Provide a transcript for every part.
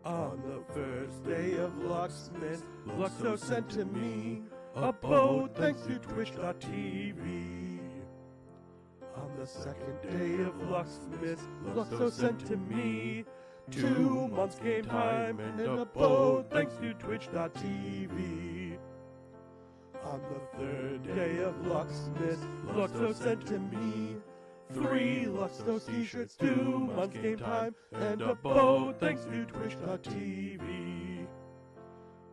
On the first day of Luxthos, Luxthos sent to me a boat thanks to Twitch.tv. On the second day of Luxthos, Luxthos sent to me 2 months game time and a boat thanks to Twitch.tv. On the third day of Luxthos, Luxthos sent to me 3 Luxthos t-shirts, 2 months game time, and a boat thanks to Twitch.tv.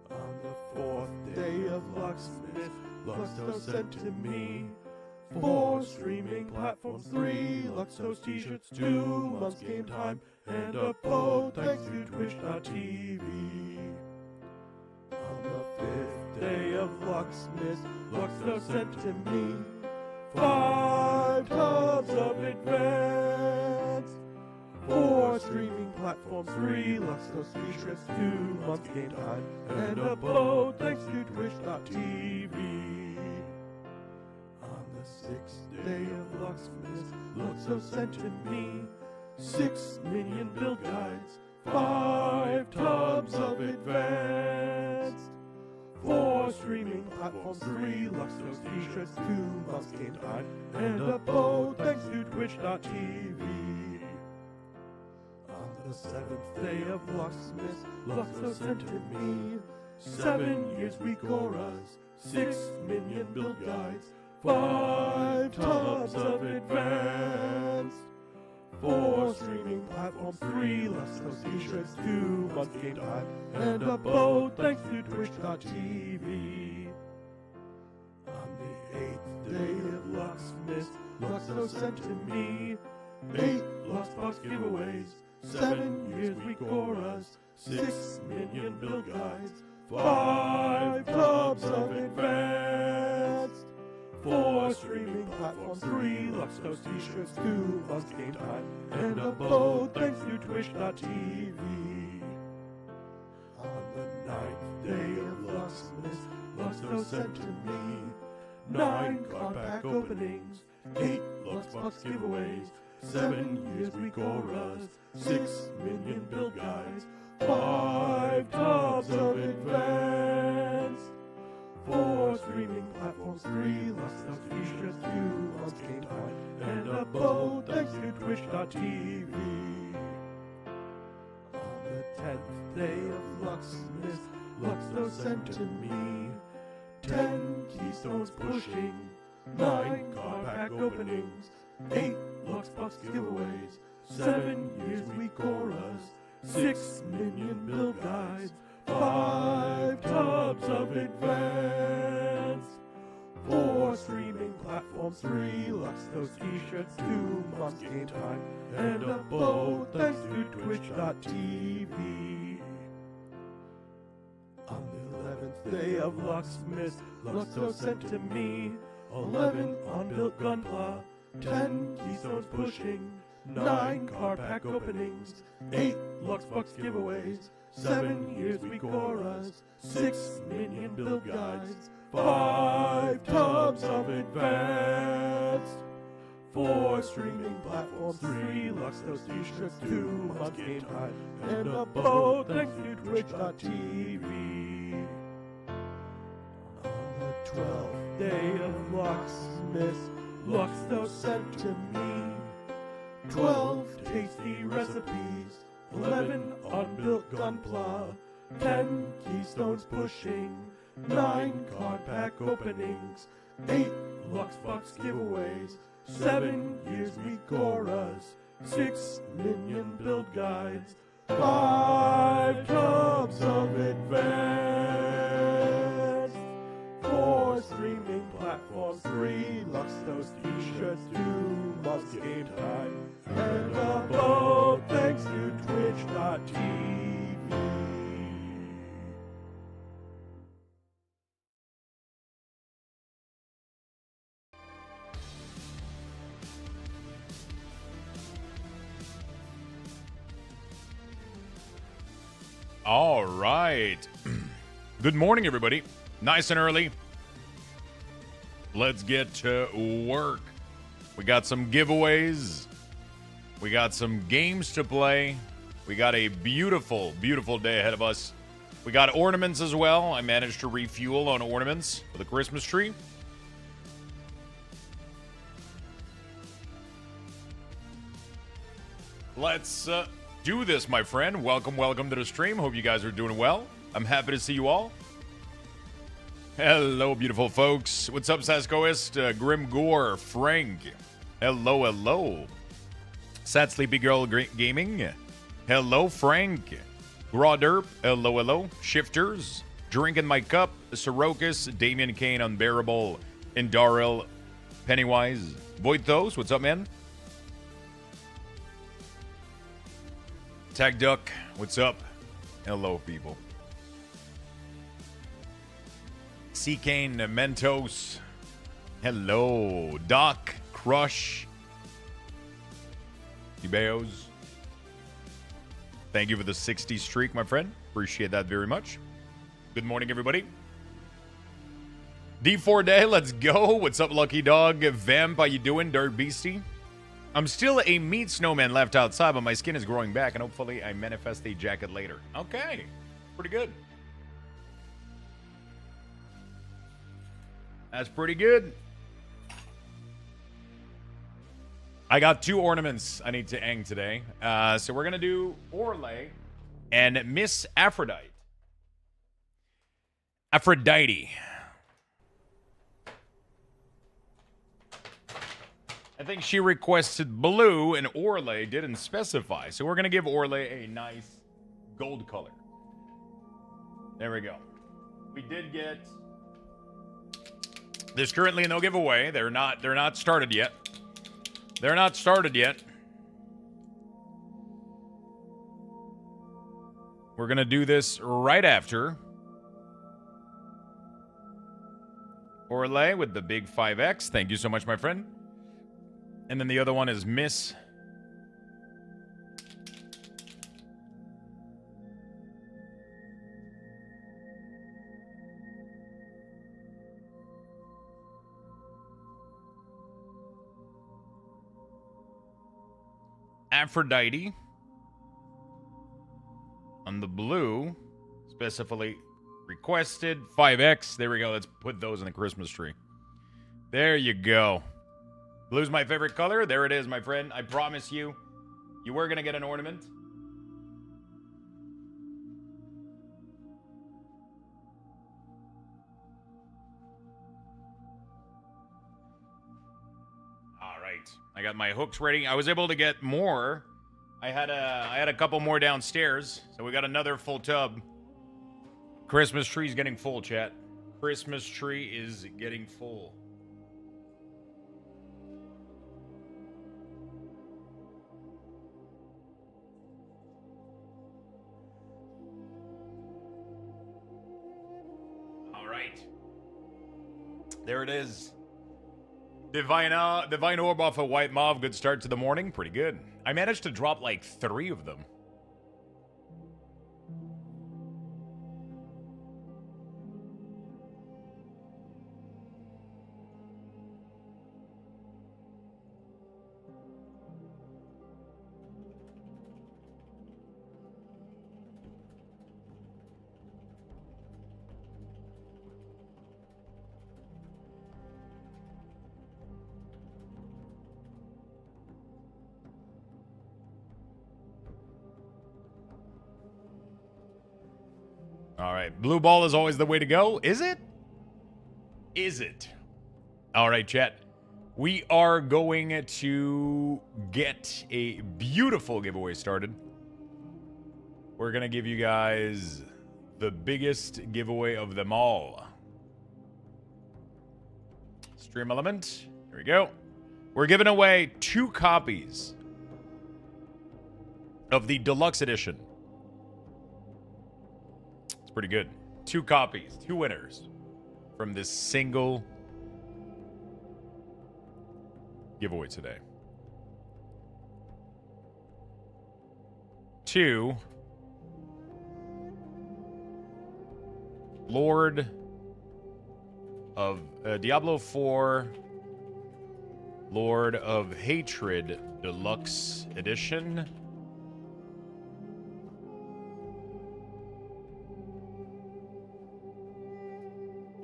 On the fourth day of Luxthos, Luxthos sent to me 4 streaming platforms, 3 Luxthos t-shirts, 2 months game time, and a boat thanks to Twitch.tv. On the 5th day of Luxthos, Luxthos sent to me 5 tubs of advanced, 4 streaming platforms, 3 Luxthos t-shirts, 2 months game time, and a boat thanks to Twitch.tv. On the 6th day of Luxthos, Luxthos sent to me 6 minion build guides, 5 tubs of advanced, 4 streaming platforms, 3 Luxthos t-shirts, 2 months game time, and a boat thanks to Twitch.tv. On the 7th day of Luxthos, Luxthos sent to me 7 years week auras, 6 minion build guides, 5 tubs of advanced, 4 streaming platforms, 3 Luxthos t-shirts, 2 months game time, and a boat thanks to Twitch.tv. On the 8th day of Luxthos, Luxthos sent to me 8 Luxthos giveaways, 7 years week auras, 6 minion build guides, 5 tubs of advanced, 4 streaming platforms, 3 Luxthos t-shirts, 2 months game time, and a boat thanks to Twitch.tv. On the 9th day of Luxthos, Luxthos sent to me 9 card pack openings, 8 Luxthos giveaways, 7 years week auras, 6 minion build guides, 5 tubs of advanced, 4 streaming platforms, 3 Luxthos t-shirts, 2 months game time, and a boat thanks to Twitch.tv. On the 10th day of Luxmas, Luxthos sent to me 10 keystones pushing, 9 card pack openings, 8 Luxbox giveaways, 7 years we chorus, 6 minion build guides, 5 tubs of advanced, 4 streaming platforms, 3 Luxthos t-shirts, 2 months game time, and a bow thanks to twitch.tv. On the 11th day of Luxmas, Luxthos sent to me 11 unbuilt gunpla, 10 keystones pushing, 9 card pack openings, 8 Luxbox giveaways, 7 years we chorus, 6 minion build guides, 5 tubs of advanced, 4 streaming platforms, 3 Luxthos t-shirts, 2 months game time, and a bow thanks to twitch.tv. On the 12th day of Luxmas, Luxthos sent to me 12 tasty recipes, 11 unbuilt gunpla, 10 keystones pushing, 9 card pack openings, 8 Luxbox giveaways, 7 years we chorus, 6 minion build guides, 5 tubs of advanced, 4 streaming platforms, 3 Luxthos t-shirts, 2 months game time, and a bow thanks to twitch.tv. All right. Good morning, everybody. Nice and early. Let's get to work. We got some giveaways. We got some games to play. We got a beautiful, beautiful day ahead of us. We got ornaments as well. I managed to refuel on ornaments for the Christmas tree. Let's do this, my friend. Welcome to the stream. Hope you guys are doing well. I'm happy to see you all. Hello, beautiful folks. What's up, Saskoist? Grim Gore, Frank. Hello. Sad Sleepy Girl Gaming. Hello, Frank. Grawderp. Hello. Shifters. Drinking My Cup. Sorokas. Damian Kane, Unbearable. Indaril. Pennywise. Voidthos. What's up, man? Tag Duck, what's up? Hello, people. C-Kane, Mentos. Hello. Doc, Crush. Ubeos. Thank you for the 60 streak, my friend. Appreciate that very much. Good morning, everybody. D4 Day, let's go. What's up, Lucky Dog? Vamp, how you doing? Dark Beastie. I'm still a meat snowman left outside, but my skin is growing back, and hopefully I manifest a jacket later. Okay. Pretty good. That's pretty good. I got 2 ornaments I need to hang today. So we're going to do Orlay and Miss Aphrodite. Aphrodite. I think she requested blue, and Orlay didn't specify. So we're going to give Orlay a nice gold color. There we go. We did get... There's currently no giveaway. They're not started yet. They're not started yet. We're going to do this right after. Orlay with the big 5X. Thank you so much, my friend. And then the other one is Miss. Aphrodite. On the blue, specifically requested 5X. There we go. Let's put those in the Christmas tree. There you go. Blue's my favorite color. There it is, my friend. I promise you, you were going to get an ornament. right. I got my hooks ready. I was able to get more. I had a couple more downstairs, so we got another full tub. Christmas tree's getting full, chat. Christmas tree is getting full. All right. There it is. Divine Orb off a White Mauve. Good start to the morning. Pretty good. I managed to drop like 3 of them. All right. Blue ball is always the way to go. Is it? Is it? All right, chat. We are going to get a beautiful giveaway started. We're going to give you guys the biggest giveaway of them all. Stream element. Here we go. We're giving away 2 copies of the deluxe edition. It's pretty good. 2 copies, 2 winners from this single giveaway today. 2 Lord of Diablo 4 Lord of Hatred Deluxe Edition.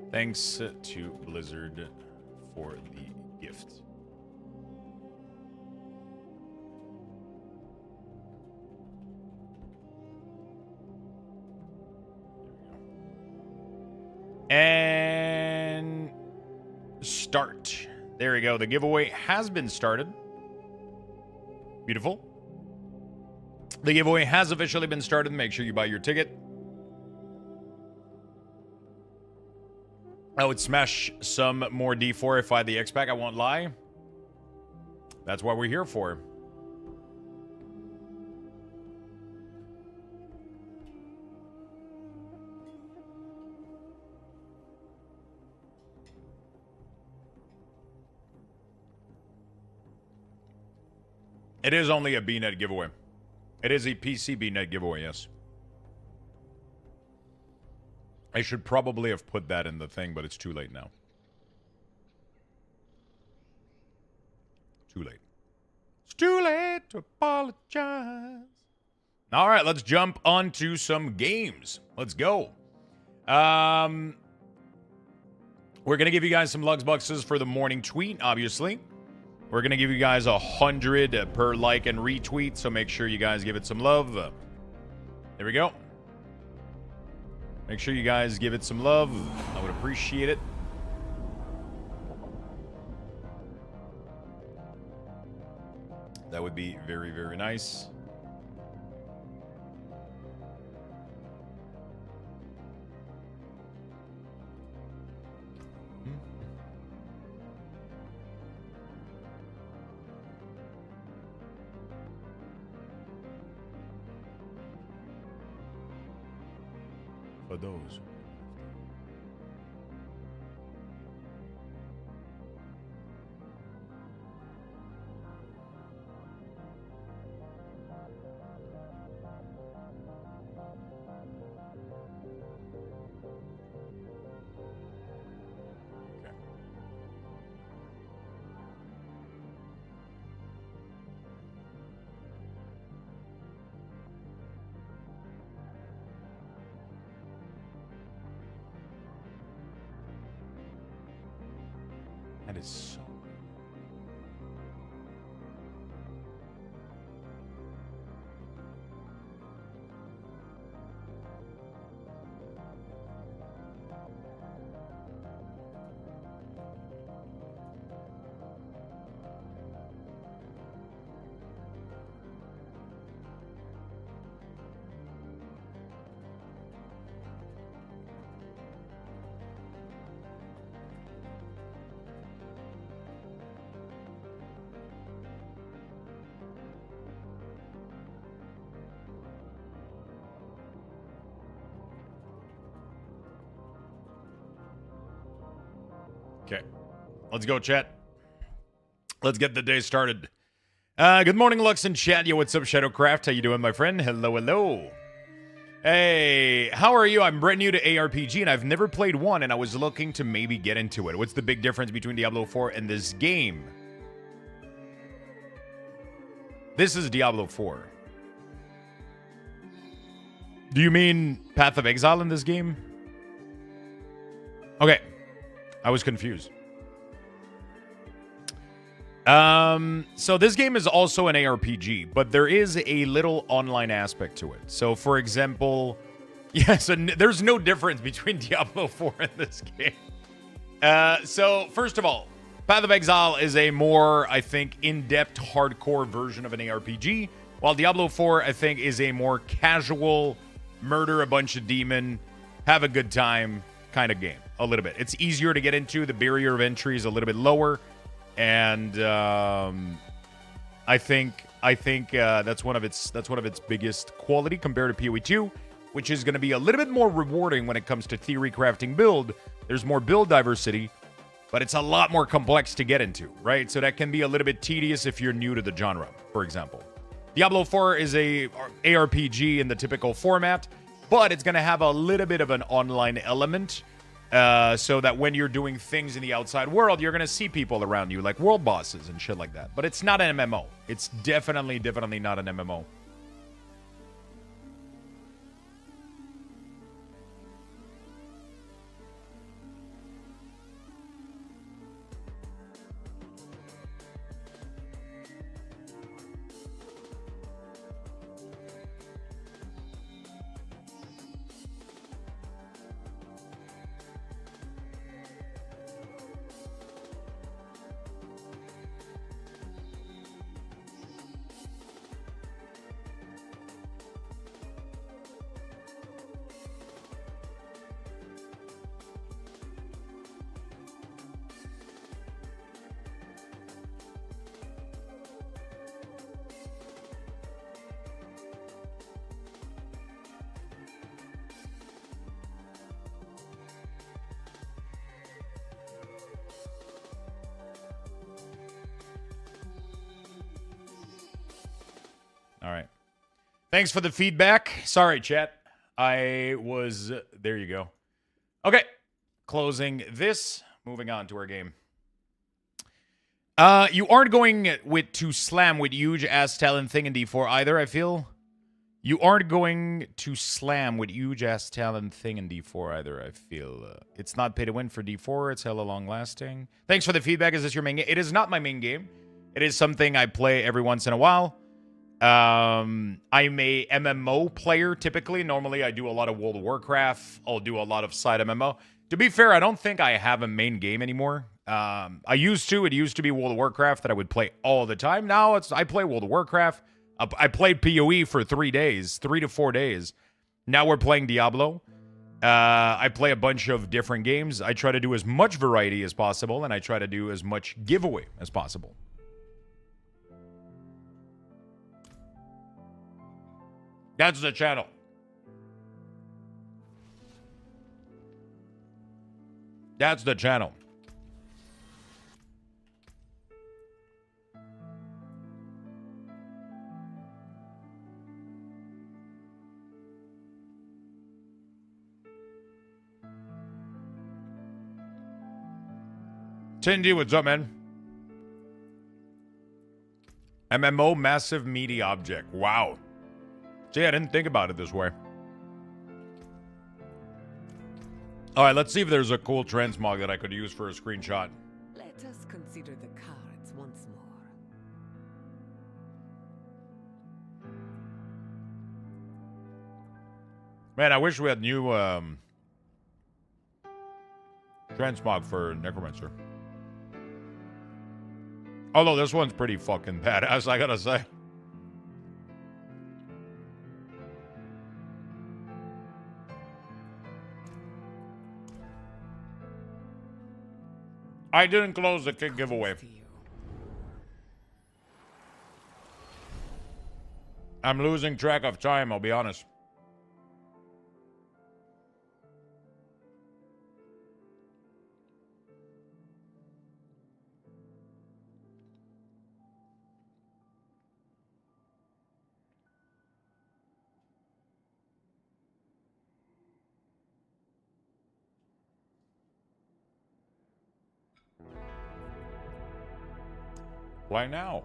Thanks to Blizzard for the gift. And start. There we go. The giveaway has been started. Beautiful. The giveaway has officially been started. Make sure you buy your ticket. I would smash some more D4 if I had the X-Pack. I won't lie. That's what we're here for. It is only a BNet giveaway. It is a PC BNet giveaway, yes. I should probably have put that in the thing, but it's too late now. Too late. It's too late to apologize. All right, let's jump onto some games. Let's go. We're going to give you guys some Lugs Boxes for the morning tweet, obviously. We're going to give you guys 100 per like and retweet, so make sure you guys give it some love. There we go. Make sure you guys give it some love. I would appreciate it. That would be very, very nice. For those. That is so... Okay. Let's go, chat. Let's get the day started. Good morning, Lux and chat. Yo, what's up, Shadowcraft? How you doing, my friend? Hello, hello. Hey, how are you? I'm brand new to ARPG, and I've never played one, and I was looking to maybe get into it. What's the big difference between Diablo 4 and this game? This is Diablo 4. Do you mean Path of Exile in this game? Okay. I was confused. So this game is also an ARPG, but there is a little online aspect to it. So, for example, there's no difference between Diablo 4 and this game. So, first of all, Path of Exile is a more, I think, in-depth, hardcore version of an ARPG, while Diablo 4, I think, is a more casual, murder a bunch of demon, have a good time kind of game, a little bit. It's easier to get into. The barrier of entry is a little bit lower. And I think that's one of its biggest quality compared to PoE2, which is going to be a little bit more rewarding when it comes to theory crafting build. There's more build diversity, but it's a lot more complex to get into, right? So that can be a little bit tedious if you're new to the genre, for example. Diablo 4 is a ARPG in the typical format, but it's going to have a little bit of an online element. So that when you're doing things in the outside world, you're going to see people around you, like world bosses and shit like that. But it's not an MMO. It's definitely not an MMO. All right. Thanks for the feedback. Sorry, chat. There you go. Okay. Closing this. Moving on to our game. You aren't going to slam with huge ass talent thing in D4 either, I feel. You aren't going to slam with huge ass talent thing in D4 either, I feel. It's not pay to win for D4. It's hella long lasting. Thanks for the feedback. Is this your main game? It is not my main game. It is something I play every once in a while. I'm a MMO player typically. Normally I do a lot of World of Warcraft. I'll do a lot of side MMO. To be fair, I don't think I have a main game anymore. I used to. It used to be World of Warcraft that I would play all the time. Now I play World of Warcraft. I played PoE for 3 to 4 days. Now we're playing Diablo. I play a bunch of different games. I try to do as much variety as possible, and I try to do as much giveaway as possible. That's the channel. That's the channel. Tindy, what's up, man? MMO, massive meaty object. Wow. See, I didn't think about it this way. All right, let's see if there's a cool transmog that I could use for a screenshot. Let us consider the cards once more. Man, I wish we had new transmog for Necromancer. Although this one's pretty fucking badass, I gotta say. I didn't close the kit giveaway. I'm losing track of time, I'll be honest. Why now?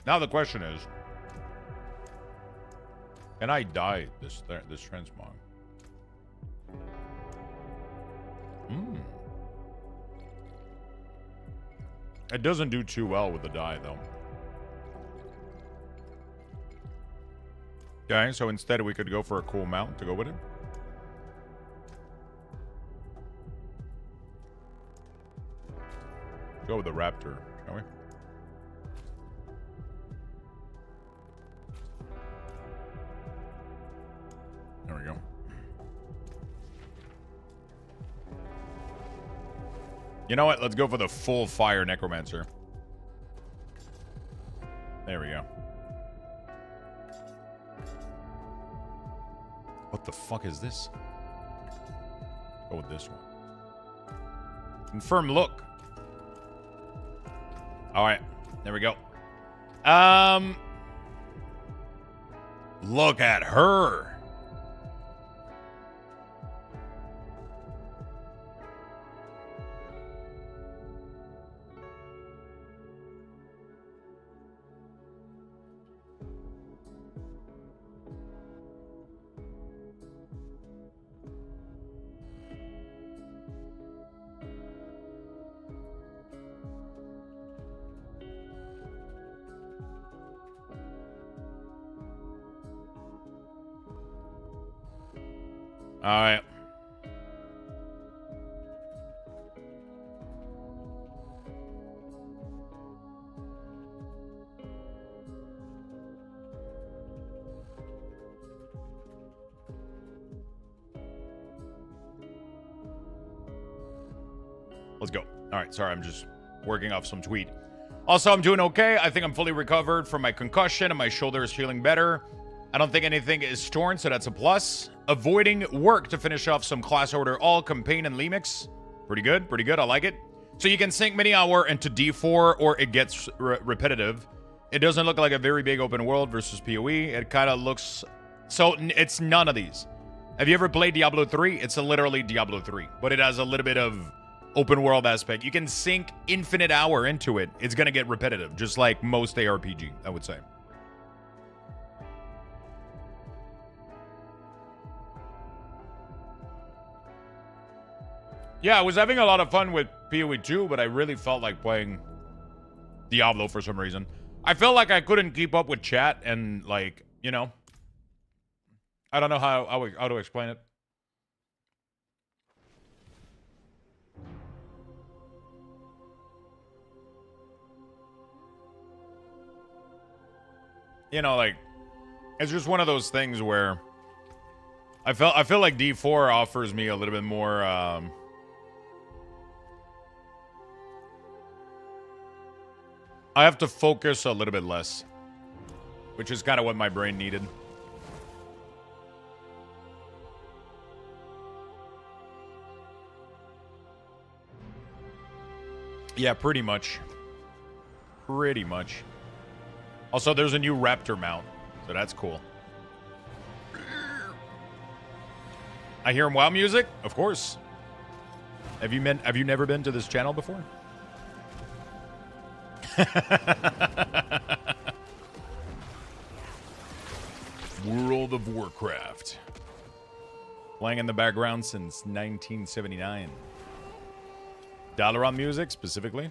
Now the question is, can I die this transmog? It doesn't do too well with the die, though. Okay, so instead we could go for a cool mount to go with it. Go with the Raptor, shall we? There we go. You know what? Let's go for the full fire Necromancer. There we go. What the fuck is this? Go with this one. Confirm look. All right. There we go. Look at her. All right. Let's go. All right. Sorry, I'm just working off some tweet. Also, I'm doing okay. I think I'm fully recovered from my concussion and my shoulder is feeling better. I don't think anything is torn, so that's a plus. Avoiding work to finish off some class order all campaign and Lemix. Pretty good, pretty good. I like it. So you can sink mini hour into D4 or it gets repetitive. It doesn't look like a very big open world versus PoE. It kind of looks... So it's none of these. Have you ever played Diablo 3? It's literally Diablo 3, but it has a little bit of open world aspect. You can sink infinite hour into it. It's going to get repetitive, just like most ARPG, I would say. Yeah, I was having a lot of fun with PoE 2, but I really felt like playing Diablo for some reason. I felt like I couldn't keep up with chat and, like, you know. I don't know how to explain it. You know, like, it's just one of those things where I feel like D4 offers me a little bit more I have to focus a little bit less, which is kind of what my brain needed. Yeah, pretty much. Pretty much. Also, there's a new Raptor mount, so that's cool. I hear WoW music? Of course. Have you never been to this channel before? World of Warcraft. Playing in the background since 1979. Dalaran music, specifically.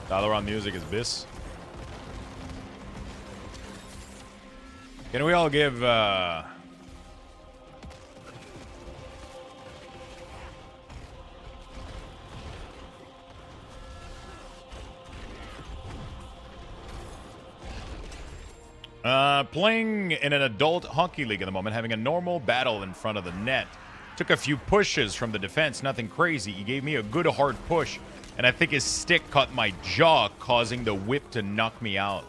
Dalaran music is bis. Can we all give, playing in an adult hockey league at the moment, having a normal battle in front of the net. Took a few pushes from the defense, nothing crazy. He gave me a good hard push, and I think his stick caught my jaw, causing the whip to knock me out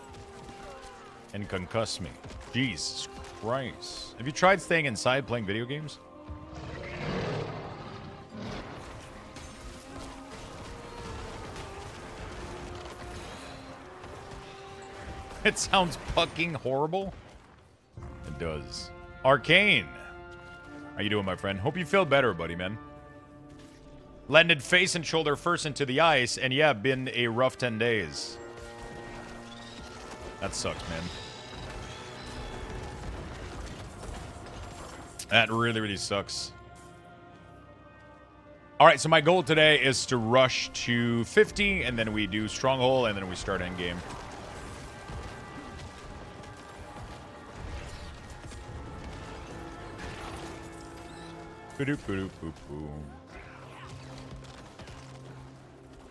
and concuss me. Jesus Christ. Have you tried staying inside playing video games? It sounds fucking horrible. It does. Arcane. How you doing, my friend? Hope you feel better, buddy, man. Landed face and shoulder first into the ice, and yeah, been a rough 10 days. That sucks, man. That really, really sucks. All right, so my goal today is to rush to 50, and then we do Stronghold, and then we start endgame.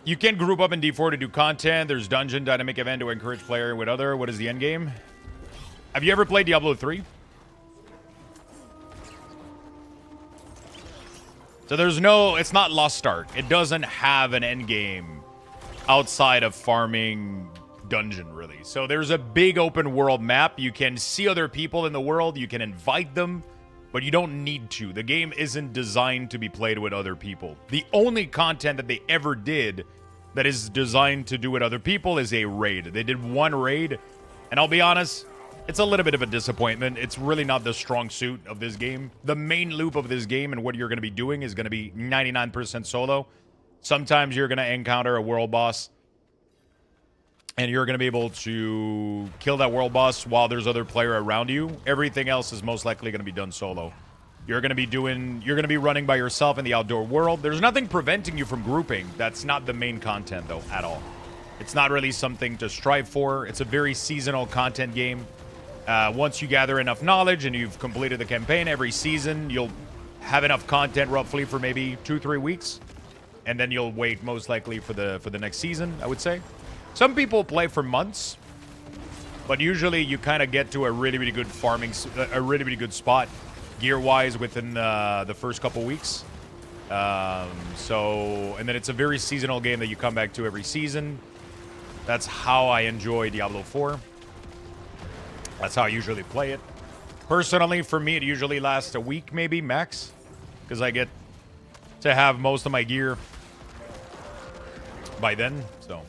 You can group up in D4 to do content. There's dungeon, dynamic event to encourage player with other. What is the end game? Have you ever played Diablo 3? So there's no, it's not Lost Start. It doesn't have an end game outside of farming dungeon, really. So there's a big open world map. You can see other people in the world. You can invite them, but you don't need to. The game isn't designed to be played with other people. The only content that they ever did that is designed to do with other people is a raid. They did one raid, and I'll be honest, it's a little bit of a disappointment. It's really not the strong suit of this game. The main loop of this game and what you're going to be doing is going to be 99% solo. Sometimes you're going to encounter a world boss, and you're going to be able to kill that world boss while there's other player around you. Everything else is most likely going to be done solo. You're going to be running by yourself in the outdoor world. There's nothing preventing you from grouping. That's not the main content, though, at all. It's not really something to strive for. It's a very seasonal content game. Once you gather enough knowledge and you've completed the campaign, every season you'll have enough content roughly for maybe 2-3 weeks, and then you'll wait most likely for the next season, I would say. Some people play for months, but usually you kind of get to a really, really good farming, a really, really good spot gear-wise within the first couple weeks. And then it's a very seasonal game that you come back to every season. That's how I enjoy Diablo 4. That's how I usually play it. Personally, for me, it usually lasts a week, maybe, max. Because I get to have most of my gear by then, so.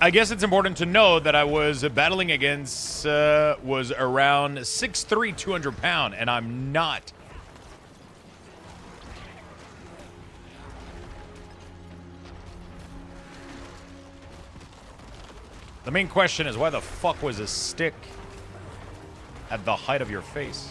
I guess it's important to know that I was battling against, was around 6'3", 200 pound, and I'm not. The main question is, why the fuck was a stick at the height of your face?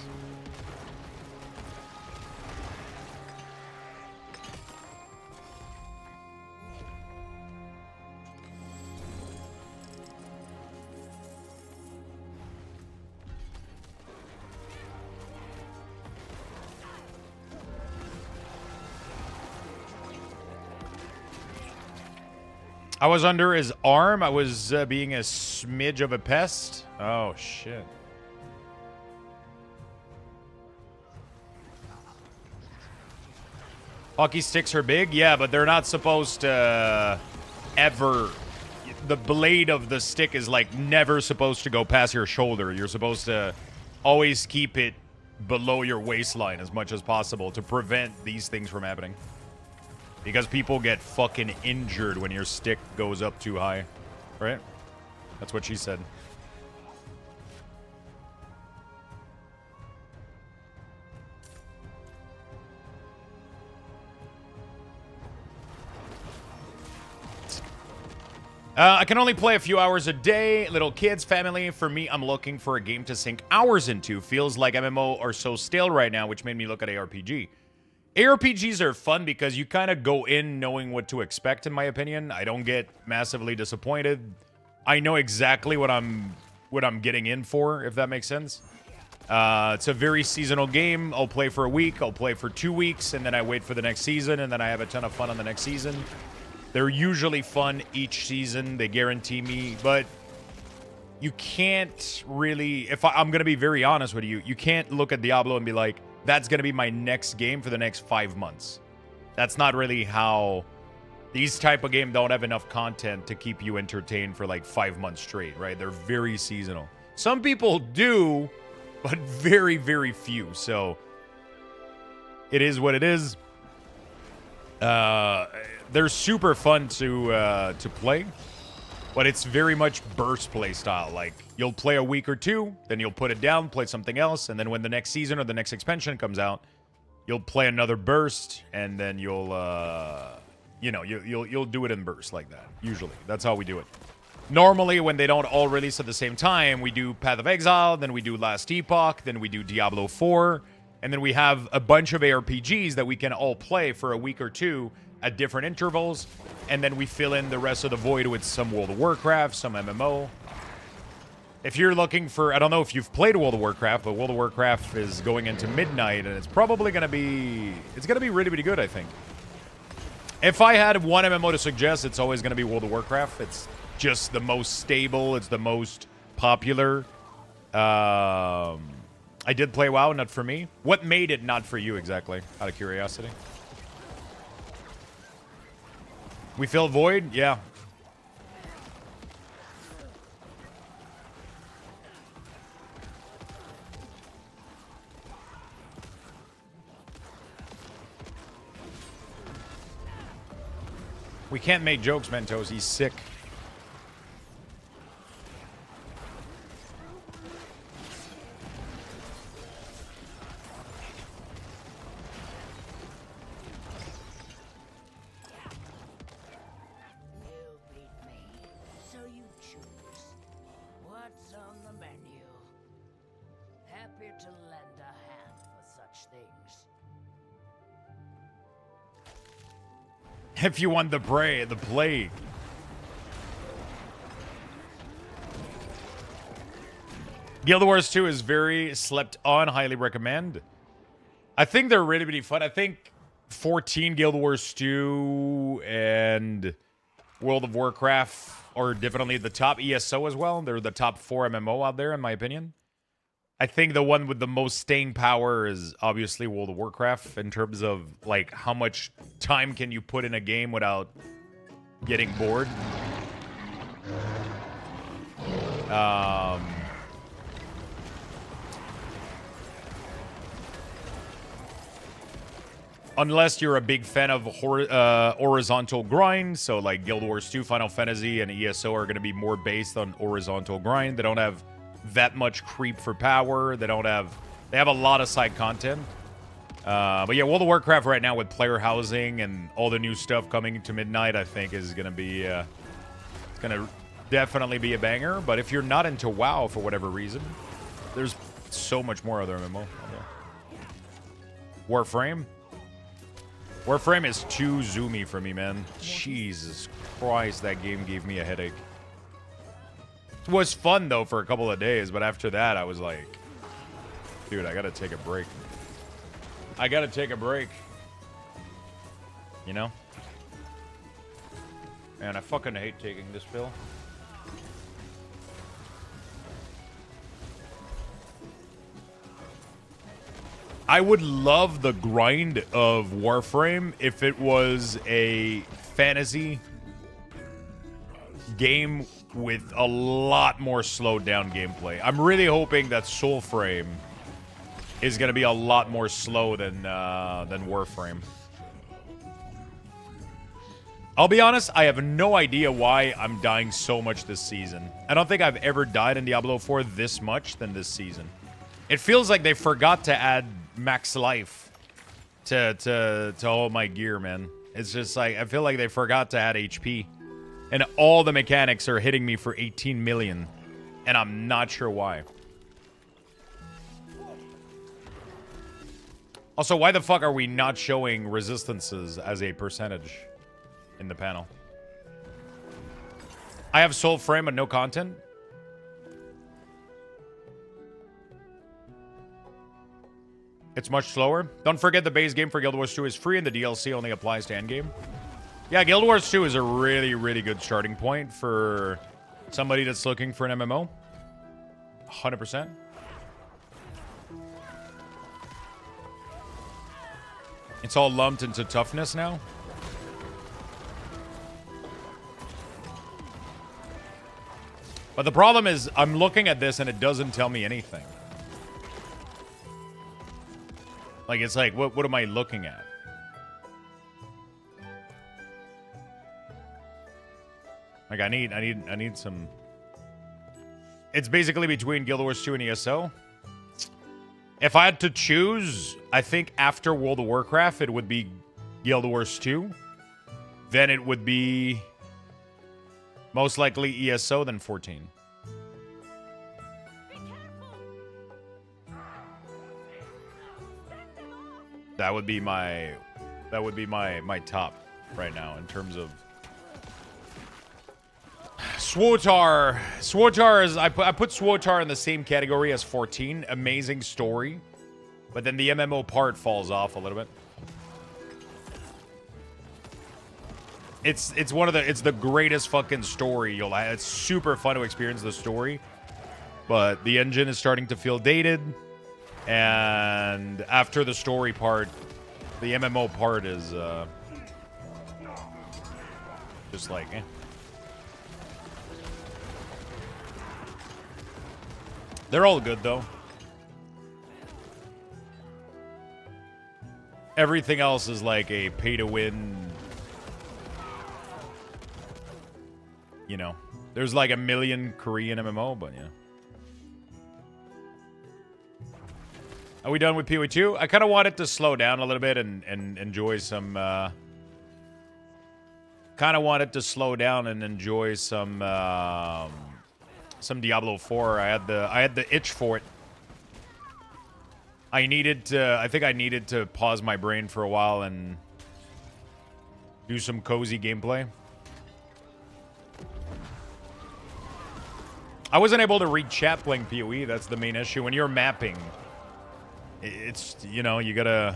I was under his arm. I was being a smidge of a pest. Oh, shit. Hockey sticks are big? Yeah, but they're not supposed to ever... The blade of the stick is, like, never supposed to go past your shoulder. You're supposed to always keep it below your waistline as much as possible to prevent these things from happening. Because people get fucking injured when your stick goes up too high. Right? That's what she said. I can only play a few hours a day. Little kids, family. For me, I'm looking for a game to sink hours into. Feels like MMO are so stale right now, which made me look at ARPG. ARPGs are fun because you kind of go in knowing what to expect, in my opinion. I don't get massively disappointed. I know exactly what I'm getting in for, if that makes sense. It's a very seasonal game. I'll play for a week, I'll play for 2 weeks, and then I wait for the next season, and then I have a ton of fun on the next season. They're usually fun each season, they guarantee me, but you can't really, I'm going to be very honest with you, you can't look at Diablo and be like, that's going to be my next game for the next 5 months. That's not really how... These type of games don't have enough content to keep you entertained for like 5 months straight, right? They're very seasonal. Some people do, but very, very few. So, it is what it is. They're super fun to play. But it's very much burst play style. Like, you'll play a week or two, then you'll put it down, play something else, and then when the next season or the next expansion comes out, you'll play another burst, and then you'll, you'll do it in bursts like that. Usually, that's how we do it. Normally, when they don't all release at the same time, we do Path of Exile, then we do Last Epoch, then we do Diablo 4, and then we have a bunch of ARPGs that we can all play for a week or two at different intervals, and then we fill in the rest of the void with some World of Warcraft, some MMO. If you're looking for, I don't know if you've played World of Warcraft, but World of Warcraft is going into midnight, and it's probably going to be, really, really good, I think. If I had one MMO to suggest, it's always going to be World of Warcraft. It's just the most stable, it's the most popular. I did play WoW, not for me. What made it not for you exactly, out of curiosity? We fill void? Yeah. We can't make jokes, Mentos. He's sick. If you want the plague. Guild Wars 2 is very slept on. Highly recommend. I think they're really, really fun. I think 14 Guild Wars 2 and World of Warcraft are definitely the top. ESO as well. They're the top 4 MMO out there, in my opinion. I think the one with the most staying power is obviously World of Warcraft in terms of, like, how much time can you put in a game without getting bored. Unless you're a big fan of horizontal grind, so like Guild Wars 2, Final Fantasy, and ESO are going to be more based on horizontal grind. They don't have that much creep for power. They have a lot of side content. But yeah, World of Warcraft right now with player housing and all the new stuff coming to midnight, I think is going to be, it's going to definitely be a banger. But if you're not into WoW for whatever reason, there's so much more other MMO out there. Warframe. Warframe is too zoomy for me, man. Jesus Christ, that game gave me a headache. It was fun, though, for a couple of days, but after that, I was like, dude, I gotta take a break. I gotta take a break. You know? Man, I fucking hate taking this pill. I would love the grind of Warframe if it was a fantasy game with a lot more slowed down gameplay. I'm really hoping that Soulframe is going to be a lot more slow than Warframe. I'll be honest, I have no idea why I'm dying so much this season. I don't think I've ever died in Diablo 4 this much than this season. It feels like they forgot to add max life to all my gear, man. It's just like, I feel like they forgot to add HP. And all the mechanics are hitting me for 18 million. And I'm not sure why. Also, why the fuck are we not showing resistances as a percentage in the panel? I have Soulframe but no content. It's much slower. Don't forget the base game for Guild Wars 2 is free and the DLC only applies to endgame. Yeah, Guild Wars 2 is a really, really good starting point for somebody that's looking for an MMO. 100%. It's all lumped into toughness now. But the problem is, I'm looking at this and it doesn't tell me anything. Like, it's like, what am I looking at? Like I need some. It's basically between Guild Wars 2 and ESO. If I had to choose, I think after World of Warcraft, it would be Guild Wars 2. Then it would be most likely ESO, then 14. That would be my top right now in terms of SWTOR. SWTOR is I put SWTOR in the same category as 14. Amazing story, but then the MMO part falls off a little bit. It's the greatest fucking story you'll have. It's super fun to experience the story, but the engine is starting to feel dated. And after the story part, the MMO part is just like, eh. They're all good, though. Everything else is like a pay-to-win. You know, there's like a million Korean MMO, but yeah. Are we done with PoE2? I kind of want it to slow down a little bit and enjoy some... kind of want it to slow down and enjoy some Diablo 4. I had the itch for it. I think I needed to pause my brain for a while and do some cozy gameplay. I wasn't able to read chat playing PoE. That's the main issue. When you're mapping, it's, you know, you gotta...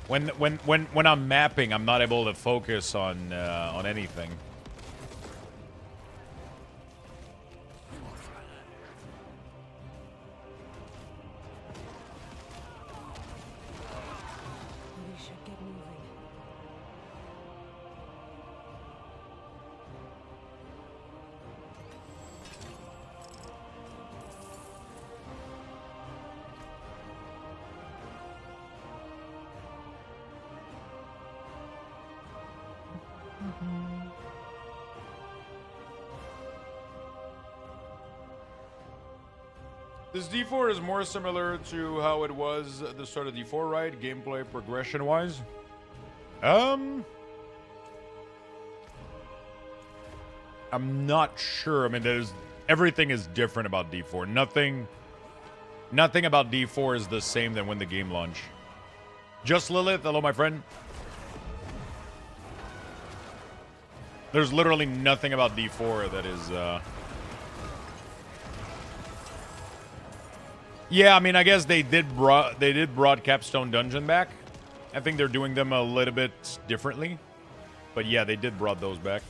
When I'm mapping, I'm not able to focus on anything. We should get moving. This D4 is more similar to how it was at the start of D4, right? Gameplay progression-wise. I'm not sure. I mean, everything is different about D4. Nothing about D4 is the same than when the game launched. Just Lilith, hello, my friend. There's literally nothing about D4 that is... Yeah, I mean, I guess they did brought Capstone Dungeon back. I think they're doing them a little bit differently. But yeah, they did brought those back.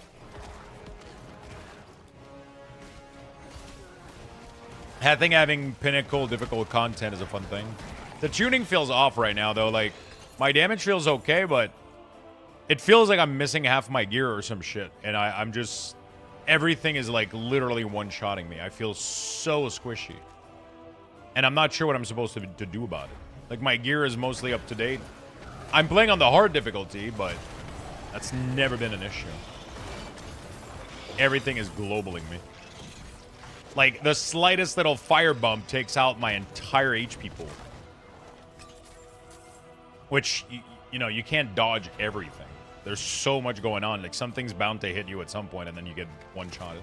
I think having pinnacle difficult content is a fun thing. The tuning feels off right now, though. Like, my damage feels okay, but it feels like I'm missing half my gear or some shit. And I'm just... Everything is, like, literally one-shotting me. I feel so squishy. And I'm not sure what I'm supposed to do about it. Like, my gear is mostly up to date. I'm playing on the hard difficulty, but that's never been an issue. Everything is globaling me. Like, the slightest little fire bump takes out my entire HP pool. Which, you know, you can't dodge everything. There's so much going on. Like, something's bound to hit you at some point, and then you get one-shotted.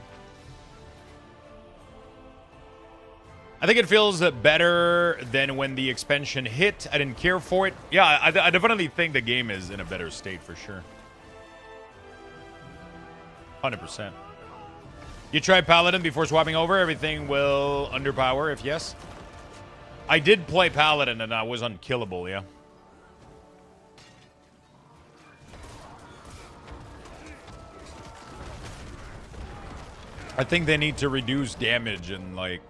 I think it feels better than when the expansion hit. I didn't care for it. Yeah, I definitely think the game is in a better state for sure. 100%. You tried Paladin before swapping over? Everything will underpower if yes. I did play Paladin and I was unkillable, yeah. I think they need to reduce damage and like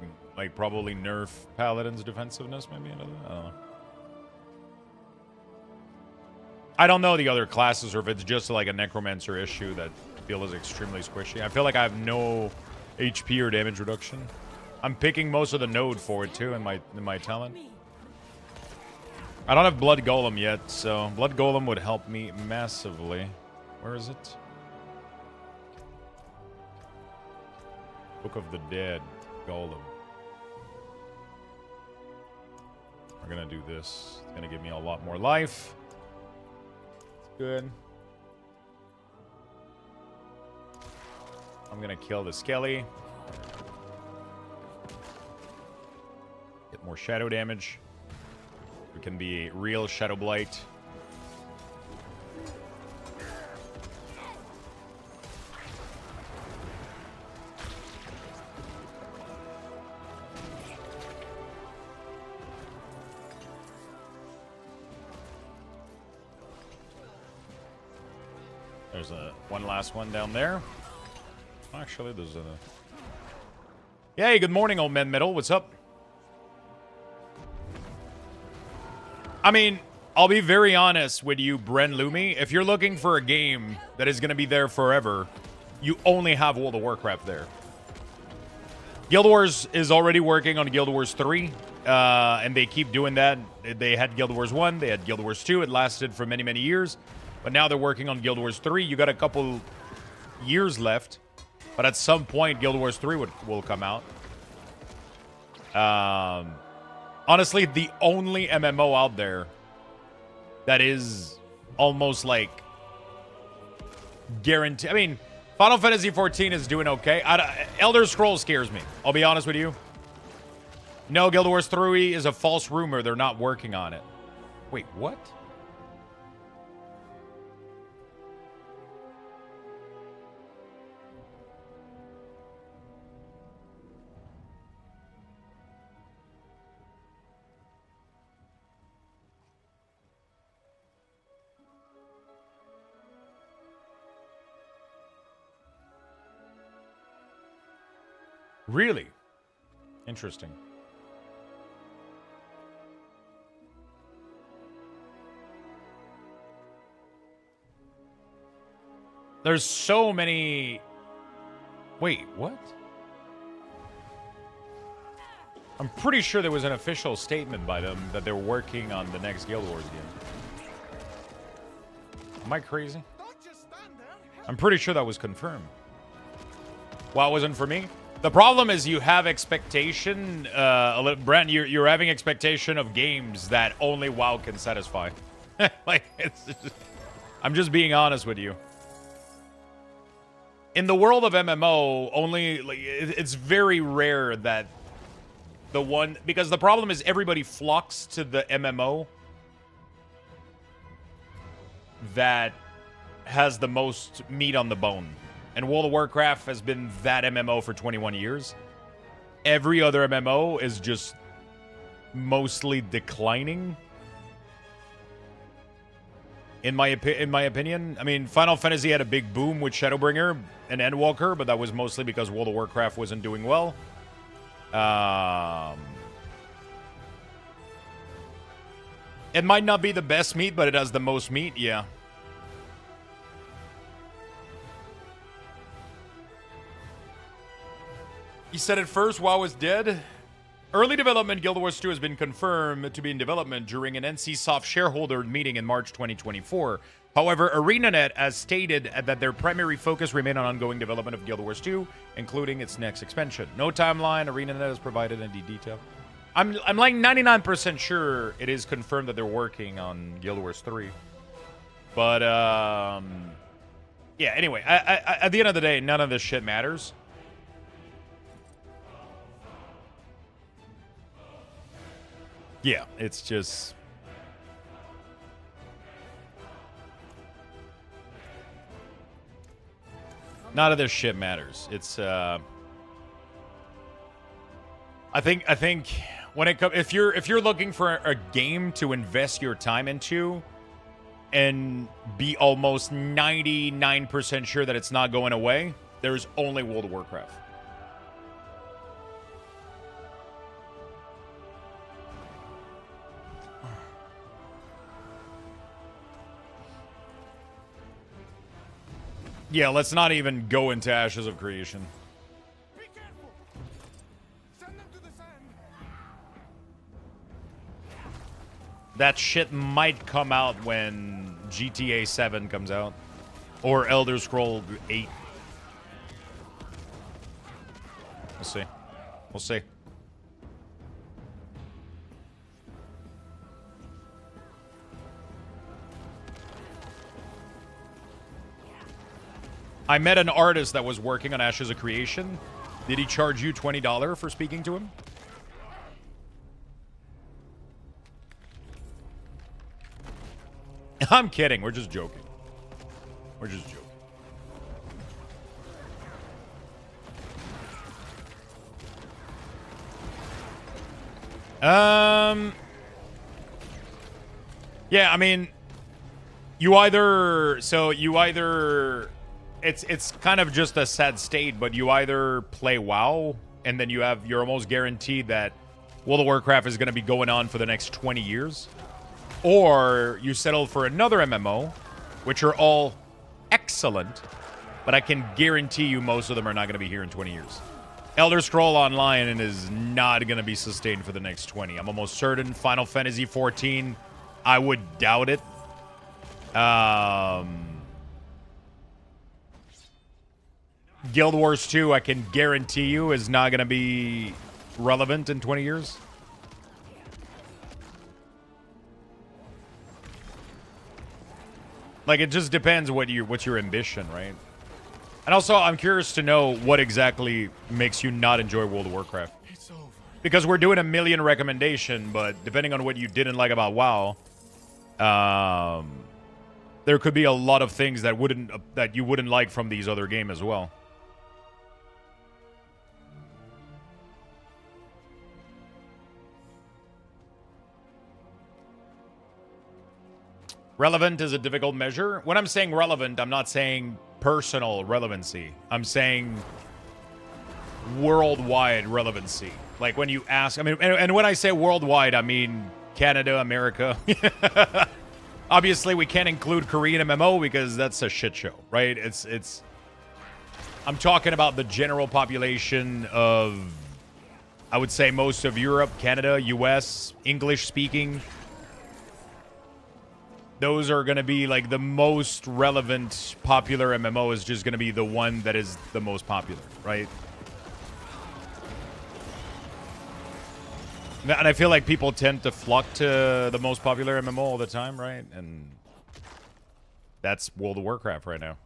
probably nerf Paladin's defensiveness, maybe. I don't know. I don't know the other classes or if it's just like a Necromancer issue that feels extremely squishy. I feel like I have no HP or damage reduction. I'm picking most of the node for it too in my talent. I don't have Blood Golem yet, so Blood Golem would help me massively. Where is it? Book of the Dead, Golem. We're gonna do this. It's gonna give me a lot more life. It's good. I'm gonna kill the Skelly. Get more shadow damage. We can be a real Shadowblight. There's one last one down there. Actually, there's a... Hey, good morning, old man metal. What's up? I mean, I'll be very honest with you, Bren Lumi. If you're looking for a game that is going to be there forever, you only have World of Warcraft there. Guild Wars is already working on Guild Wars 3, and they keep doing that. They had Guild Wars 1, they had Guild Wars 2. It lasted for many, many years. But now they're working on Guild Wars 3. You got a couple years left. But at some point, Guild Wars 3 will come out. Honestly, the only MMO out there that is almost like guaranteed. I mean, Final Fantasy XIV is doing okay. Elder Scrolls scares me. I'll be honest with you. No, Guild Wars 3 is a false rumor. They're not working on it. Wait, what? Really? Interesting. There's so many... Wait, what? I'm pretty sure there was an official statement by them that they're working on the next Guild Wars game. Am I crazy? I'm pretty sure that was confirmed. Well, it wasn't for me. The problem is you have expectation, Brent, you're having expectation of games that only WoW can satisfy. Like, I'm just being honest with you. In the world of MMO, only, like, it's very rare that the one, because the problem is everybody flocks to the MMO that has the most meat on the bone. And World of Warcraft has been that MMO for 21 years. Every other MMO is just mostly declining. In my opinion. I mean, Final Fantasy had a big boom with Shadowbringer and Endwalker, but that was mostly because World of Warcraft wasn't doing well. It might not be the best meat, but it has the most meat, yeah. He said it first, WoW is dead. Early development Guild Wars 2 has been confirmed to be in development during an NCSoft shareholder meeting in March 2024. However, ArenaNet has stated that their primary focus remained on ongoing development of Guild Wars 2, including its next expansion. No timeline. ArenaNet has provided any detail. I'm like 99% sure it is confirmed that they're working on Guild Wars 3. But, yeah, anyway, at the end of the day, none of this shit matters. Yeah, it's just... none of this shit matters. It's, I think when it comes... If you're looking for a game to invest your time into and be almost 99% sure that it's not going away, there's only World of Warcraft. Yeah, let's not even go into Ashes of Creation. Be careful. Send that shit might come out when GTA 7 comes out. Or Elder Scroll 8. We'll see. We'll see. I met an artist that was working on Ashes of Creation. Did he charge you $20 for speaking to him? I'm kidding. We're just joking. We're just joking. Yeah, I mean, it's kind of just a sad state, but you either play WoW and then you're almost guaranteed that World of Warcraft is going to be going on for the next 20 years, or you settle for another MMO, which are all excellent, but I can guarantee you most of them are not going to be here in 20 years. Elder Scroll Online is not going to be sustained for the next 20. I'm almost certain. Final Fantasy XIV, I would doubt it. Guild Wars 2, I can guarantee you, is not going to be relevant in 20 years. Like, it just depends what's your ambition, right? And also, I'm curious to know what exactly makes you not enjoy World of Warcraft. It's over. Because we're doing a million recommendation, but depending on what you didn't like about WoW, there could be a lot of things that you wouldn't like from these other games as well. Relevant is a difficult measure. When I'm saying relevant, I'm not saying personal relevancy. I'm saying worldwide relevancy. Like when you ask, I mean, and when I say worldwide, I mean Canada, America. Obviously, we can't include Korean MMO because that's a shit show, right? It's. I'm talking about the general population of, I would say, most of Europe, Canada, US, English speaking. Those are going to be like the most relevant popular MMO is just going to be the one that is the most popular, right? And I feel like people tend to flock to the most popular MMO all the time, right? And that's World of Warcraft right now.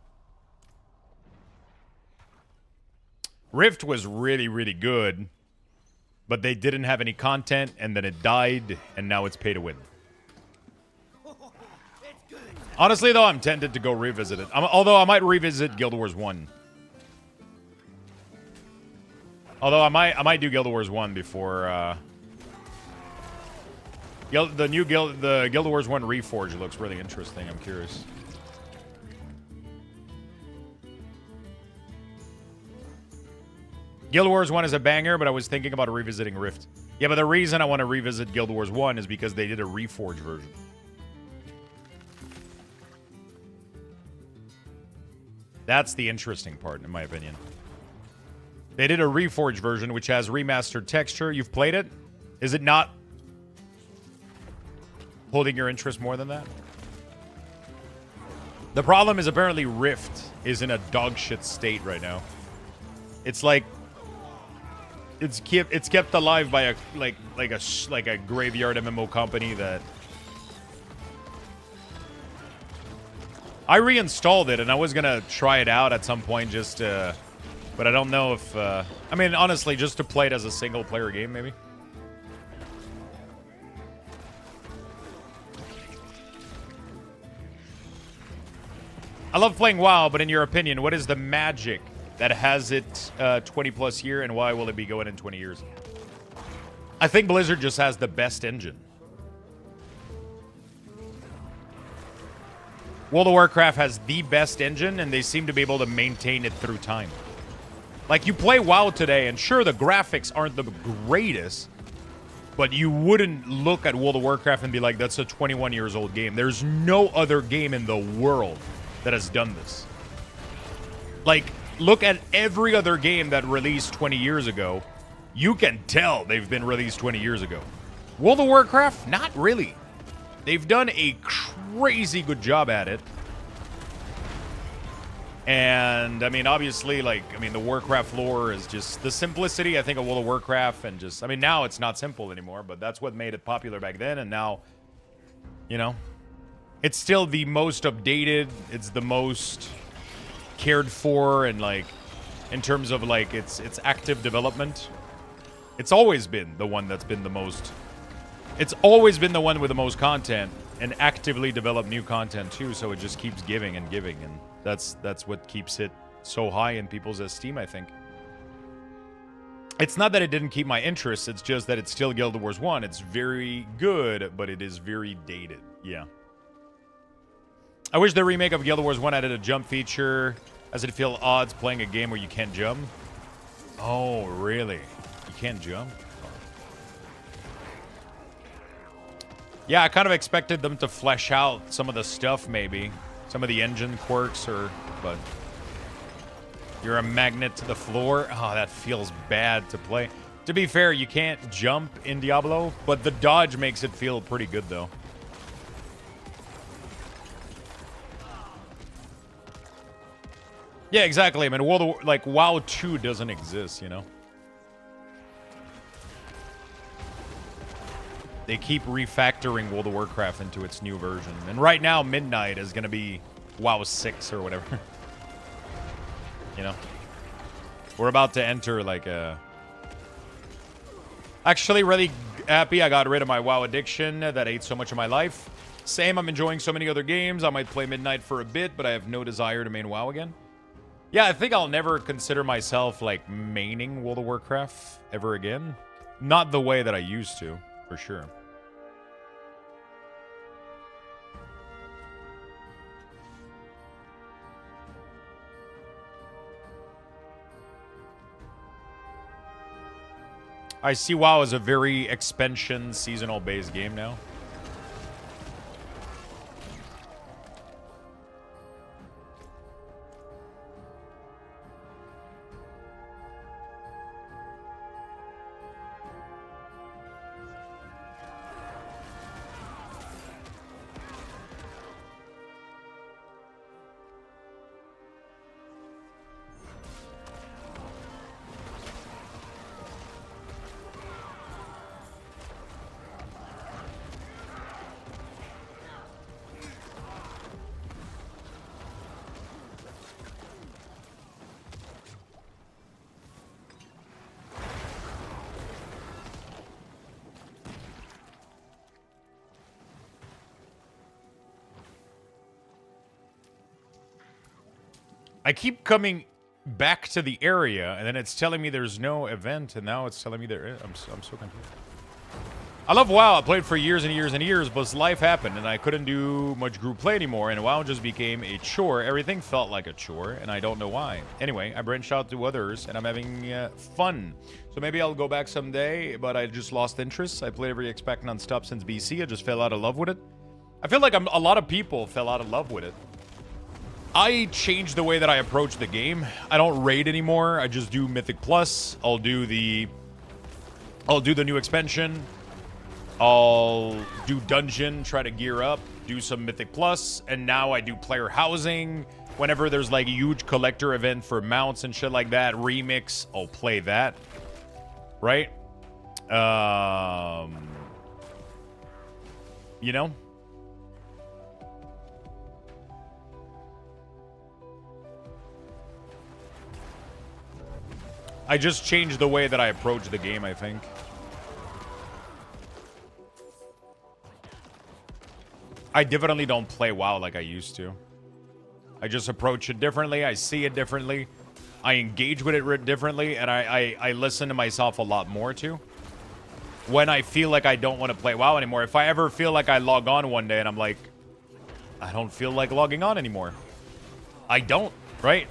Rift was really, really good, but they didn't have any content, and then it died, and now it's pay to win. Honestly, though, I'm tempted to go revisit it. Although I might revisit Guild Wars 1. Although I might do Guild Wars 1 before the Guild Wars 1 Reforged looks really interesting. I'm curious. Guild Wars 1 is a banger, but I was thinking about revisiting Rift. Yeah, but the reason I want to revisit Guild Wars 1 is because they did a Reforged version. That's the interesting part, in my opinion. They did a Reforged version, which has remastered texture. You've played it? Is it not holding your interest more than that? The problem is apparently Rift is in a dogshit state right now. It's like it's kept alive by a like a graveyard MMO company that. I reinstalled it, and I was going to try it out at some point just to... But I don't know if... I mean, honestly, just to play it as a single-player game, maybe. I love playing WoW, but in your opinion, what is the magic that has it 20-plus year, and why will it be going in 20 years? I think Blizzard just has the best engine. World of Warcraft has the best engine, and they seem to be able to maintain it through time. Like, you play WoW today, and sure, the graphics aren't the greatest, but you wouldn't look at World of Warcraft and be like, that's a 21 years old game. There's no other game in the world that has done this. Like, look at every other game that released 20 years ago. You can tell they've been released 20 years ago. World of Warcraft? Not really. They've done a crazy good job at it. And, I mean, obviously, like, I mean, the Warcraft lore is just the simplicity, I think, of World of Warcraft. And just, I mean, now it's not simple anymore, but that's what made it popular back then. And now, you know, it's still the most updated. It's the most cared for. And, like, in terms of, like, its active development, it's always been the one that's been the most... It's always been the one with the most content and actively develop new content, too. So it just keeps giving and giving. And that's what keeps it so high in people's esteem, I think. It's not that it didn't keep my interest. It's just that it's still Guild Wars 1. It's very good, but it is very dated. Yeah. I wish the remake of Guild Wars 1 added a jump feature, as it feel odds playing a game where you can't jump. Oh, really? You can't jump? Yeah, I kind of expected them to flesh out some of the stuff, maybe. Some of the engine quirks, but... You're a magnet to the floor? Oh, that feels bad to play. To be fair, you can't jump in Diablo, but the dodge makes it feel pretty good, though. Yeah, exactly. I mean, like, WoW 2 doesn't exist, you know? They keep refactoring World of Warcraft into its new version. And right now, Midnight is going to be WoW 6 or whatever. You know? We're about to enter, like, a... Actually, really happy I got rid of my WoW addiction that ate so much of my life. Same, I'm enjoying so many other games. I might play Midnight for a bit, but I have no desire to main WoW again. Yeah, I think I'll never consider myself, like, maining World of Warcraft ever again. Not the way that I used to, for sure. I see WoW as a very expansion, seasonal-based game now. I keep coming back to the area, and then it's telling me there's no event, and now it's telling me there is. I'm so confused. I love WoW. I played for years and years and years, but life happened, and I couldn't do much group play anymore, and WoW just became a chore. Everything felt like a chore, and I don't know why. Anyway, I branched out to others, and I'm having fun. So maybe I'll go back someday, but I just lost interest. I played every expect non-stop since BC. I just fell out of love with it. I feel like a lot of people fell out of love with it. I changed the way that I approach the game. I don't raid anymore. I just do Mythic Plus. I'll do the new expansion. I'll do Dungeon, try to gear up, do some Mythic Plus, and now I do player housing. Whenever there's like a huge collector event for mounts and shit like that, remix, I'll play that. Right? You know? I just changed the way that I approach the game, I think. I definitely don't play WoW like I used to. I just approach it differently. I see it differently. I engage with it differently. And I listen to myself a lot more, too. When I feel like I don't want to play WoW anymore. If I ever feel like I log on one day and I'm like, I don't feel like logging on anymore. I don't, right?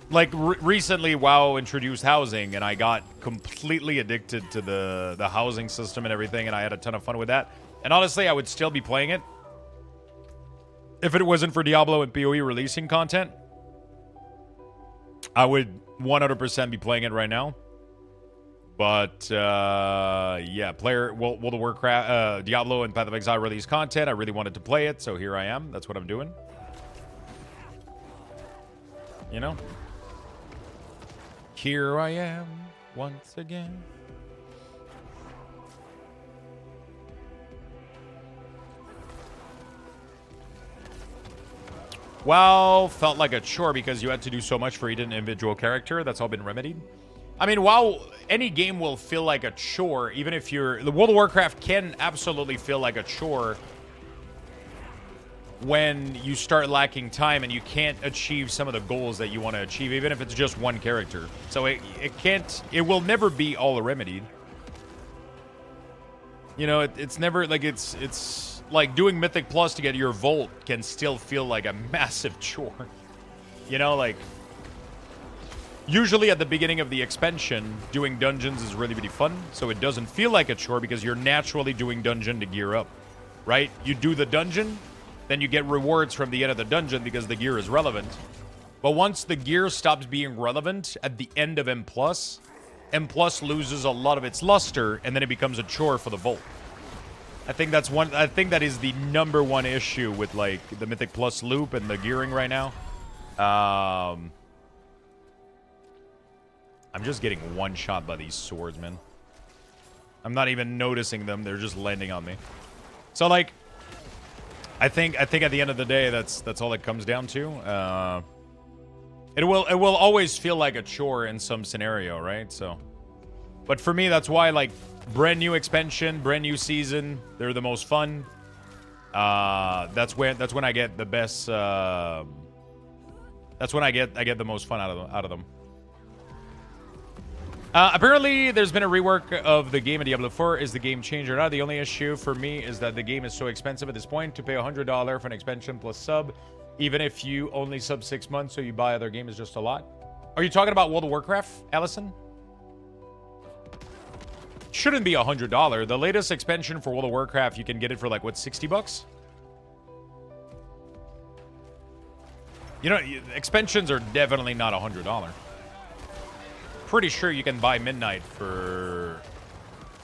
Like, recently, WoW introduced housing, and I got completely addicted to the housing system and everything, and I had a ton of fun with that. And honestly, I would still be playing it if it wasn't for Diablo and PoE releasing content. I would 100% be playing it right now. But yeah, World of Warcraft, Diablo, and Path of Exile released content. I really wanted to play it, so here I am. That's what I'm doing. You know, here I am once again. Well, felt like a chore because you had to do so much for each individual character. That's all been remedied. I mean, while any game will feel like a chore, even if you're... The World of Warcraft can absolutely feel like a chore when you start lacking time and you can't achieve some of the goals that you want to achieve, even if it's just one character. So it can't... It will never be all remedied. You know, it's never... Like, it's like doing Mythic Plus to get your Volt can still feel like a massive chore. You know, like... Usually at the beginning of the expansion, doing dungeons is really, really fun. So it doesn't feel like a chore because you're naturally doing dungeon to gear up. Right? You do the dungeon, then you get rewards from the end of the dungeon because the gear is relevant. But once the gear stops being relevant at the end of M+, M+ loses a lot of its luster, and then it becomes a chore for the Volt. I think that's one. I think that is the number one issue with like the Mythic Plus loop and the gearing right now. I'm just getting one shot by these swords, man. I'm not even noticing them; they're just landing on me. So like, I think at the end of the day, that's all it comes down to. It will always feel like a chore in some scenario, right? So, but for me, that's why like. Brand new expansion, brand new season. They're the most fun. That's when I get the best. That's when I get the most fun out of them. Apparently, there's been a rework of the game in Diablo 4. Is the game changer? Now, the only issue for me is that the game is so expensive at this point. To pay $100 for an expansion plus sub, even if you only sub 6 months, so you buy other game, is just a lot. Are you talking about World of Warcraft, Allison? Shouldn't be $100. The latest expansion for World of Warcraft, you can get it for like, what, 60 bucks? You know, expansions are definitely not $100. Pretty sure you can buy Midnight for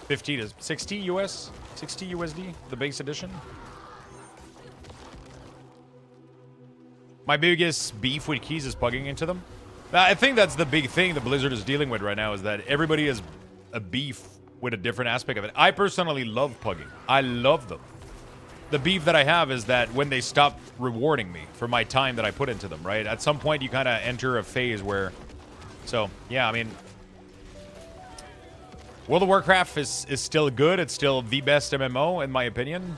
50 to 60 US, 60 USD, the base edition. My biggest beef with keys is plugging into them. I think that's the big thing that Blizzard is dealing with right now, is that everybody has a beef with a different aspect of it. I personally love pugging. I love them. The beef that I have is that when they stop rewarding me for my time that I put into them, right? At some point, you kind of enter a phase where... So, yeah, I mean... World of Warcraft is still good. It's still the best MMO, in my opinion.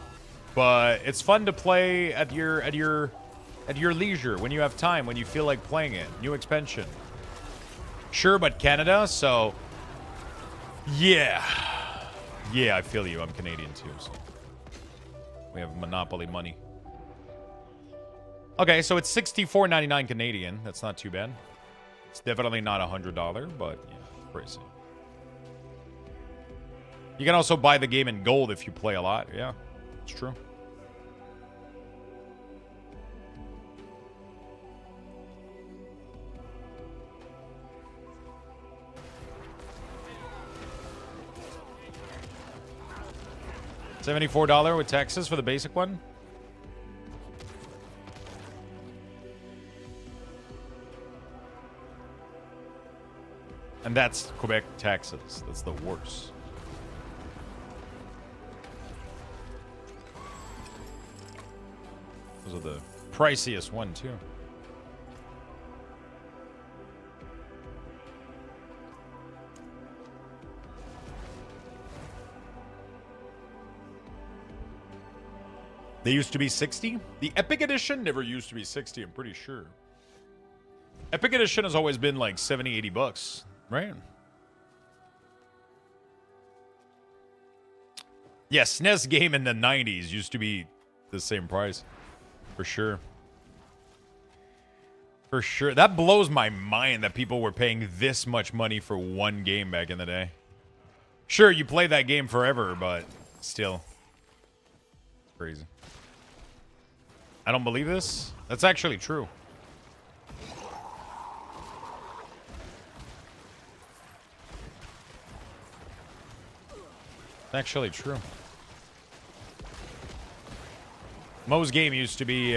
But it's fun to play at your leisure, when you have time, when you feel like playing it. New expansion. Sure, but Canada, so... Yeah. Yeah, I feel you. I'm Canadian too, so we have monopoly money. Okay, so it's $64.99 Canadian. That's not too bad. It's definitely not $100, but yeah, crazy. You can also buy the game in gold if you play a lot. Yeah, it's true. $74 with taxes for the basic one. And that's Quebec taxes. That's the worst. Those are the priciest one, too. They used to be 60. The Epic Edition never used to be 60, I'm pretty sure. Epic Edition has always been like 70, 80 bucks, right? Yeah, SNES game in the 90s used to be the same price. For sure. For sure. That blows my mind that people were paying this much money for one game back in the day. Sure, you play that game forever, but still. It's crazy. I don't believe this. That's actually true. Actually true. Mo's game used to be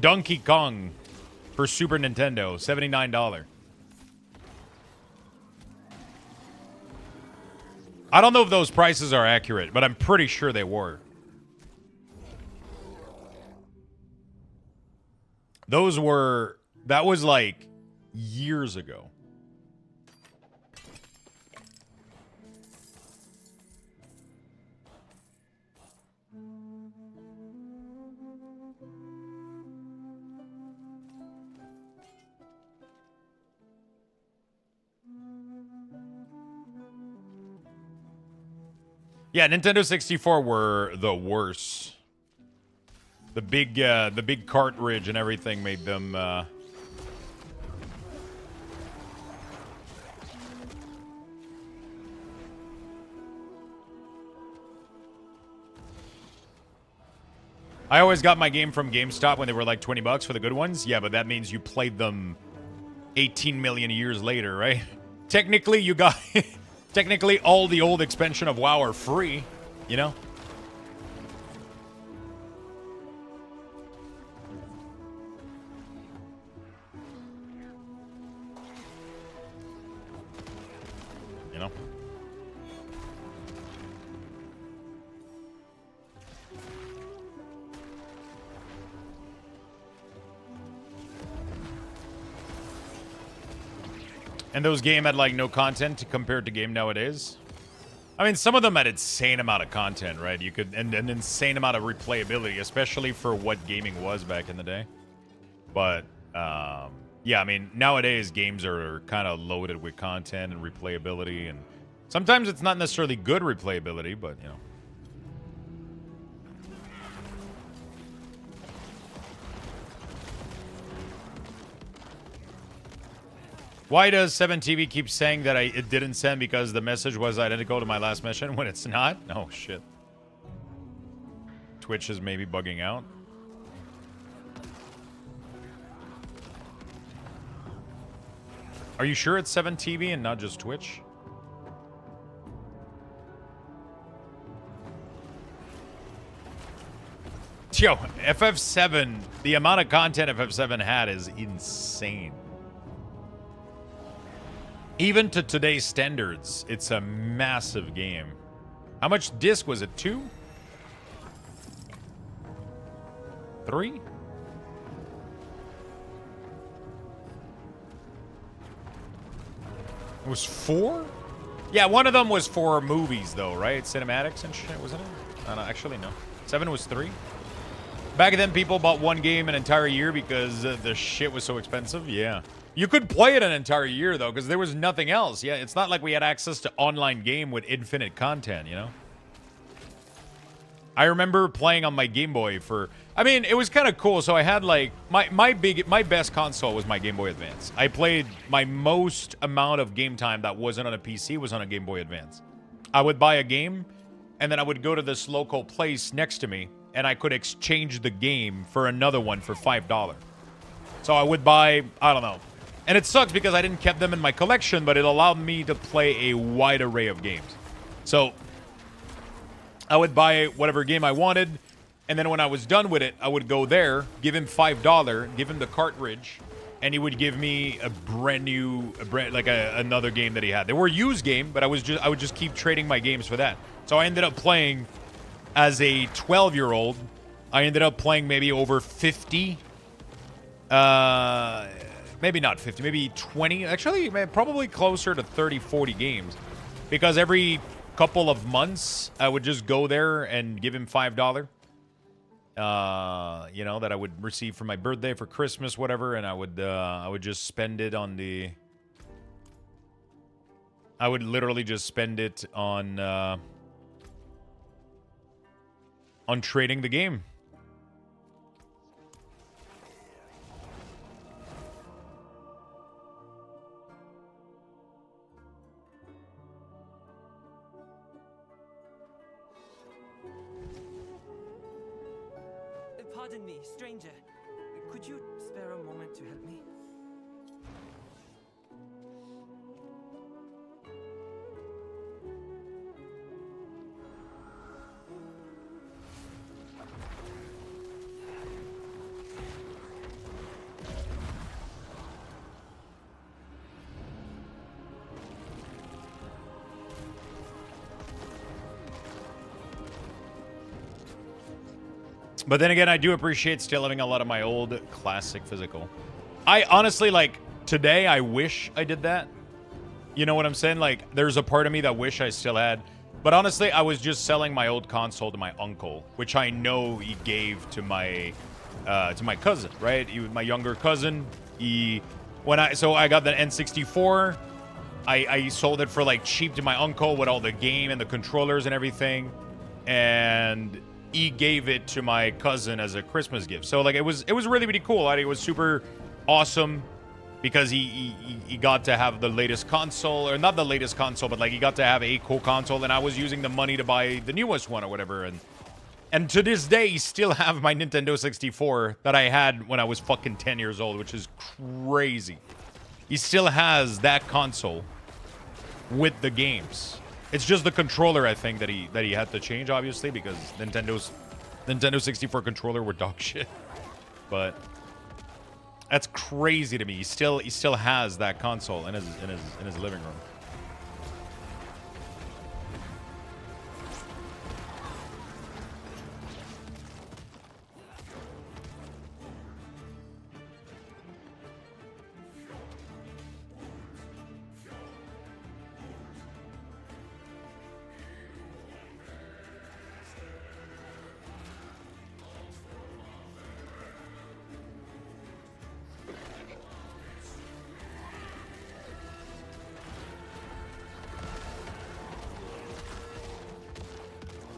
Donkey Kong for Super Nintendo, $79. I don't know if those prices are accurate, but I'm pretty sure they were. That was like years ago. Yeah, Nintendo 64 were the worst. The big cartridge and everything made them. I always got my game from GameStop when they were like $20 for the good ones. Yeah, but that means you played them 18 million years later, right? Technically, you got. Technically, all the old expansion of WoW are free, you know? You know? And those games had like no content compared to game nowadays. I mean, some of them had insane amount of content, right? You could and an insane amount of replayability, especially for what gaming was back in the day. But yeah, I mean, nowadays games are kind of loaded with content and replayability, and sometimes it's not necessarily good replayability, but you know. Why does 7TV keep saying that it didn't send because the message was identical to my last mission when it's not? Oh, shit. Twitch is maybe bugging out. Are you sure it's 7TV and not just Twitch? Yo, FF7, the amount of content FF7 had is insane. Even to today's standards, it's a massive game. How much disc was it? 2? 3? It was 4? Yeah, one of them was for movies, though, right? Cinematics and shit, wasn't it? Actually, no. 7 was 3. Back then, people bought one game an entire year because the shit was so expensive. Yeah. You could play it an entire year, though, because there was nothing else. Yeah, it's not like we had access to online game with infinite content, you know? I remember playing on my Game Boy for... I mean, it was kind of cool. So I had, like... My best console was my Game Boy Advance. I played my most amount of game time that wasn't on a PC was on a Game Boy Advance. I would buy a game, and then I would go to this local place next to me, and I could exchange the game for another one for $5. So I would buy... I don't know. And it sucks because I didn't keep them in my collection, but it allowed me to play a wide array of games. So I would buy whatever game I wanted, and then when I was done with it, I would go there, give him $5, give him the cartridge, and he would give me a brand new, another game that he had. They were used game, but I would just keep trading my games for that. So I ended up playing as a 12-year-old. I ended up playing maybe over 50. Maybe not 50, maybe 20. Actually, probably closer to 30, 40 games. Because every couple of months, I would just go there and give him $5. You know, that I would receive for my birthday, for Christmas, whatever. And I would just spend it on the... I would literally just spend it on trading the game. Pardon me, stranger. Could you spare a moment to help me? But then again, I do appreciate still having a lot of my old classic physical. I honestly, like, today I wish I did that. You know what I'm saying? Like, there's a part of me that wish I still had. But honestly, I was just selling my old console to my uncle, which I know he gave to my cousin, right? He was my younger cousin. So I got the N64. I sold it for like cheap to my uncle with all the game and the controllers and everything. And he gave it to my cousin as a Christmas gift. So like it was really, really cool. Like, it was super awesome because he got to have the latest console, or not the latest console, but like he got to have a cool console, and I was using the money to buy the newest one or whatever. And to this day, I still have my Nintendo 64 that I had when I was fucking 10 years old, which is crazy. He still has that console with the games. It's just the controller, I think, that he had to change, obviously, because Nintendo 64 controller were dog shit. But that's crazy to me. He still has that console in his living room.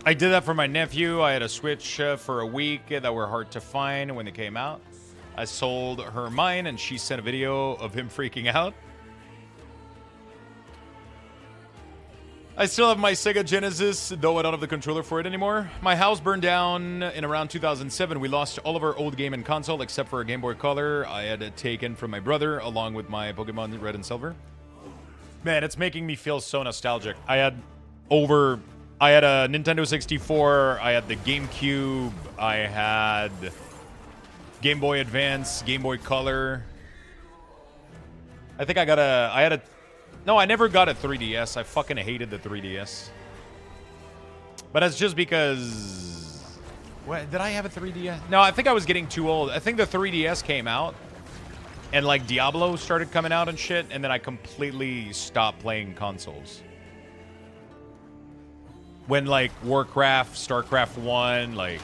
I did that for my nephew. I had a Switch for a week that were hard to find when they came out. I sold her mine, and she sent a video of him freaking out. I still have my Sega Genesis, though I don't have the controller for it anymore. My house burned down in around 2007. We lost all of our old game and console except for a Game Boy Color I had taken from my brother, along with my Pokemon Red and Silver. Man, it's making me feel so nostalgic. I had a Nintendo 64, I had the GameCube, I had Game Boy Advance, Game Boy Color. I think no, I never got a 3DS. I fucking hated the 3DS. But that's just because, what, did I have a 3DS? No, I think I was getting too old. I think the 3DS came out, and like Diablo started coming out and shit, and then I completely stopped playing consoles. When like Warcraft, StarCraft 1, like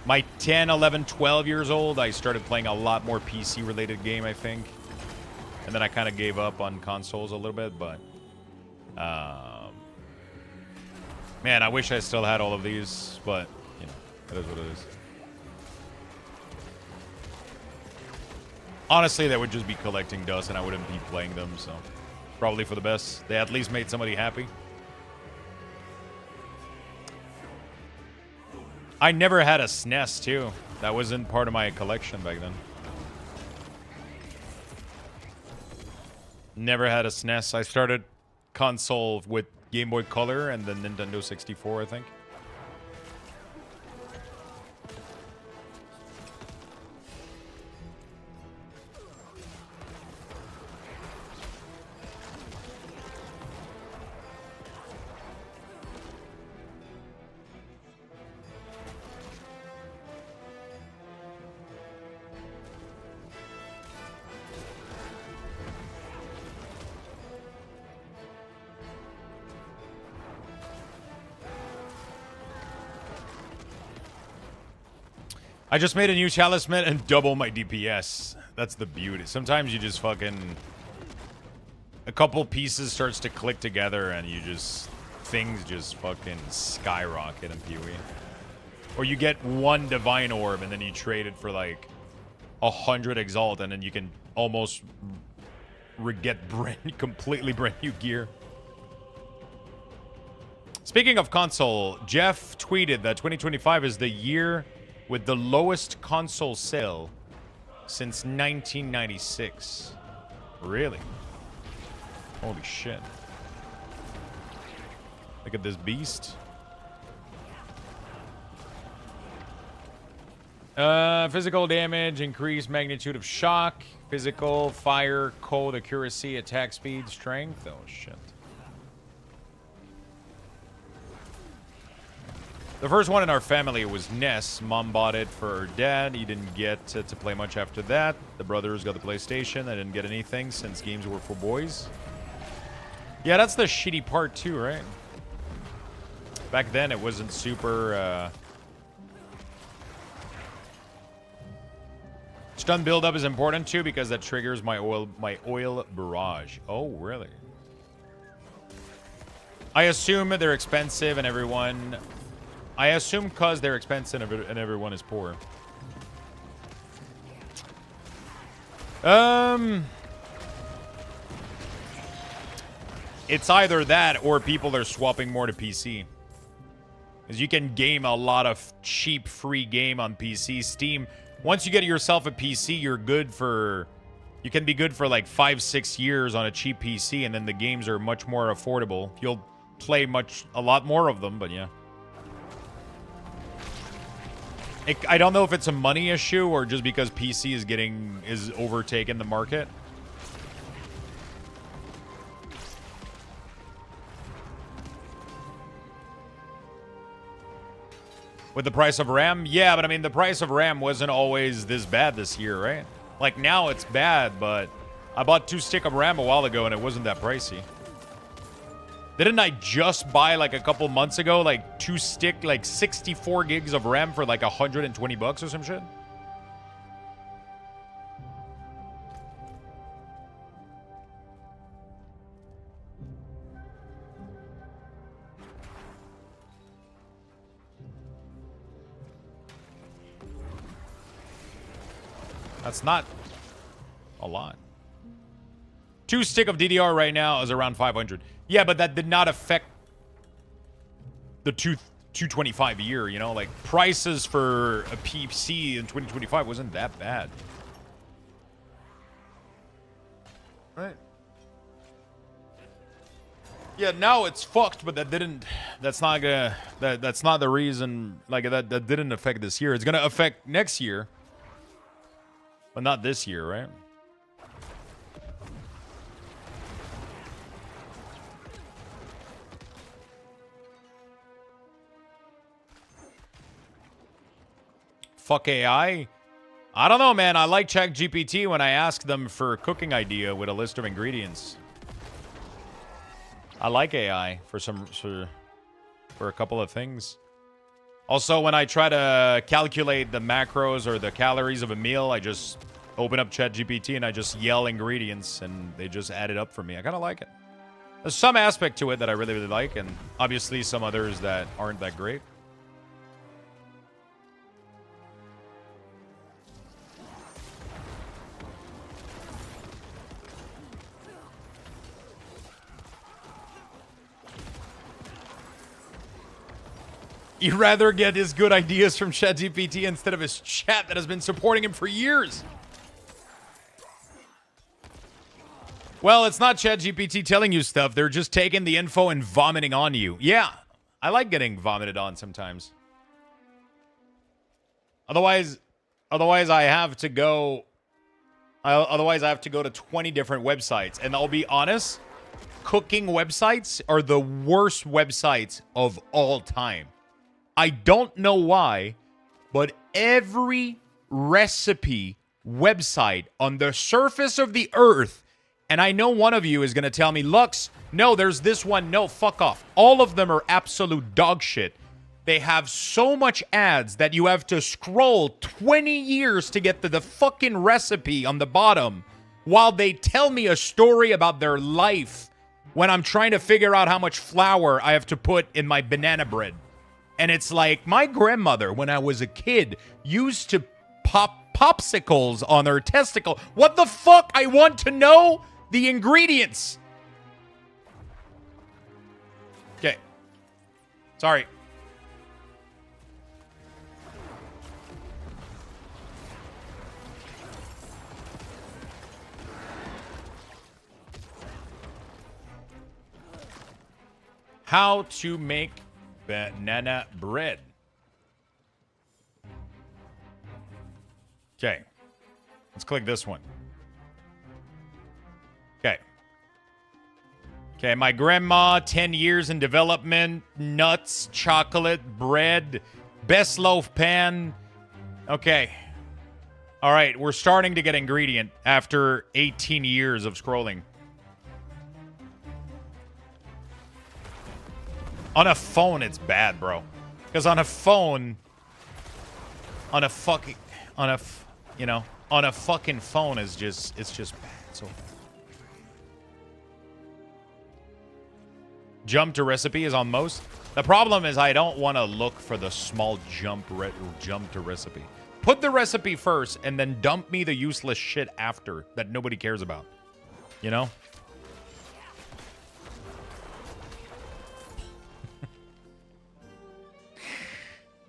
my 10, 11, 12 years old, I started playing a lot more PC related game, I think. And then I kind of gave up on consoles a little bit, but man, I wish I still had all of these, but you know, it is what it is. Honestly, that would just be collecting dust and I wouldn't be playing them, so probably for the best. They at least made somebody happy. I never had a SNES, too. That wasn't part of my collection back then. Never had a SNES. I started console with Game Boy Color and the Nintendo 64, I think. I just made a new talisman and double my DPS. That's the beauty. Sometimes you just fucking... a couple pieces starts to click together and you just... things just fucking skyrocket in PoE. Or you get one Divine Orb and then you trade it for like 100 Exalt and then you can almost get completely brand new gear. Speaking of console, Jeff tweeted that 2025 is the year with the lowest console sale since 1996. Really? Holy shit. Look at this beast. Physical damage, increased magnitude of shock, physical, fire, cold, accuracy, attack speed, strength. Oh shit. The first one in our family was NES. Mom bought it for her dad. He didn't get to play much after that. The brothers got the PlayStation. I didn't get anything since games were for boys. Yeah, that's the shitty part too, right? Back then, it wasn't super... Stun buildup is important too because that triggers my oil barrage. Oh, really? I assume they're expensive and everyone... I assume because they're expensive and everyone is poor. It's either that or people are swapping more to PC. Because you can game a lot of cheap free game on PC. Steam, once you get yourself a PC, you're good for... You can be good for like 5-6 years on a cheap PC, and then the games are much more affordable. You'll play a lot more of them, but yeah. I don't know if it's a money issue or just because PC is overtaking the market. With the price of RAM? Yeah, but I mean, the price of RAM wasn't always this bad this year, right? Like, now it's bad, but I bought 2 stick of RAM a while ago and it wasn't that pricey. Didn't I just buy, like, a couple months ago, like, 2 stick, like, 64 gigs of RAM for, like, 120 bucks or some shit? That's not a lot. 2 stick of DDR right now is around 500. Yeah, but that did not affect the 225 a year, you know? Like, prices for a PC in 2025 wasn't that bad. Right. Yeah, now it's fucked, but that's not the reason, like, that didn't affect this year. It's gonna affect next year. But not this year, right? Fuck AI? I don't know, man. I like ChatGPT when I ask them for a cooking idea with a list of ingredients. I like AI for a couple of things. Also, when I try to calculate the macros or the calories of a meal, I just open up ChatGPT and I just yell ingredients and they just add it up for me. I kind of like it. There's some aspect to it that I really, really like, and obviously some others that aren't that great. He'd rather get his good ideas from ChatGPT instead of his chat that has been supporting him for years. Well, it's not ChatGPT telling you stuff. They're just taking the info and vomiting on you. Yeah, I like getting vomited on sometimes. Otherwise I have to go... Otherwise, I have to go to 20 different websites. And I'll be honest, cooking websites are the worst websites of all time. I don't know why, but every recipe website on the surface of the earth, and I know one of you is going to tell me, Lux, no, there's this one. No, fuck off. All of them are absolute dog shit. They have so much ads that you have to scroll 20 years to get to the fucking recipe on the bottom while they tell me a story about their life when I'm trying to figure out how much flour I have to put in my banana bread. And it's like, my grandmother, when I was a kid, used to pop popsicles on her testicle. What the fuck? I want to know the ingredients. Okay. Sorry. How to make banana bread. Okay. Let's click this one. Okay. Okay, my grandma, 10 years in development, nuts, chocolate, bread, best loaf pan. Okay. All right, we're starting to get ingredient after 18 years of scrolling. On a phone, it's bad, bro. Because on a phone, on a fucking phone is just, it's just bad. So bad. Jump to recipe is on most. The problem is I don't want to look for the small jump to recipe. Put the recipe first and then dump me the useless shit after that nobody cares about. You know?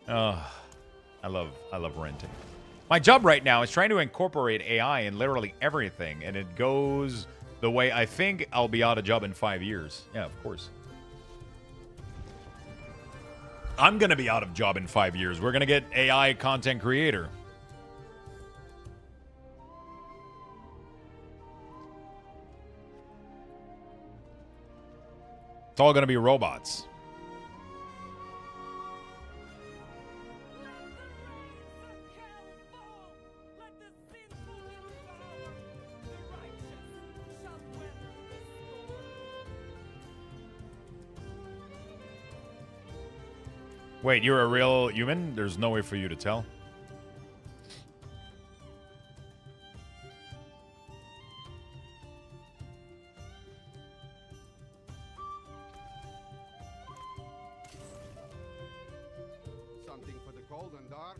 Oh, I love renting. My job right now is trying to incorporate AI in literally everything, and it goes the way I think I'll be out of job in 5 years. Yeah, of course. I'm going to be out of job in 5 years. We're going to get AI content creator. It's all going to be robots. Wait, you're a real human? There's no way for you to tell. Something for the cold and dark.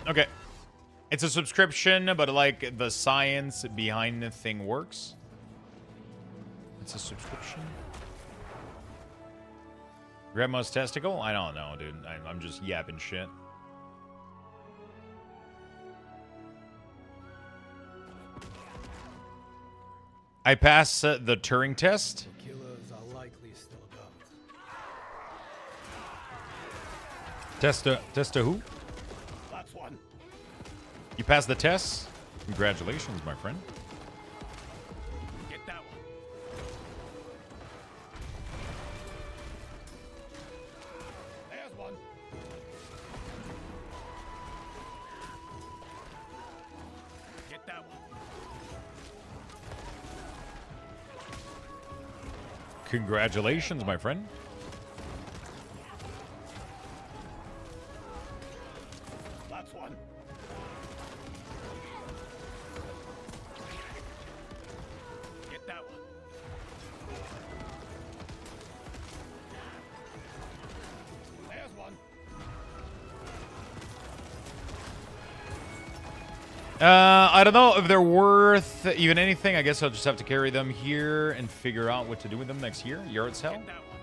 Okay. It's a subscription, but like the science behind the thing works. It's a subscription. Grandma's testicle? I don't know, dude. I'm just yapping shit. I passed the Turing test. Killers are likely still about. Test who? That's one. You passed the test? Congratulations, my friend. Get that one. There's one. Get that one. Congratulations, my friend. That's one. Get that one. There's one. I don't know if they're worth even anything. I guess I'll just have to carry them here and figure out what to do with them next year. Yard sale. Get that one.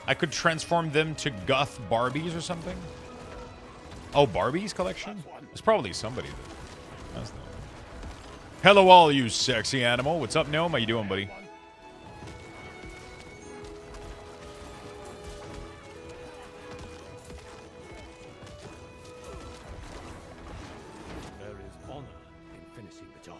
I could transform them to goth Barbies or something. Oh, Barbies collection? There's probably somebody that has that. Hello, all you sexy animal. What's up, Gnome? How you doing, buddy? There is honor in finishing the job.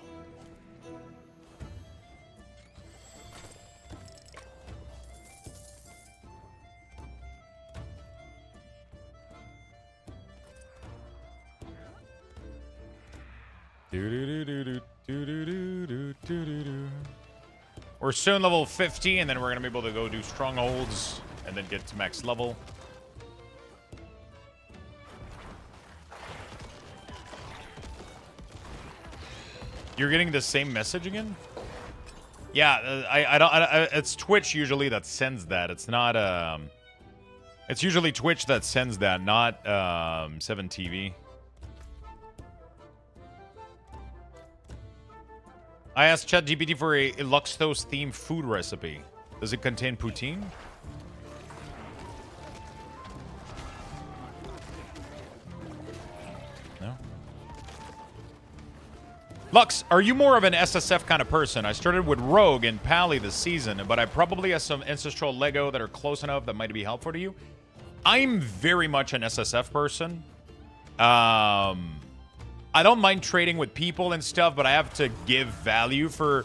We're soon level 50, and then we're going to be able to go do strongholds and then get to max level. You're getting the same message again? Yeah, I don't. It's Twitch usually that sends that. It's not. It's usually Twitch that sends that, not 7TV. I asked ChatGPT for a Luxthos themed food recipe. Does it contain poutine? No. Lux, are you more of an SSF kind of person? I started with Rogue and Pally this season, but I probably have some Ancestral Lego that are close enough that might be helpful to you. I'm very much an SSF person. I don't mind trading with people and stuff, but I have to give value for...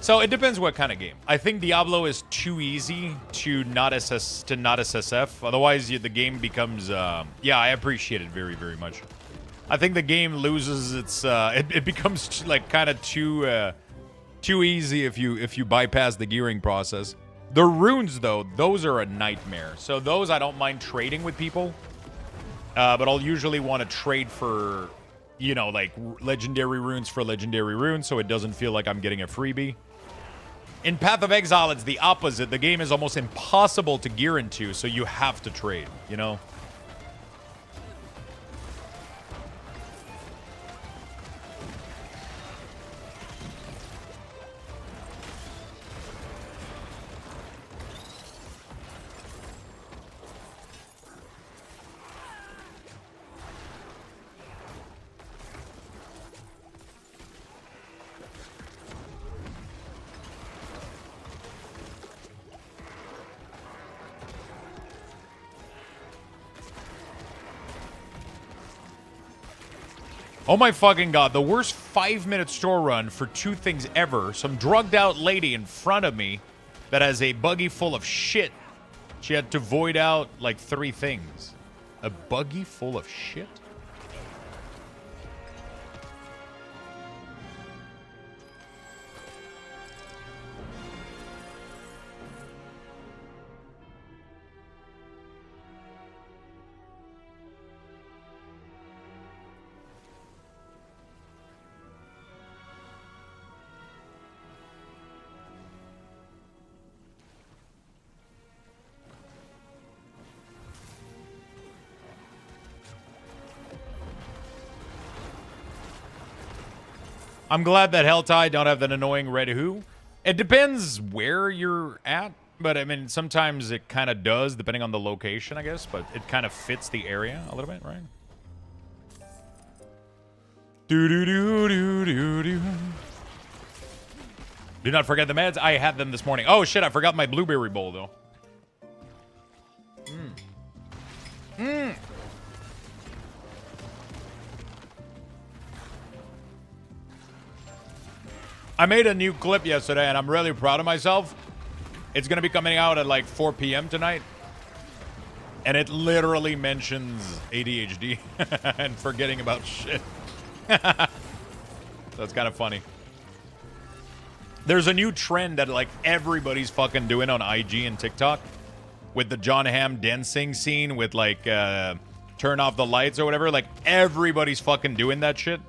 So it depends what kind of game. I think Diablo is too easy to not SSF. Otherwise, the game becomes... yeah, I appreciate it very, very much. I think the game loses its... it becomes like kind of too easy if you bypass the gearing process. The runes, though, those are a nightmare. So those I don't mind trading with people. But I'll usually want to trade for, you know, like legendary runes for legendary runes, so it doesn't feel like I'm getting a freebie. In Path of Exile, it's the opposite. The game is almost impossible to gear into, so you have to trade, you know? Oh my fucking god, the worst 5-minute store run for 2 things ever. Some drugged out lady in front of me that has a buggy full of shit. She had to void out like 3 things. A buggy full of shit? I'm glad that Helltide don't have that annoying red who. It depends where you're at, but I mean, sometimes it kind of does, depending on the location, I guess, but it kind of fits the area a little bit, right? Do-do-do-do-do-do. Do not forget the meds. I had them this morning. Oh, shit, I forgot my blueberry bowl, though. I made a new clip yesterday, and I'm really proud of myself. It's going to be coming out at like 4 p.m. tonight. And it literally mentions ADHD and forgetting about shit. So it's kind of funny. There's a new trend that like everybody's fucking doing on IG and TikTok with the John Hamm dancing scene with like turn off the lights or whatever. Like everybody's fucking doing that shit.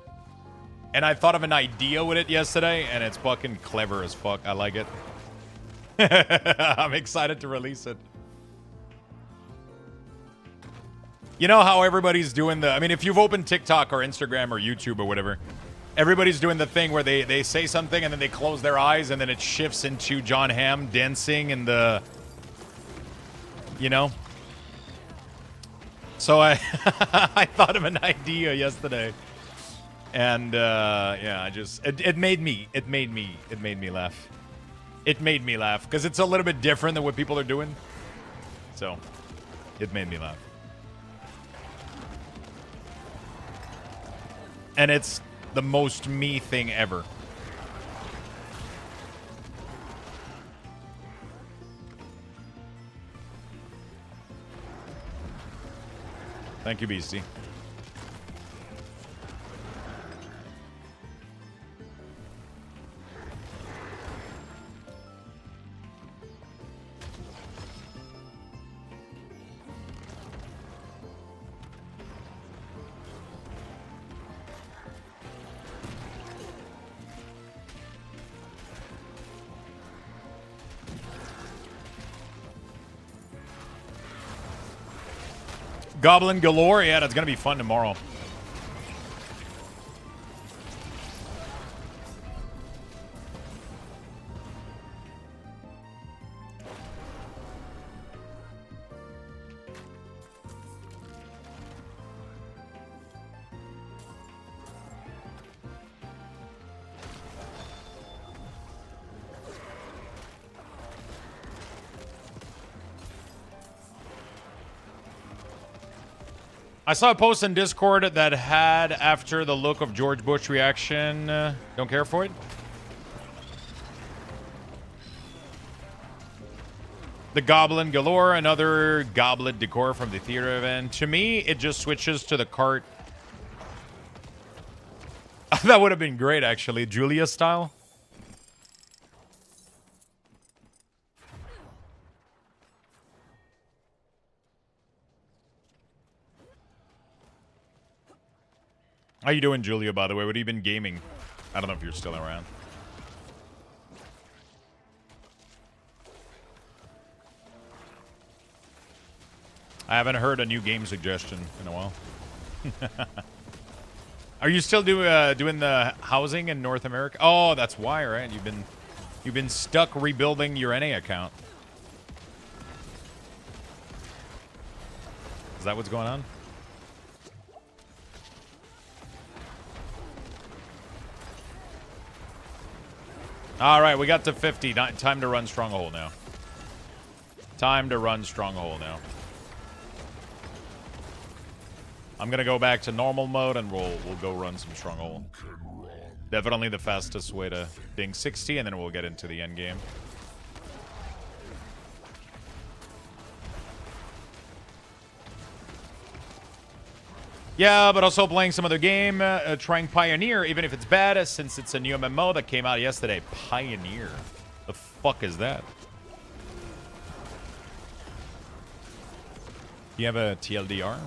And I thought of an idea with it yesterday, and it's fucking clever as fuck. I like it. I'm excited to release it. You know how everybody's doing the... I mean, if you've opened TikTok or Instagram or YouTube or whatever, everybody's doing the thing where they say something and then they close their eyes and then it shifts into John Hamm dancing and the... You know? So I thought of an idea yesterday. And yeah, I just it made me laugh. It made me laugh because it's a little bit different than what people are doing. So it made me laugh. And it's the most me thing ever. Thank you, Beastie. Goblin galore. Yeah, that's going to be fun tomorrow. I saw a post in Discord that had after the look of George Bush reaction. Don't care for it. The Goblin Galore, another goblet decor from the theater event. To me, it just switches to the cart. That would have been great, actually. Julia style. How you doing, Julia, by the way? What have you been gaming? I don't know if you're still around. I haven't heard a new game suggestion in a while. Are you still doing the housing in North America? Oh, that's why, right? You've been stuck rebuilding your NA account. Is that what's going on? All right, we got to 50. Time to run Stronghold now. Time to run Stronghold now. I'm gonna go back to normal mode and we'll go run some Stronghold. Definitely the fastest way to ding 60, and then we'll get into the end game. Yeah, but also playing some other game, trying Pioneer, even if it's bad, since it's a new MMO that came out yesterday. Pioneer. The fuck is that? You have a TLDR?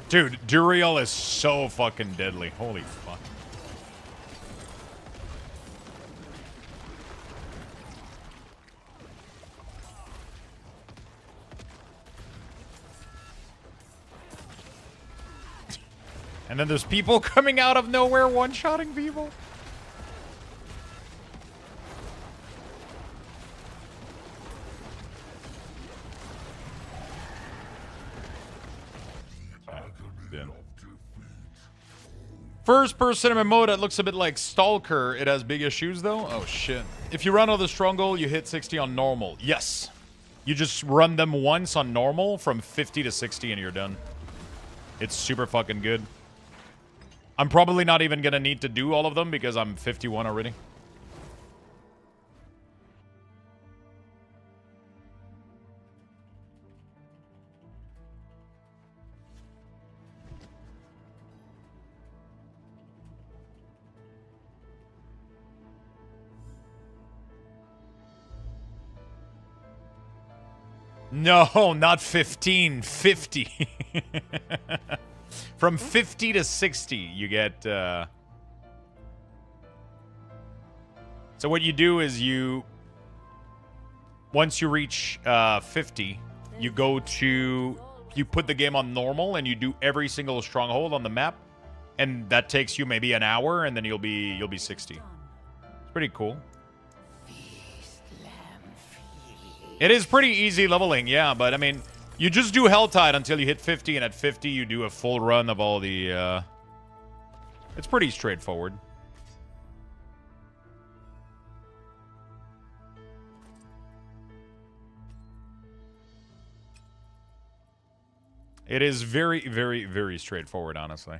Dude, Duriel is so fucking deadly. Holy fuck. And then there's people coming out of nowhere one-shotting people. First person MMO that looks a bit like Stalker. It has big issues though. Oh shit. If you run all the Stronghold, you hit 60 on normal. Yes. You just run them once on normal from 50 to 60 and you're done. It's super fucking good. I'm probably not even gonna need to do all of them because I'm 51 already. No, not 15, 50. From 50 to 60, you get... So what you do is you... Once you reach 50, you go to... You put the game on normal and you do every single stronghold on the map. And that takes you maybe an hour and then you'll be 60. It's pretty cool. It is pretty easy leveling, yeah, but I mean, you just do Helltide until you hit 50, and at 50 you do a full run of all the, It's pretty straightforward. It is very, very, very straightforward, honestly.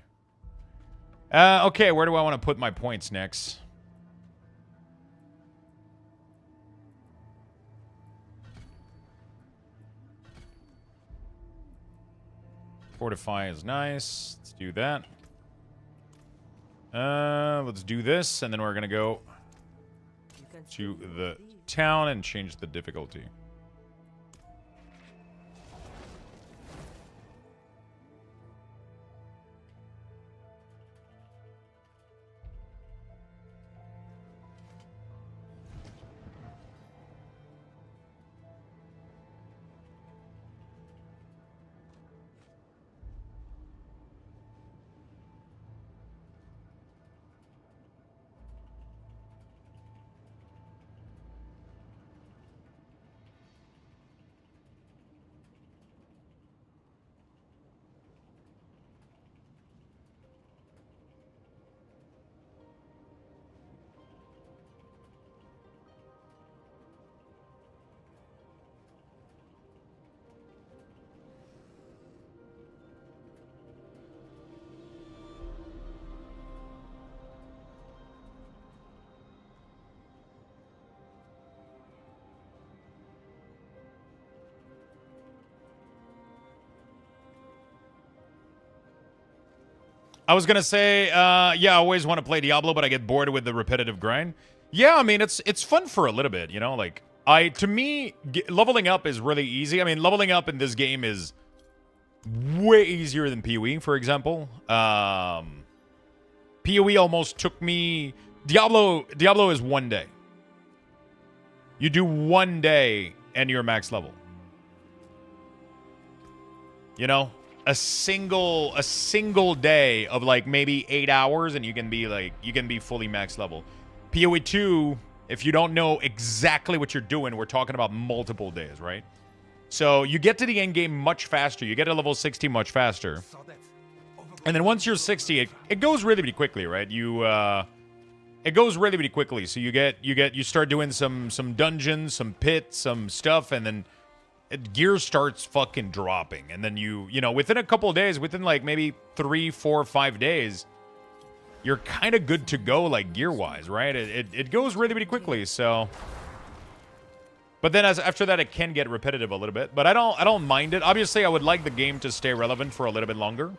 Okay, where do I want to put my points next? Fortify is nice. Let's do that. Let's do this, and then we're gonna go to the town and change the difficulty. I was gonna say, yeah, I always want to play Diablo, but I get bored with the repetitive grind. Yeah, I mean, it's fun for a little bit, you know. Like, to me, leveling up is really easy. I mean, leveling up in this game is way easier than PoE, for example. PoE almost took me. Diablo is 1 day. You do 1 day and you're max level. You know, a single day of like maybe 8 hours and you can be fully max level. PoE 2, if you don't know exactly what you're doing, we're talking about multiple days, right? So you get to the end game much faster. You get to level 60 much faster. And then once you're 60, it goes really, really quickly, right? It goes really, really quickly. So you start doing some dungeons, some pits, some stuff, and then gear starts fucking dropping. And then you know, within a couple of days, within like maybe 3, 4, 5 days, you're kind of good to go, like gear-wise, right? It goes really, really quickly. So, but then after that, it can get repetitive a little bit. But I don't mind it. Obviously, I would like the game to stay relevant for a little bit longer,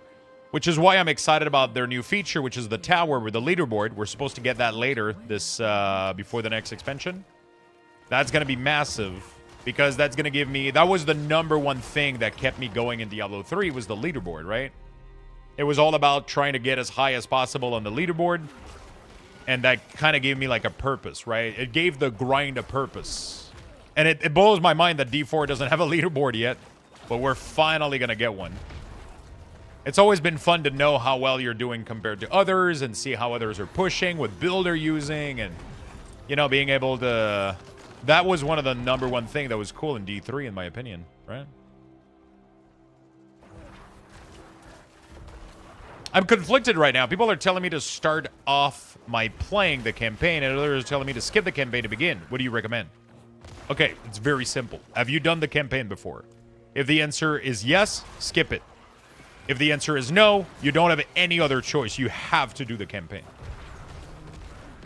which is why I'm excited about their new feature, which is the tower with the leaderboard. We're supposed to get that later, before the next expansion. That's gonna be massive because that's gonna give me. That was the #1 thing that kept me going in Diablo 3 was the leaderboard, right? It was all about trying to get as high as possible on the leaderboard. And that kind of gave me like a purpose, right? It gave the grind a purpose. And it blows my mind that D4 doesn't have a leaderboard yet. But we're finally going to get one. It's always been fun to know how well you're doing compared to others. And see how others are pushing, what build they're using. And, you know, being able to... That was one of the #1 thing that was cool in D3, in my opinion, right? I'm conflicted right now. People are telling me to start off my playing the campaign, and others are telling me to skip the campaign to begin. What do you recommend? Okay, it's very simple. Have you done the campaign before? If the answer is yes, skip it. If the answer is no, you don't have any other choice. You have to do the campaign.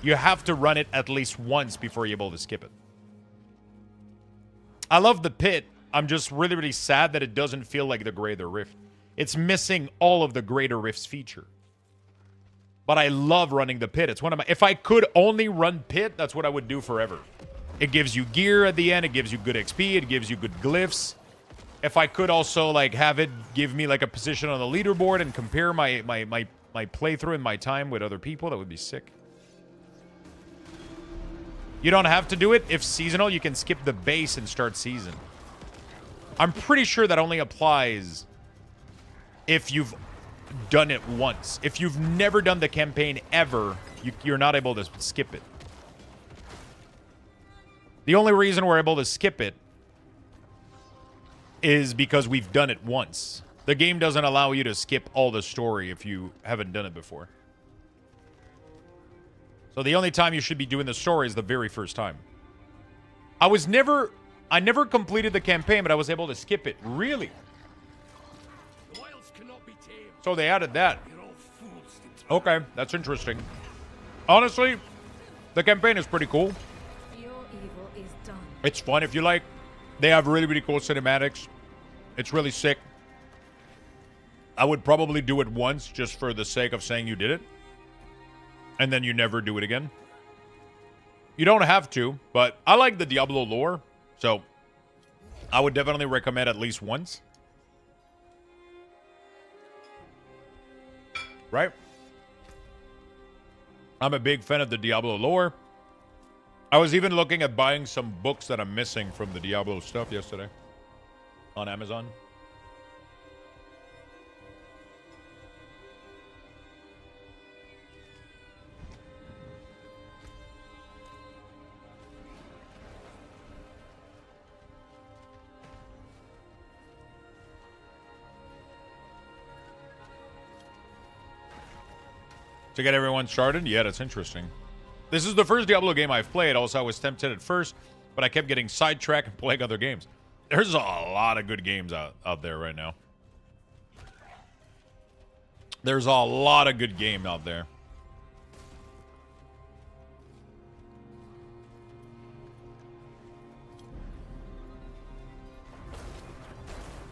You have to run it at least once before you're able to skip it. I love the pit. I'm just really, really sad that it doesn't feel like the Greater Rift. It's missing all of the Greater Rift's feature. But I love running the pit. It's one of my... If I could only run pit, that's what I would do forever. It gives you gear at the end. It gives you good XP. It gives you good glyphs. If I could also, like, have it give me, like, a position on the leaderboard and compare my playthrough and my time with other people, that would be sick. You don't have to do it. If seasonal, you can skip the base and start season. I'm pretty sure that only applies... if you've done it once. If you've never done the campaign ever, you're not able to skip it. The only reason we're able to skip it is because we've done it once. The game doesn't allow you to skip all the story if you haven't done it before. So the only time you should be doing the story is the very first time. I never completed the campaign, but I was able to skip it. Really? So they added that. Okay, that's interesting. Honestly, the campaign is pretty cool. Your evil is done. It's fun if you like. They have really, really cool cinematics. It's really sick. I would probably do it once just for the sake of saying you did it. And then you never do it again. You don't have to, but I like the Diablo lore. So I would definitely recommend at least once. Right? I'm a big fan of the Diablo lore. I was even looking at buying some books that I'm missing from the Diablo stuff yesterday on Amazon. To get everyone started? Yeah, that's interesting. This is the first Diablo game I've played. Also, I was tempted at first, but I kept getting sidetracked and playing other games. There's a lot of good games out there right now. There's a lot of good game out there.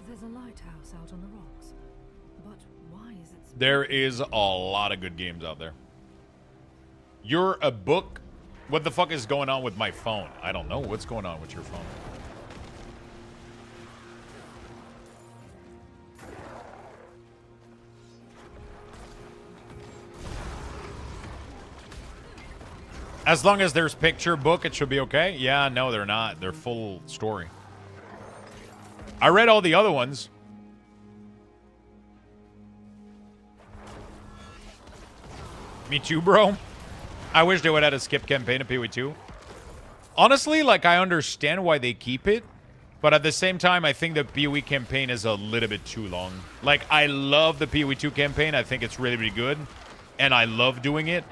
There's a lighthouse out on the rocks. But why is it There is a lot of good games out there. You're a book? What the fuck is going on with my phone? I don't know what's going on with your phone. As long as there's picture book, it should be okay. Yeah, no, they're not. They're full story. I read all the other ones. Me too, bro. I wish they would have had a skip campaign of PoE 2. Honestly, like, I understand why they keep it. But at the same time, I think the PoE campaign is a little bit too long. Like, I love the PoE 2 campaign. I think it's really, really good. And I love doing it.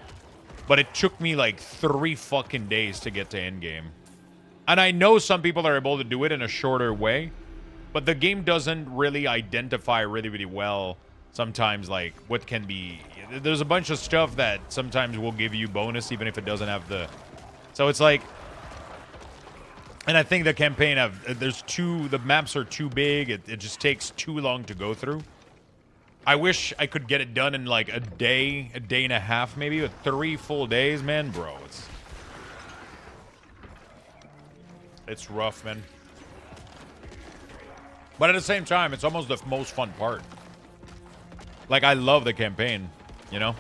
But it took me like 3 fucking days to get to endgame. And I know some people are able to do it in a shorter way. But the game doesn't really identify really, really well sometimes, like, what can be... There's a bunch of stuff that sometimes will give you bonus even if it doesn't have the... So it's like... And I think the campaign have... The maps are too big. It just takes too long to go through. I wish I could get it done in like a day and a half maybe, but 3 full days, man, bro. It's rough, man. But at the same time, it's almost the most fun part. Like, I love the campaign, you know?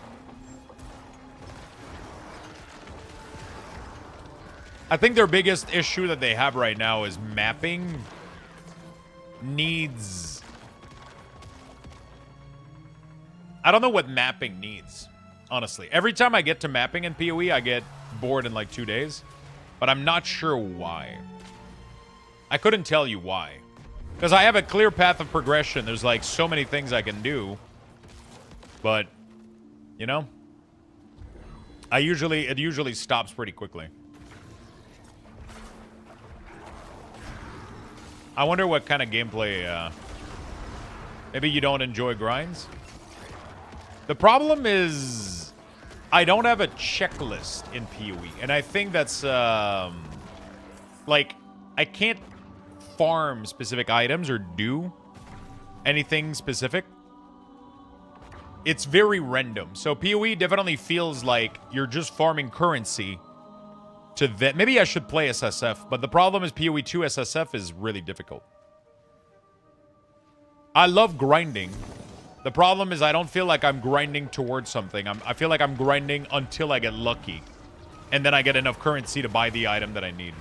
I think their biggest issue that they have right now is mapping needs... I don't know what mapping needs, honestly. Every time I get to mapping in PoE, I get bored in like 2 days. But I'm not sure why. I couldn't tell you why. Because I have a clear path of progression. There's like so many things I can do. But, you know, it usually stops pretty quickly. I wonder what kind of gameplay, maybe you don't enjoy grinds? The problem is I don't have a checklist in PoE, and I think that's, like, I can't farm specific items or do anything specific. It's very random. So PoE definitely feels like you're just farming currency to that. Maybe I should play SSF, but the problem is PoE 2 SSF is really difficult. I love grinding. The problem is I don't feel like I'm grinding towards something. I feel like I'm grinding until I get lucky. And then I get enough currency to buy the item that I need.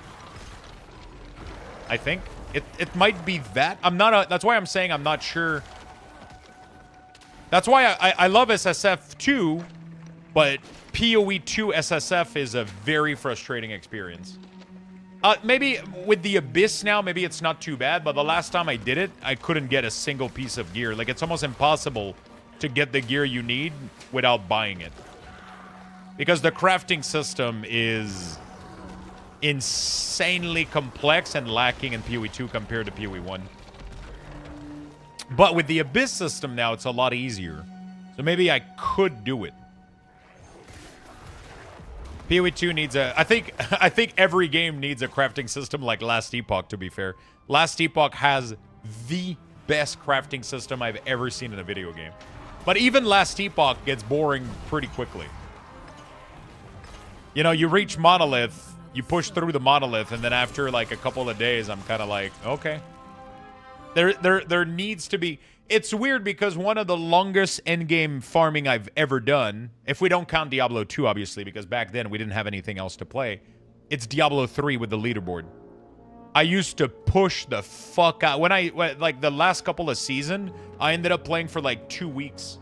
I think. It might be that. That's why I'm saying I'm not sure. That's why I love SSF 2, but PoE 2 SSF is a very frustrating experience. Maybe with the Abyss now, maybe it's not too bad, but the last time I did it, I couldn't get a single piece of gear. Like, it's almost impossible to get the gear you need without buying it. Because the crafting system is insanely complex and lacking in PoE 2 compared to PoE 1. But with the Abyss system now, it's a lot easier. So maybe I could do it. PoE 2 needs a... I think every game needs a crafting system like Last Epoch, to be fair. Last Epoch has the best crafting system I've ever seen in a video game. But even Last Epoch gets boring pretty quickly. You know, you reach Monolith, you push through the Monolith, and then after like a couple of days, I'm kind of like, okay. There needs to be... It's weird because one of the longest endgame farming I've ever done, if we don't count Diablo 2, obviously, because back then we didn't have anything else to play, it's Diablo 3 with the leaderboard. I used to push the fuck out. Like, the last couple of seasons, I ended up playing for like 2 weeks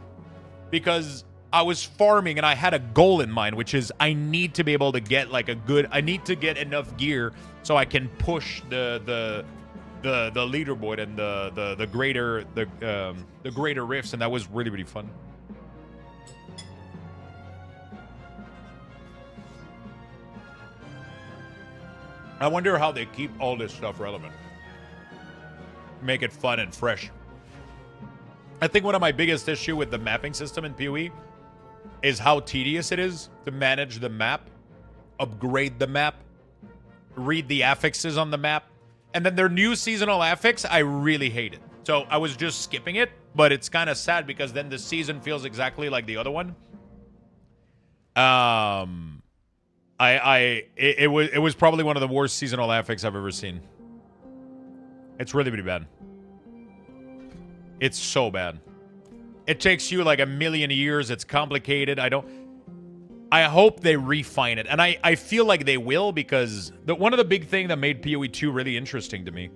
because I was farming and I had a goal in mind, which is I need to be able to get like I need to get enough gear so I can push the leaderboard and the greater rifts, and that was really, really fun. I wonder how they keep all this stuff relevant. Make it fun and fresh. I think one of my biggest issue with the mapping system in PoE is how tedious it is to manage the map, upgrade the map, read the affixes on the map. And then their new seasonal affix, I really hate it. So I was just skipping it, but it's kind of sad because then the season feels exactly like the other one. It was probably one of the worst seasonal affix I've ever seen. It's really, really bad. It's so bad. It takes you like a million years. It's complicated. I hope they refine it. And I feel like they will, because one of the big things that made PoE 2 really interesting to me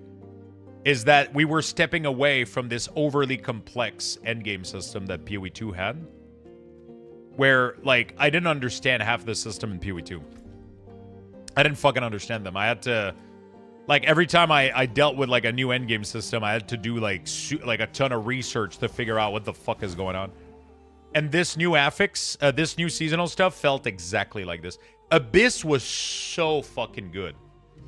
is that we were stepping away from this overly complex endgame system that PoE 2 had. Where, like, I didn't understand half the system in PoE 2. I didn't fucking understand them. I had to... Like, every time I dealt with, like, a new endgame system, I had to do, like a ton of research to figure out what the fuck is going on. And this new affix, this new seasonal stuff felt exactly like this. Abyss was so fucking good.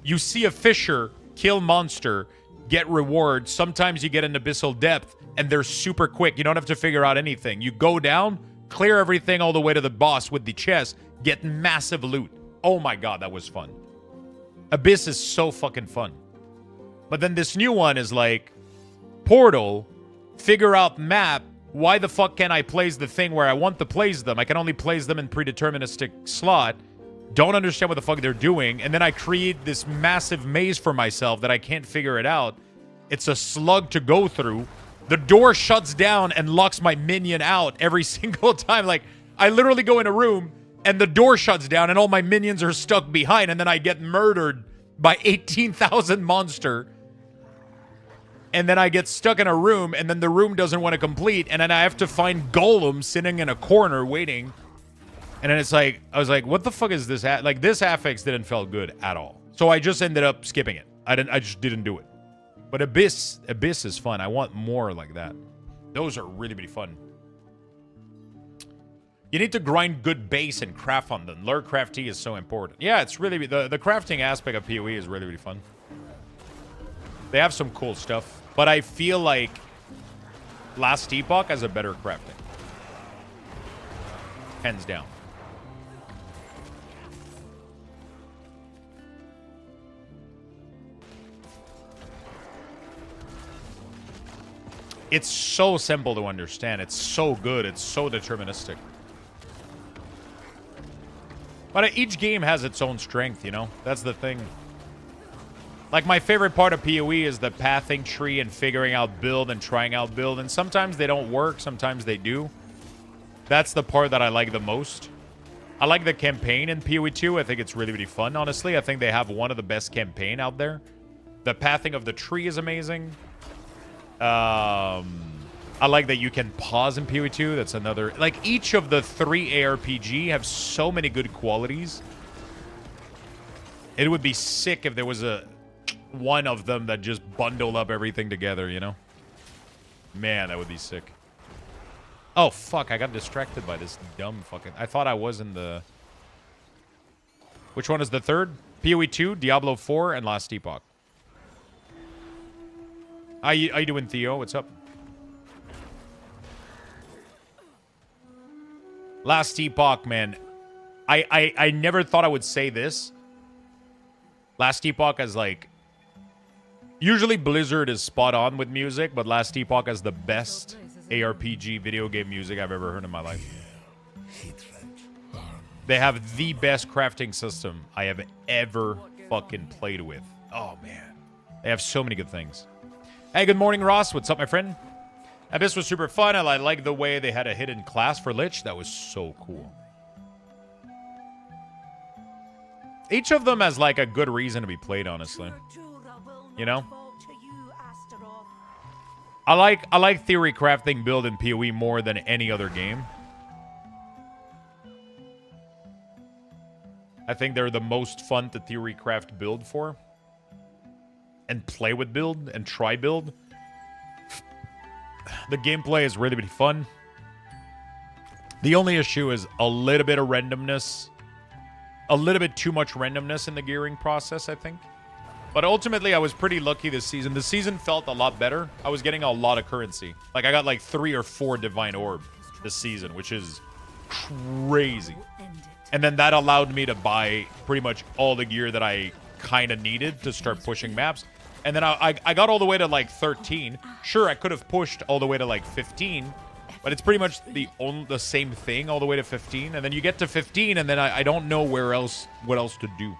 You see a fissure, kill monster, get reward. Sometimes you get an abyssal depth, and they're super quick. You don't have to figure out anything. You go down, clear everything all the way to the boss with the chest, get massive loot. Oh my god, that was fun. Abyss is so fucking fun. But then this new one is like, portal, figure out map. Why the fuck can't I place the thing where I want to place them? I can only place them in predeterministic slot. Don't understand what the fuck they're doing. And then I create this massive maze for myself that I can't figure it out. It's a slug to go through. The door shuts down and locks my minion out every single time. Like, I literally go in a room and the door shuts down and all my minions are stuck behind, and then I get murdered by 18,000 monster. And then I get stuck in a room, and then the room doesn't want to complete, and then I have to find Golem sitting in a corner waiting. And then it's like, I was like, what the fuck is this? Like, this affix didn't feel good at all. So I just ended up skipping it. I just didn't do it. But Abyss is fun. I want more like that. Those are really, really fun. You need to grind good base and craft on them. Lure crafty is so important. Yeah, it's really... The crafting aspect of PoE is really, really fun. They have some cool stuff. But I feel like Last Epoch has a better crafting. Hands down. It's so simple to understand. It's so good. It's so deterministic. But each game has its own strength, you know? That's the thing. Like, my favorite part of PoE is the pathing tree and figuring out build and trying out build. And sometimes they don't work. Sometimes they do. That's the part that I like the most. I like the campaign in PoE 2. I think it's really, really fun, honestly. I think they have one of the best campaign out there. The pathing of the tree is amazing. I like that you can pause in PoE 2. That's another... Like, each of the 3 ARPG have so many good qualities. It would be sick if there was one of them that just bundled up everything together, you know? Man, that would be sick. Oh, fuck. I got distracted by this dumb fucking... I thought I was in the... Which one is the third? PoE 2, Diablo 4, and Last Epoch. How you doing, Theo? What's up? Last Epoch, man. I never thought I would say this. Last Epoch is like... Usually Blizzard is spot on with music, but Last Epoch is the best ARPG video game music I've ever heard in my life. They have the best crafting system I have ever fucking played with. Oh, man. They have so many good things. Hey, good morning, Ross. What's up, my friend? Abyss was super fun. I like the way they had a hidden class for Lich. That was so cool. Each of them has, like, a good reason to be played, honestly. You know? I like theory crafting build in PoE more than any other game. I think they're the most fun to theory craft build for. And play with build and try build. The gameplay is really, really fun. The only issue is a little bit of randomness. A little bit too much randomness in the gearing process, I think. But ultimately, I was pretty lucky this season. The season felt a lot better. I was getting a lot of currency. Like, I got like 3 or 4 Divine Orb this season, which is crazy. And then that allowed me to buy pretty much all the gear that I kind of needed to start pushing maps. And then I got all the way to like 13. Sure, I could have pushed all the way to like 15, but it's pretty much the same thing all the way to 15. And then you get to 15, and then I don't know what else to do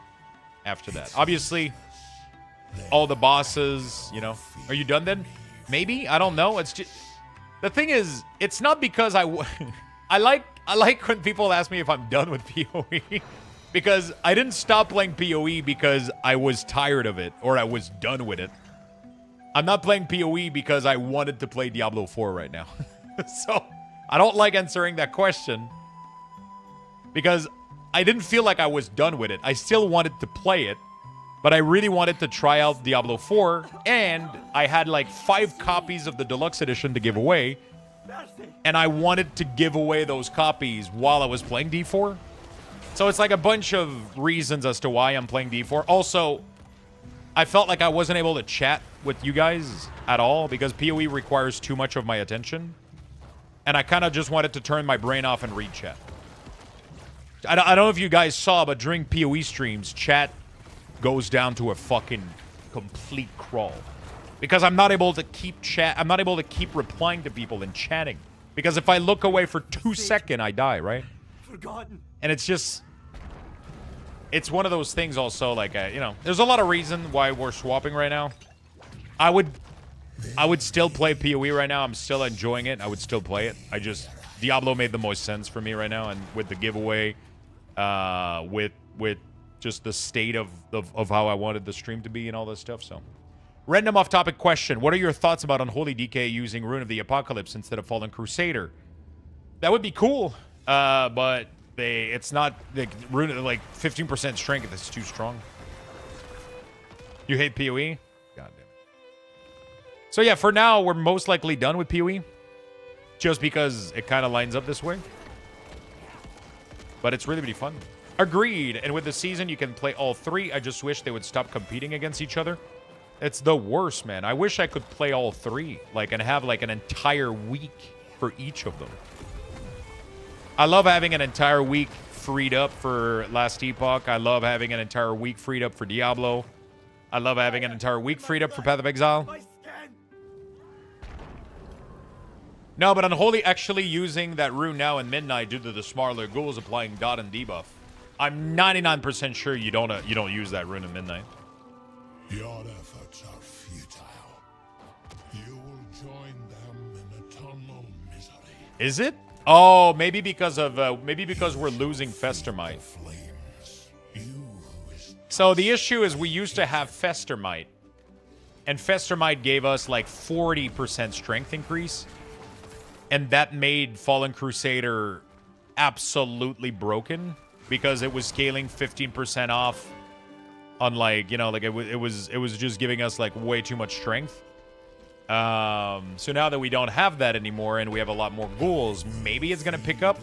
after that. Obviously, all the bosses, you know. Are you done then? Maybe? I don't know. It's just the thing is, it's not because I like when people ask me if I'm done with PoE. Because I didn't stop playing PoE because I was tired of it or I was done with it. I'm not playing PoE because I wanted to play Diablo 4 right now. So I don't like answering that question because I didn't feel like I was done with it. I still wanted to play it, but I really wanted to try out Diablo 4, and I had like 5 copies of the deluxe edition to give away, and I wanted to give away those copies while I was playing D4. So it's like a bunch of reasons as to why I'm playing D4. Also, I felt like I wasn't able to chat with you guys at all because PoE requires too much of my attention. And I kind of just wanted to turn my brain off and read chat. I don't know if you guys saw, but during PoE streams, chat goes down to a fucking complete crawl. Because I'm not able to keep I'm not able to keep replying to people and chatting. Because if I look away for 2 seconds, I die, right? Forgotten. And it's just... It's one of those things also, like, you know, there's a lot of reason why we're swapping right now. I would still play PoE right now. I'm still enjoying it. I would still play it. I just... Diablo made the most sense for me right now, and with the giveaway, with just the state of how I wanted the stream to be and all this stuff, so... Random off-topic question. What are your thoughts about Unholy DK using Rune of the Apocalypse instead of Fallen Crusader? That would be cool, but... It's not Rune like 15% strength. That's too strong. You hate PoE? God damn it. So yeah, for now we're most likely done with PoE, just because it kind of lines up this way. But it's really fun. Agreed. And with the season, you can play all 3. I just wish they would stop competing against each other. It's the worst, man. I wish I could play all 3, like, and have like an entire week for each of them. I love having an entire week freed up for Last Epoch. I love having an entire week freed up for Diablo. I love having an entire week freed up for Path of Exile. No, but Unholy actually using that rune now in Midnight due to the smaller ghouls applying dot and debuff. I'm 99% sure you don't use that rune in Midnight. Your efforts are futile. You will join them in eternal misery. Is it? Oh, maybe because we're losing Festermite. So the issue is we used to have Festermite, and Festermite gave us like 40% strength increase, and that made Fallen Crusader absolutely broken because it was scaling 15% off on, like, you know, like it was just giving us like way too much strength. So now that we don't have that anymore and we have a lot more ghouls, maybe it's gonna pick up.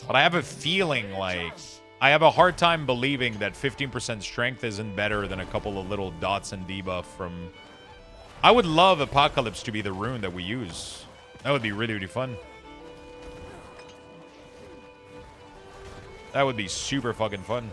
But I have a feeling, like, I have a hard time believing that 15% strength isn't better than a couple of little dots and debuff from... I would love Apocalypse to be the rune that we use. That would be really fun. That would be super fucking fun.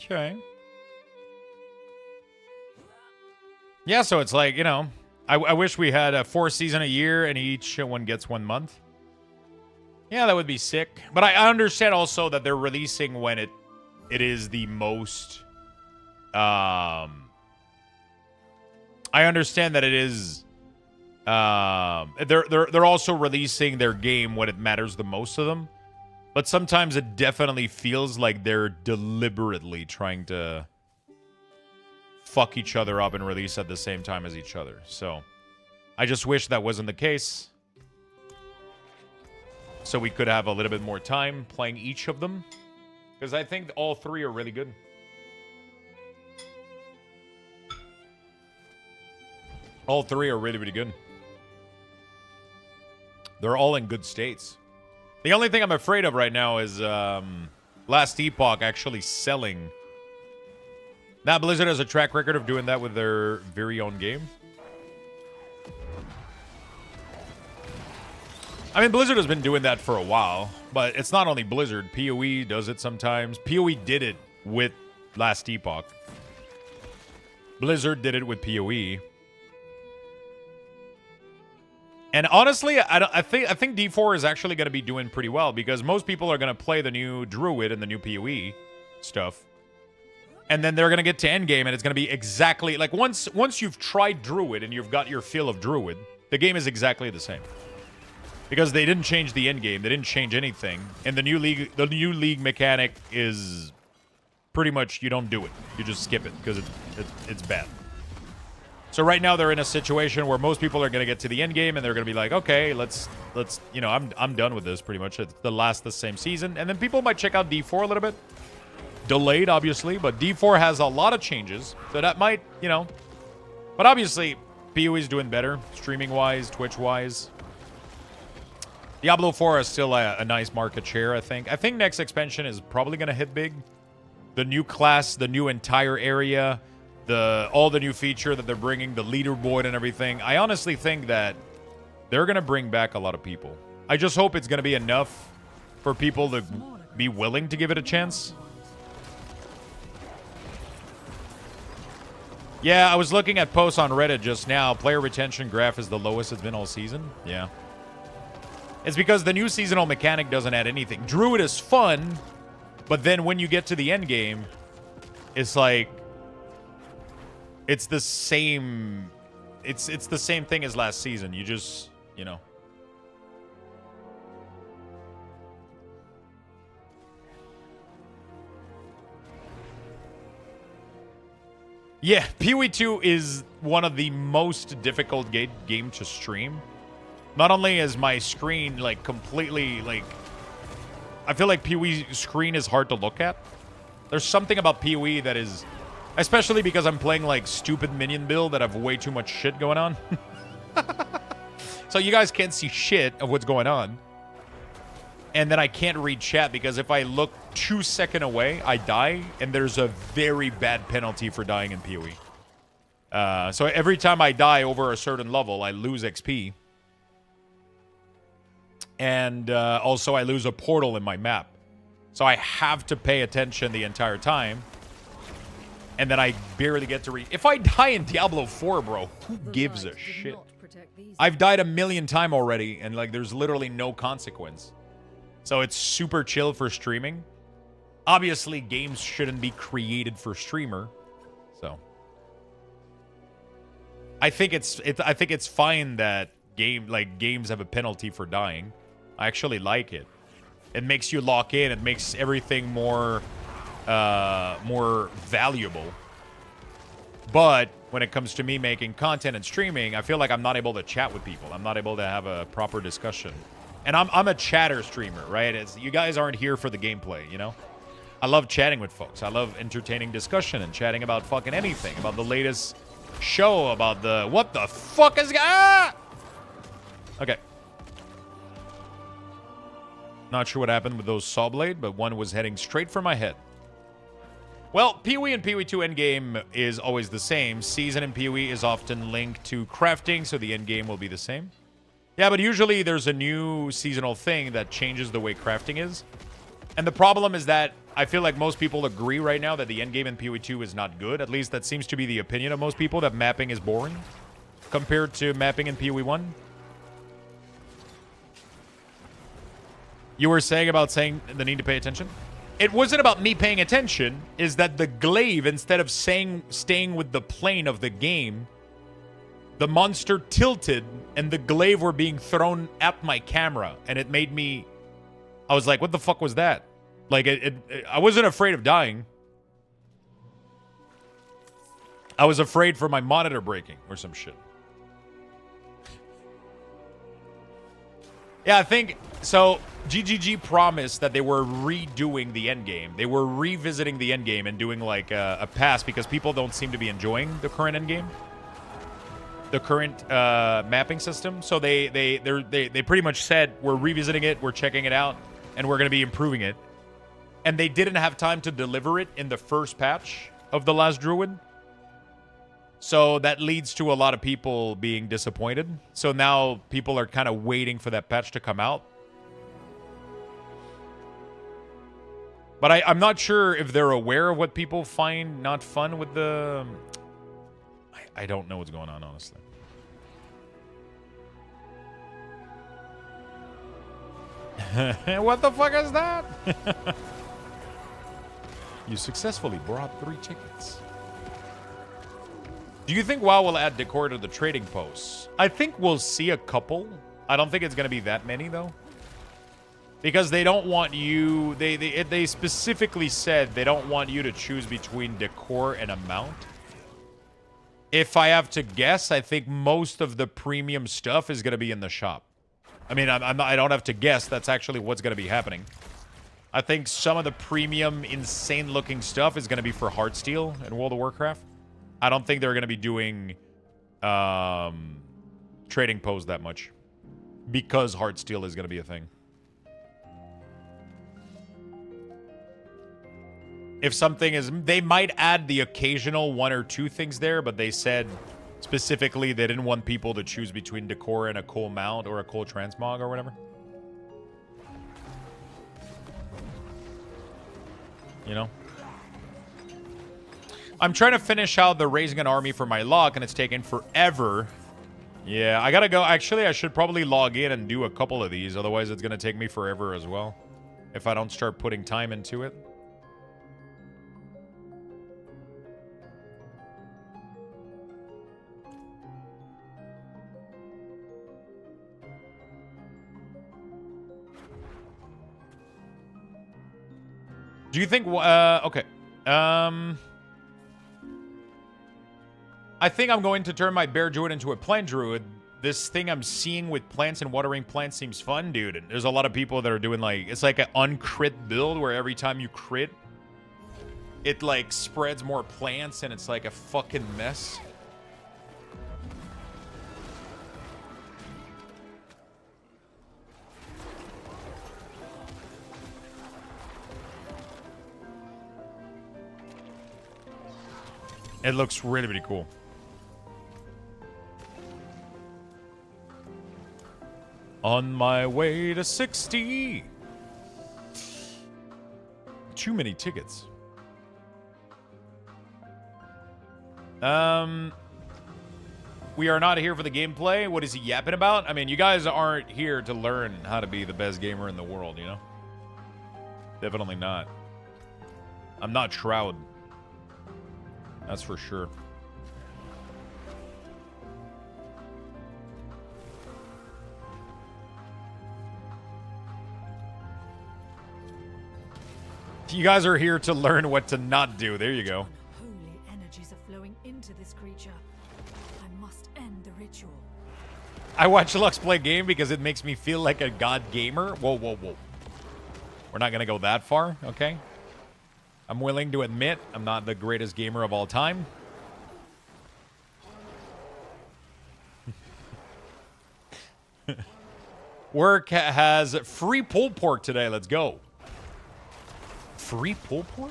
Okay. Yeah, so it's like, you know, I wish we had a 4 season a year and each one gets 1 month. Yeah, that would be sick. But I understand also that they're releasing when it is the most... I understand that it is... They're also releasing their game when it matters the most to them. But sometimes it definitely feels like they're deliberately trying to fuck each other up and release at the same time as each other. So I just wish that wasn't the case. So we could have a little bit more time playing each of them. Because I think all three are really good. All three are really, really good. They're all in good states. The only thing I'm afraid of right now is Last Epoch actually selling. Now, Blizzard has a track record of doing that with their very own game. I mean, Blizzard has been doing that for a while, but it's not only Blizzard. PoE does it sometimes. PoE did it with Last Epoch. Blizzard did it with PoE. And honestly, I think D4 is actually going to be doing pretty well because most people are going to play the new Druid and the new PoE stuff. And then they're going to get to endgame and it's going to be exactly like once you've tried Druid and you've got your feel of Druid, the game is exactly the same. Because they didn't change the endgame, they didn't change anything. And the new league mechanic is pretty much you don't do it. You just skip it because it's bad. So right now they're in a situation where most people are going to get to the end game and they're going to be like, okay, let's you know, I'm done with this pretty much. It's the same season. And then people might check out D4 a little bit. Delayed, obviously, but D4 has a lot of changes. So that might, you know. But obviously, PoE is doing better, streaming-wise, Twitch-wise. Diablo 4 is still a nice market share, I think. I think next expansion is probably going to hit big. The new class, the new entire area, all the new feature that they're bringing, the leaderboard and everything. I honestly think that they're going to bring back a lot of people. I just hope it's going to be enough for people to be willing to give it a chance. Yeah, I was looking at posts on Reddit just now. Player retention graph is the lowest it's been all season. Yeah. It's because the new seasonal mechanic doesn't add anything. Druid is fun, but then when you get to the end game, it's like it's the same it's the same thing as last season. You just, you know. Yeah, PoE 2 is one of the most difficult game to stream. Not only is my screen, like, completely, like... I feel like PoE screen is hard to look at. There's something about PoE that is... Especially because I'm playing, like, stupid minion build that have way too much shit going on. So you guys can't see shit of what's going on. And then I can't read chat because if I look 2 seconds away, I die. And there's a very bad penalty for dying in PoE. So every time I die over a certain level, I lose XP. And also I lose a portal in my map. So I have to pay attention the entire time. And then I barely get to read. If I die in Diablo 4, bro, who gives a shit? I've died 1,000,000 times already. And like there's literally no consequence. So it's super chill for streaming. Obviously, games shouldn't be created for streamer. So I think it's fine that games have a penalty for dying. I actually like it. It makes you lock in. It makes everything more valuable. But when it comes to me making content and streaming, I feel like I'm not able to chat with people. I'm not able to have a proper discussion. And I'm a chatter streamer, right? You guys aren't here for the gameplay, you know? I love chatting with folks. I love entertaining discussion and chatting about fucking anything. About the latest show, about the... What the fuck is... Ah! Okay. Not sure what happened with those saw blade, but one was heading straight for my head. Well, PoE and PoE 2 endgame is always the same. Season in PoE is often linked to crafting, so the endgame will be the same. Yeah, but usually there's a new seasonal thing that changes the way crafting is. And the problem is that I feel like most people agree right now that the endgame in PoE 2 is not good. At least that seems to be the opinion of most people, that mapping is boring compared to mapping in PoE 1. You were saying the need to pay attention? It wasn't about me paying attention. Is that the glaive, instead of staying with the plane of the game, the monster tilted and the glaive were being thrown at my camera. And it made me... I was like, what the fuck was that? Like, I wasn't afraid of dying. I was afraid for my monitor breaking or some shit. Yeah, I think so. GGG promised that they were redoing the endgame. They were revisiting the endgame and doing like a pass because people don't seem to be enjoying the current endgame, the current mapping system. So they pretty much said we're revisiting it, we're checking it out, and we're going to be improving it. And they didn't have time to deliver it in the first patch of The Last Druid. So that leads to a lot of people being disappointed. So now people are kind of waiting for that patch to come out. But I'm not sure if they're aware of what people find not fun with the... I don't know what's going on, honestly. What the fuck is that? You successfully brought 3 tickets. Do you think WoW will add decor to the trading posts? I think we'll see a couple. I don't think it's going to be that many, though. Because they don't want you... They specifically said they don't want you to choose between decor and amount. If I have to guess, I think most of the premium stuff is going to be in the shop. I mean, I don't have to guess. That's actually what's going to be happening. I think some of the premium, insane-looking stuff is going to be for Heartsteel and World of Warcraft. I don't think they're going to be doing trading posts that much. Because Heartsteel is going to be a thing. If something is... They might add the occasional 1 or 2 things there, but they said specifically they didn't want people to choose between decor and a cool mount or a cool transmog or whatever. You know? I'm trying to finish out the raising an army for my luck, and it's taken forever. Yeah, I gotta go. Actually, I should probably log in and do a couple of these. Otherwise, it's gonna take me forever as well. If I don't start putting time into it. Do you think... okay. I think I'm going to turn my bear druid into a plant druid. This thing I'm seeing with plants and watering plants seems fun, dude. And there's a lot of people that are doing, like... It's like an uncrit build where every time you crit, it, like, spreads more plants and it's like a fucking mess. It looks really, really cool. On my way to 60. Too many tickets. We are not here for the gameplay. What is he yapping about? I mean, you guys aren't here to learn how to be the best gamer in the world, you know? Definitely not. I'm not Shroud. That's for sure. You guys are here to learn what to not do. There you go. Holy energies are flowing into this creature. I must end the ritual. I watch Lux play game because it makes me feel like a god gamer. Whoa, whoa, whoa. We're not going to go that far, okay? I'm willing to admit I'm not the greatest gamer of all time. Work has free pulled pork today. Let's go. Free pulled pork?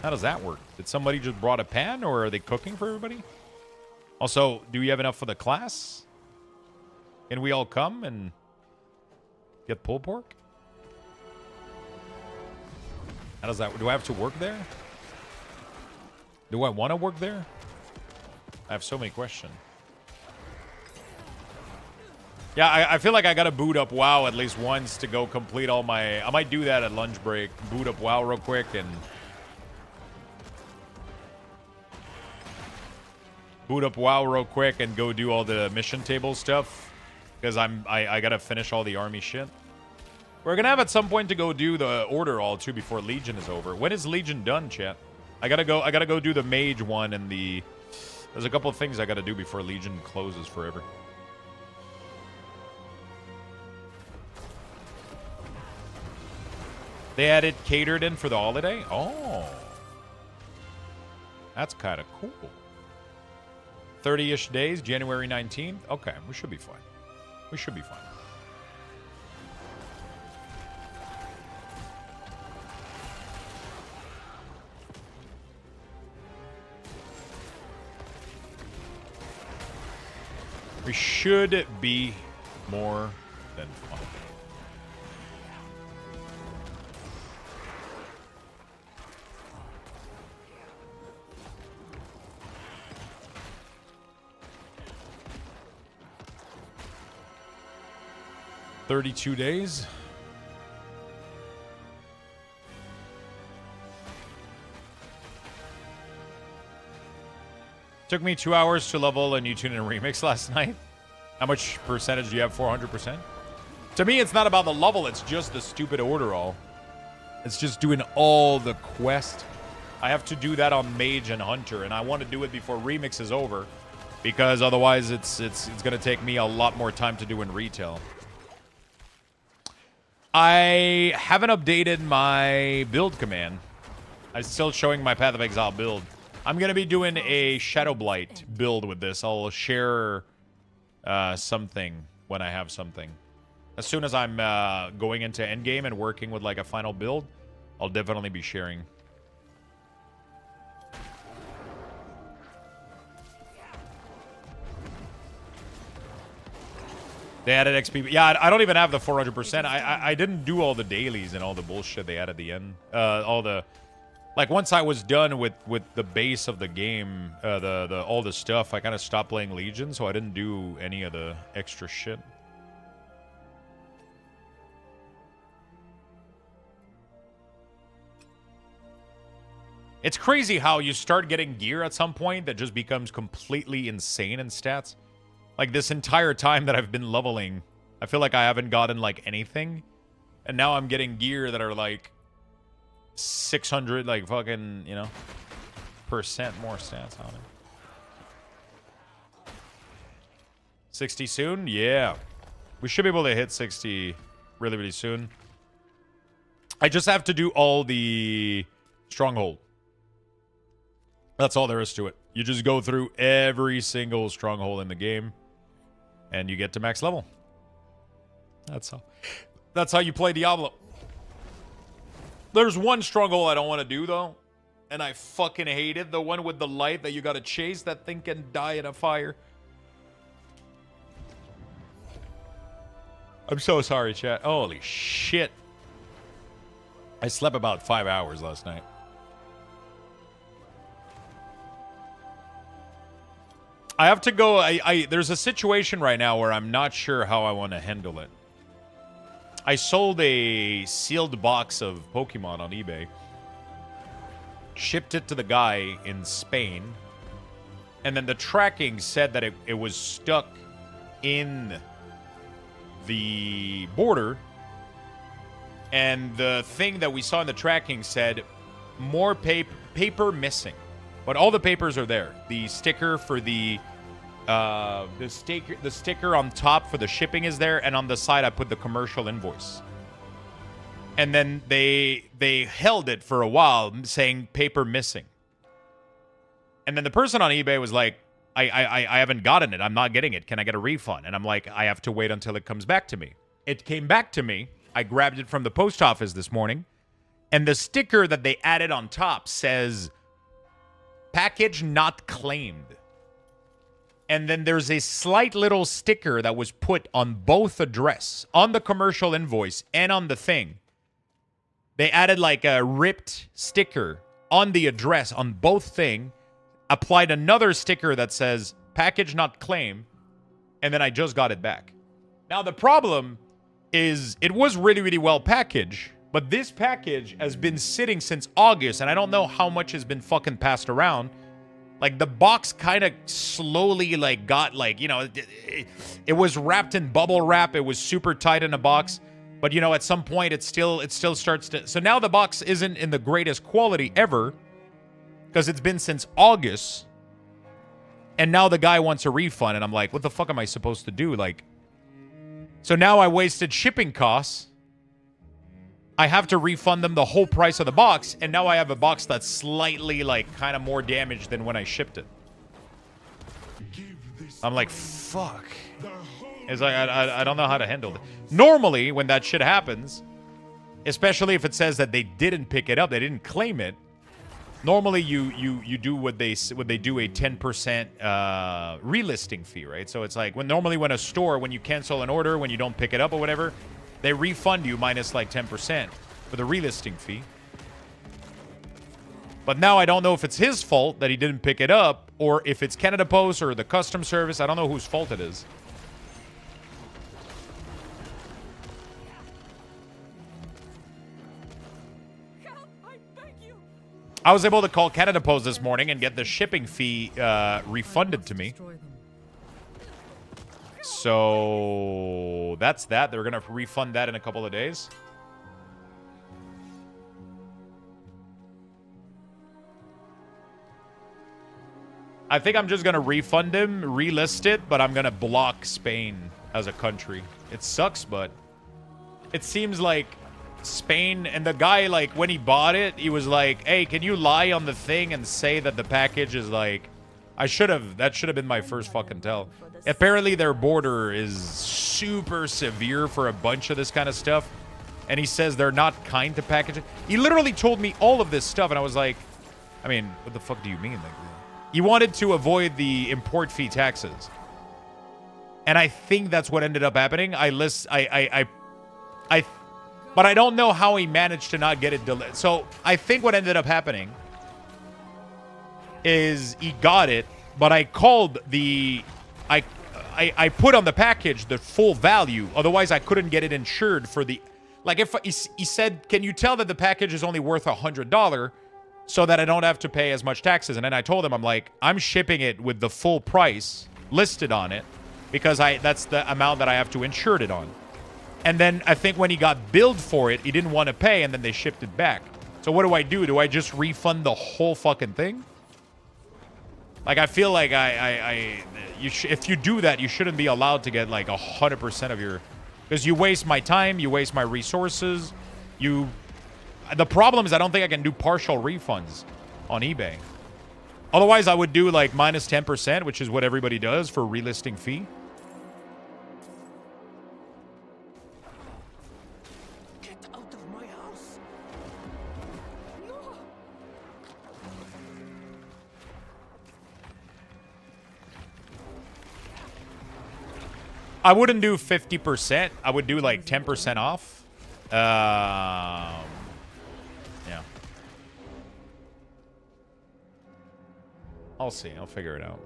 How does that work? Did somebody just brought a pan, or are they cooking for everybody? Also, do you have enough for the class? Can we all come and get pulled pork? How does that... Do I have to work there? Do I want to work there? I have so many questions. Yeah, I feel like I gotta boot up WoW at least once to go complete all my... I might do that at lunch break. Boot up WoW real quick and... Boot up WoW real quick and go do all the mission table stuff. Because I gotta finish all the army shit. We're gonna have at some point to go do the Order all too before Legion is over. When is Legion done, chat? I gotta go do the mage one and the... There's a couple of things I gotta do before Legion closes forever. They had it catered in for the holiday? Oh. That's kind of cool. 30-ish days, January 19th. Okay, we should be fine. We should be fine. We should be more than fine. $32 days. Took me 2 hours to level a new tune and remix last night. How much percentage do you have? 400%? To me, it's not about the level. It's just the stupid order all. It's just doing all the quest. I have to do that on Mage and Hunter, and I want to do it before remix is over, because otherwise it's going to take me a lot more time to do in retail. I haven't updated my build command. I'm still showing my Path of Exile build. I'm going to be doing a Shadowblight build with this. I'll share something when I have something. As soon as I'm going into endgame and working with like a final build, I'll definitely be sharing. They added XP. Yeah, I don't even have the 400%. I didn't do all the dailies and all the bullshit they added at the end. All the... Like, once I was done with the base of the game, all the stuff, I kind of stopped playing Legion, so I didn't do any of the extra shit. It's crazy how you start getting gear at some point that just becomes completely insane in stats. Like, this entire time that I've been leveling, I feel like I haven't gotten, like, anything. And now I'm getting gear that are, like, 600, like, fucking, you know, percent more stats on it. 60 soon? Yeah. We should be able to hit 60 really, really soon. I just have to do all the Stronghold. That's all there is to it. You just go through every single Stronghold in the game, and you get to max level. That's how you play Diablo. There's one Stronghold I don't want to do, though, and I fucking hate it. The one with the light that you gotta chase that thing can die in a fire. I'm so sorry, chat. Holy shit. I slept about 5 hours last night. I have to go. There's a situation right now where I'm not sure how I want to handle it. I sold a sealed box of Pokemon on eBay. Shipped it to the guy in Spain. And then the tracking said that it was stuck in the border. And the thing that we saw in the tracking said, more paper missing. But all the papers are there. The sticker for the sticker on top for the shipping is there, and on the side I put the commercial invoice. And then they held it for a while, saying paper missing. And then the person on eBay was like, I haven't gotten it. I'm not getting it. Can I get a refund? And I'm like, I have to wait until it comes back to me. It came back to me. I grabbed it from the post office this morning, and the sticker that they added on top says, package not claimed. And then there's a slight little sticker that was put on both address, on the commercial invoice and on the thing. They added like a ripped sticker on the address on both thing, applied another sticker that says package not claimed, and then I just got it back. Now the problem is it was really, really well packaged, but this package has been sitting since August, and I don't know how much has been fucking passed around. Like, the box kind of slowly, like, got, like, you know, it was wrapped in bubble wrap. It was super tight in a box. But, you know, at some point, it still starts to... So now the box isn't in the greatest quality ever. because it's been since August, and now the guy wants a refund, and I'm like, what the fuck am I supposed to do? Like, so now I wasted shipping costs. I have to refund them the whole price of the box, and now I have a box that's slightly, like, kind of more damaged than when I shipped it. I'm like, fuck. It's like, I don't know how to handle it. Normally, when that shit happens, especially if it says that they didn't pick it up, they didn't claim it, normally you do what they do, a 10% relisting fee, right? So it's like, when a store, when you cancel an order, when you don't pick it up or whatever, they refund you minus like 10% for the relisting fee. But now I don't know if it's his fault that he didn't pick it up, or if it's Canada Post or the custom service. I don't know whose fault it is. I was able to call Canada Post this morning and get the shipping fee refunded to me. So that's that. They're going to refund that in a couple of days. I think I'm just going to refund him, relist it, but I'm going to block Spain as a country. It sucks, but it seems like Spain, and the guy, like, when he bought it, he was like, hey, can you lie on the thing and say that the package is like, that should have been my first fucking tell. Apparently their border is super severe for a bunch of this kind of stuff, and he says they're not kind to packaging. He literally told me all of this stuff, and I was like, I mean, what the fuck do you mean? Like, he wanted to avoid the import fee taxes, and I think that's what ended up happening. But I don't know how he managed to not get it delayed. So I think what ended up happening is he got it, but I called the... I put on the package the full value. Otherwise, I couldn't get it insured for the... Like, if he said, can you tell that the package is only worth $100 so that I don't have to pay as much taxes? And then I told him, I'm like, I'm shipping it with the full price listed on it because that's the amount that I have to insure it on. And then I think when he got billed for it, he didn't want to pay, and then they shipped it back. So what do I do? Do I just refund the whole fucking thing? Like, I feel like if you do that, you shouldn't be allowed to get like 100% of your... Because you waste my time, you waste my resources. The problem is I don't think I can do partial refunds on eBay. Otherwise, I would do like minus 10%, which is what everybody does for relisting fee. I wouldn't do 50%. I would do like 10% off. Yeah. I'll see. I'll figure it out.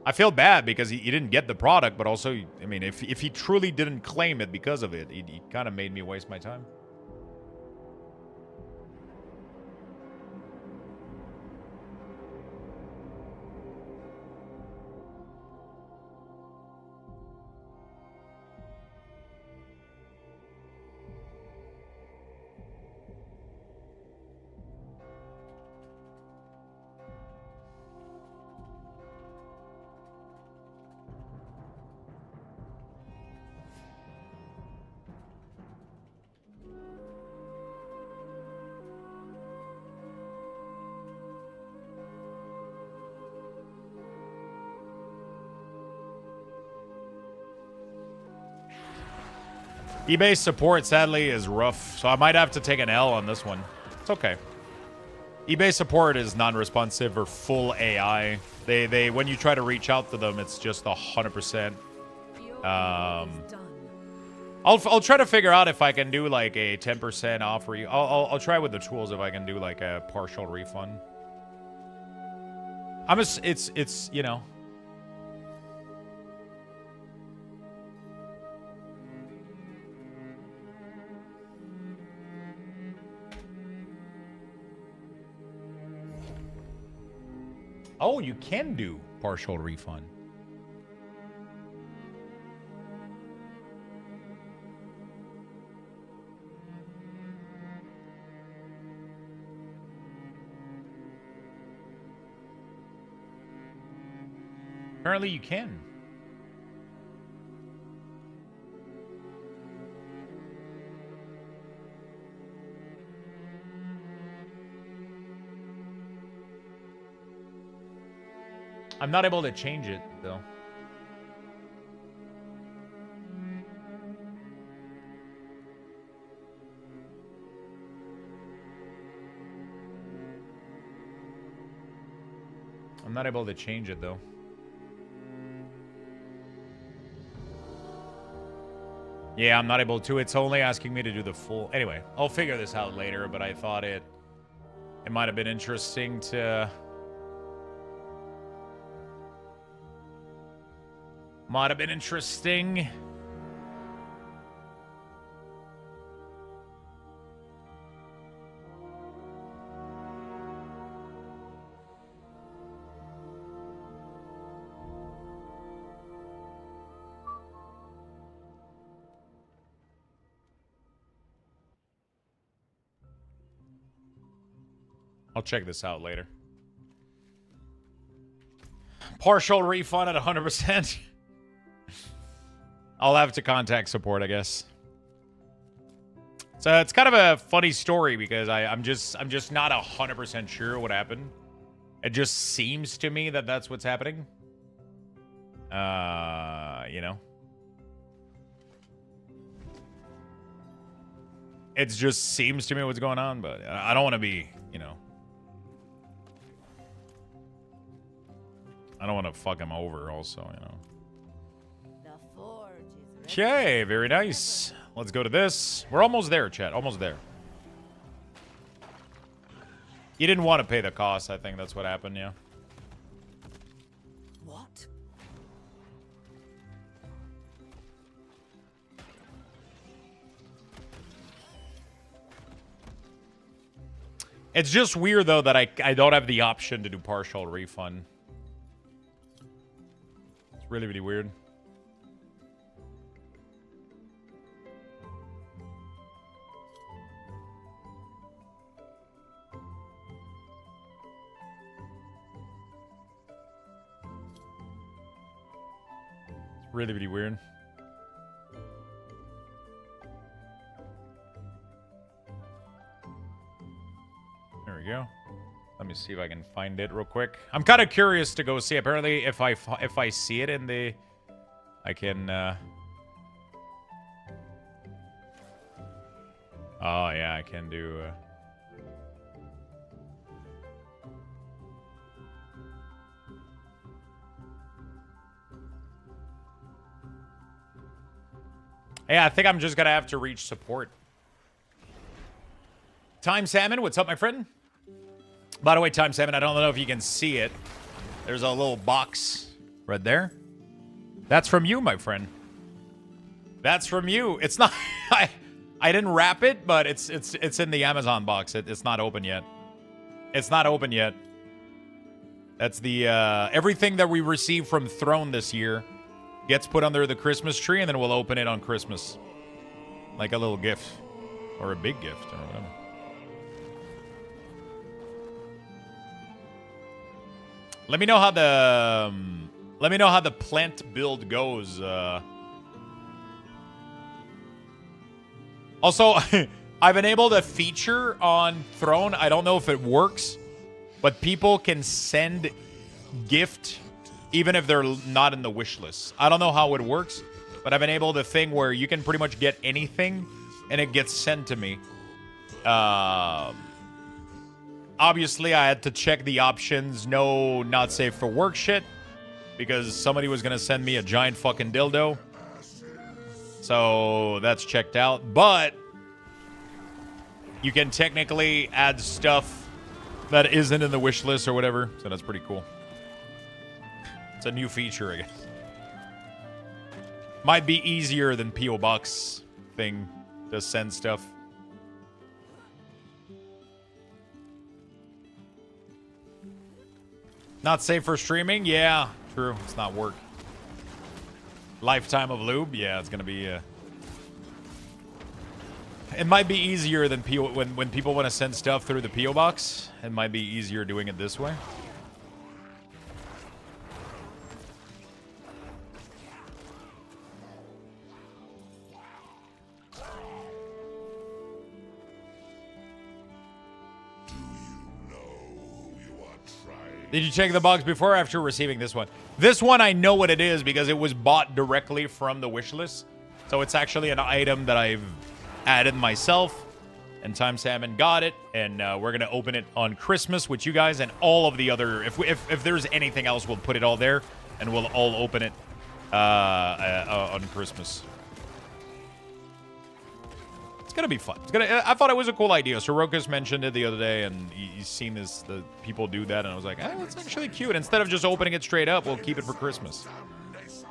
I feel bad because he didn't get the product, but also, I mean, if he truly didn't claim it because of it, he kind of made me waste my time. eBay support, sadly, is rough, so I might have to take an L on this one. It's okay. eBay support is non-responsive or full AI. They when you try to reach out to them, it's just 100%. I'll try to figure out if I can do like a 10% off. I'll try with the tools if I can do like a partial refund. It's you know. Oh, you can do partial refund. Apparently you can. I'm not able to change it, though. I'm not able to change it, though. Yeah, I'm not able to. It's only asking me to do the full... Anyway, I'll figure this out later, but I thought it might have been interesting to... Might have been interesting. I'll check this out later. Partial refund at 100%. I'll have to contact support, I guess. So it's kind of a funny story because I'm just not 100% sure what happened. It just seems to me that that's what's happening. You know. It just seems to me what's going on, but I don't want to be, you know. I don't want to fuck him over also, you know. Okay, very nice. Let's go to this. We're almost there, chat. Almost there. You didn't want to pay the cost. I think that's what happened, yeah. What? It's just weird, though, that I don't have the option to do partial refund. It's really, really weird. Really, really weird. There we go. Let me see if I can find it real quick. I'm kind of curious to go see. Apparently, if I see it in the, I can. Oh yeah, I can do. Yeah, I think I'm just gonna have to reach support. Time Salmon, what's up, my friend? By the way, Time Salmon, I don't know if you can see it. There's a little box right there. That's from you, my friend. That's from you. It's not. I didn't wrap it, but it's in the Amazon box. It's not open yet. It's not open yet. That's the everything that we received from Throne this year. Gets put under the Christmas tree, and then we'll open it on Christmas. Like a little gift. Or a big gift, or whatever. Let me know how the plant build goes. Also, I've enabled a feature on Throne. I don't know if it works, but people can send gift even if they're not in the wish list. I don't know how it works, but I've enabled a thing where you can pretty much get anything and it gets sent to me. Obviously, I had to check the options. No, not safe for work shit. Because somebody was going to send me a giant fucking dildo. So that's checked out. But you can technically add stuff that isn't in the wish list or whatever. So that's pretty cool. It's a new feature, I guess. Might be easier than P.O. Box thing to send stuff. Not safe for streaming? Yeah, true. It's not work. Lifetime of lube? Yeah, it's gonna be. It might be easier than when people want to send stuff through the P.O. box. It might be easier doing it this way. Did you check the box before or after receiving this one? This one, I know what it is because it was bought directly from the wish list. So it's actually an item that I've added myself. And Time Salmon got it. And we're going to open it on Christmas with you guys. And all of the other... If there's anything else, we'll put it all there. And we'll all open it on Christmas. It's gonna be fun. I thought it was a cool idea. Sorokas mentioned it the other day, and he's seen the people do that, and I was like, that's actually cute. Instead of just opening it straight up, we'll keep it for Christmas. It's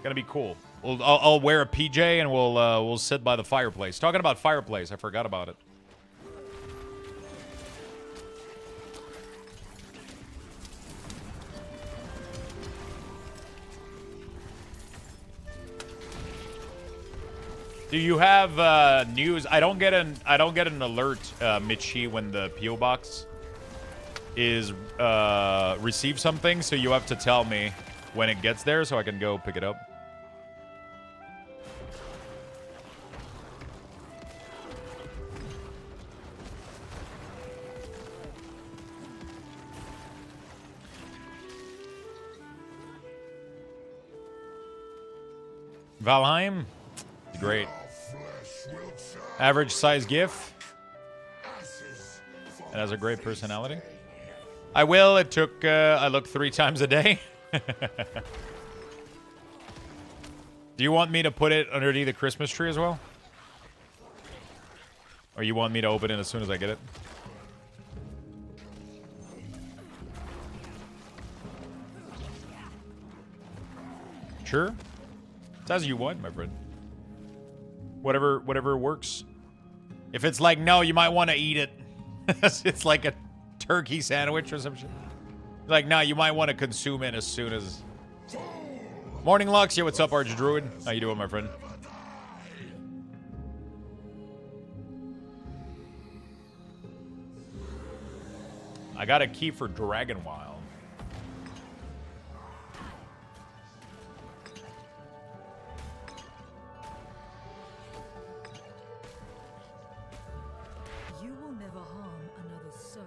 gonna be cool. I'll wear a PJ and we'll sit by the fireplace. Talking about fireplace, I forgot about it. Do you have news? I don't get an alert, Mitchie, when the PO box is receive something. So you have to tell me when it gets there, so I can go pick it up. Valheim, great. Average size GIF. It has a great personality. I will. It took, I looked 3 times a day. Do you want me to put it underneath the Christmas tree as well? Or you want me to open it as soon as I get it? Sure. It's as you want, my friend. Whatever works. If it's like, no, you might want to eat it. It's like a turkey sandwich or some shit. Like, no, you might want to consume it as soon as... Morning, Lux. Yeah, what's up, Archdruid? How you doing, my friend? I got a key for Dragonwild. You will never harm another soul.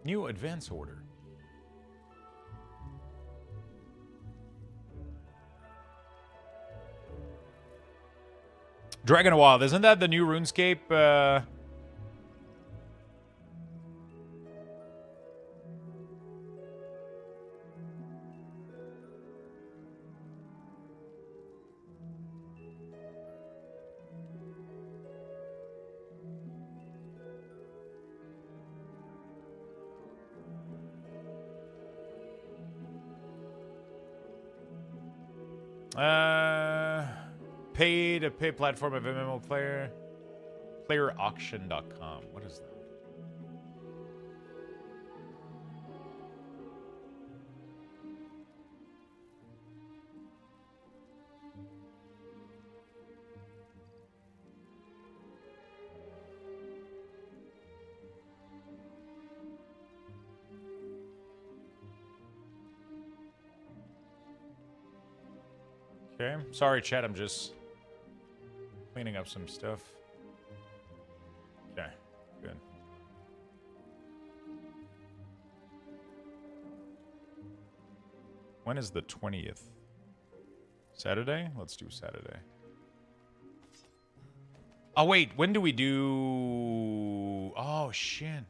New advance order. Dragonwild, isn't that the new RuneScape? Pay platform of MMO player. Playerauction.com. What is that? Okay. Sorry, chat. I'm just cleaning up some stuff. Okay. Good. When is the 20th? Saturday? Let's do Saturday. Oh, wait. When do we do... Oh, shit.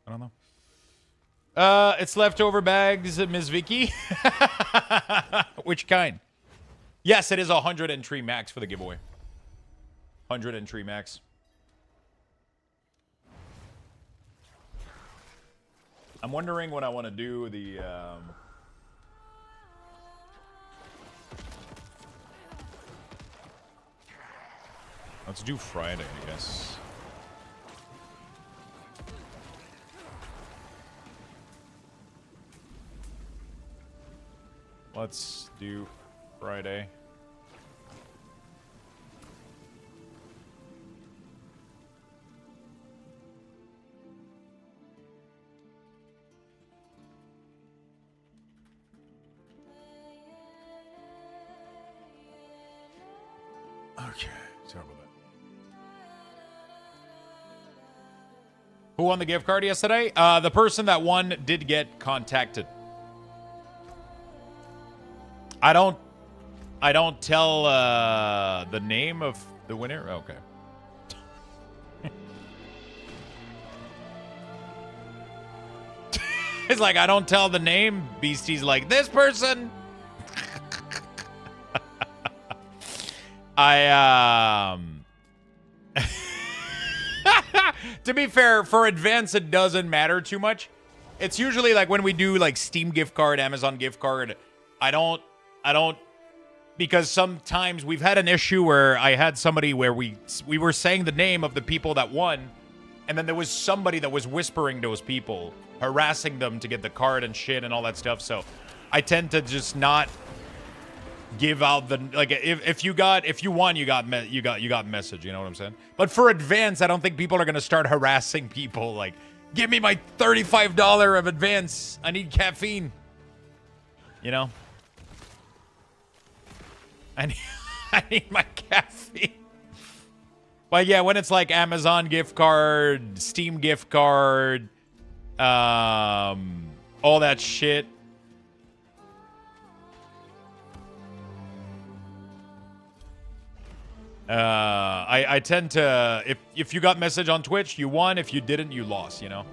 I don't know. It's leftover bags, Ms. Vicky. Which kind? Yes, it is 100 entry max for the giveaway. 100 entry max. I'm wondering what I want to do. Let's do Friday, I guess. Let's do Friday. Who won the gift card yesterday? The person that won did get contacted. I don't tell the name of the winner. Okay. It's like I don't tell the name. Beastie's like this person. To be fair, for advance it doesn't matter too much. It's usually like when we do like Steam gift card, Amazon gift card, I don't because sometimes we've had an issue where I had somebody where we were saying the name of the people that won, and then there was somebody that was whispering those people, harassing them to get the card and shit and all that stuff. So I tend to just not give out the like if you won, you got message, you know what I'm saying? But for advance, I don't think people are gonna start harassing people like, give me my $35 of advance. I need caffeine. You know? I need my caffeine. But yeah, when it's like Amazon gift card, Steam gift card, all that shit. I tend to, if you got message on Twitch, you won. If you didn't, you lost, you know?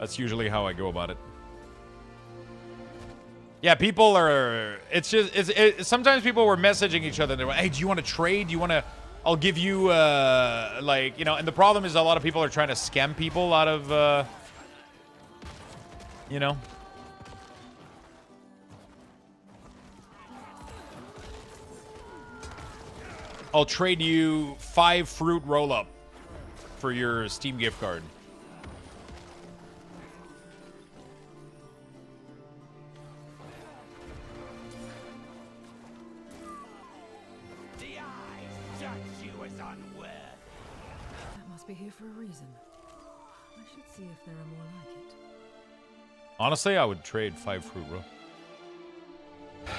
That's usually how I go about it. Yeah, people are, sometimes people were messaging each other. They were, hey, do you want to trade? Do you want to, I'll give you, like, you know, and the problem is a lot of people are trying to scam people out of, you know? I'll trade you 5 fruit roll-up for your Steam gift card. The eyes judge you as unworthy. That must be here for a reason. I should see if there are more like it. Honestly, I would trade 5 fruit roll.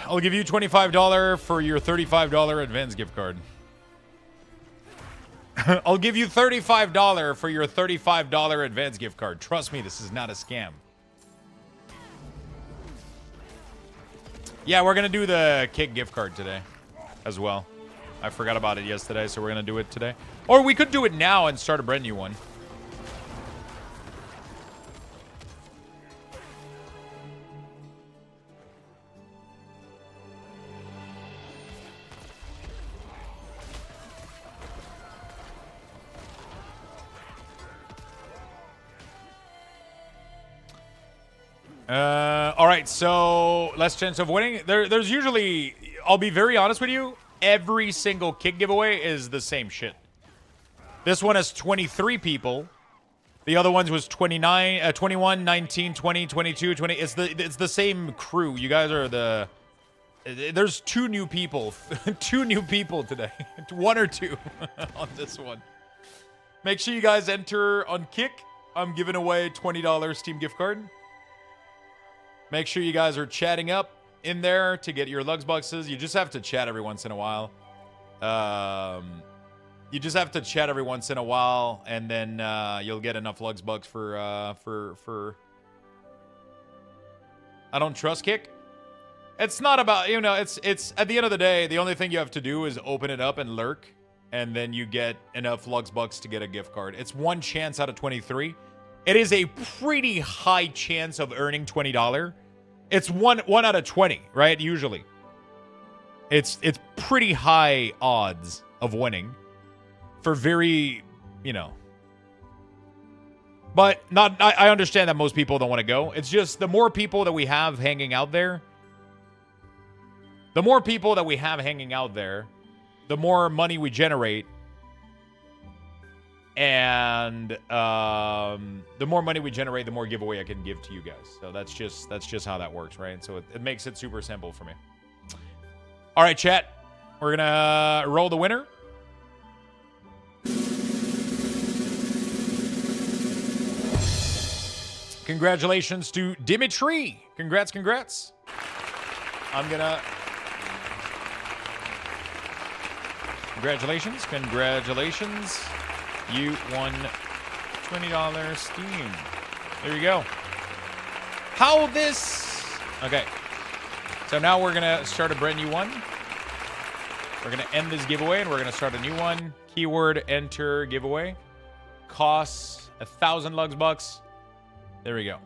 I'll give you $25 for your $35 advance gift card. I'll give you $35 for your $35 advance gift card. Trust me, this is not a scam. Yeah, we're going to do the Kick gift card today as well. I forgot about it yesterday, so we're going to do it today. Or we could do it now and start a brand new one. All right, so less chance of winning. There's usually, I'll be very honest with you, every single Kick giveaway is the same shit. This one has 23 people. The other ones was 29, 21, 19, 20, 22, 20. It's the same crew. You guys are the... There's 2 new people. 2 new people today. 1 or 2 on this one. Make sure you guys enter on Kick. I'm giving away $20 Steam gift card. Make sure you guys are chatting up in there to get your Lux boxes. You just have to chat every once in a while. You just have to chat every once in a while, and then you'll get enough Lux bucks for I don't trust Kick. It's not about, you know, it's at the end of the day, the only thing you have to do is open it up and lurk, and then you get enough Lux bucks to get a gift card. It's 1 chance out of 23. It is a pretty high chance of earning $20. It's one out of 20, right? Usually. It's pretty high odds of winning for very, you know. But not I understand that most people don't want to go. It's just the more people that we have hanging out there, the more money we generate. And the more money we generate, the more giveaway I can give to you guys. So that's just how that works, right? So it makes it super simple for me. All right, chat. We're gonna roll the winner. Congratulations to Dimitri. Congrats. I'm gonna... Congratulations. You won $20 Steam. There you go. How this... Okay. So now we're going to start a brand new one. We're going to end this giveaway, and we're going to start a new one. Keyword, enter, giveaway. Costs 1,000 Luxbucks. There we go.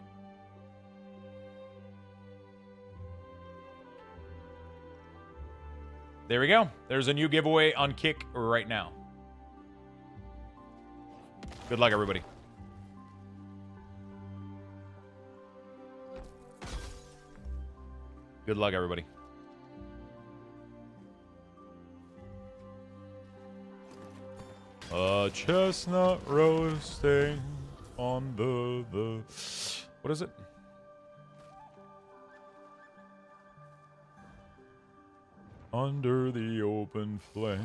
There we go. There's a new giveaway on Kick right now. Good luck, everybody. Good luck, everybody. A chestnut roasting on the... What is it? Under the open flame.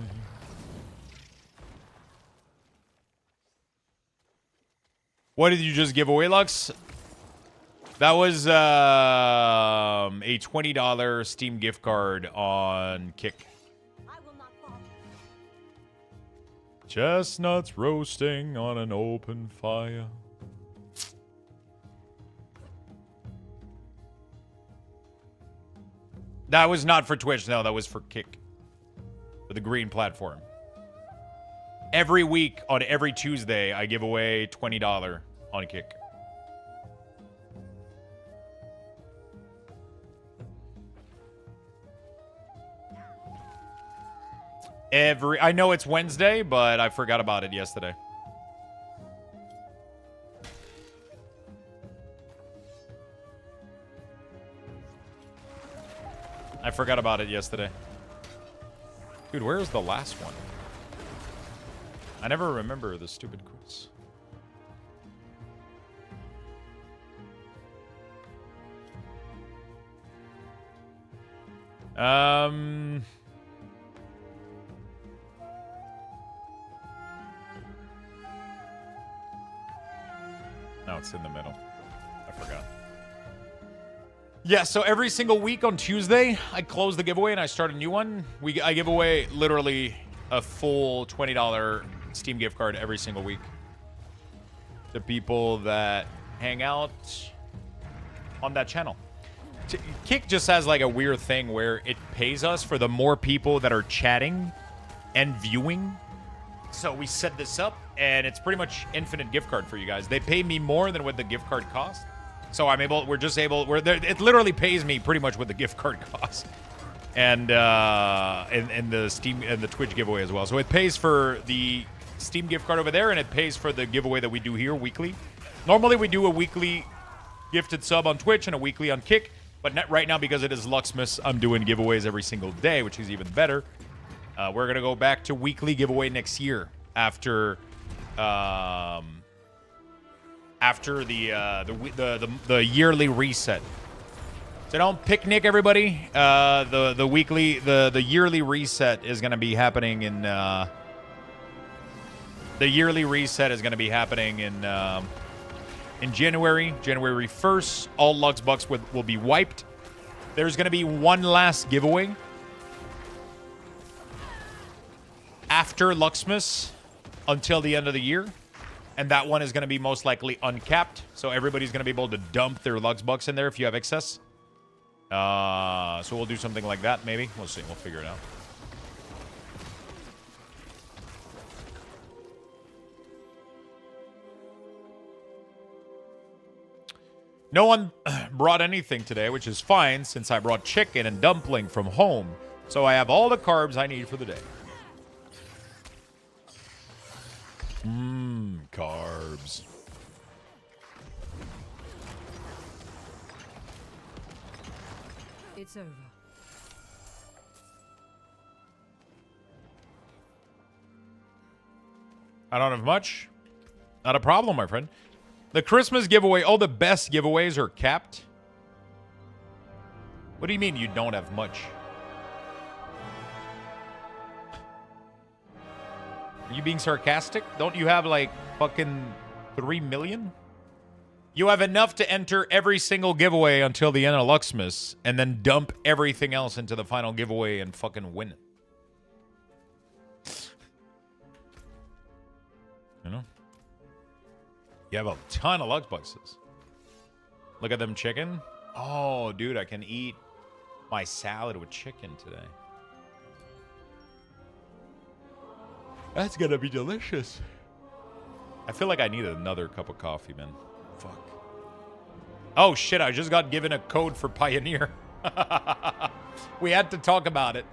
What did you just give away, Lux? That was a $20 Steam gift card on Kick. Chestnuts roasting on an open fire. That was not for Twitch, no, that was for Kick. For the green platform. Every week, on every Tuesday, I give away $20 on Kick. I know it's Wednesday, but I forgot about it yesterday. I forgot about it yesterday. Dude, where's the last one? I never remember the stupid quiz. No, it's in the middle. I forgot. Yeah, so every single week on Tuesday, I close the giveaway and I start a new one. I give away literally a full $20 Steam gift card every single week to people that hang out on that channel. Kick just has like a weird thing where it pays us for the more people that are chatting and viewing. So we set this up, and it's pretty much infinite gift card for you guys. They pay me more than what the gift card costs. So it literally pays me pretty much what the gift card costs. And the Steam and the Twitch giveaway as well. So it pays for the Steam gift card over there, and it pays for the giveaway that we do here weekly. Normally we do a weekly gifted sub on Twitch and a weekly on Kick. But right now, because it is Luxmas, I'm doing giveaways every single day, which is even better. We're going to go back to weekly giveaway next year after the yearly reset. So don't picnic, everybody. The yearly reset is going to be happening in January 1st. All Luxbucks will be wiped. There's going to be one last giveaway after Luxmas until the end of the year. And that one is going to be most likely uncapped. So everybody's going to be able to dump their Luxbucks in there if you have excess. So we'll do something like that, maybe. We'll see. We'll figure it out. No one brought anything today, which is fine since I brought chicken and dumpling from home. So I have all the carbs I need for the day. Carbs. It's over. I don't have much. Not a problem, my friend. The Christmas giveaway, all the best giveaways are capped. What do you mean you don't have much? Are you being sarcastic? Don't you have like fucking 3 million? You have enough to enter every single giveaway until the end of Luxmas and then dump everything else into the final giveaway and fucking win it. You know? You have a ton of Lux boxes. Look at them chicken. Oh, dude, I can eat my salad with chicken today. That's gonna be delicious. I feel like I need another cup of coffee, man. Fuck. Oh, shit, I just got given a code for Pioneer. We had to talk about it.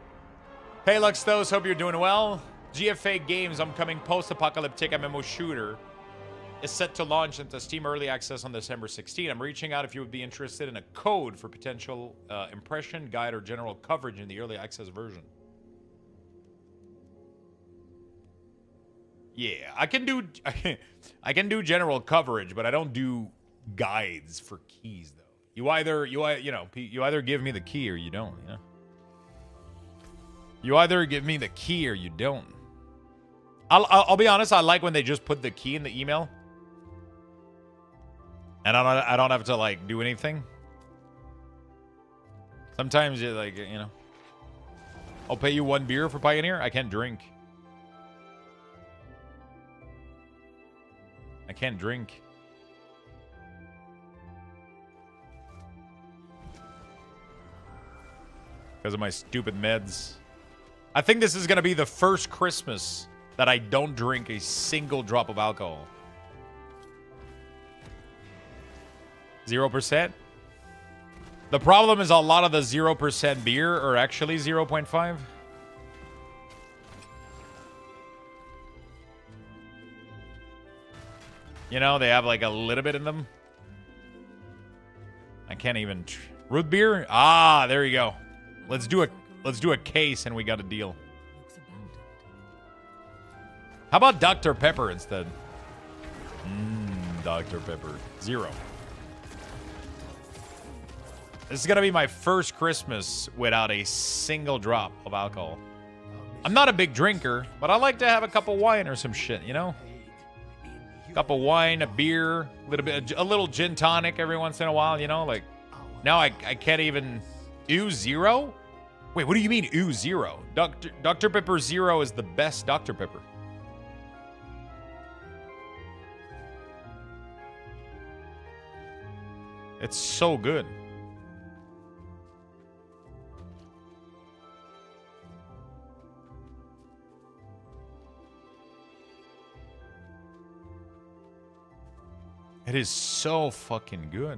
Hey, Luxthos, hope you're doing well. GFA Games' upcoming post-apocalyptic MMO shooter is set to launch into Steam Early Access on December 16. I'm reaching out if you would be interested in a code for potential impression, guide, or general coverage in the Early Access version. Yeah, I can do general coverage, but I don't do guides for keys though. You either give me the key or you don't, you know? You either give me the key or you don't. I'll be honest, I like when they just put the key in the email. And I don't have to like do anything. Sometimes you like, you know. I'll pay you 1 beer for Pioneer. I can't drink. I can't drink. Because of my stupid meds. I think this is going to be the first Christmas that I don't drink a single drop of alcohol. 0%? The problem is a lot of the 0% beer are actually 0.5. You know, they have like a little bit in them. I can't even... Root beer? Ah, there you go. Let's do a case and we got a deal. How about Dr. Pepper instead? Dr. Pepper. 0. This is going to be my first Christmas without a single drop of alcohol. I'm not a big drinker, but I like to have a cup of wine or some shit, you know? Cup of wine, a beer, a little gin tonic every once in a while, you know? Like, now I can't even... Ew, 0? Wait, what do you mean, ew, 0? Dr. Pepper 0 is the best Dr. Pepper. It's so good. It is so fucking good.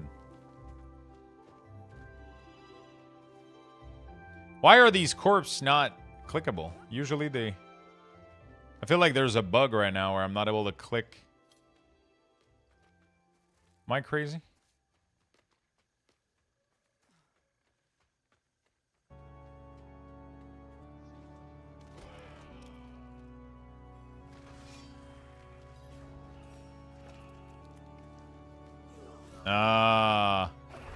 Why are these corpses not clickable? Usually they... I feel like there's a bug right now where I'm not able to click. Am I crazy?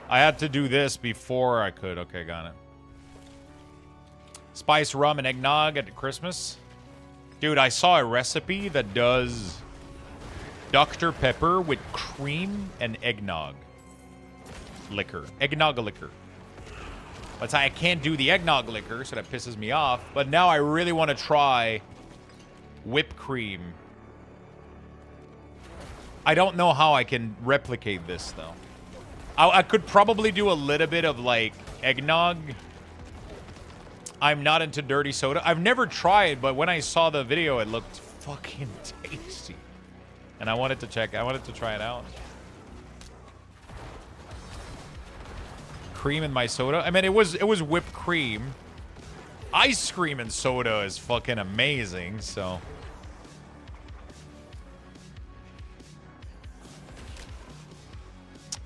I had to do this before I could. Okay, got it. Spice rum and eggnog at Christmas. Dude, I saw a recipe that does Dr. Pepper with cream and eggnog liquor. Eggnog liquor. But I can't do the eggnog liquor, so that pisses me off. But now I really want to try whipped cream. I don't know how I can replicate this, though. I could probably do a little bit of, like, eggnog. I'm not into dirty soda. I've never tried, but when I saw the video, it looked fucking tasty. And I wanted to try it out. Cream in my soda. I mean, it was whipped cream. Ice cream and soda is fucking amazing, so...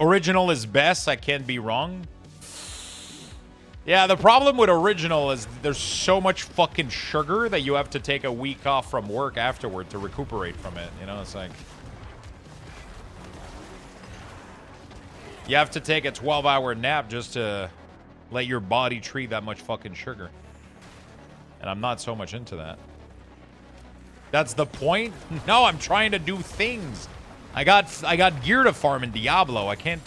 Original is best. I can't be wrong. Yeah, the problem with original is there's so much fucking sugar that you have to take a week off from work afterward to recuperate from it. You know, it's like... You have to take a 12-hour nap just to let your body treat that much fucking sugar. And I'm not so much into that. That's the point? No, I'm trying to do things. I got gear to farm in Diablo. I can't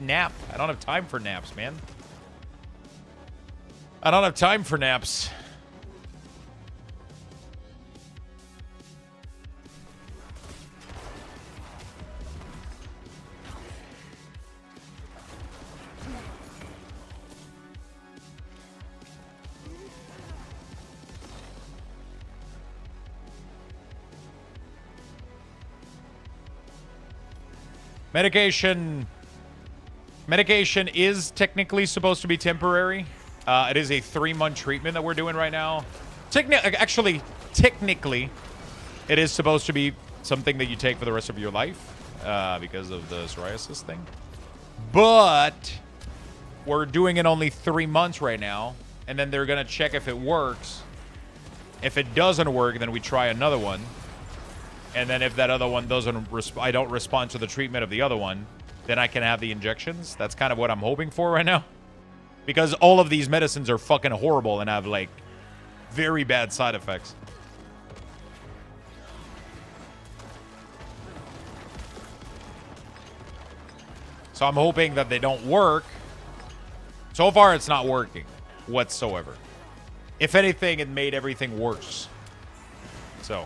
nap. I don't have time for naps, man. I don't have time for Medication is technically supposed to be temporary. It is a 3-month treatment that we're doing right now. Technically, it is supposed to be something that you take for the rest of your life because of the psoriasis thing. But we're doing it only 3 months right now, and then they're going to check if it works. If it doesn't work, then we try another one. And then if that other one doesn't, I don't respond to the treatment of the other one, then I can have the injections. That's kind of what I'm hoping for right now. Because all of these medicines are fucking horrible and have, like, very bad side effects. So I'm hoping that they don't work. So far, it's not working whatsoever. If anything, it made everything worse. So.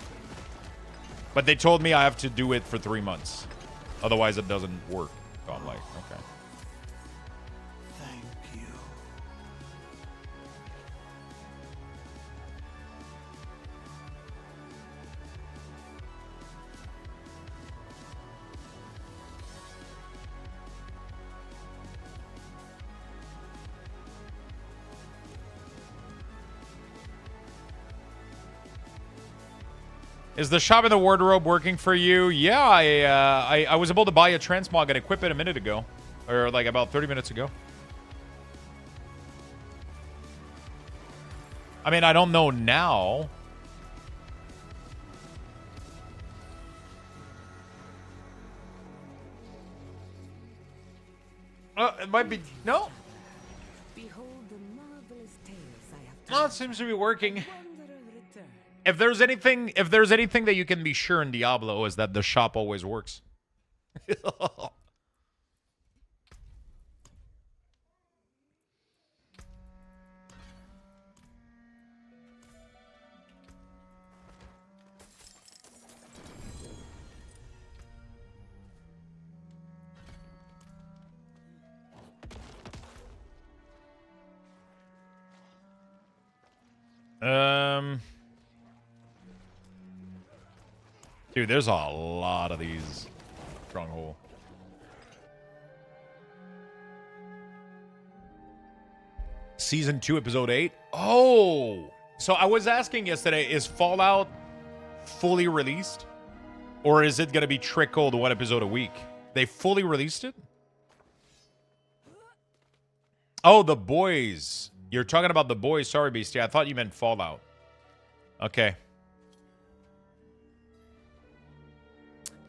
But they told me I have to do it for 3 months. Otherwise, it doesn't work. So I'm like, okay. Thank you. Is the shop in the wardrobe working for you? Yeah, I was able to buy a transmog and equip it a minute ago. Or like about 30 minutes ago. I mean, I don't know now. It might be... No? Behold the marvelous tales I have No, it seems to be working. wanderer return. If there's anything that you can be sure in Diablo is that the shop always works. Dude, there's a lot of these stronghold. Season 2, episode 8. Oh! So I was asking yesterday, is Fallout fully released? Or is it going to be trickled 1 episode a week? They fully released it? Oh, The Boys. You're talking about The Boys. Sorry, Beastie. I thought you meant Fallout. Okay.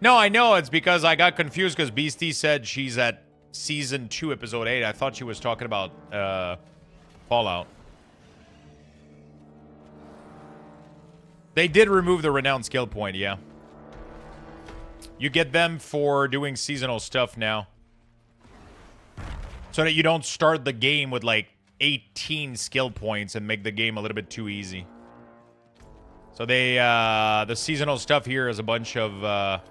No, I know. It's because I got confused because Beastie said she's at season 2, episode 8. I thought she was talking about Fallout. They did remove the renowned skill point, yeah. You get them for doing seasonal stuff now. So that you don't start the game with like 18 skill points and make the game a little bit too easy. So they, the seasonal stuff here is a bunch of,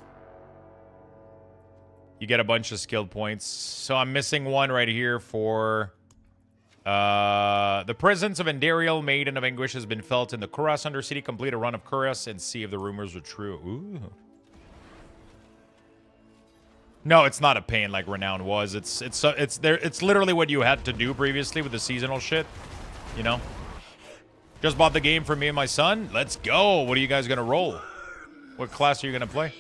you get a bunch of skill points. So I'm missing one right here for, the presence of Endariel, Maiden of Anguish, has been felt in the Kuras Undercity. Complete a run of Kuras and see if the rumors are true. Ooh. No, it's not a pain like Renown was. It's literally what you had to do previously with the seasonal shit. You know? Just bought the game for me and my son. Let's go. What are you guys gonna roll? What class are you gonna play?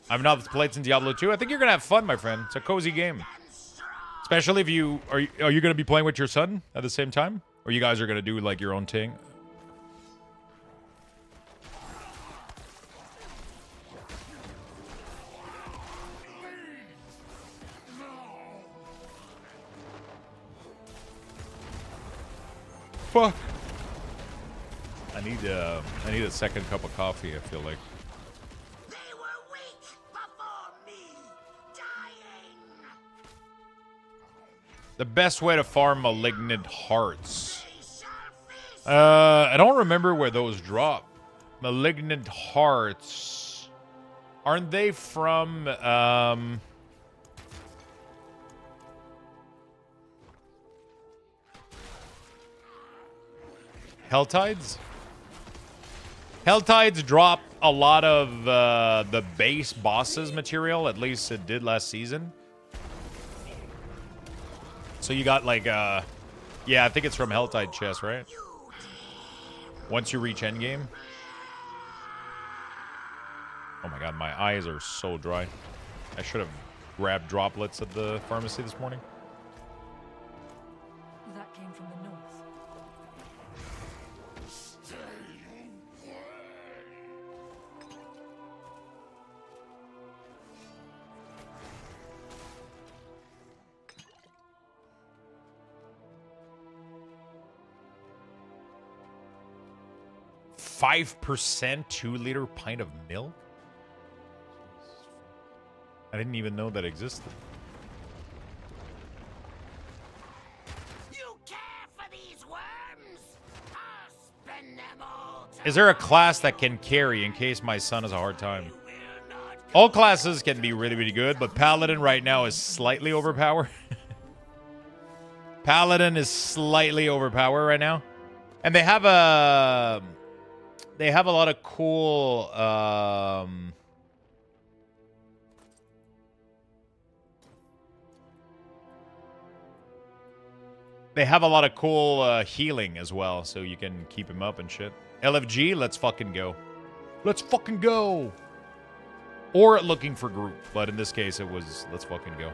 I've not played since Diablo 2. I think you're gonna have fun, my friend. It's a cozy game. Especially if you are you gonna be playing with your son at the same time? Or you guys are gonna do like your own thing? Fuck. I need a second cup of coffee, I feel like. They were weak before me, dying. The best way to farm malignant hearts. I don't remember where those drop. Malignant hearts. Aren't they from Helltides? Helltides drop a lot of the base bosses material. At least it did last season. So you got like, yeah, I think it's from Helltide Chess, right? Once you reach endgame. Oh my god, my eyes are so dry. I should have grabbed droplets at the pharmacy this morning. That came from the north. 5% 2-liter pint of milk? I didn't even know that existed. You care for these worms? I'll spend them all to Is there a class that can carry in case my son has a hard time? All classes can be really, really good, but Paladin right now is slightly overpowered. Paladin is slightly overpowered right now. And they have a lot of cool they have a lot of cool healing as well, so you can keep him up and shit. LFG, let's fucking go. Let's fucking go. Or looking for group, but in this case it was let's fucking go.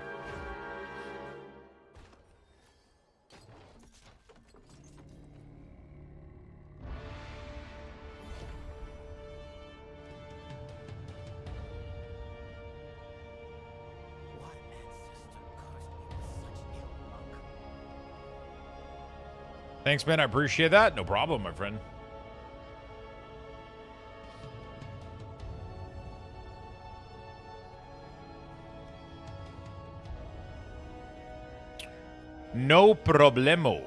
Thanks, man. I appreciate that. No problem, my friend. No problemo.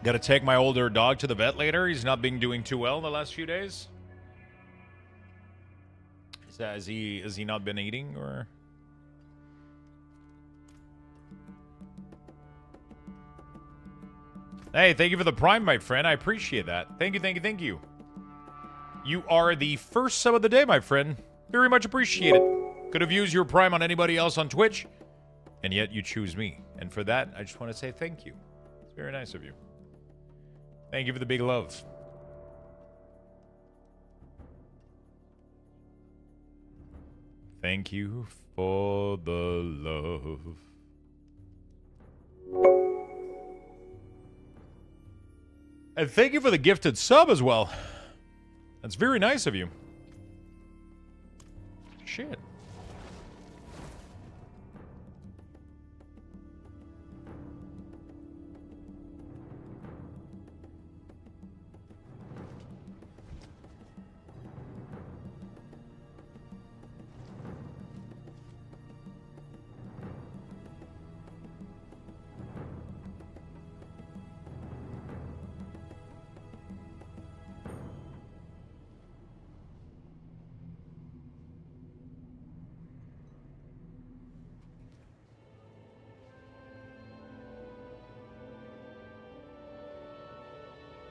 Gotta take my older dog to the vet later. He's not been doing too well the last few days. Has he not been eating or? Hey, thank you for the Prime, my friend. I appreciate that. Thank you, thank you, thank you. You are the first sub of the day, my friend. Very much appreciate it. Could have used your Prime on anybody else on Twitch, and yet you choose me. And for that, I just want to say thank you. It's very nice of you. Thank you for the big love. Thank you for the love. And thank you for the gifted sub as well. That's very nice of you. Shit.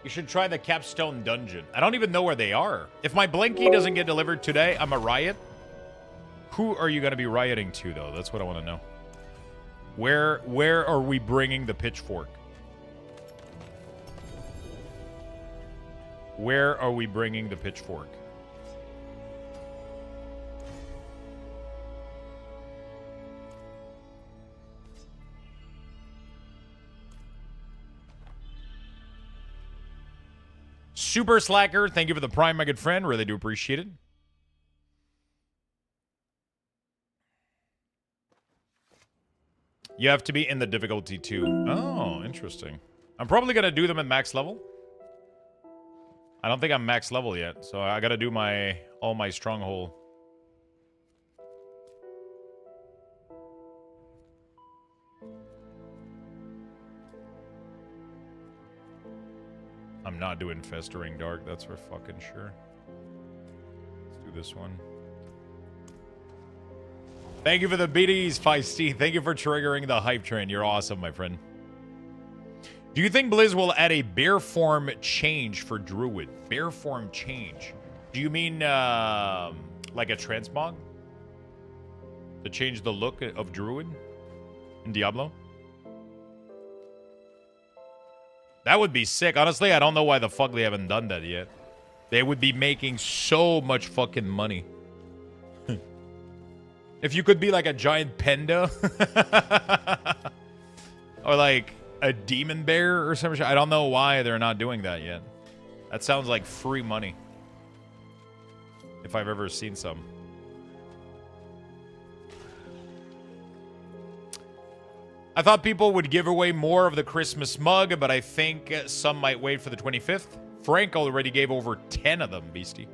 You should try the Capstone Dungeon. I don't even know where they are. If my Blinky doesn't get delivered today, I'm a riot. Who are you going to be rioting to, though? That's what I want to know. Where are we bringing the pitchfork? Where are we bringing the pitchfork? Super Slacker, thank you for the Prime, my good friend. Really do appreciate it. You have to be in the difficulty too. Oh, interesting. I'm probably going to do them at max level. I don't think I'm max level yet, so I got to do all my stronghold. I'm not doing Festering Dark, that's for fucking sure. Let's do this one. Thank you for the BDs, Feisty. Thank you for triggering the hype train. You're awesome, my friend. Do you think Blizz will add a bear form change for Druid? Bear form change. Do you mean like a transmog? To change the look of Druid in Diablo? That would be sick. Honestly, I don't know why the fuck they haven't done that yet. They would be making so much fucking money. If you could be like a giant panda. Or like a demon bear or some shit. I don't know why they're not doing that yet. That sounds like free money. If I've ever seen some. I thought people would give away more of the Christmas mug, but I think some might wait for the 25th. Frank already gave over 10 of them, Beastie.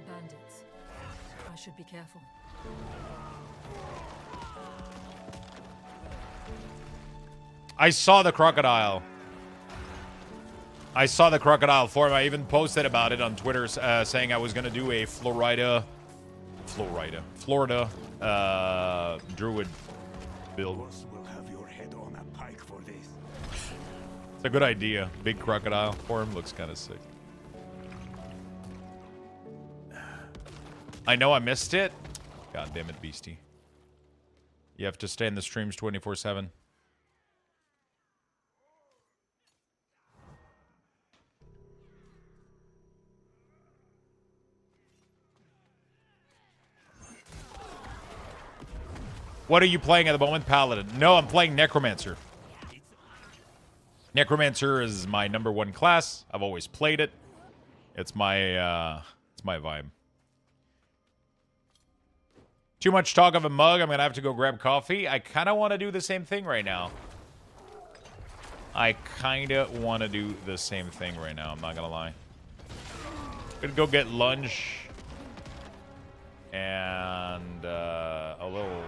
Bandits. I should be careful. I saw the crocodile. I saw the crocodile form. I even posted about it on Twitter saying I was going to do a Florida Druid build. We'll have your head on a pike for this. It's a good idea. Big crocodile form looks kind of sick. I know I missed it. God damn it, Beastie. You have to stay in the streams 24/7. What are you playing at the moment, Paladin? No, I'm playing Necromancer. Necromancer is my #1 class. I've always played it. It's my vibe. Too much talk of a mug. I'm gonna have to go grab coffee. I kind of want to do the same thing right now. I'm not gonna lie. Gonna go get lunch. And a little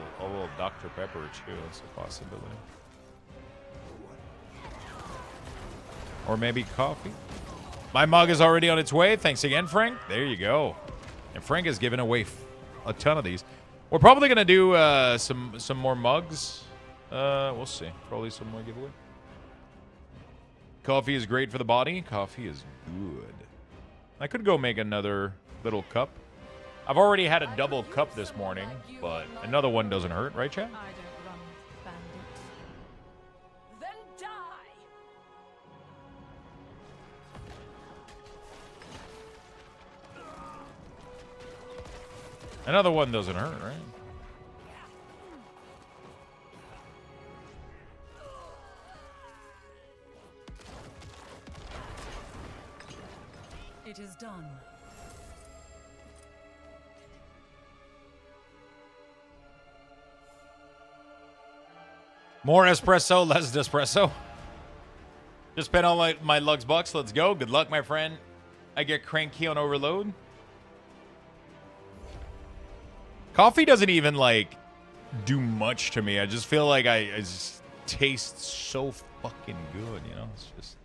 Dr. Pepper too. That's a possibility. Or maybe coffee. My mug is already on its way. Thanks again, Frank. There you go. And Frank has given away a ton of these. We're probably gonna do some more mugs. We'll see. Probably some more giveaway. Coffee is great for the body. Coffee is good. I could go make another little cup. I've already had a double cup this morning, but another one doesn't hurt, right, chat? I don't run with bandits. Then die! Another one doesn't hurt, right? It is done. More espresso, less espresso. Just spent all my Lux bucks. Let's go. Good luck, my friend. I get cranky on overload. Coffee doesn't even, like, do much to me. I just feel like it just tastes so fucking good, you know? It's just...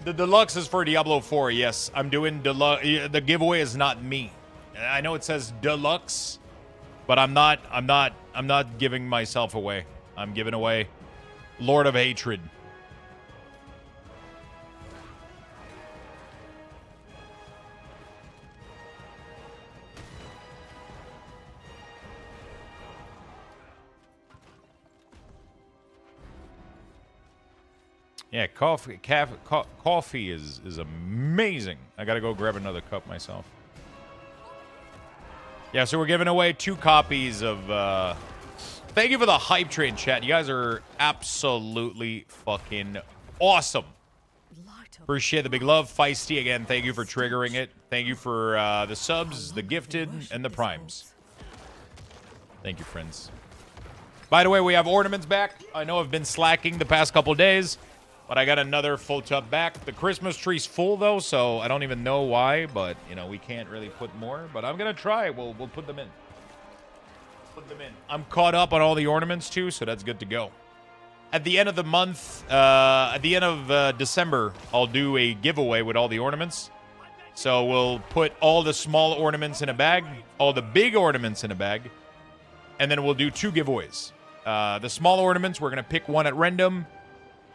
The deluxe is for Diablo 4. Yes, I'm doing deluxe. The giveaway is not me. I know it says deluxe, but I'm not giving myself away. I'm giving away Lord of Hatred. Yeah, coffee is amazing. I gotta go grab another cup myself. Yeah, so we're giving away 2 copies of... Thank you for the hype train, chat. You guys are absolutely fucking awesome. Appreciate the big love. Feisty, again, thank you for triggering it. Thank you for the subs, the gifted, and the primes. Thank you, friends. By the way, we have ornaments back. I know I've been slacking the past couple days, but I got another full tub back. The Christmas tree's full, though, so I don't even know why, but, you know, we can't really put more. But I'm going to try. We'll put them in. Put them in. I'm caught up on all the ornaments too, so that's good to go. At the end of the month, at the end of December, I'll do a giveaway with all the ornaments. So we'll put all the small ornaments in a bag, all the big ornaments in a bag, and then we'll do 2 giveaways. The small ornaments, we're going to pick one at random,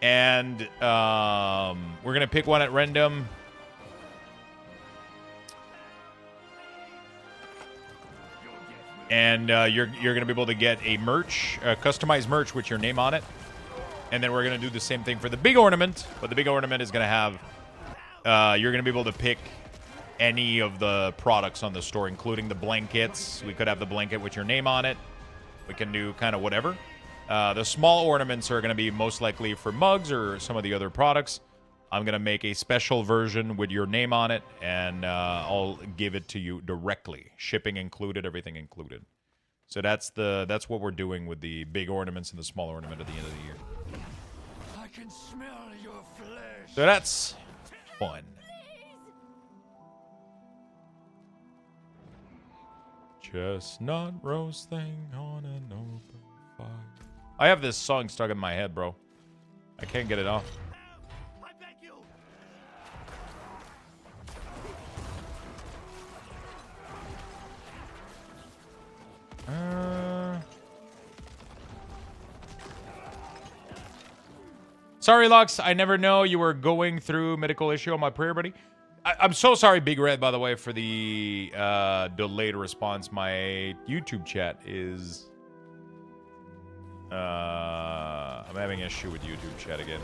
and we're going to pick one at random. And you're going to be able to get a merch, customized merch with your name on it. And then we're going to do the same thing for the big ornament, but the big ornament is going to have, you're going to be able to pick any of the products on the store, including the blankets. We could have the blanket with your name on it. We can do kind of whatever. The small ornaments are going to be most likely for mugs or some of the other products. I'm going to make a special version with your name on it, and I'll give it to you directly. Shipping included, everything included. So that's what we're doing with the big ornaments and the small ornament at the end of the year. I can smell your flesh. So that's fun. Chestnut roasting on an open fire. I have this song stuck in my head, bro. I can't get it off. I beg you. Sorry, Lux. I never know you were going through medical issue on my prayer, buddy. I'm so sorry, Big Red, by the way, for the delayed response. My YouTube chat is... I'm having an issue with YouTube chat again.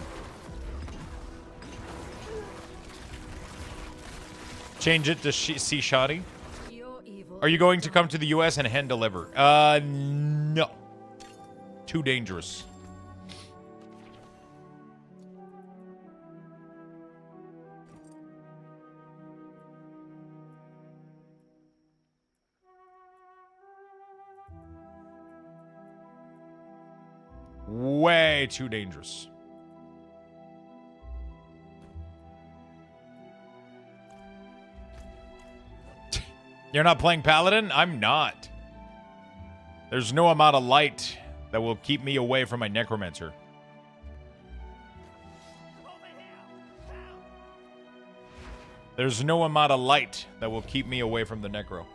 Change it to see Shoddy. Are you going to come to the US and hand deliver? No. Too dangerous. Way too dangerous. You're not playing Paladin? I'm not. There's no amount of light that will keep me away from my Necromancer. There's no amount of light that will keep me away from the Necro.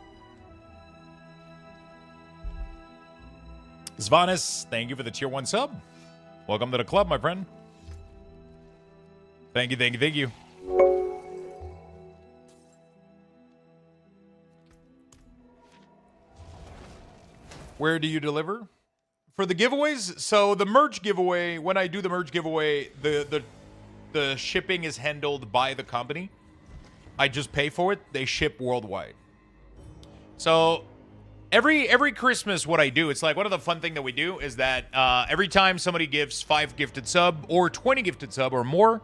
Zvanis, thank you for the tier 1 sub. Welcome to the club, my friend. Thank you, thank you, thank you. Where do you deliver? For the giveaways? So the merch giveaway, when I do the merch giveaway, the shipping is handled by the company. I just pay for it. They ship worldwide. So every Christmas, what I do, it's like one of the fun thing that we do is that every time somebody gives 5 gifted sub or 20 gifted sub or more,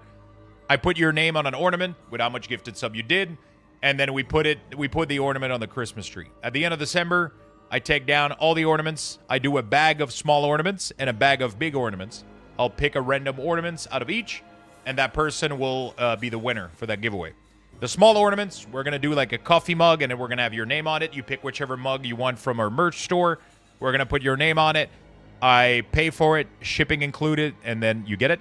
I put your name on an ornament with how much gifted sub you did, and then we put the ornament on the Christmas tree. At the end of December, I take down all the ornaments. I do a bag of small ornaments and a bag of big ornaments. I'll pick a random ornaments out of each, and that person will be the winner for that giveaway. The small ornaments, we're going to do like a coffee mug, and then we're going to have your name on it. You pick whichever mug you want from our merch store. We're going to put your name on it. I pay for it, shipping included, and then you get it.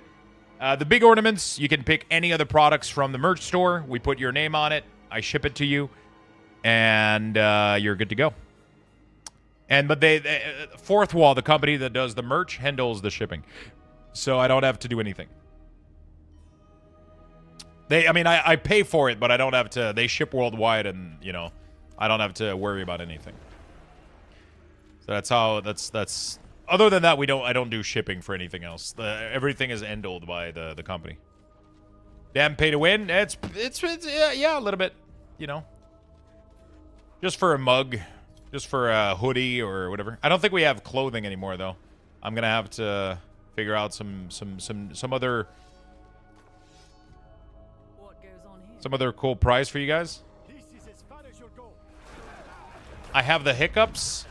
The big ornaments, you can pick any other products from the merch store. We put your name on it. I ship it to you, and you're good to go. But Fourth Wall, the company that does the merch, handles the shipping. So I don't have to do anything. I pay for it, but I don't have to. They ship worldwide, and I don't have to worry about anything. So that's. Other than that, I don't do shipping for anything else. Everything is handled by the company. Damn, pay to win. It's yeah, a little bit. Just for a mug, just for a hoodie or whatever. I don't think we have clothing anymore though. I'm gonna have to figure out some other. Some other cool prize for you guys. I have the hiccups.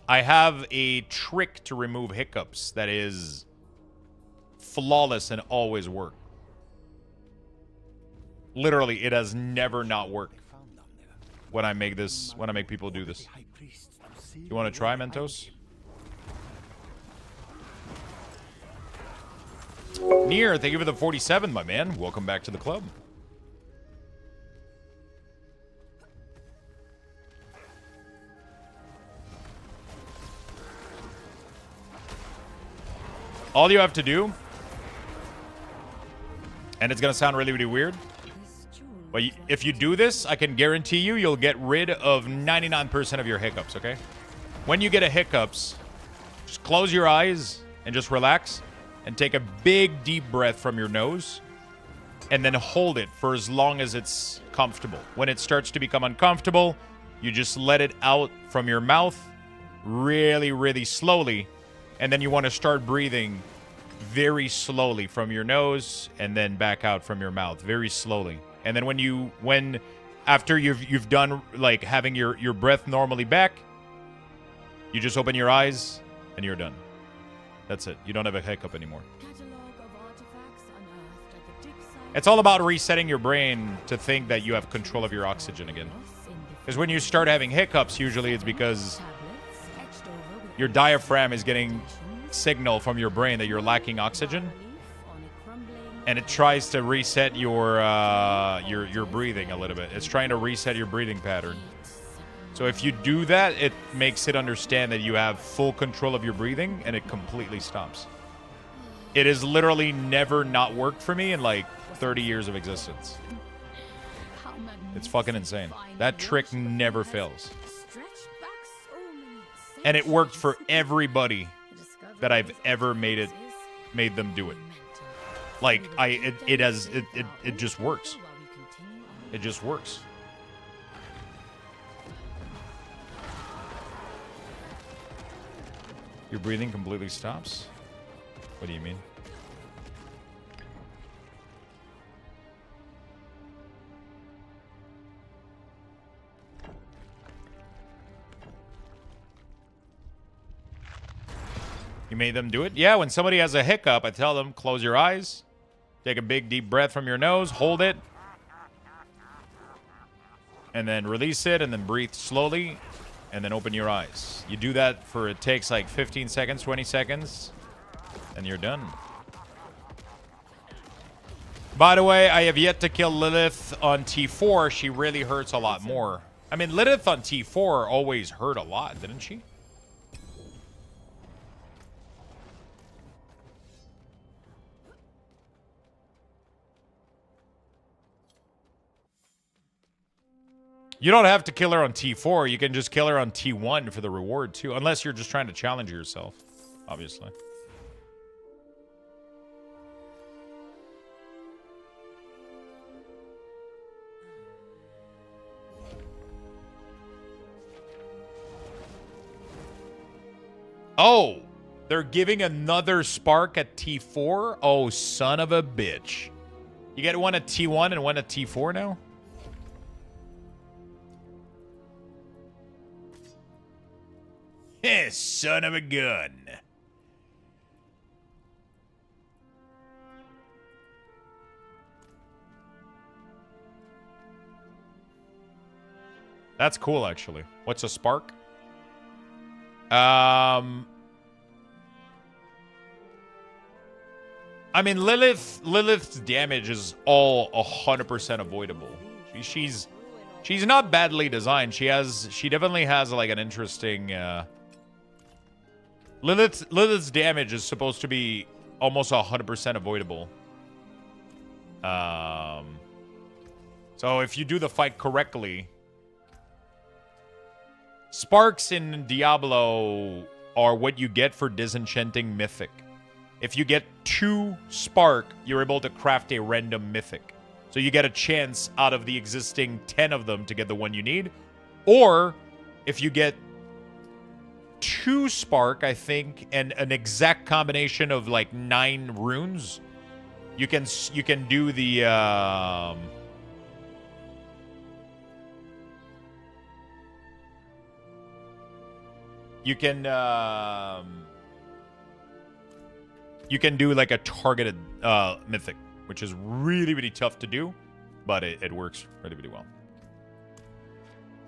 I have a trick to remove hiccups that is flawless and always work. Literally, it has never not worked. when I make this, when I make people do this. You want to try, Mentos? Nier, thank you for the 47, my man. Welcome back to the club. All you have to do, and it's going to sound really, really weird, but if you do this, I can guarantee you, you'll get rid of 99% of your hiccups, okay? When you get a hiccups, just close your eyes and just relax and take a big, deep breath from your nose and then hold it for as long as it's comfortable. When it starts to become uncomfortable, you just let it out from your mouth really, really slowly. And then you want to start breathing very slowly from your nose and then back out from your mouth very slowly. And then after you've done like having your breath normally back, you just open your eyes and you're done. That's it. You don't have a hiccup anymore. It's all about resetting your brain to think that you have control of your oxygen again. Because when you start having hiccups, usually it's because your diaphragm is getting signal from your brain that you're lacking oxygen, and it tries to reset your breathing a little bit. It's trying to reset your breathing pattern. So if you do that, it makes it understand that you have full control of your breathing, and it completely stops. It has literally never not worked for me in like 30 years of existence. It's fucking insane. That trick never fails. And it worked for everybody that I've ever made them do it. Like it just works. It just works. Your breathing completely stops? What do you mean? You made them do it? Yeah, when somebody has a hiccup, I tell them, close your eyes, take a big deep breath from your nose, hold it, and then release it, and then breathe slowly, and then open your eyes. You do that for, it takes like 15 seconds, 20 seconds, and you're done. By the way, I have yet to kill Lilith on T4. She really hurts a lot more. I mean, Lilith on T4 always hurt a lot, didn't she? You don't have to kill her on T4. You can just kill her on T1 for the reward, too. Unless you're just trying to challenge yourself, obviously. Oh! They're giving another spark at T4? Oh, son of a bitch. You get one at T1 and one at T4 now? Son of a gun. That's cool, actually. What's a spark? I mean, Lilith's damage is all 100% avoidable. She's not badly designed. She definitely has like an interesting. Lilith's damage is supposed to be almost 100% avoidable. So if you do the fight correctly, sparks in Diablo are what you get for disenchanting Mythic. If you get 2 spark, you're able to craft a random Mythic. So you get a chance out of the existing 10 of them to get the one you need. Or if you get 2 spark, I think, and an exact combination of like 9 runes, you can do the you can do like a targeted mythic, which is really, really tough to do, but it works really, really well.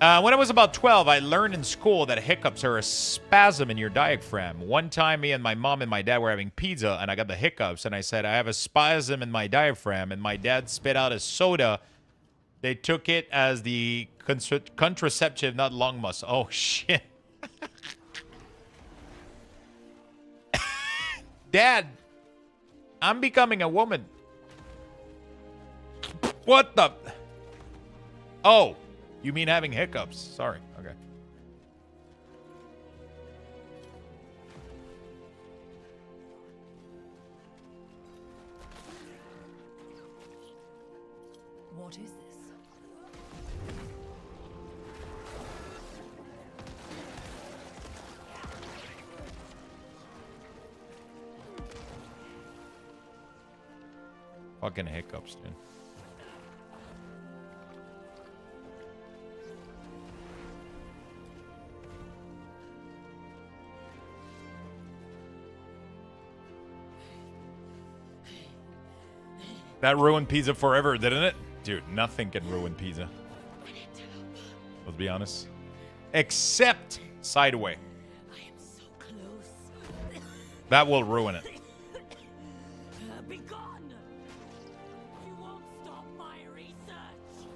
When I was about 12, I learned in school that hiccups are a spasm in your diaphragm. One time, me and my mom and my dad were having pizza, and I got the hiccups, and I said, I have a spasm in my diaphragm, and my dad spit out a soda. They took it as the contraceptive, not lung muscle. Oh, shit. Dad, I'm becoming a woman. What the? Oh. You mean having hiccups? Sorry. Okay. What is this? Fucking hiccups, dude. That ruined pizza forever, didn't it? Dude, nothing can ruin pizza. Let's be honest. Except Sideway. I am so close. That will ruin it. Be gone! You won't stop my research!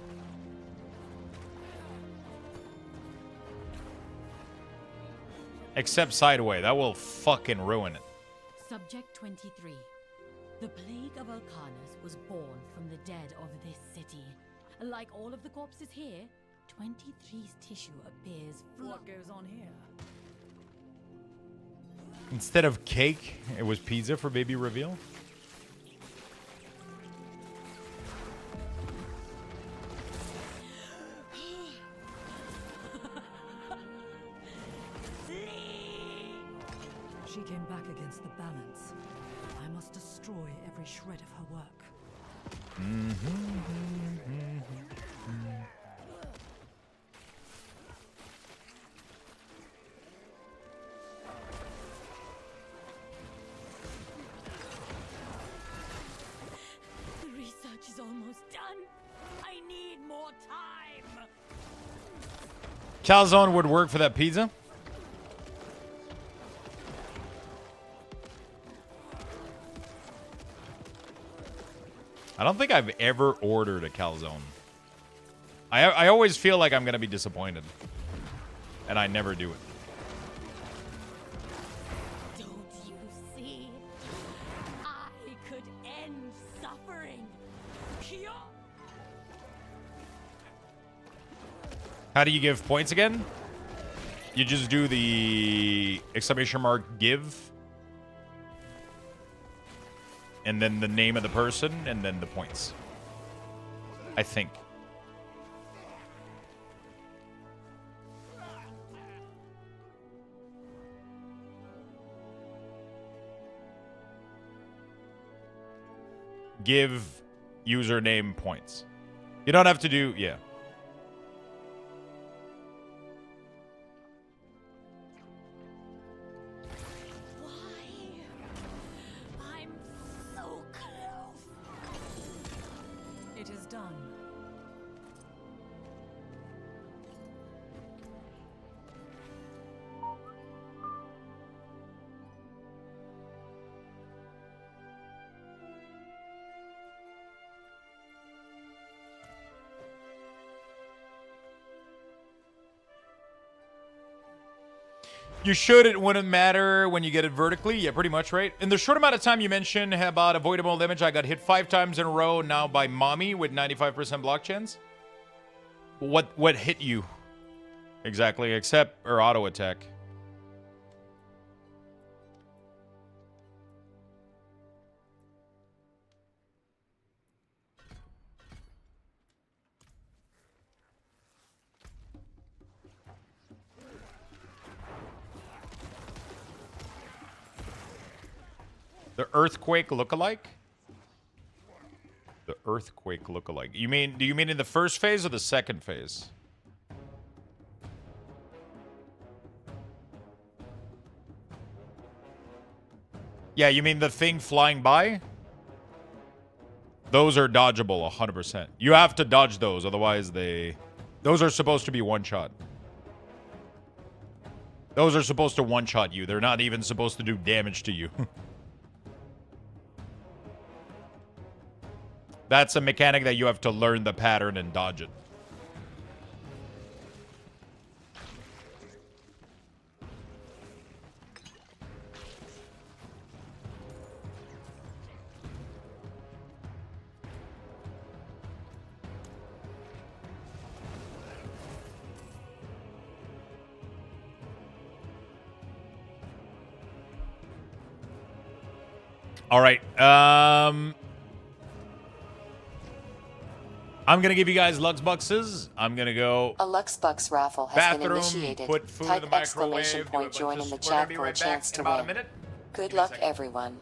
Except Sideway. That will fucking ruin it. Subject 23. The plague of Alcanus was born from the dead of this city. Like all of the corpses here, 23's tissue appears. What goes on here? Instead of cake, it was pizza for baby reveal. She came back against the balance. I must destroy every shred of her work. The research is almost done. I need more time. Calzone would work for that pizza. I don't think I've ever ordered a calzone. I always feel like I'm going to be disappointed. And I never do it. Don't you see? I could end suffering. Cure. How do you give points again? You just do the exclamation mark give. And then the name of the person, and then the points. I think. Give username points. You don't have to do, yeah. I'm so close. It is done. You should. It wouldn't matter when you get it vertically. Yeah, pretty much, right? In the short amount of time you mentioned about avoidable damage, I got hit 5 times in a row now by Mommy with 95% block chance. What hit you? Exactly, except or auto attack. The earthquake lookalike? The earthquake lookalike. You mean, do you mean in the first phase or the second phase? Yeah, you mean the thing flying by? Those are dodgeable 100%. You have to dodge those, otherwise they Those are supposed to be one-shot. Those are supposed to one-shot you. They're not even supposed to do damage to you. That's a mechanic that you have to learn the pattern and dodge it. All right. I'm going to give you guys Luxboxes. I'm going to go... A Luxbox raffle has bathroom, been initiated. put food Type in the microwave, exclamation do a point bunch join of in the squirting. chat Be for a right chance back to in about a win. minute. Good Give me a luck, second. everyone.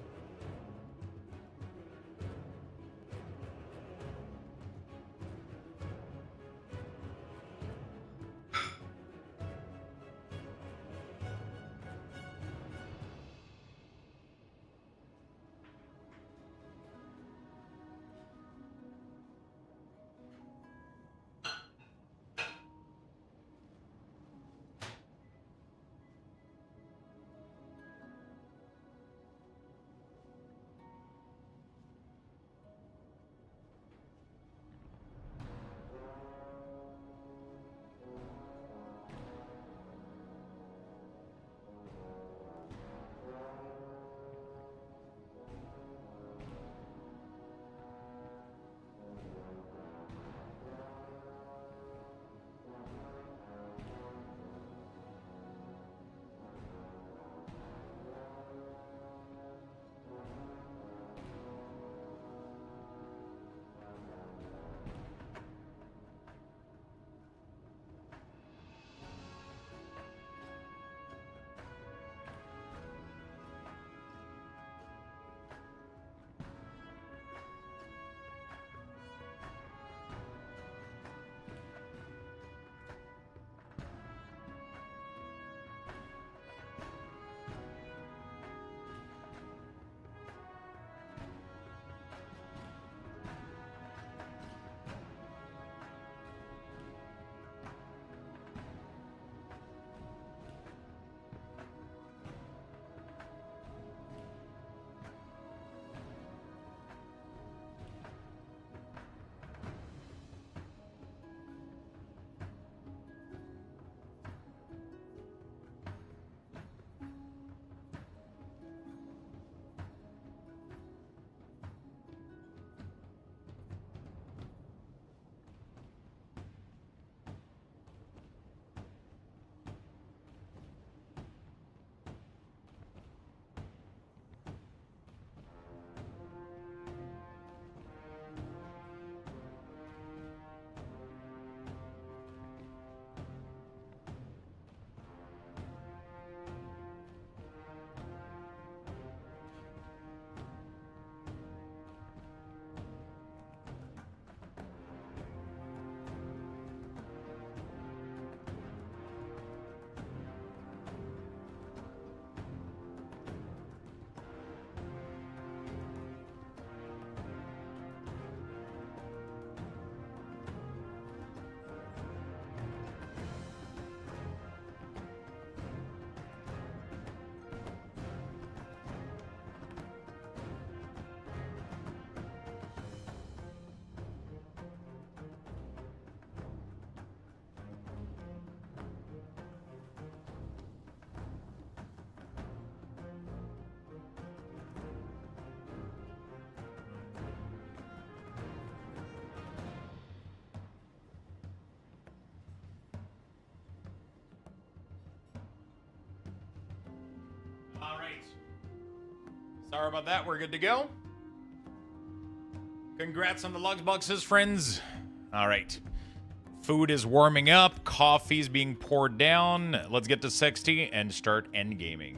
All right. Sorry about that. We're good to go. Congrats on the Luxboxes, friends. All right. Food is warming up. Coffee's being poured down. Let's get to 60 and start endgaming.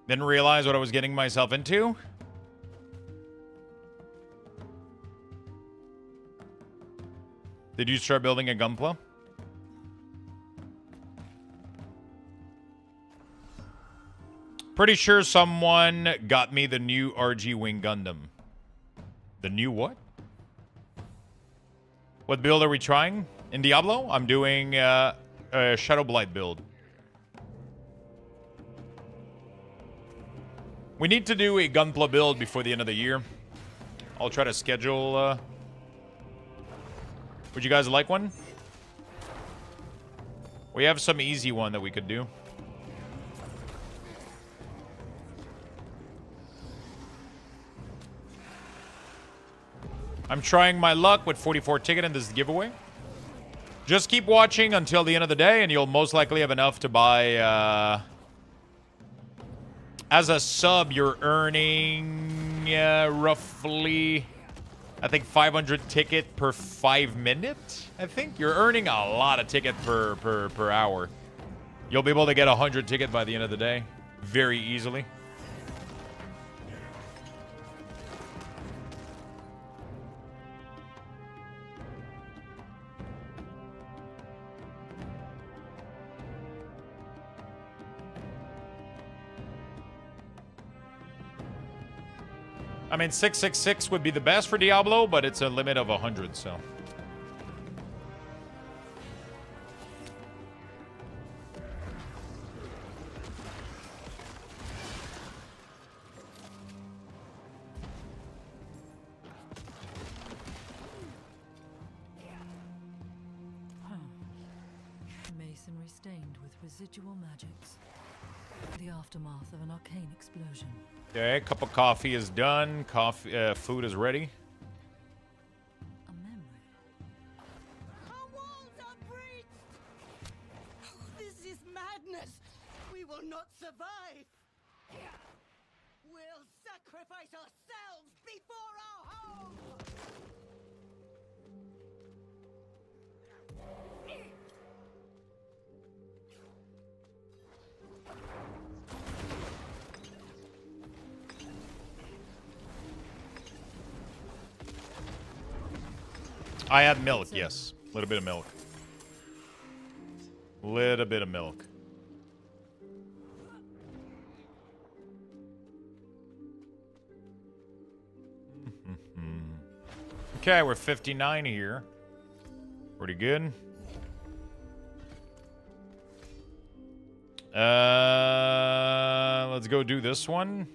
Didn't realize what I was getting myself into. Did you start building a Gunpla? Pretty sure someone got me the new RG Wing Gundam. The new what? What build are we trying? In Diablo, I'm doing a Shadowblight build. We need to do a Gunpla build before the end of the year. I'll try to schedule... Would you guys like one? We have some easy one that we could do. I'm trying my luck with 44 ticket in this giveaway. Just keep watching until the end of the day, and you'll most likely have enough to buy... As a sub, you're earning roughly... I think 500 ticket per 5 minutes. I think you're earning a lot of ticket per hour. You'll be able to get 100 ticket by the end of the day, very easily. I mean, 666 would be the best for Diablo, but it's a limit of 100, so. Masonry stained with residual magics. The aftermath of an arcane explosion. Okay, cup of coffee is done. Coffee, food is ready. A memory. Our walls are breached! This is madness! We will not survive! We'll sacrifice ourselves before our home! I add milk, yes. A little bit of milk. Little bit of milk. Okay, we're 59 here. Pretty good. Let's go do this one.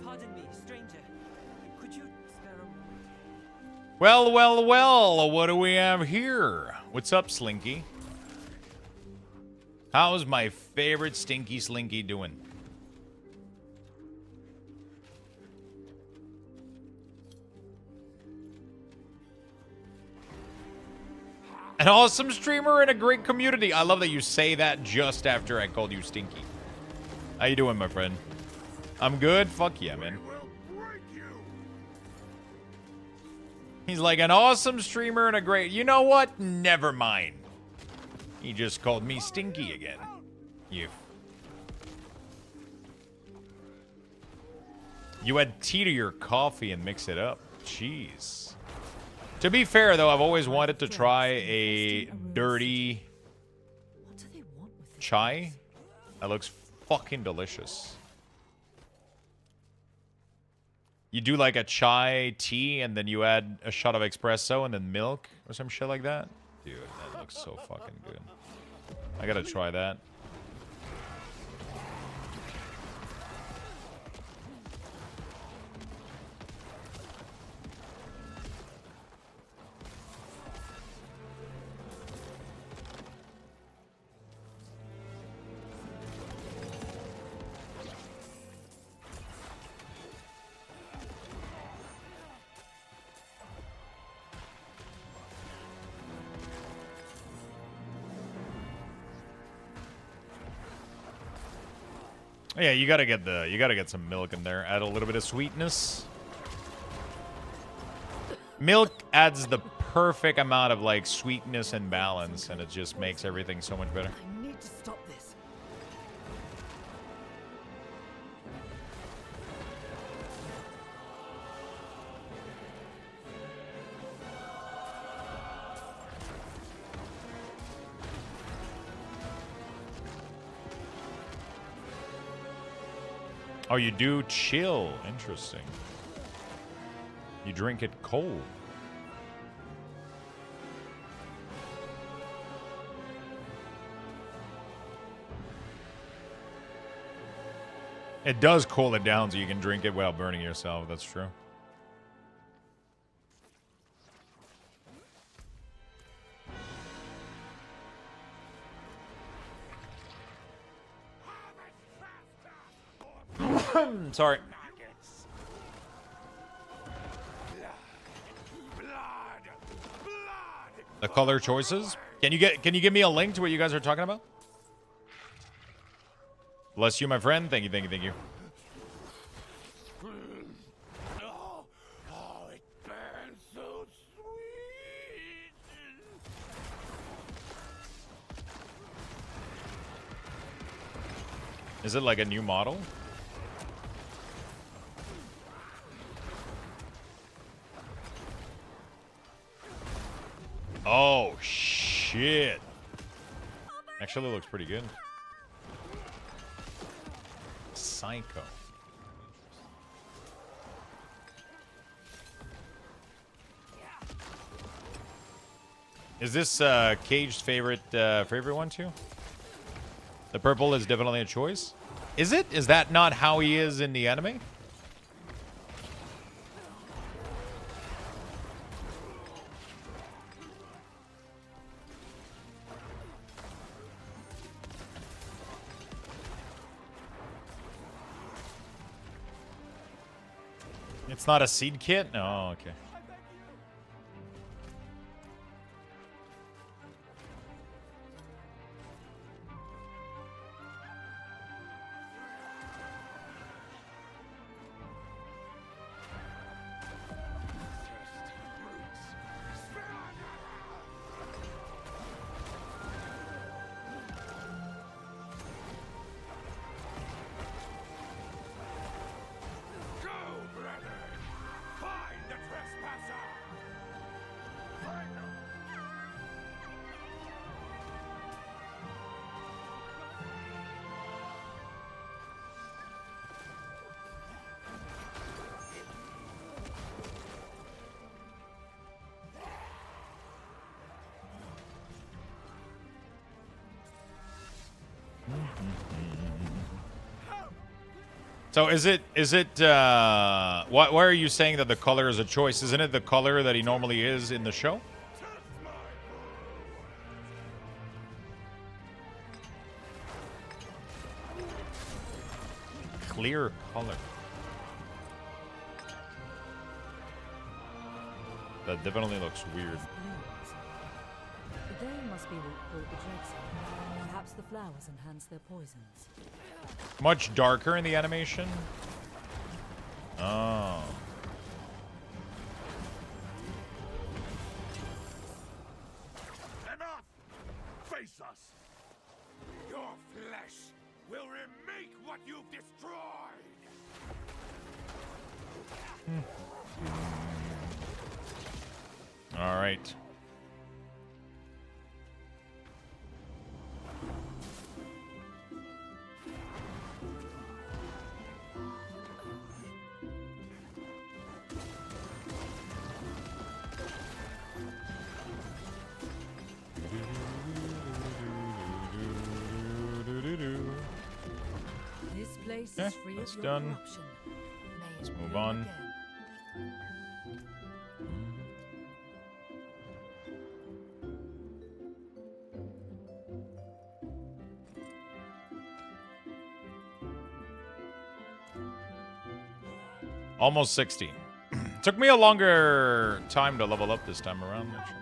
Pardon me, stranger. Could you spare a moment? Well, well, well. What do we have here? What's up, Slinky? How's my favorite Stinky Slinky doing? An awesome streamer and a great community. I love that you say that just after I called you Stinky. How you doing, my friend? I'm good. Fuck yeah, man. He's like an awesome streamer and a great... You know what? Never mind. He just called me Stinky again. You add tea to your coffee and mix it up. Jeez. To be fair, though, I've always wanted to try a dirty chai. That looks fucking delicious. You do like a chai tea and then you add a shot of espresso and then milk or some shit like that? Dude, that looks so fucking good. I gotta try that. Yeah, you gotta get some milk in there. Add a little bit of sweetness. Milk adds the perfect amount of like sweetness and balance, and it just makes everything so much better. I need to stop this. Oh, you do chill. Interesting. You drink it cold. It does cool it down so you can drink it without burning yourself. That's true. Sorry. The color choices? Can you give me a link to what you guys are talking about? Bless you, my friend. Thank you, thank you, thank you. Oh, it burns so sweet. Is it like a new model? Oh, shit. Actually looks pretty good. Psycho. Is this Cage's favorite one too? The purple is definitely a choice. Is it? Is that not how he is in the anime? It's not a seed kit? Oh, okay. So is it why are you saying that the color is a choice? Isn't it the color that he normally is in the show? Clear color. That definitely looks weird. They must be what brought the dregs in. Perhaps the flowers enhance their poisons. Much darker in the animation. Oh. Enough! Face us! Your flesh will remake what you've destroyed! All right. This place Okay, is free that's of your done. corruption. May Let's it move bloom on. again. Almost 60. Took me a longer time to level up this time around, actually.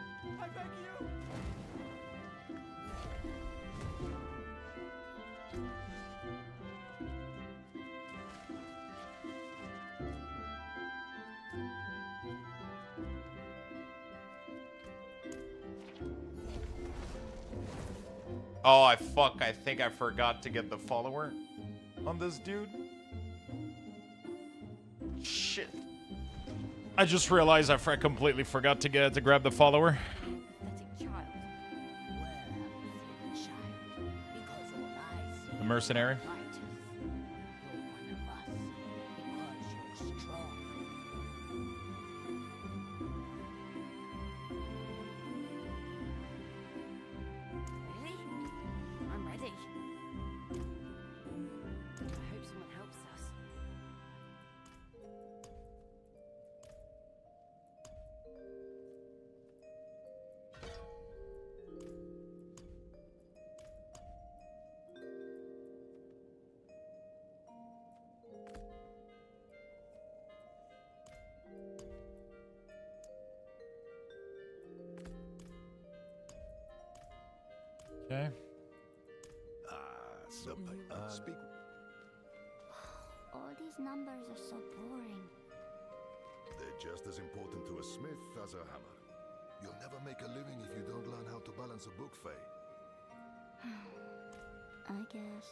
Oh, I think I forgot to get the follower on this dude. Shit. I just realized I completely forgot to grab the follower. The mercenary. I'm ready. I hope someone helps us. Okay. Speak. All these numbers are so boring. They're just as important to a smith as a hammer. You'll never make a living if you don't learn how to balance a book, Faye. I guess.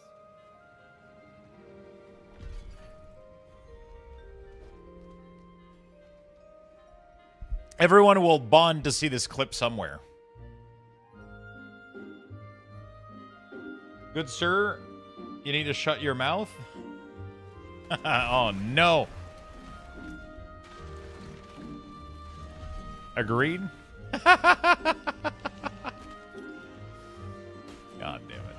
Everyone will bond to see this clip somewhere. Good sir, you need to shut your mouth. Oh no. Agreed. God damn it.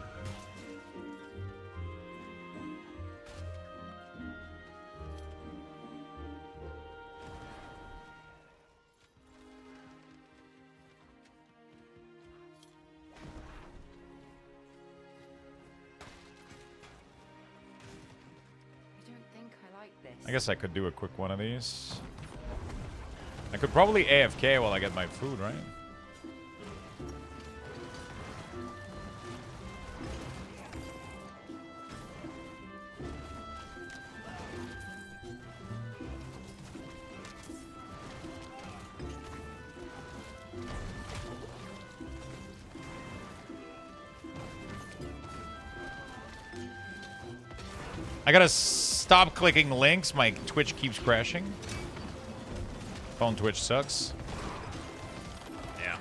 I guess I could do a quick one of these. I could probably AFK while I get my food, right? I gotta stop clicking links. My Twitch keeps crashing. Phone Twitch sucks. Yeah.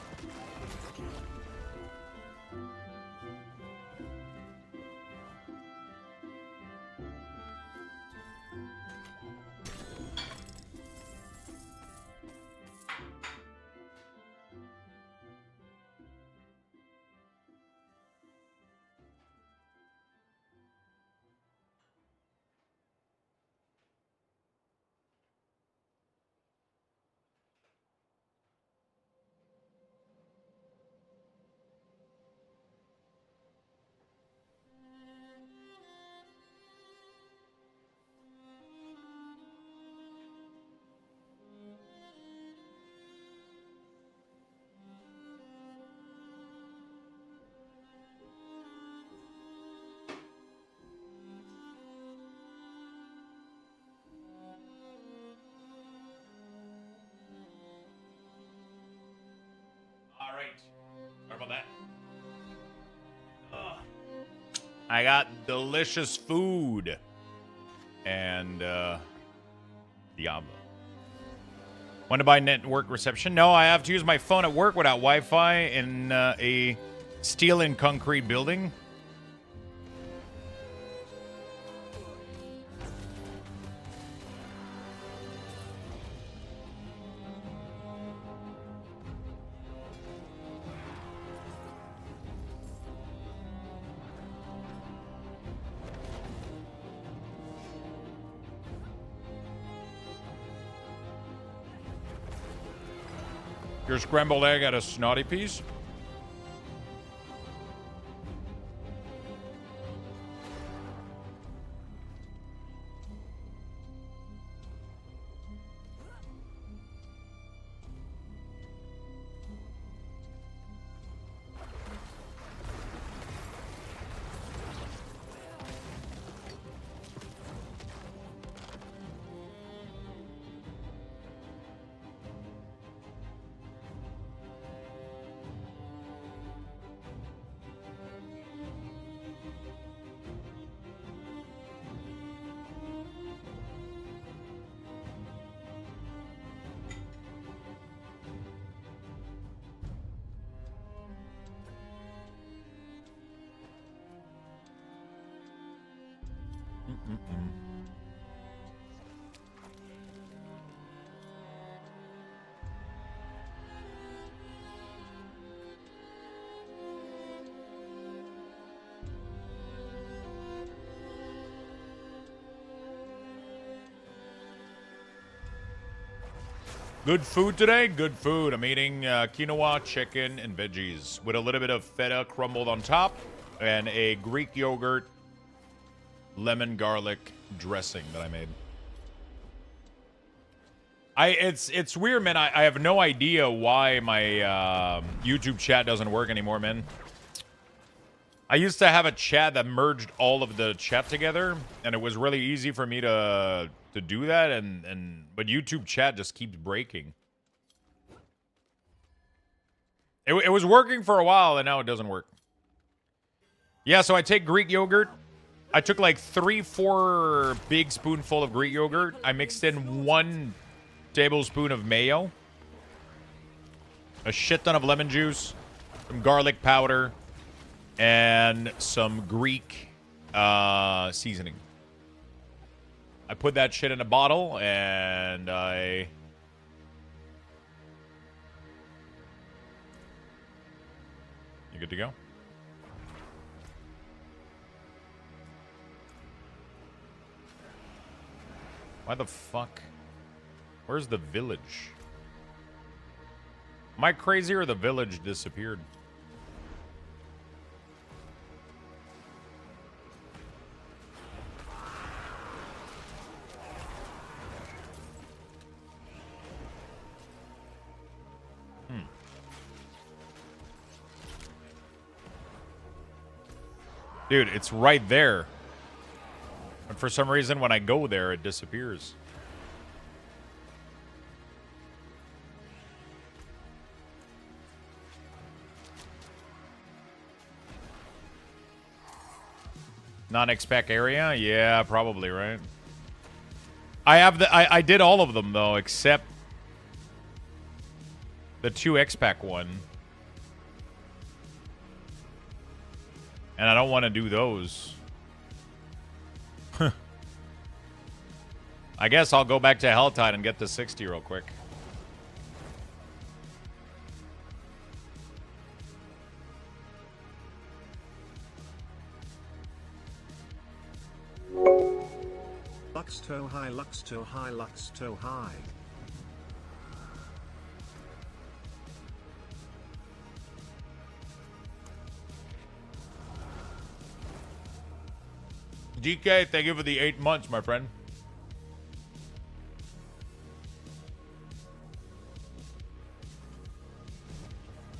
Sorry about that. Ugh. I got delicious food and Diablo. Want to buy network reception? No, I have to use my phone at work without Wi-Fi in a steel and concrete building. Your scrambled egg at a snotty piece? Good food today? Good food. I'm eating quinoa, chicken, and veggies with a little bit of feta crumbled on top and a Greek yogurt lemon garlic dressing that I made. It's weird, man. I have no idea why my YouTube chat doesn't work anymore, man. I used to have a chat that merged all of the chat together, and it was really easy for me to do that, but YouTube chat just keeps breaking. It was working for a while, and now it doesn't work. Yeah, so I take Greek yogurt. I took like 3-4 big spoonful of Greek yogurt. I mixed in 1 tablespoon of mayo, a shit ton of lemon juice, some garlic powder, and some Greek seasoning. I put that shit in a bottle, and I... You good to go? Why the fuck? Where's the village? Am I crazy or the village disappeared? Dude, it's right there. But for some reason, when I go there, it disappears. Non-expec area? Yeah, probably, right? I did all of them, though, except the 2 expac one. And I don't want to do those. I guess I'll go back to Helltide and get the 60 real quick. Luxthos high, Luxthos high, Luxthos high. DK, thank you for the 8 months, my friend.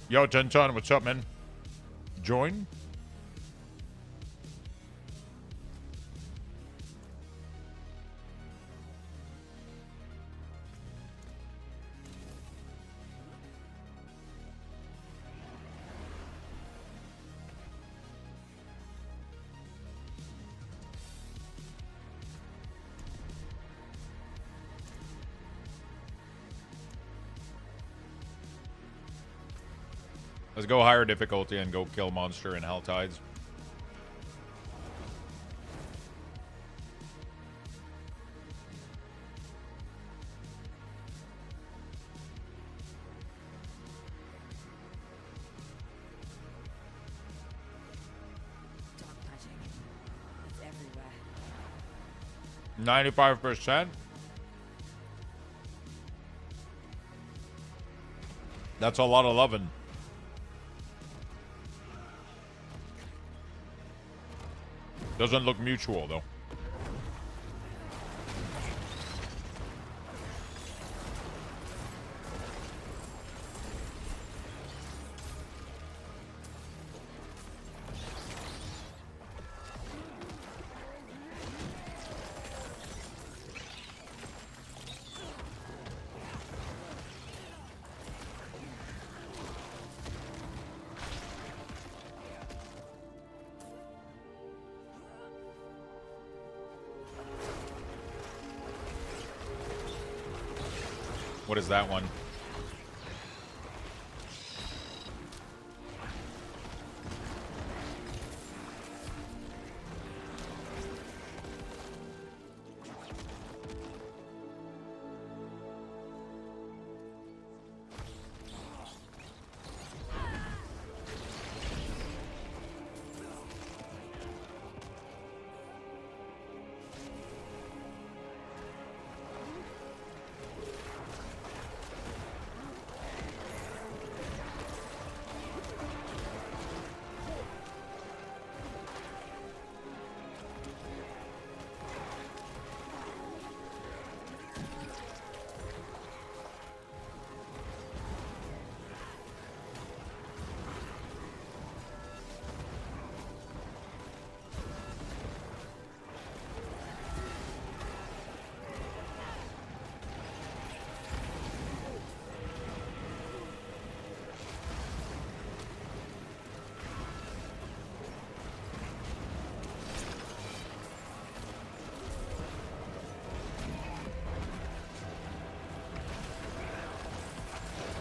Yo, Tenton, what's up, man? Join? Let's go higher difficulty and go kill monster in Helltides. Dark magic. It's everywhere. 95%? That's a lot of loving. Doesn't look mutual, though. What is that one?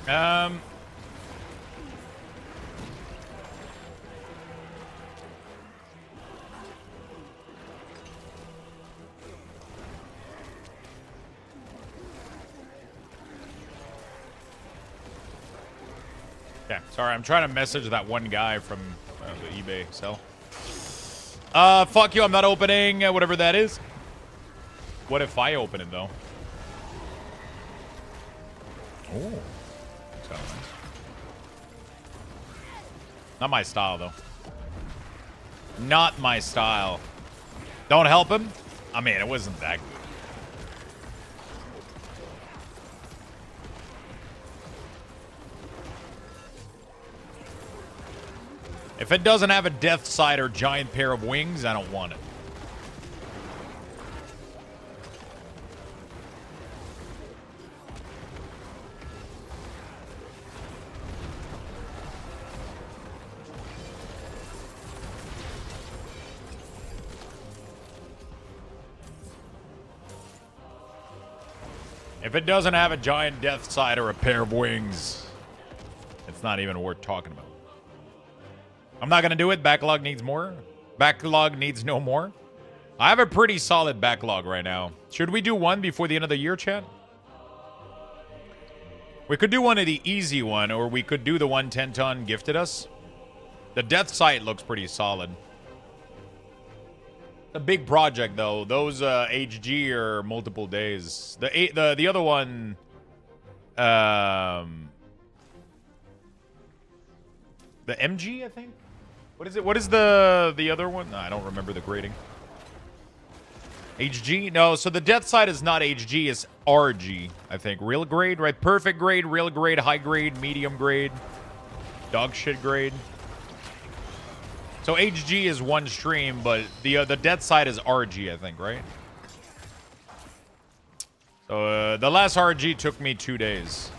Okay, sorry, I'm trying to message that one guy from the eBay sell. Fuck you, I'm not opening whatever that is. What if I open it, though? Oh. That's kinda nice. Not my style, though. Not my style. Don't help him? I mean, it wasn't that good. If it doesn't have a death side or giant pair of wings, I don't want it. If it doesn't have a giant death side or a pair of wings, it's not even worth talking about. I'm not going to do it. Backlog needs more. Backlog needs no more. I have a pretty solid backlog right now. Should we do one before the end of the year, chat? We could do one of the easy one, or we could do the 110-ton gifted us. The death sight looks pretty solid. A big project, though. Those HG are multiple days. The other one... the MG, I think? What is it? What is the other one? No, I don't remember the grading. HG? No, so the death side is not HG, it's RG, I think. Real grade, right? Perfect grade, real grade, high grade, medium grade, dog shit grade. So HG is one stream, but the death side is RG, I think, right? So the last RG took me 2 days.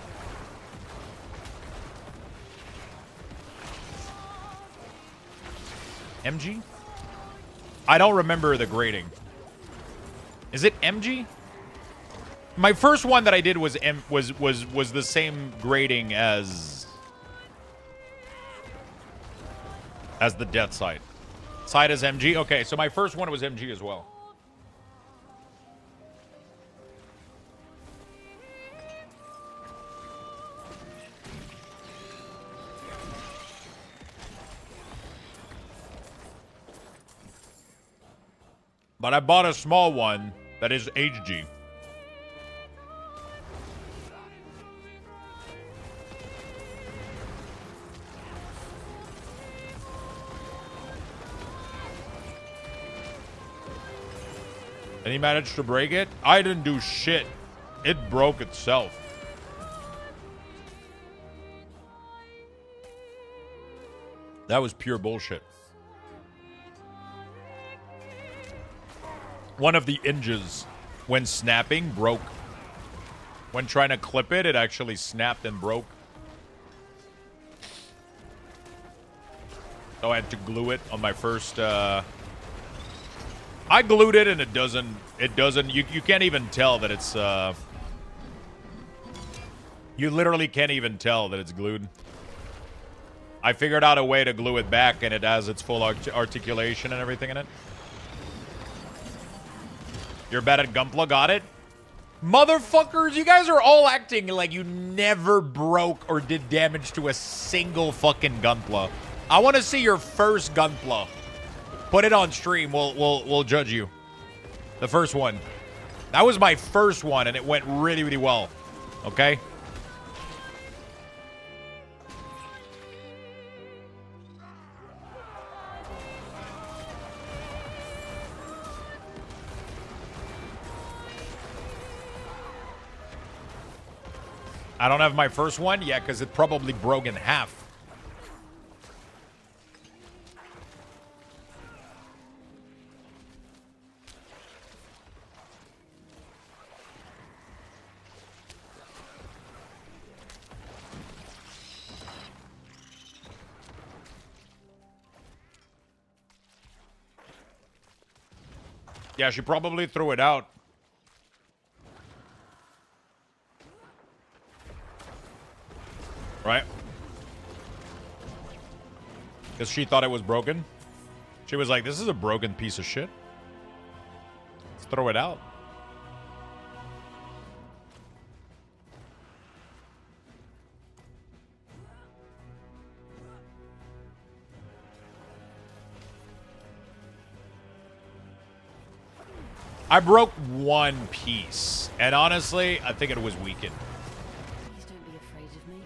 MG? I don't remember the grading. Is it MG? My first one that I did was the same grading as the death side. Side is MG? Okay, so my first one was MG as well. But I bought a small one that is HG. And he managed to break it? I didn't do shit. It broke itself. That was pure bullshit. One of the hinges, when snapping, broke. When trying to clip it, it actually snapped and broke. So I had to glue it on my first... I glued it and it doesn't, you can't even tell that it's, you literally can't even tell that it's glued. I figured out a way to glue it back and it has its full articulation and everything in it. You're bad at Gunpla, got it? Motherfuckers, you guys are all acting like you never broke or did damage to a single fucking Gunpla. I want to see your first Gunpla. Put it on stream. We'll judge you. The first one. That was my first one, and it went really, really well. Okay? I don't have my first one? Yeah, because it probably broke in half. Yeah, she probably threw it out. Right? Because she thought it was broken. She was like, this is a broken piece of shit. Let's throw it out. I broke one piece, and honestly, I think it was weakened. Please don't be afraid of me.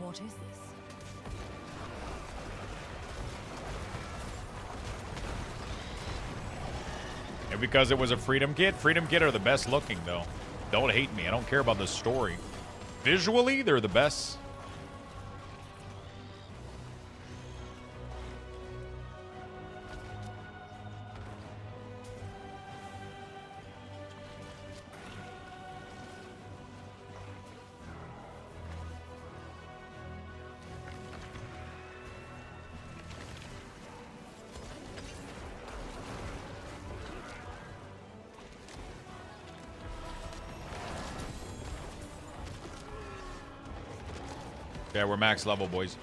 What is this? And because it was a Freedom Kit are the best looking, though. Don't hate me. I don't care about the story. Visually, they're the best. Yeah, we're max level, boys.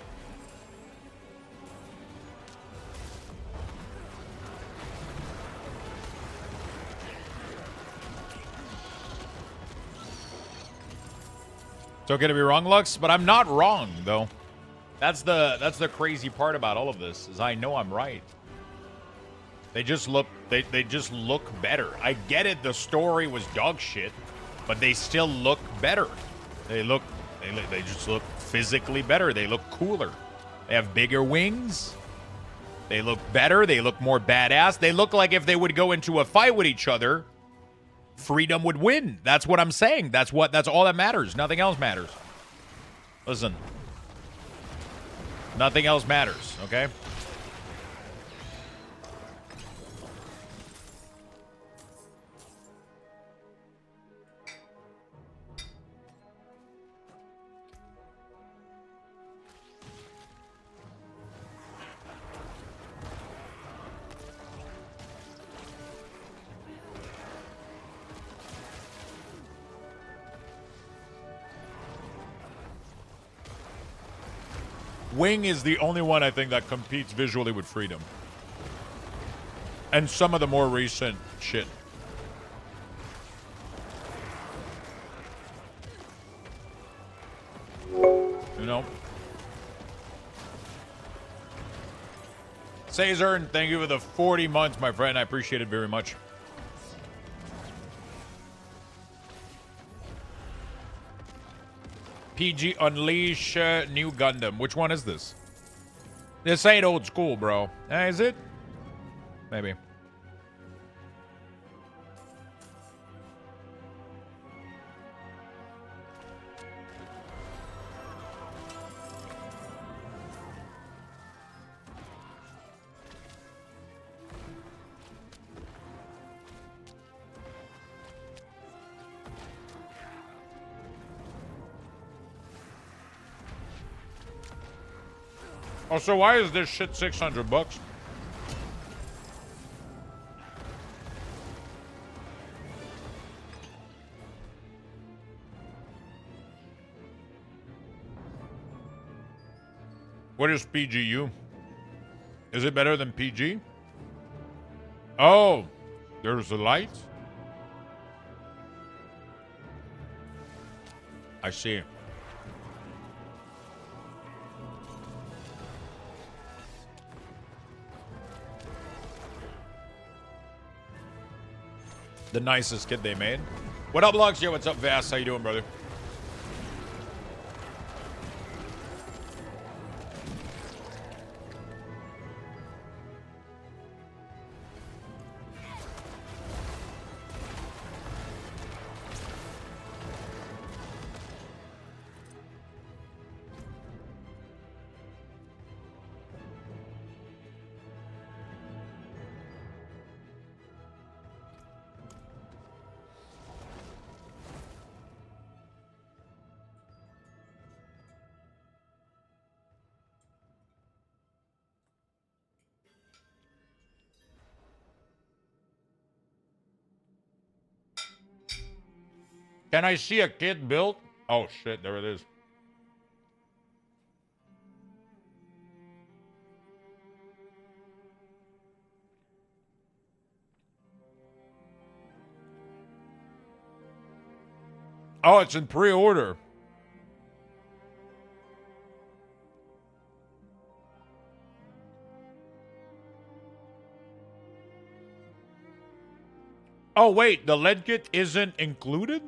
It's okay to be wrong, Lux, but I'm not wrong, though. That's the crazy part about all of this, is I know I'm right. They just look they just look better. I get it, the story was dog shit, but they still look better. They just look physically better. They look cooler. They have bigger wings. They look better. They look more badass. They look like if they would go into a fight with each other, Freedom would win. That's what I'm saying. That's all that matters. Nothing else matters. Listen. Nothing else matters, okay? Wing is the only one I think that competes visually with Freedom. And some of the more recent shit. You know? Caesar, and thank you for the 40 months, my friend. I appreciate it very much. PG Unleash New Gundam. Which one is this? This ain't old school, bro. Is it? Maybe. Oh, so why is this shit $600? What is PGU? Is it better than PG? Oh, there's the light? I see. The nicest kid they made. What up, Lux? Yo, what's up, Vast? How you doing, brother? Can I see a kid built? Oh shit, there it is. Oh, it's in pre-order. Oh, wait, the lead kit isn't included?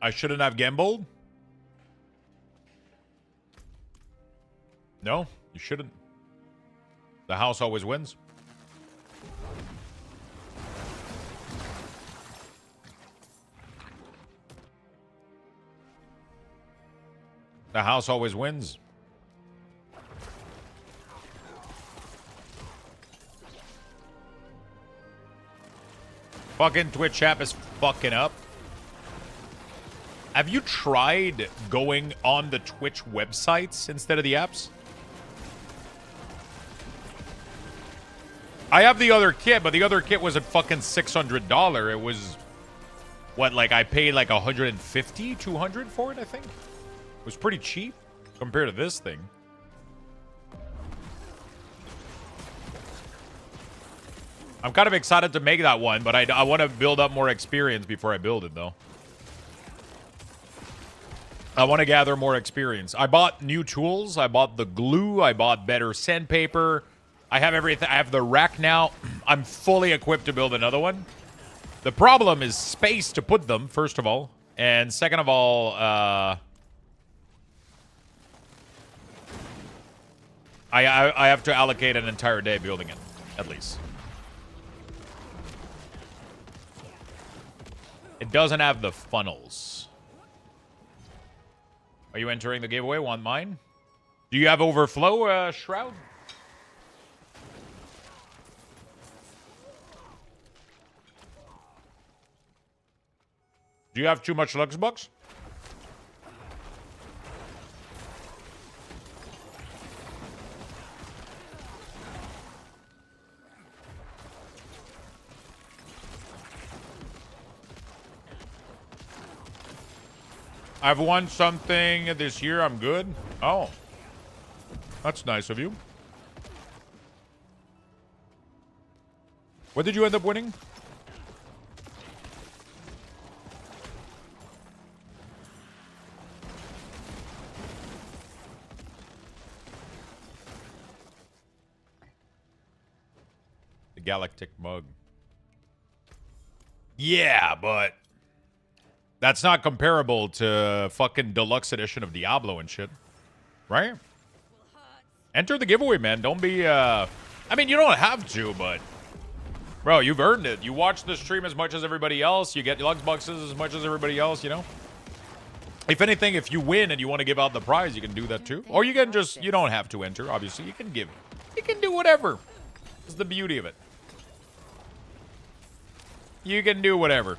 I shouldn't have gambled? No, you shouldn't. The house always wins. The house always wins. Fucking Twitch app is fucking up. Have you tried going on the Twitch websites instead of the apps? I have the other kit, but the other kit was at fucking $600. It was, what, like I paid like $150, $200 for it, I think? It was pretty cheap compared to this thing. I'm kind of excited to make that one, but I want to build up more experience before I build it, though. I want to gather more experience. I bought new tools. I bought the glue. I bought better sandpaper. I have everything. I have the rack now. I'm fully equipped to build another one. The problem is space to put them, first of all. And second of all, I have to allocate an entire day building it, at least. It doesn't have the funnels. Are you entering the giveaway? Want mine? Do you have overflow, Shroud? Do you have too much Lux Bucks? I've won something this year. I'm good. Oh. That's nice of you. What did you end up winning? The Galactic Mug. Yeah, but that's not comparable to fucking deluxe edition of Diablo and shit. Right? Enter the giveaway, man. Don't be, I mean, you don't have to, but bro, you've earned it. You watch the stream as much as everybody else. You get Lux Boxes as much as everybody else, you know? If anything, if you win and you want to give out the prize, you can do that too. Or you can just, you don't have to enter, obviously. You can give. You can do whatever. That's the beauty of it. You can do whatever.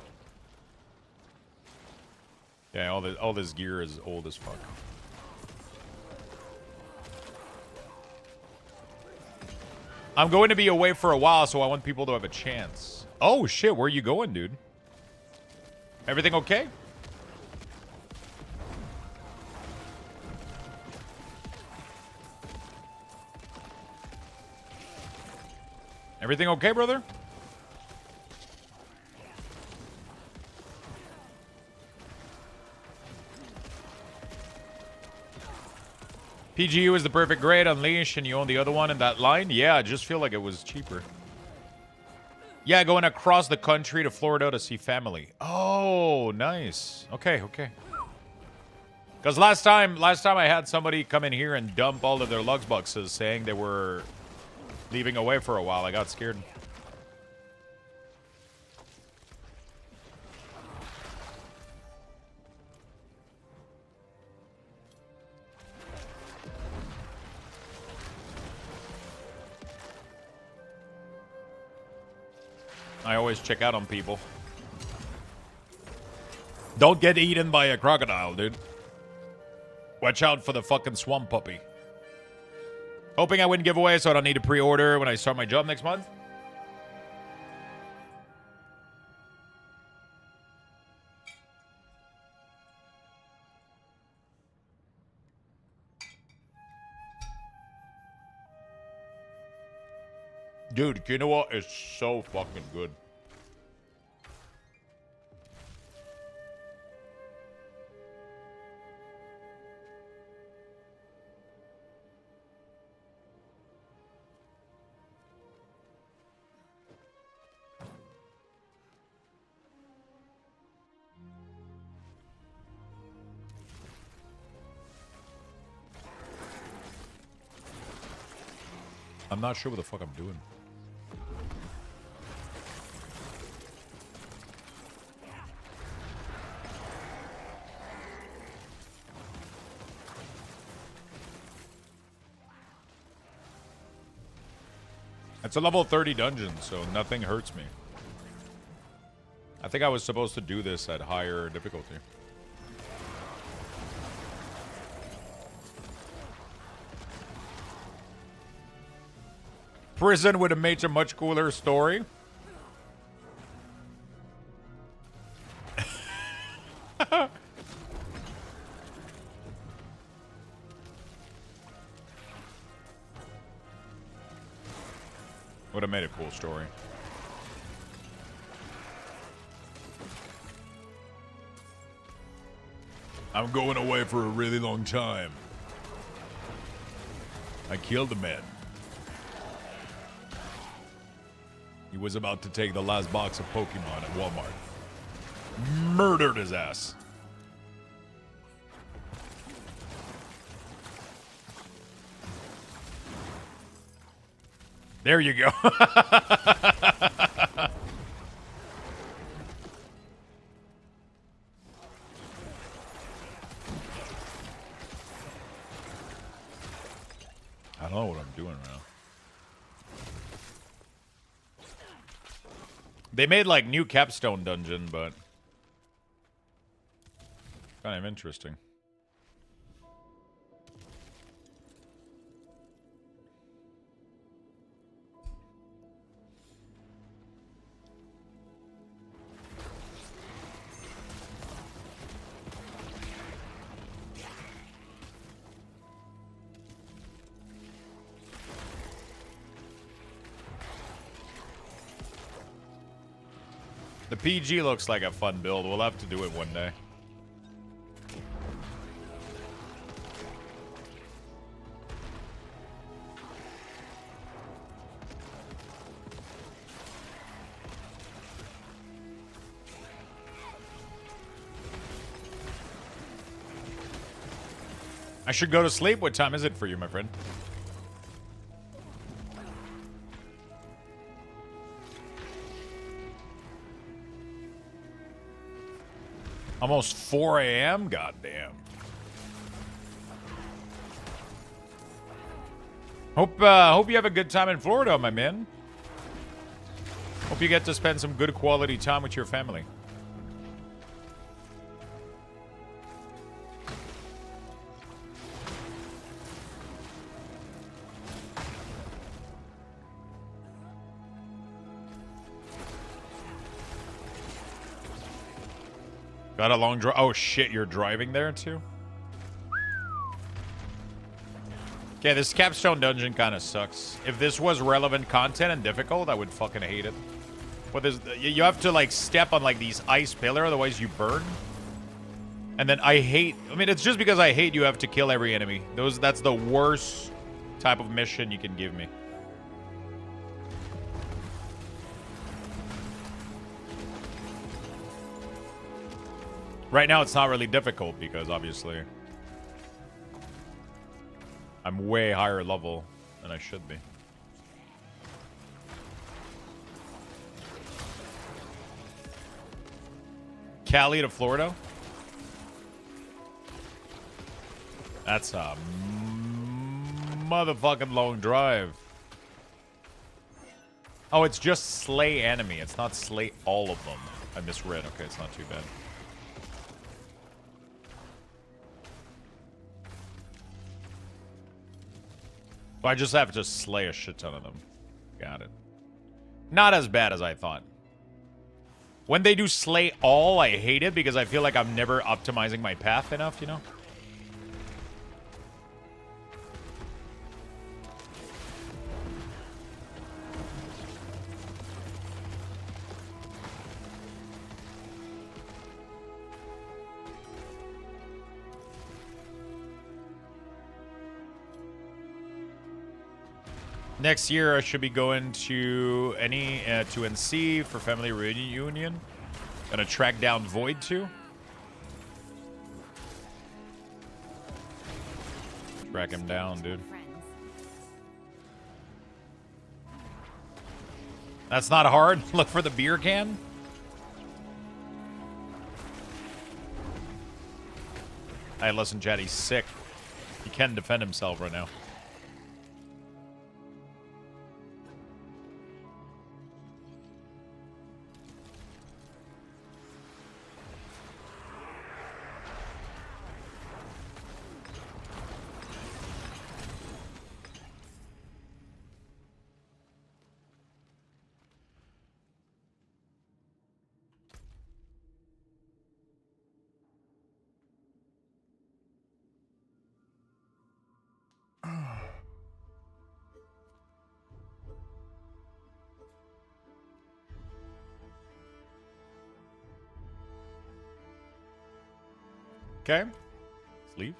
Yeah, all this gear is old as fuck. I'm going to be away for a while, so I want people to have a chance. Oh, shit. Where are you going, dude? Everything okay? Everything okay, brother? PGU is the perfect grade. Unleash, and you own the other one in that line? Yeah, I just feel like it was cheaper. Yeah, going across the country to Florida to see family. Oh, nice. Okay, okay. Because last time I had somebody come in here and dump all of their Lux boxes saying they were leaving away for a while. I got scared. I always check out on people. Don't get eaten by a crocodile, dude. Watch out for the fucking swamp puppy. Hoping I win giveaway so I don't need to pre-order when I start my job next month. Dude, quinoa is so fucking good. I'm not sure what the fuck I'm doing. It's a level 30 dungeon, so nothing hurts me. I think I was supposed to do this at higher difficulty. Prison would have made a much cooler story. Would have made a cool story. I'm going away for a really long time. I killed a man. He was about to take the last box of Pokemon at Walmart. Murdered his ass. There you go. I don't know what I'm doing right now. They made like new capstone dungeon, but kind of interesting. The PG looks like a fun build. We'll have to do it one day. I should go to sleep. What time is it for you, my friend? Almost 4 a.m.? Goddamn. Hope you have a good time in Florida, my man. Hope you get to spend some good quality time with your family. Got a long drive. Oh shit, you're driving there too? Okay, this capstone dungeon kind of sucks. If this was relevant content and difficult, I would fucking hate it. But you have to like step on like these ice pillar, otherwise you burn. And then I mean, it's just because I hate you have to kill every enemy. That's the worst type of mission you can give me. Right now, it's not really difficult because, obviously, I'm way higher level than I should be. Cali to Florida? That's a motherfucking long drive. Oh, it's just slay enemy. It's not slay all of them. I misread. Okay, it's not too bad. So I just have to slay a shit ton of them. Got it. Not as bad as I thought. When they do slay all, I hate it because I feel like I'm never optimizing my path enough, you know? Next year, I should be going to to NC for family reunion. Gonna track down Void too. Track him down, dude. That's not hard. Look for the beer can. Hey, listen, Chad, he's sick. He can defend himself right now. Okay. Let's leave.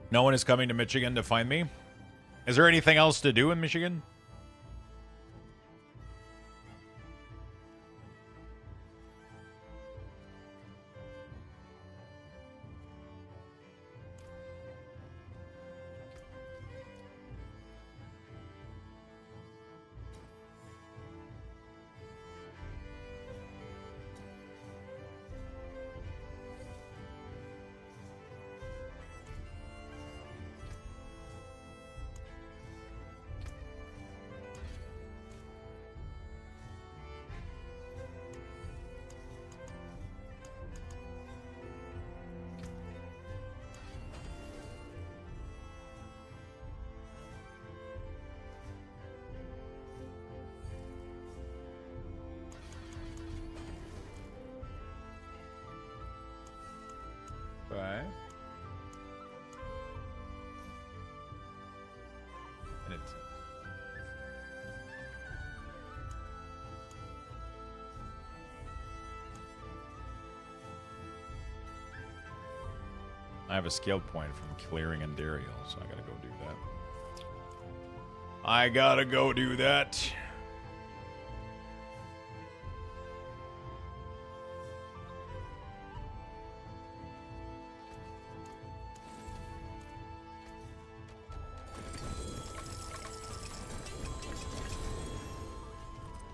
No one is coming to Michigan to find me. Is there anything else to do in Michigan? Right. And it's I have a skill point from clearing Endariel, so I gotta go do that. I gotta go do that.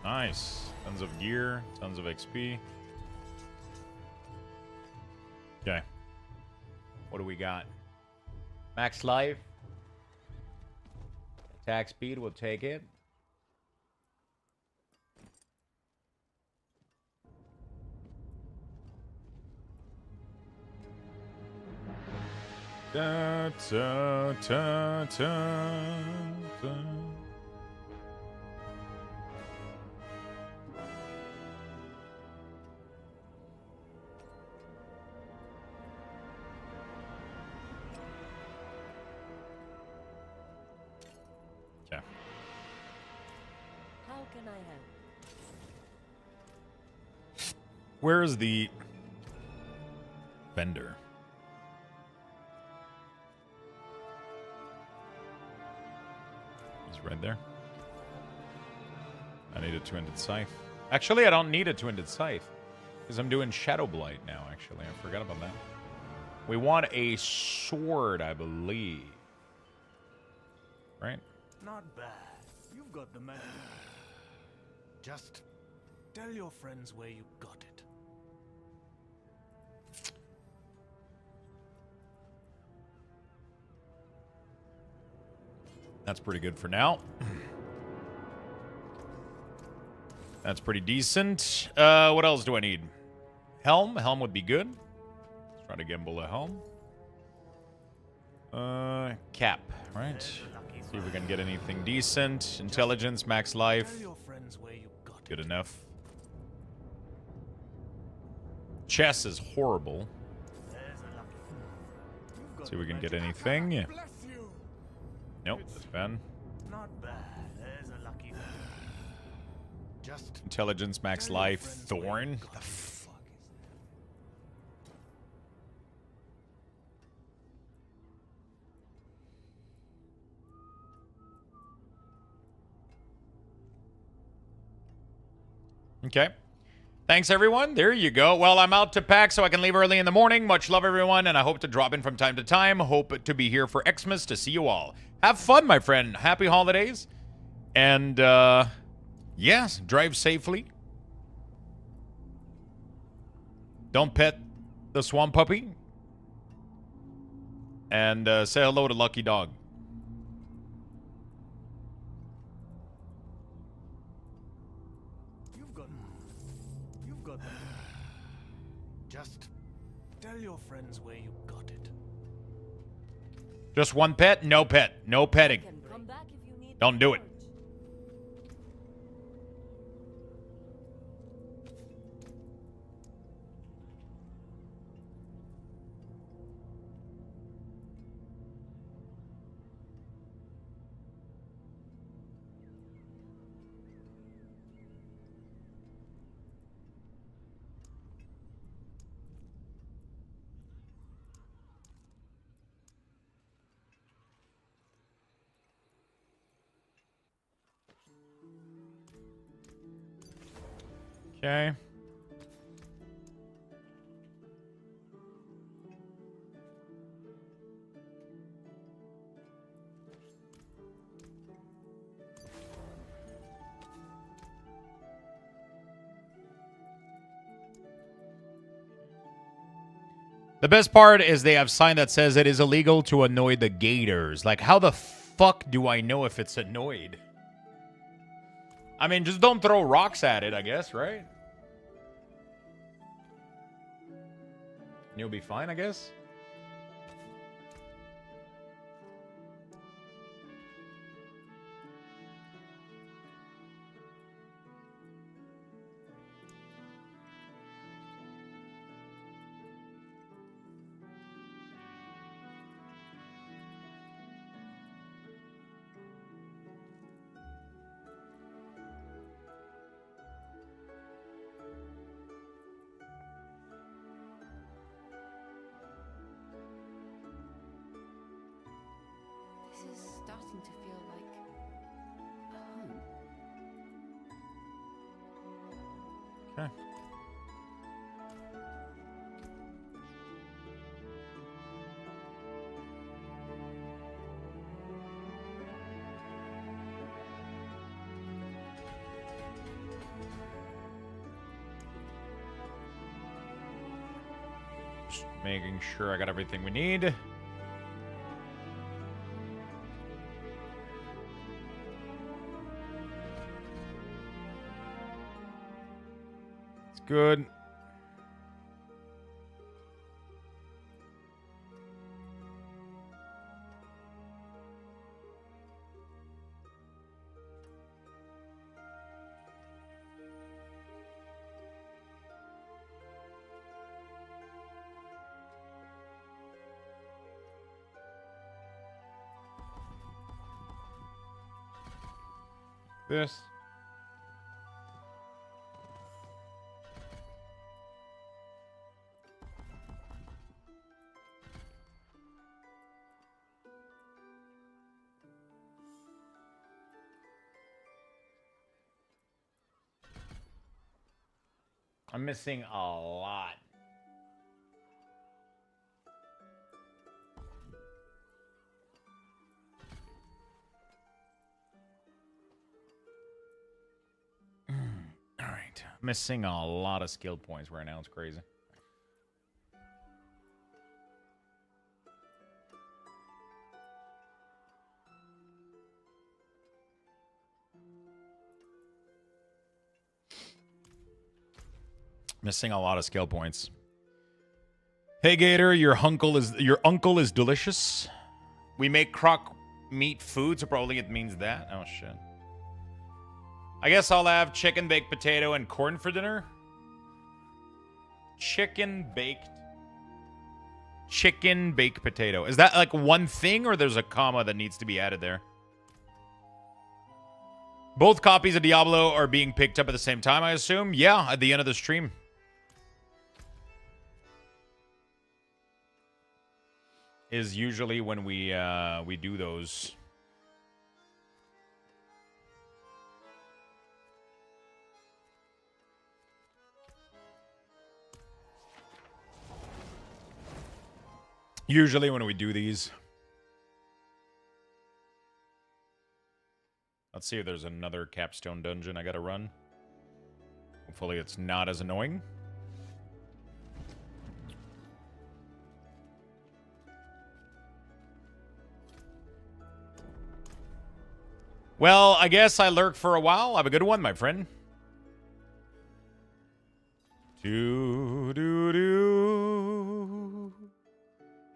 Nice. Tons of gear, tons of XP. Okay. What do we got? Max life. Attack speed, we'll take it. Da, da, da, da, da. How can I help? Where is the vendor? He's right there. I need a two-handed scythe. Actually, I don't need a two-handed scythe because I'm doing Shadowblight now, actually. I forgot about that. We want a sword, I believe. Right? Not bad. You've got the money. Just tell your friends where you got it. That's pretty good for now. That's pretty decent. What else do I need? Helm. Helm would be good. Let's try to gamble a helm. Cap, right? See if we can get anything decent. Intelligence, max life. Good enough. Chess is horrible. See if we can get anything. Nope, that's bad. Not bad. There's a lucky. Just Intelligence, max life, Thorn. The fuck is Okay. Thanks, everyone. There you go. Well, I'm out to pack so I can leave early in the morning. Much love, everyone, and I hope to drop in from time to time. Hope to be here for Xmas to see you all. Have fun, my friend. Happy holidays. And, yes, drive safely. Don't pet the swamp puppy. And say hello to Lucky Dog. You've got them. Just tell your friends where you got it. Just one pet? No pet. No petting. Don't do it. Okay. The best part is they have sign that says it is illegal to annoy the gators. Like, how the fuck do I know if it's annoyed? I mean, just don't throw rocks at it, I guess, right? You'll be fine, I guess. This is starting to feel like a home. Okay. Just making sure I got everything we need. Good. This. I'm missing a lot. All right. Missing a lot of skill points right now. It's crazy. Missing a lot of skill points. Hey Gator, your uncle is delicious. We make croc meat food, so probably it means that. Oh shit. I guess I'll have chicken, baked potato, and corn for dinner. Chicken, baked potato. Is that like one thing, or there's a comma that needs to be added there? Both copies of Diablo are being picked up at the same time, I assume? Yeah, at the end of the stream. Is usually when we do those. Usually when we do these. Let's see if there's another capstone dungeon I gotta run. Hopefully it's not as annoying. Well, I guess I lurk for a while. Have a good one, my friend.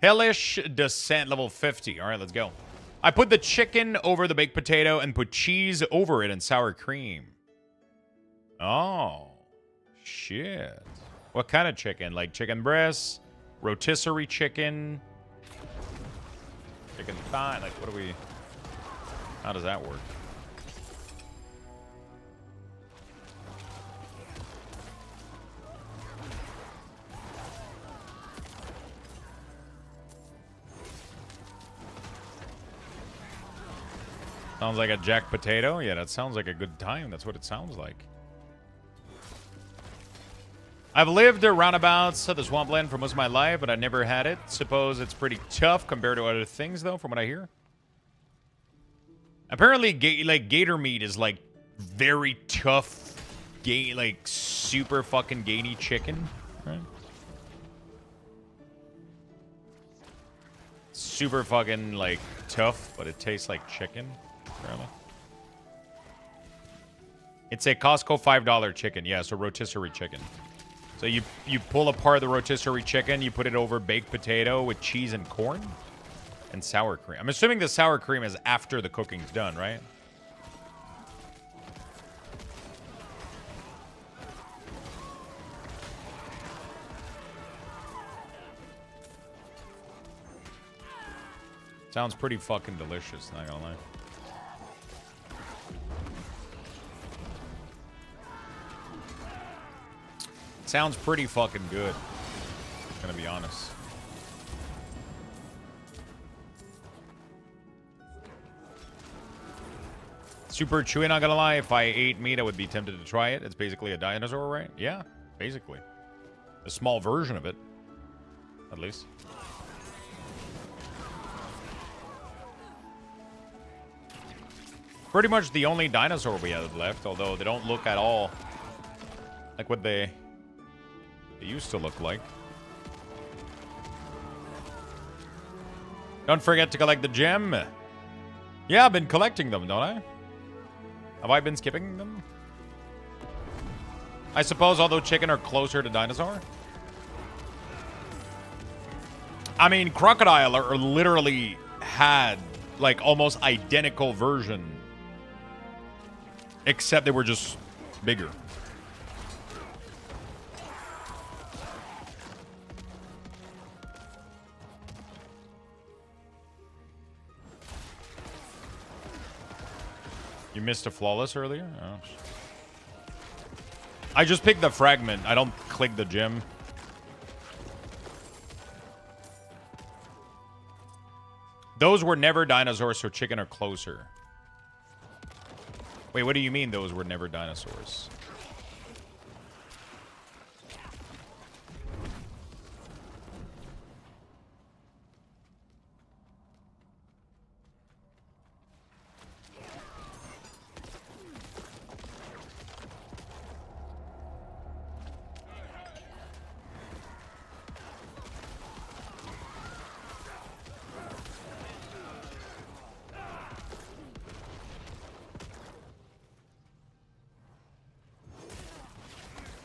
Hellish Descent, level 50. All right, let's go. I put the chicken over the baked potato and put cheese over it and sour cream. Oh, shit. What kind of chicken? Like chicken breasts, rotisserie chicken, chicken thigh? Like, what do we... How does that work? Sounds like a jack potato. Yeah, that sounds like a good time. That's what it sounds like. I've lived roundabouts of the swampland for most of my life, but I never had it. Suppose it's pretty tough compared to other things, though, from what I hear. Apparently, gator meat is like very tough, like super fucking gainy chicken, right? Super fucking like tough, but it tastes like chicken. Apparently, it's a Costco $5 chicken. Yeah, so rotisserie chicken. So you pull apart the rotisserie chicken, you put it over baked potato with cheese and corn. And sour cream. I'm assuming the sour cream is after the cooking's done, right? Sounds pretty fucking delicious, not gonna lie. Sounds pretty fucking good. I'm gonna be honest. Super chewy, not gonna lie. If I ate meat, I would be tempted to try it. It's basically a dinosaur, right? Yeah, basically. A small version of it, at least. Pretty much the only dinosaur we have left, although they don't look at all like what they used to look like. Don't forget to collect the gem. Yeah, I've been collecting them, don't I? Have I been skipping them? I suppose, although chicken are closer to dinosaur. I mean, crocodile are literally had like almost identical version, except they were just bigger. You missed a flawless earlier? Oh. I just picked the fragment. I don't click the gem. Those were never dinosaurs, so chicken are closer. Wait, what do you mean those were never dinosaurs?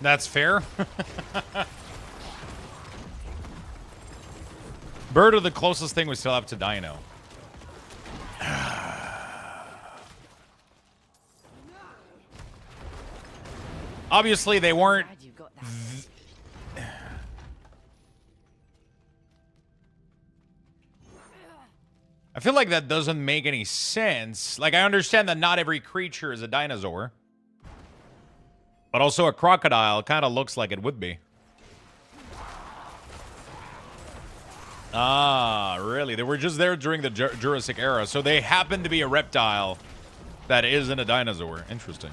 That's fair. Bird are the closest thing we still have to Dino. Obviously, they weren't. I feel like that doesn't make any sense. Like, I understand that not every creature is a dinosaur. But also a crocodile kind of looks like it would be. Ah, really? They were just there during the Jurassic era. So they happen to be a reptile that isn't a dinosaur. Interesting.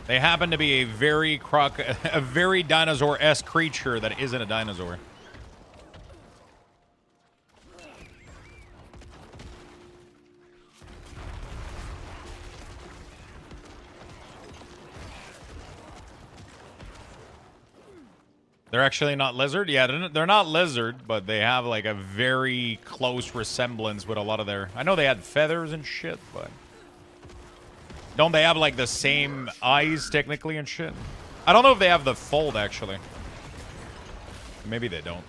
They happen to be a very dinosaur-esque creature that isn't a dinosaur. They're actually not lizard? Yeah, they're not lizard, but they have like a very close resemblance with a lot of their... I know they had feathers and shit, but... Don't they have like the same eyes technically and shit? I don't know if they have the fold actually. Maybe they don't.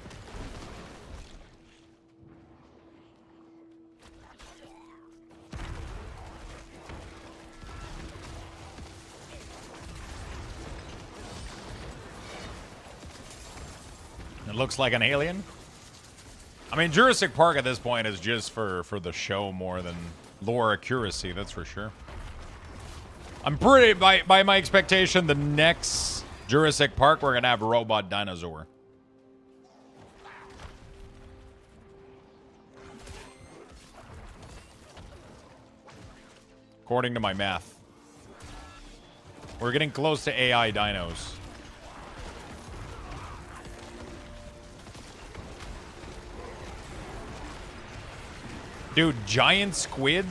It looks like an alien. I mean, Jurassic Park at this point is just for the show more than lore accuracy, that's for sure. I'm pretty, by my expectation, the next Jurassic Park, we're going to have a robot dinosaur. According to my math. We're getting close to AI dinos. Dude, giant squid...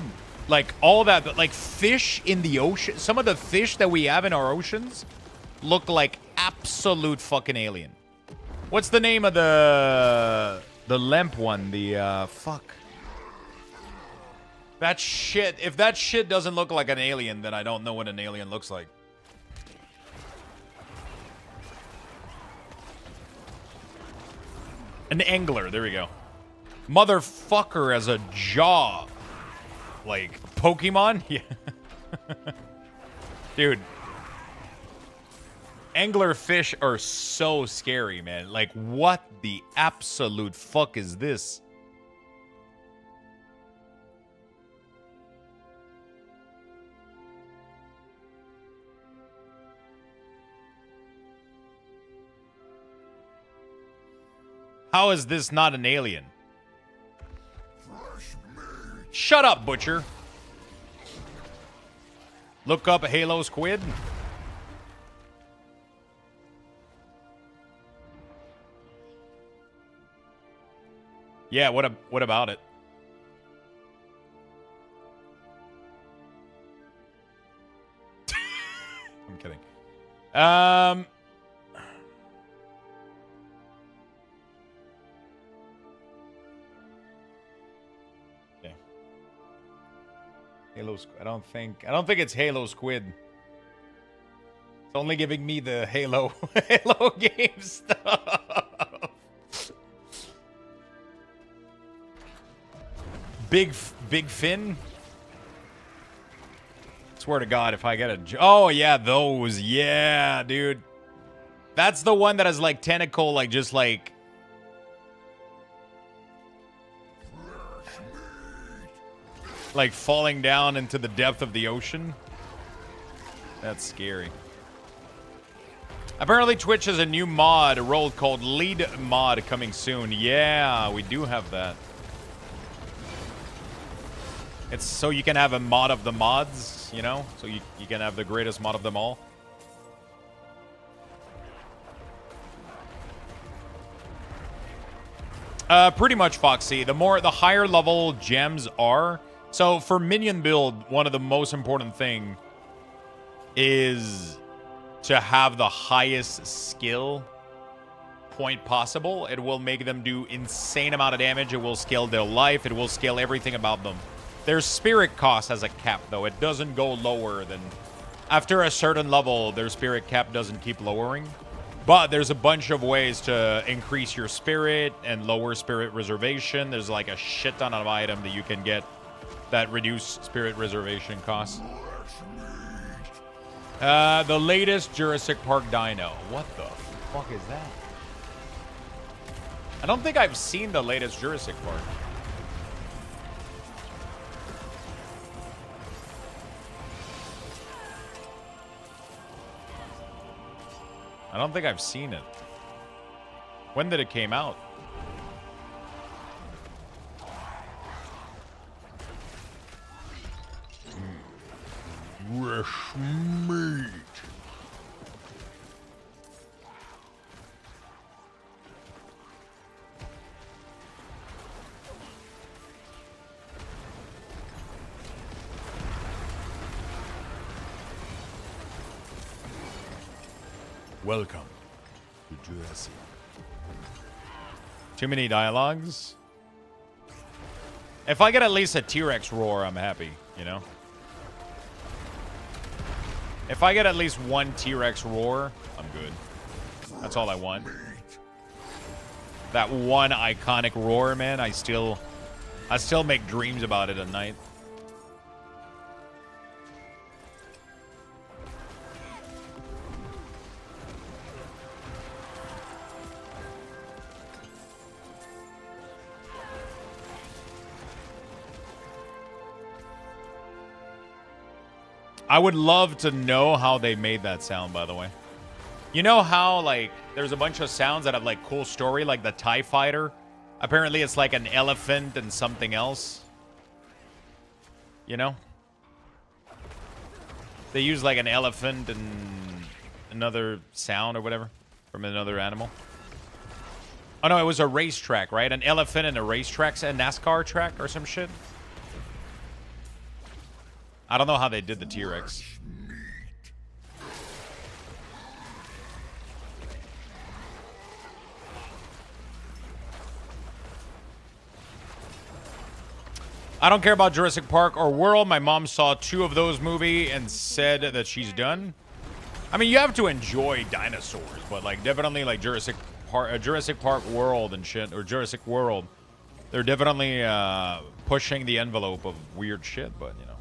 Like, all that, like, fish in the ocean. Some of the fish that we have in our oceans look like absolute fucking alien. What's the name of the lamp one? The, fuck. That shit, if that shit doesn't look like an alien, then I don't know what an alien looks like. An angler, there we go. Motherfucker has a jaw. Like, Pokemon? Yeah. Dude. Anglerfish are so scary, man. Like, what the absolute fuck is this? How is this not an alien? Shut up, Butcher. Look up Halo Squid. Yeah, what about it? I'm kidding. Halo Squid. I don't think it's Halo Squid. It's only giving me the Halo game stuff. Big Fin. Swear to God, if I get a... Oh, yeah, those. Yeah, dude. That's the one that has, like, tentacle, like, just, like... Like falling down into the depth of the ocean. That's scary. Apparently Twitch has a new mod, a role called Lead Mod coming soon. Yeah, we do have that. It's so you can have a mod of the mods, you know? So you can have the greatest mod of them all. Pretty much, Foxy. The higher level gems are... So for minion build, one of the most important thing is to have the highest skill point possible. It will make them do insane amount of damage. It will scale their life. It will scale everything about them. Their spirit cost has a cap, though. It doesn't go lower than... After a certain level, their spirit cap doesn't keep lowering. But there's a bunch of ways to increase your spirit and lower spirit reservation. There's like a shit ton of item that you can get that reduce spirit reservation costs. The latest Jurassic Park dino. What the fuck is that? I don't think I've seen the latest Jurassic Park. I don't think I've seen it. When did it came out? Fresh meat. Welcome to Jurassic. Too many dialogues? If I get at least a T-Rex roar, I'm happy, you know? If I get at least one T-Rex roar, I'm good. That's all I want. That one iconic roar, man, I still make dreams about it at night. I would love to know how they made that sound, by the way. You know how, like, there's a bunch of sounds that have, like, cool story, like the TIE Fighter? Apparently it's like an elephant and something else. You know? They use, like, an elephant and another sound or whatever from another animal. Oh, no, it was a racetrack, right? An elephant and a racetrack, a NASCAR track or some shit. I don't know how they did the T-Rex. I don't care about Jurassic Park or World. My mom saw 2 of those movies and said that she's done. I mean, you have to enjoy dinosaurs, but like definitely like Jurassic Park World and shit, or Jurassic World. They're definitely pushing the envelope of weird shit, but you know.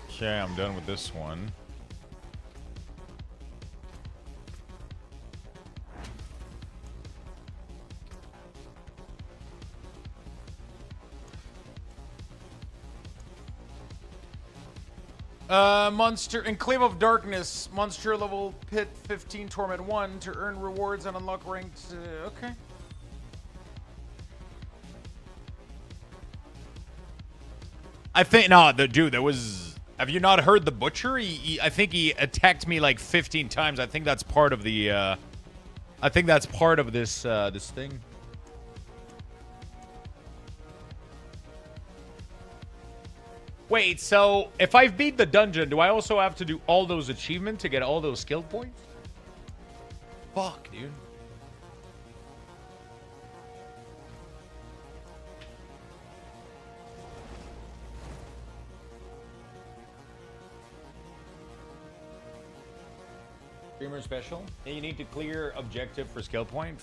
Okay, I'm done with this one. Monster Enclave of Darkness, monster level pit 15 torment 1 to earn rewards and unlock ranked. Okay. I think dude, there was. Have you not heard the butcher? I think he attacked me like 15 times. I think that's part of the. I think that's part of this this thing. Wait, so if I beat the dungeon, do I also have to do all those achievements to get all those skill points? Fuck, dude. Streamer special. Yeah, you need to clear objective for skill point.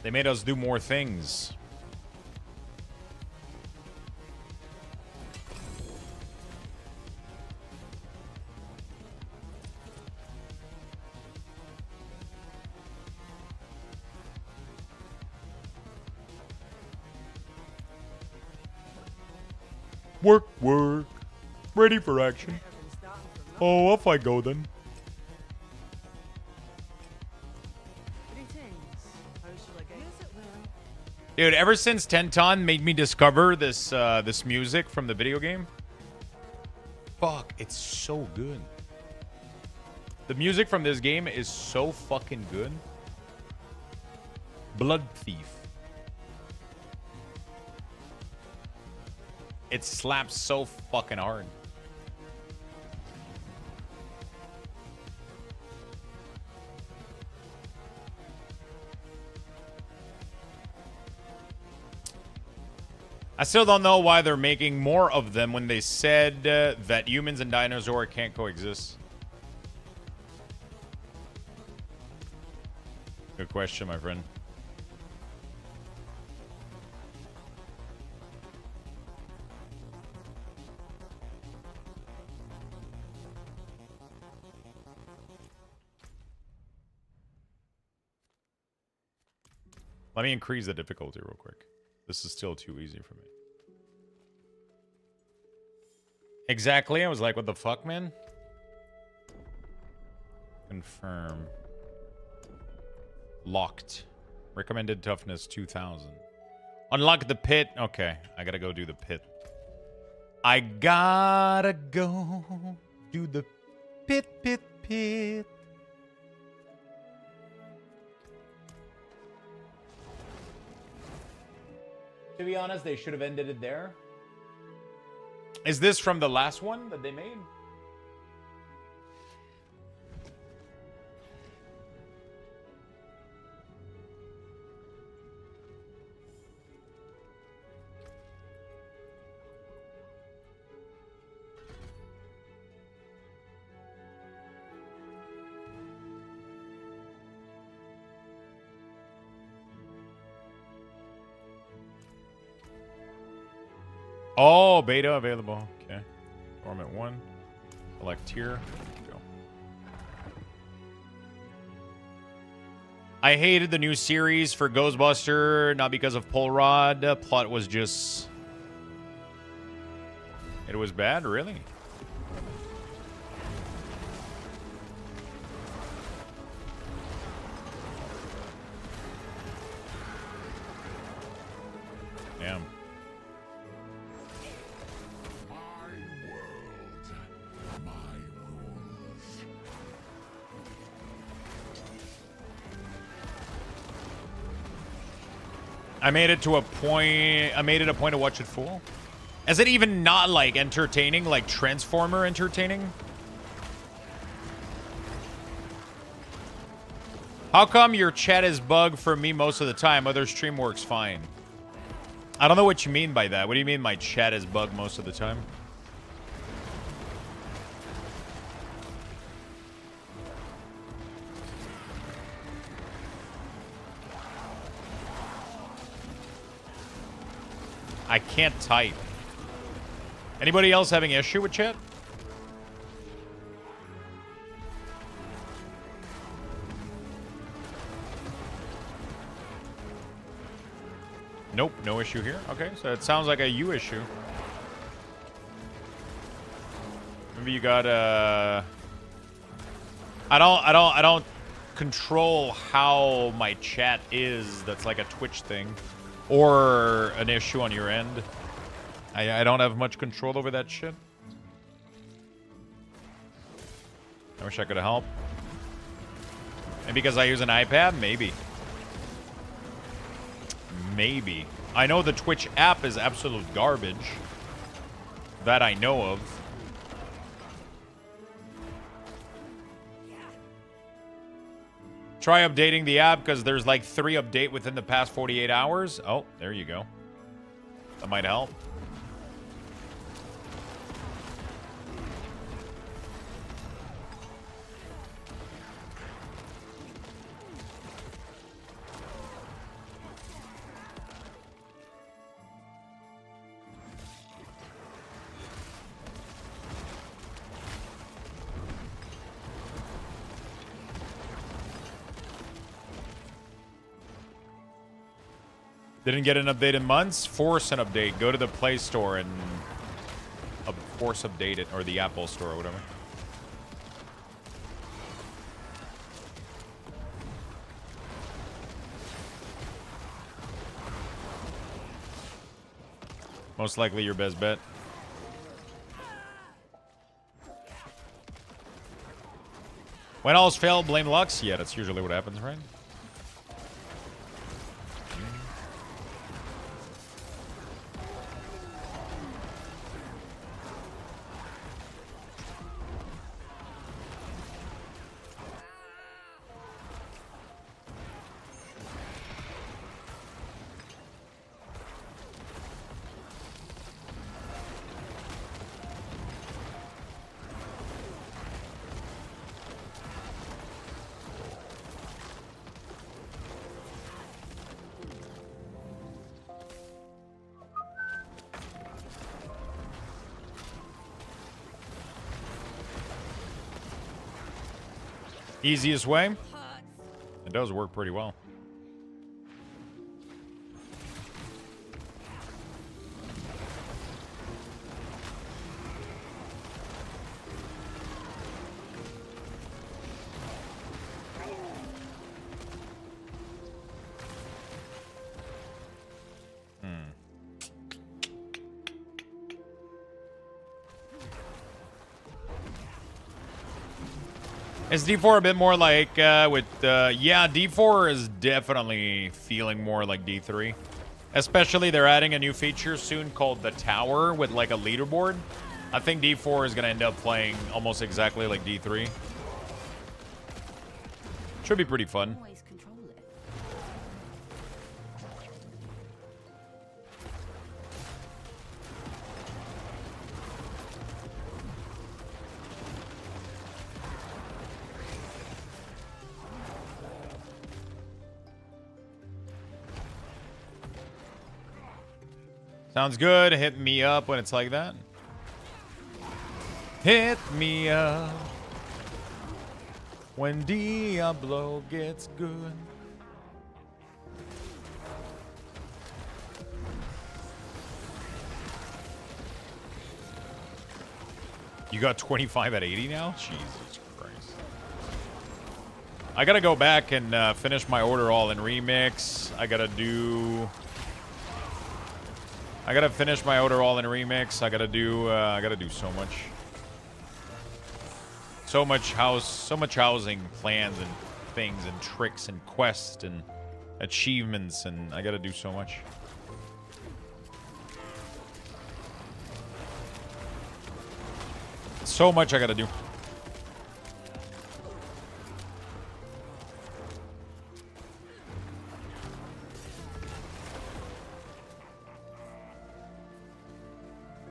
They made us do more things. Work, work. Ready for action. Oh, off I go then. Dude, ever since Tenton made me discover this this music from the video game, fuck, it's so good. The music from this game is so fucking good. Blood Thief. It slaps so fucking hard. I still don't know why they're making more of them when they said that humans and dinosaurs can't coexist. Good question, my friend. Let me increase the difficulty real quick. This is still too easy for me. Exactly. I was like, what the fuck, man? Confirm. Locked. Recommended toughness 2000. Unlock the pit. Okay, I gotta go do the pit. I gotta go do the pit. To be honest, they should have ended it there. Is this from the last one that they made? Oh, beta available. Okay. Torment 1. Select tier. Go. I hated the new series for Ghostbuster, not because of Pole Rod. Plot was just... It was bad, really? Damn. I made it a point to watch it full. Is it even not like entertaining, like Transformer entertaining? How come your chat is bugged for me most of the time? Other stream works fine. I don't know what you mean by that. What do you mean my chat is bugged most of the time? I can't type. Anybody else having issue with chat? Nope, no issue here. Okay, so it sounds like a you issue. Maybe you got I don't control how my chat is. That's like a Twitch thing. Or an issue on your end. I don't have much control over that shit. I wish I could have helped. And because I use an iPad? Maybe. Maybe. I know the Twitch app is absolute garbage. That I know of. Try updating the app because there's like 3 updates within the past 48 hours. Oh, there you go. That might help. Didn't get an update in months? Force an update. Go to the Play Store and force update it, or the Apple Store or whatever. Most likely your best bet. When all's failed, blame Lux? Yeah, that's usually what happens, right? Easiest way? It does work pretty well. Is D4 a bit more like, yeah, D4 is definitely feeling more like D3. Especially they're adding a new feature soon called the Tower with like a leaderboard. I think D4 is going to end up playing almost exactly like D3. Should be pretty fun. Sounds good. Hit me up when it's like that. Hit me up when Diablo gets good. You got 25 at 80 now? Jesus Christ. I gotta go back and finish my order all in remix. I gotta finish my order all in remix. I gotta do so much. So much housing plans and things and tricks and quests and achievements, and I gotta do so much. So much I gotta do.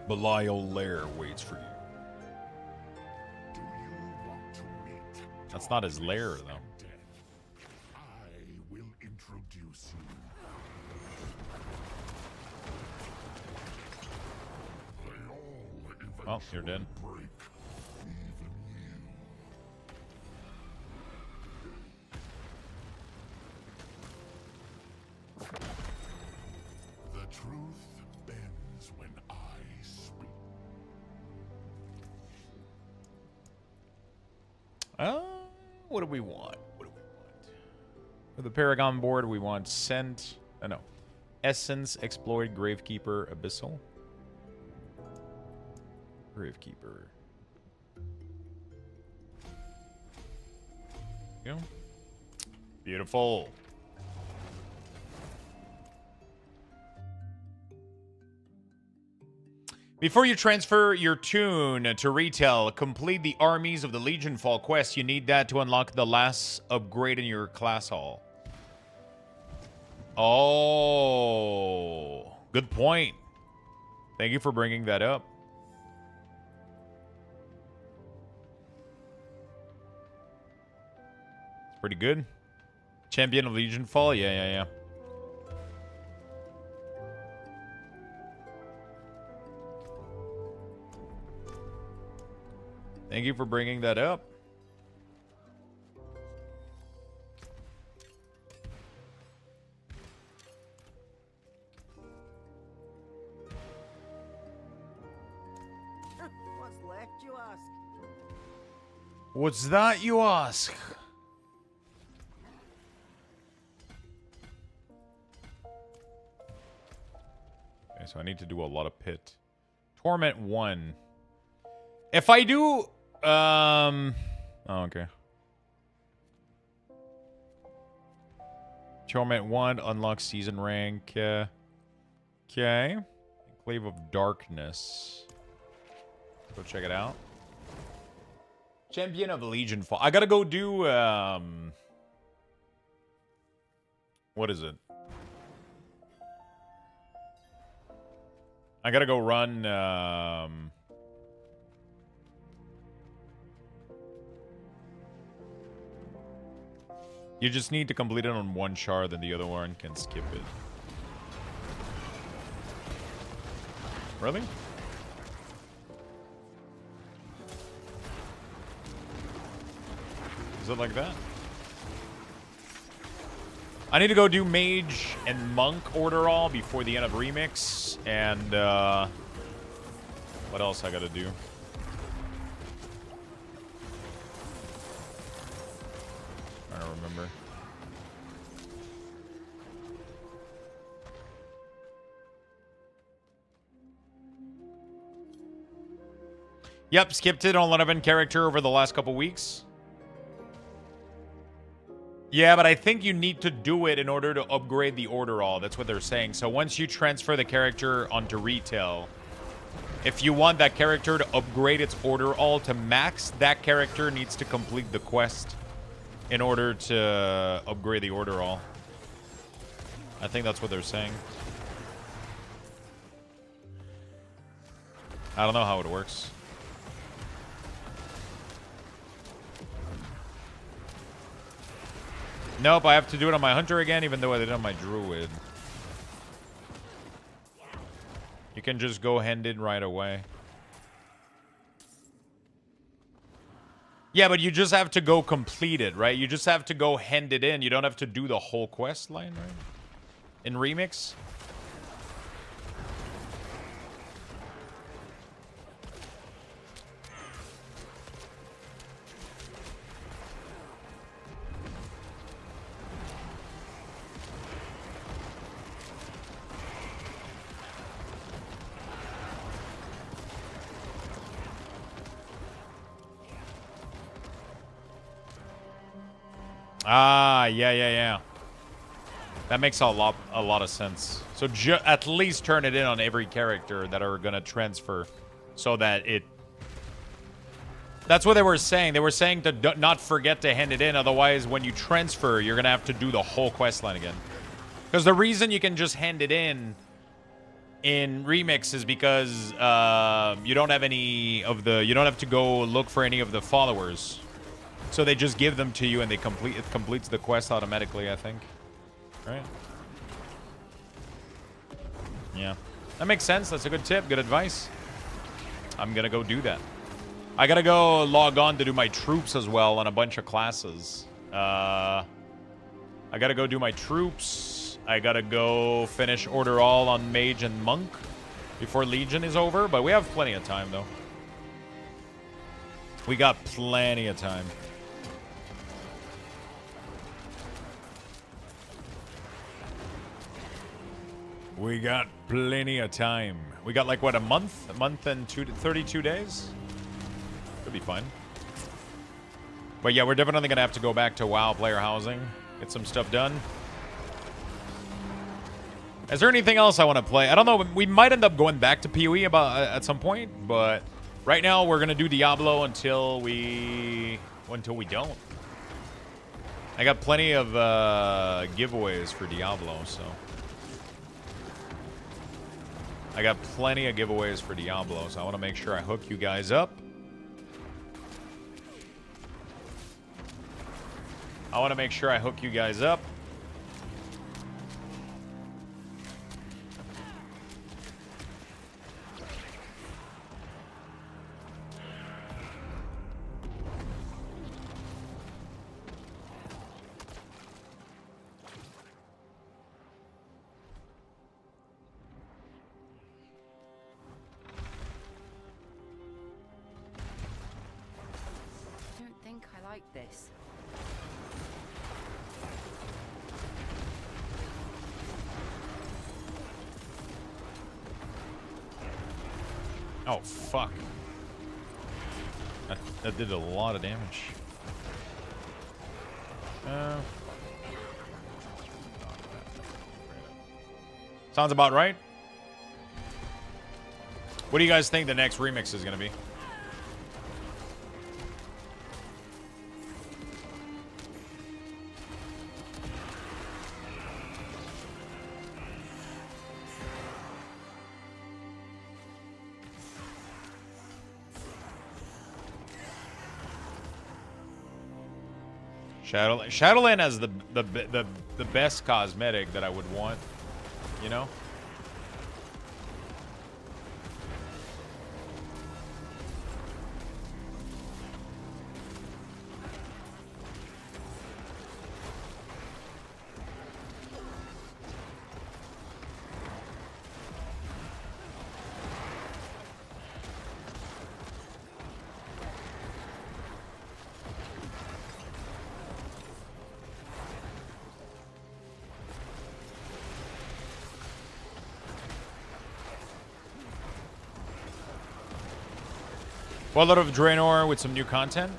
Belial Lair waits for you. That's not his lair, though. I will introduce you. Oh, you're dead. The truth bends when I speak. What do we want? For the Paragon board, we want Scent. No. Essence, Exploit, Gravekeeper, Abyssal. Gravekeeper. There you go. Beautiful. Before you transfer your tune to retail, complete the Armies of the Legion Fall quest. You need that to unlock the last upgrade in your class hall. Oh, good point. Thank you for bringing that up. It's pretty good. Champion of Legion Fall? Yeah. Thank you for bringing that up. What's left, you ask? What's that, you ask? Okay, so I need to do a lot of pit. Torment 1. If I do... Oh, okay. Torment 1, unlock season rank. Okay. Enclave of Darkness. Go check it out. Champion of Legion Fall. I gotta go do, what is it? I gotta go run, you just need to complete it on one shard, then the other one can skip it. Really? Is it like that? I need to go do Mage and Monk order all before the end of Remix. And, what else I gotta do? I don't remember. Yep, skipped it on 11 character over the last couple weeks. Yeah, but I think you need to do it in order to upgrade the order all. That's what they're saying. So once you transfer the character onto retail, if you want that character to upgrade its order all to max, that character needs to complete the quest in order to upgrade the order all. I think that's what they're saying. I don't know how it works. Nope, I have to do it on my hunter again, even though I did it on my druid. You can just go handed right away. Yeah, but you just have to go complete it, right? You just have to go hand it in. You don't have to do the whole quest line, right? In Remix. Ah, yeah. That makes a lot of sense. So at least turn it in on every character that are gonna transfer, so that it. That's what they were saying. They were saying to not forget to hand it in. Otherwise, when you transfer, you're gonna have to do the whole quest line again. Because the reason you can just hand it in Remix is because you don't have any of the. You don't have to go look for any of the followers. So they just give them to you and it completes the quest automatically, I think. Right? Yeah. That makes sense. That's a good tip. Good advice. I'm gonna go do that. I gotta go log on to do my troops as well on a bunch of classes. I gotta go do my troops. I gotta go finish Order All on Mage and Monk before Legion is over. But we have plenty of time, though. We got plenty of time. We got plenty of time. We got like, what, a month? A month and 32 days? Could be fine. But yeah, we're definitely going to have to go back to WoW player housing. Get some stuff done. Is there anything else I want to play? I don't know. We might end up going back to PoE at some point. But right now, we're going to do Diablo until we don't. I got plenty of giveaways for Diablo, so... I got plenty of giveaways for Diablo, so I want to make sure I hook you guys up. like this. Oh, fuck. That did a lot of damage. Sounds about right. What do you guys think the next remix is going to be? Shadowland has the best cosmetic that I would want, you know? Wallet of Draenor with some new content.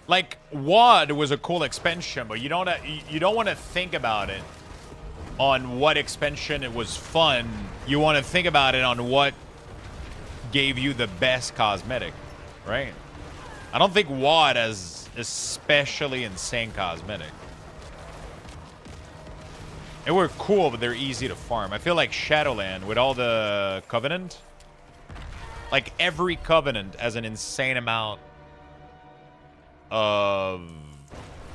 Like, WoD was a cool expansion, but you don't want to think about it on what expansion it was fun. You want to think about it on what gave you the best cosmetic, right? I don't think WoD has especially insane cosmetic. They were cool, but they're easy to farm. I feel like Shadowland with all the Covenant, like every Covenant has an insane amount of,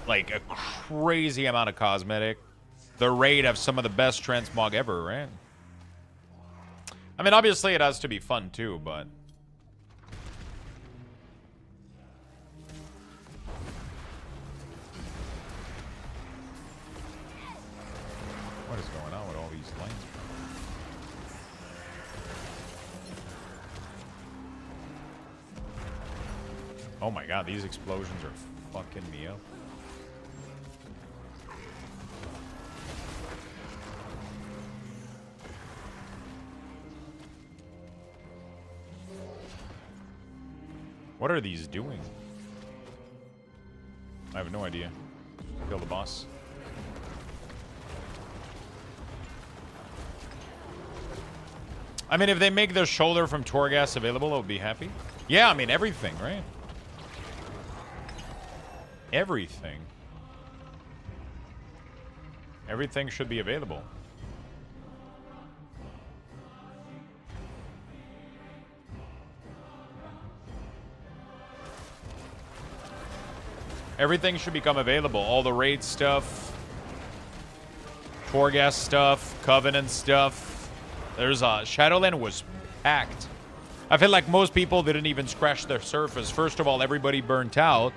like, a crazy amount of cosmetic. The raid have some of the best transmog ever, right? I mean, obviously it has to be fun too, but what is going on with all these lanes? Oh my god, these explosions are fucking me up. What are these doing? I have no idea. Kill the boss. I mean, if they make the shoulder from Torghast available, I'll be happy. Yeah, I mean, everything, right? Everything. Everything should be available. Everything should become available. All the raid stuff, Torghast stuff, Covenant stuff. There's Shadowland was packed. I feel like most people didn't even scratch the surface. First of all, everybody burnt out.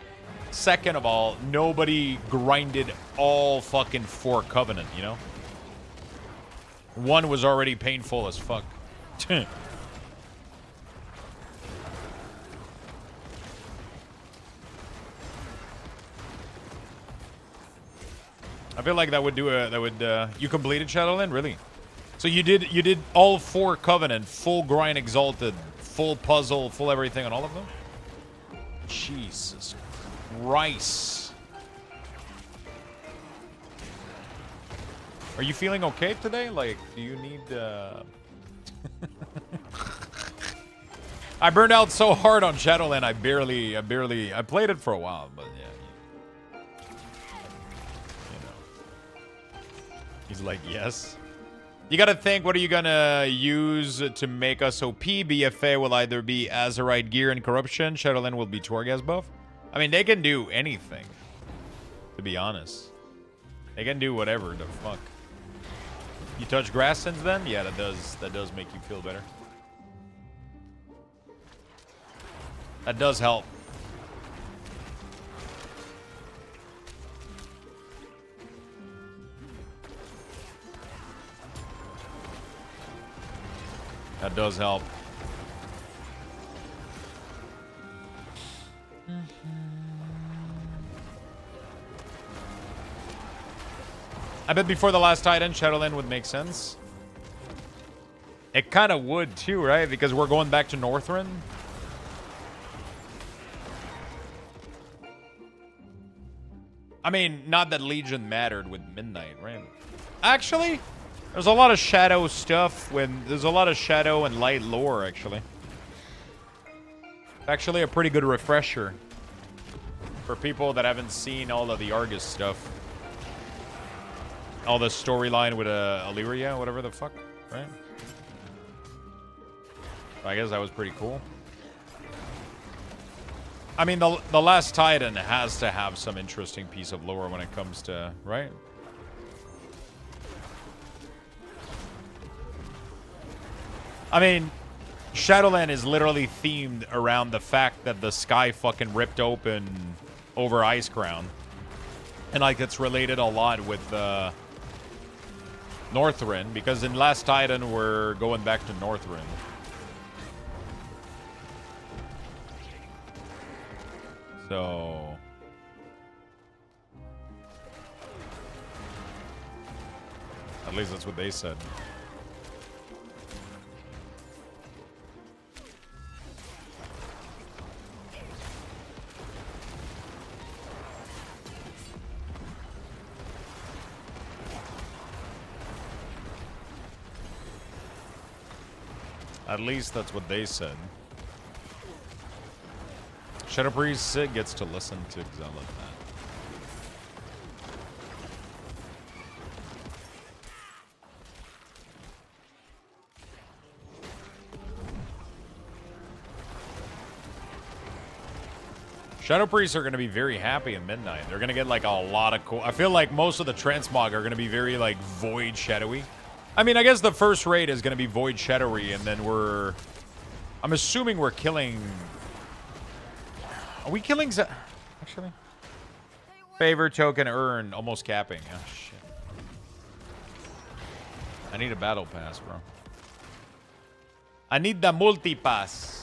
Second of all, nobody grinded all fucking 4 Covenant, you know? One was already painful as fuck. I feel like that would do you completed Shadowland, really? So you did all 4 Covenant, full grind exalted, full puzzle, full everything on all of them? Jesus Christ. Are you feeling okay today? Like, do you need I burned out so hard on Shadowland, I played it for a while, but yeah. He's like, yes. You gotta think, what are you gonna use to make us OP? BFA will either be Azerite gear and corruption. Shadowland will be Torghast buff. I mean, they can do anything, to be honest. They can do whatever the fuck. You touch grass since then? Yeah, that does make you feel better. That does help. That does help. I bet before the last Titan, Shadowland would make sense. It kind of would too, right? Because we're going back to Northrend. I mean, not that Legion mattered with Midnight, right? Actually, there's a lot of Shadow stuff there's a lot of Shadow and Light lore, actually. It's actually a pretty good refresher for people that haven't seen all of the Argus stuff. All the storyline with Illyria, whatever the fuck, right? I guess that was pretty cool. I mean, the last Titan has to have some interesting piece of lore when it comes to, right? I mean, Shadowland is literally themed around the fact that the sky fucking ripped open over Icecrown. And, like, it's related a lot with Northrend, because in Last Titan, we're going back to Northrend. So... at least that's what they said. At least that's what they said. Shadow Priest gets to listen to Xalothat. Shadow Priests are going to be very happy in Midnight. They're going to get like a lot of cool... I feel like most of the transmog are going to be very like void shadowy. I mean, I guess the first raid is going to be void shadowy, and then we're... I'm assuming we're killing... Are we killing... Actually? Favor token earned. Almost capping. Oh, shit. I need a battle pass, bro. I need the multi-pass.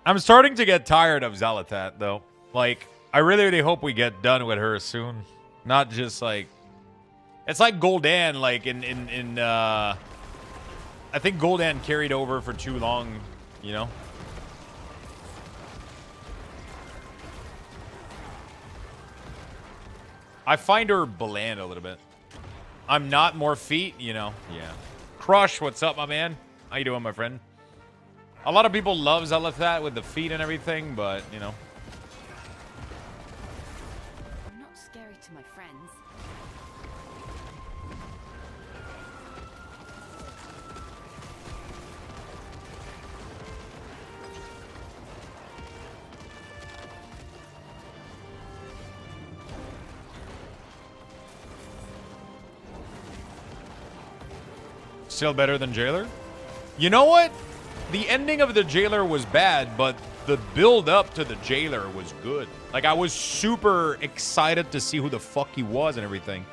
I'm starting to get tired of Xalothat, though. Like, I really, really hope we get done with her soon. Not just, like... It's like Gul'dan, like, I think Gul'dan carried over for too long, you know? I find her bland a little bit. I'm not more feet, you know? Yeah. Crush, what's up, my man? How you doing, my friend? A lot of people love Xalothat with the feet and everything, but, you know. I'm not scary to my friends. Still better than Jailer? You know what? The ending of the Jailer was bad, but the build up to the Jailer was good. Like, I was super excited to see who the fuck he was and everything.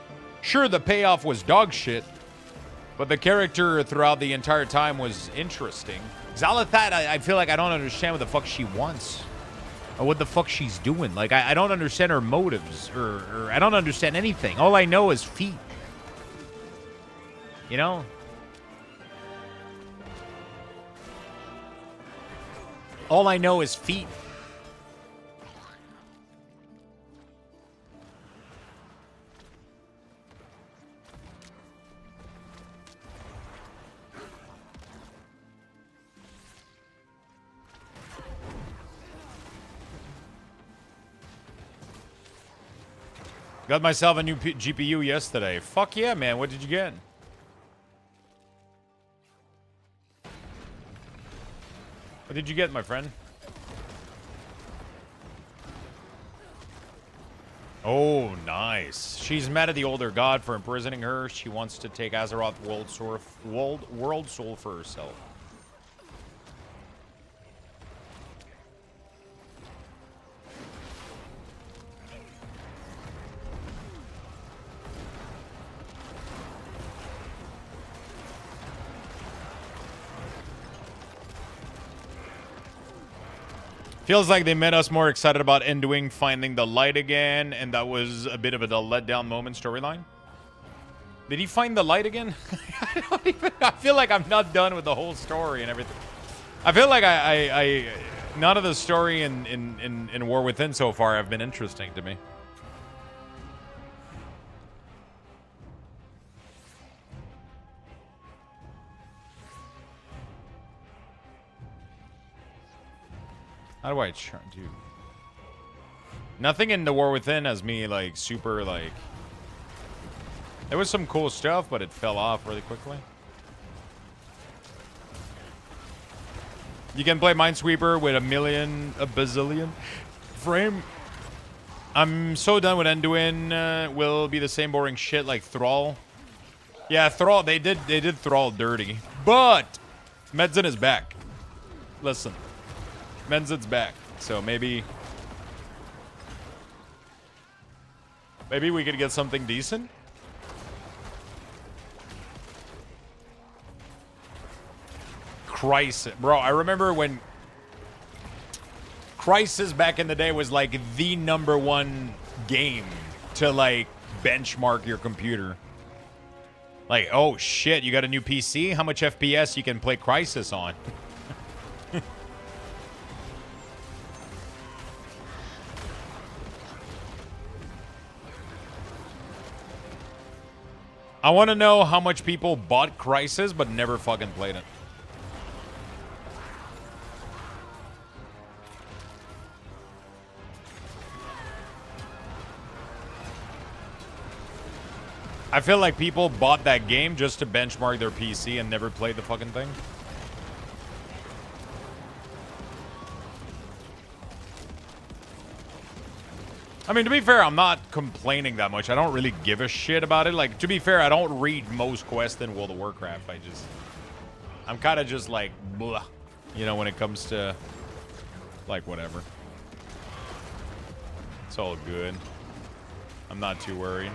Sure, the payoff was dog shit, but the character throughout the entire time was interesting. Xalothat, I feel like I don't understand what the fuck she wants. Or what the fuck she's doing. Like, I don't understand her motives, or I don't understand anything. All I know is feet. You know? All I know is feet. Got myself a new GPU yesterday. Fuck yeah, man. What did you get? What did you get, my friend? Oh, nice. She's mad at the older god for imprisoning her. She wants to take Azeroth World Soul for herself. Feels like they made us more excited about Enduing finding the light again, and that was a bit of a letdown moment storyline. Did he find the light again? I feel like I'm not done with the whole story and everything. I feel like none of the story in War Within so far have been interesting to me. How do I try, dude? Nothing in the War Within has me, like, super, like... There was some cool stuff, but it fell off really quickly. You can play Minesweeper with a bazillion frame. I'm so done with Enduin. Will be the same boring shit like Thrall. Yeah, Thrall, they did Thrall dirty. But Medzin is back. Listen. Menzin's back, so maybe we could get something decent. Crisis, bro. I remember when Crisis back in the day was like the #1 game to like benchmark your computer. Like, oh shit, you got a new PC? How much FPS you can play Crysis on? I want to know how much people bought Crysis but never fucking played it. I feel like people bought that game just to benchmark their PC and never played the fucking thing. I mean, to be fair, I'm not complaining that much. I don't really give a shit about it. Like, to be fair, I don't read most quests in World of Warcraft. I'm kind of just like, blah, you know, when it comes to, like, whatever. It's all good. I'm not too worried.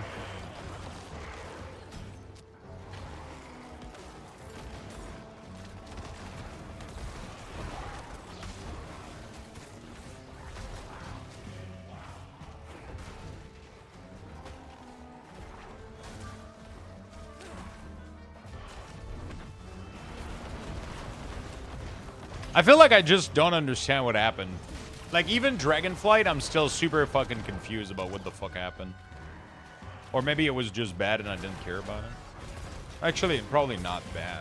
I feel like I just don't understand what happened. Like, even Dragonflight, I'm still super fucking confused about what the fuck happened. Or maybe it was just bad and I didn't care about it. Actually, probably not bad.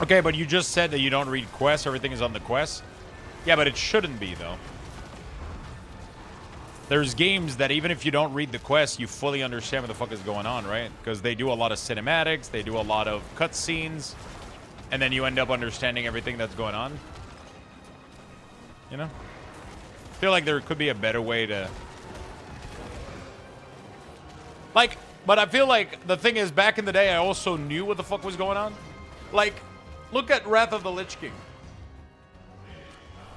Okay, but you just said that you don't read quests. Everything is on the quest. Yeah, but it shouldn't be, though. There's games that even if you don't read the quest, you fully understand what the fuck is going on, right? Because they do a lot of cinematics. They do a lot of cutscenes. And then you end up understanding everything that's going on. You know? I feel like there could be a better way to... Like, but I feel like the thing is, back in the day, I also knew what the fuck was going on. Like... Look at Wrath of the Lich King.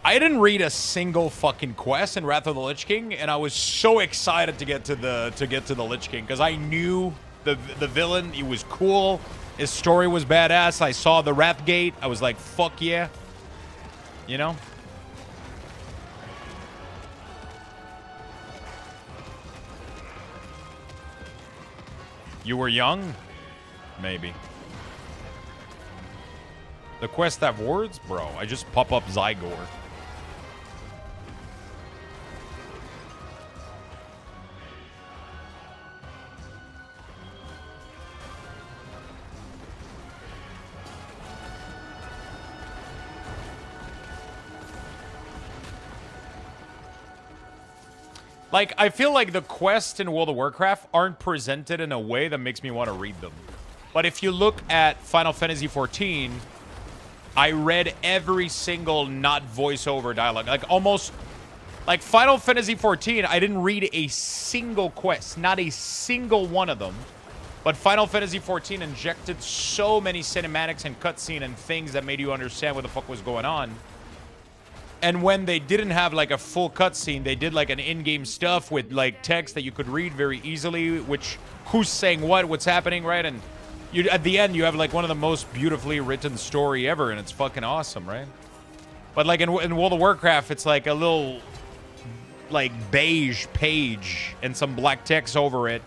I didn't read a single fucking quest in Wrath of the Lich King, and I was so excited to get to the Lich King because I knew the villain. He was cool. His story was badass. I saw the Wrath Gate. I was like, fuck yeah. You know? You were young? Maybe. The quest have words? Bro, I just pop up Zygor. Like, I feel like the quests in World of Warcraft aren't presented in a way that makes me want to read them. But if you look at Final Fantasy XIV... I read every single not voiceover dialogue. Like, almost... Like, Final Fantasy XIV, I didn't read a single quest. Not a single one of them. But Final Fantasy XIV injected so many cinematics and cutscene and things that made you understand what the fuck was going on. And when they didn't have, like, a full cutscene, they did, like, an in-game stuff with, like, text that you could read very easily, which... Who's saying what? What's happening, right? And... You, at the end, you have, like, one of the most beautifully written story ever, and it's fucking awesome, right? But, like, in World of Warcraft, it's, like, a little, like, beige page and some black text over it.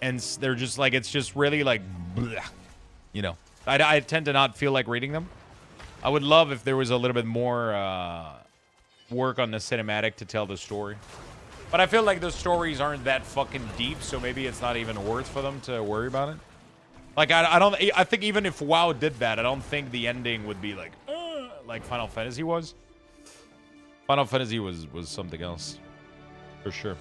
And they're just, like, it's just really, like, bleh, you know. I tend to not feel like reading them. I would love if there was a little bit more work on the cinematic to tell the story. But I feel like the stories aren't that fucking deep, so maybe it's not even worth for them to worry about it. Like, I think even if WoW did that, I don't think the ending would be like Final Fantasy was. Final Fantasy was something else. For sure.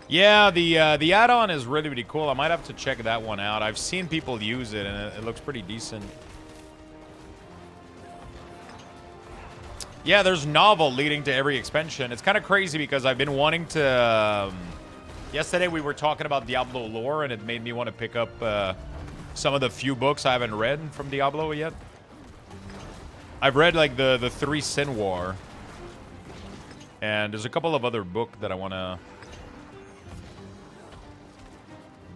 Yeah, the add-on is really, really cool. I might have to check that one out. I've seen people use it, and it looks pretty decent. Yeah, there's novel leading to every expansion. It's kind of crazy because I've been wanting to... yesterday we were talking about Diablo lore, and it made me want to pick up some of the few books I haven't read from Diablo yet. I've read, like, the 3 Sin War. And there's a couple of other books that I want to...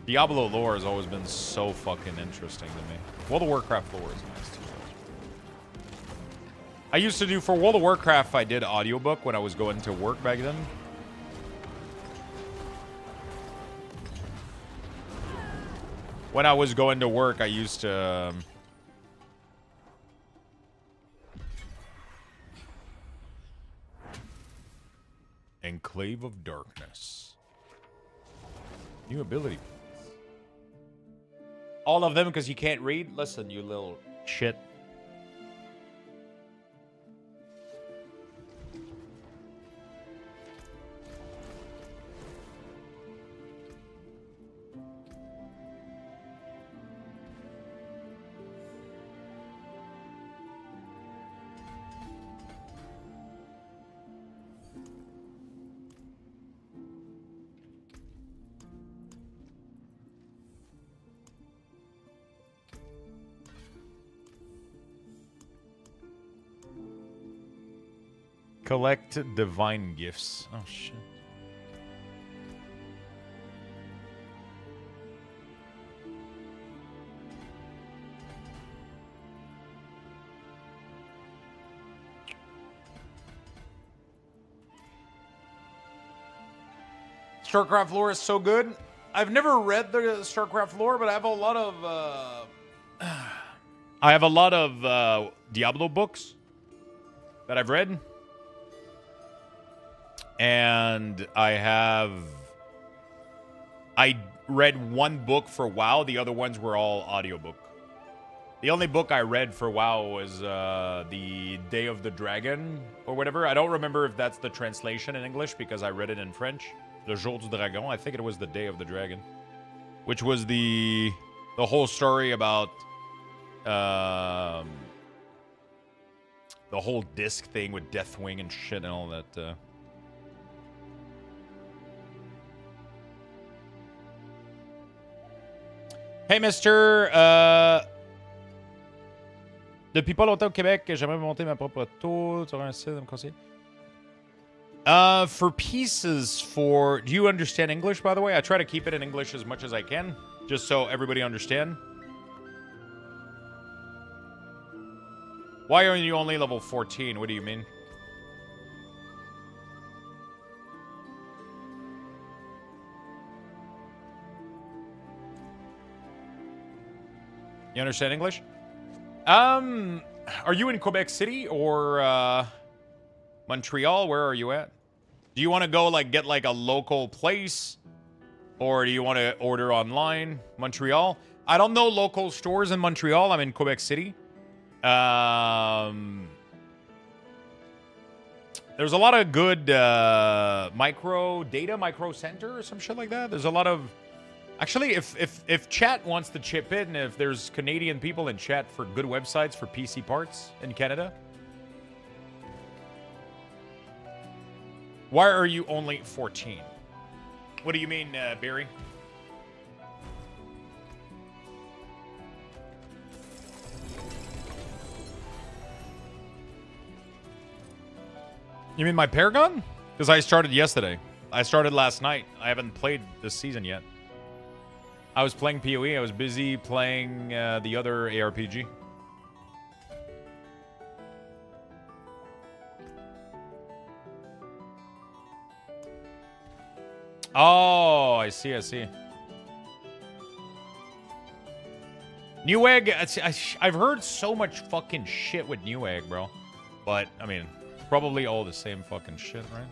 Diablo lore has always been so fucking interesting to me. World of Warcraft lore is nice, too. I used to do, for World of Warcraft, I did audiobook when I was going to work back then. When I was going to work, I used to... Enclave of Darkness. New ability. All of them because you can't read? Listen, you little shit. Collect divine gifts. Oh, shit. StarCraft lore is so good. I've never read the StarCraft lore, but I have a lot of Diablo books that I've read. And I read one book for WoW. The other ones were all audiobook. The only book I read for WoW was the Day of the Dragon or whatever. I don't remember if that's the translation in English because I read it in French. Le Jour du Dragon. I think it was the Day of the Dragon, which was the whole story about the whole disc thing with Deathwing and shit and all that. Hey, Mister. Depuis pas longtemps au Québec, j'aimerais monter ma propre tour. Tu aurais un site à me conseiller? For pieces for... Do you understand English, by the way? I try to keep it in English as much as I can, just so everybody understand. Why are you only level 14? What do you mean? You understand English? Are you in Quebec City or Montreal? Where are you at? Do you want to go get like a local place, or do you want to order online? Montreal? I don't know local stores in Montreal. I'm in Quebec City. There's a lot of good micro center or some shit like that. There's a lot of... Actually, if chat wants to chip in, if there's Canadian people in chat for good websites for PC parts in Canada. Why are you only 14? What do you mean, Barry? You mean my Paragon? Because I started yesterday. I started last night. I haven't played this season yet. I was playing PoE. I was busy playing the other ARPG. Oh, I see. Newegg, I've heard so much fucking shit with Newegg, bro. But, I mean, probably all the same fucking shit, right?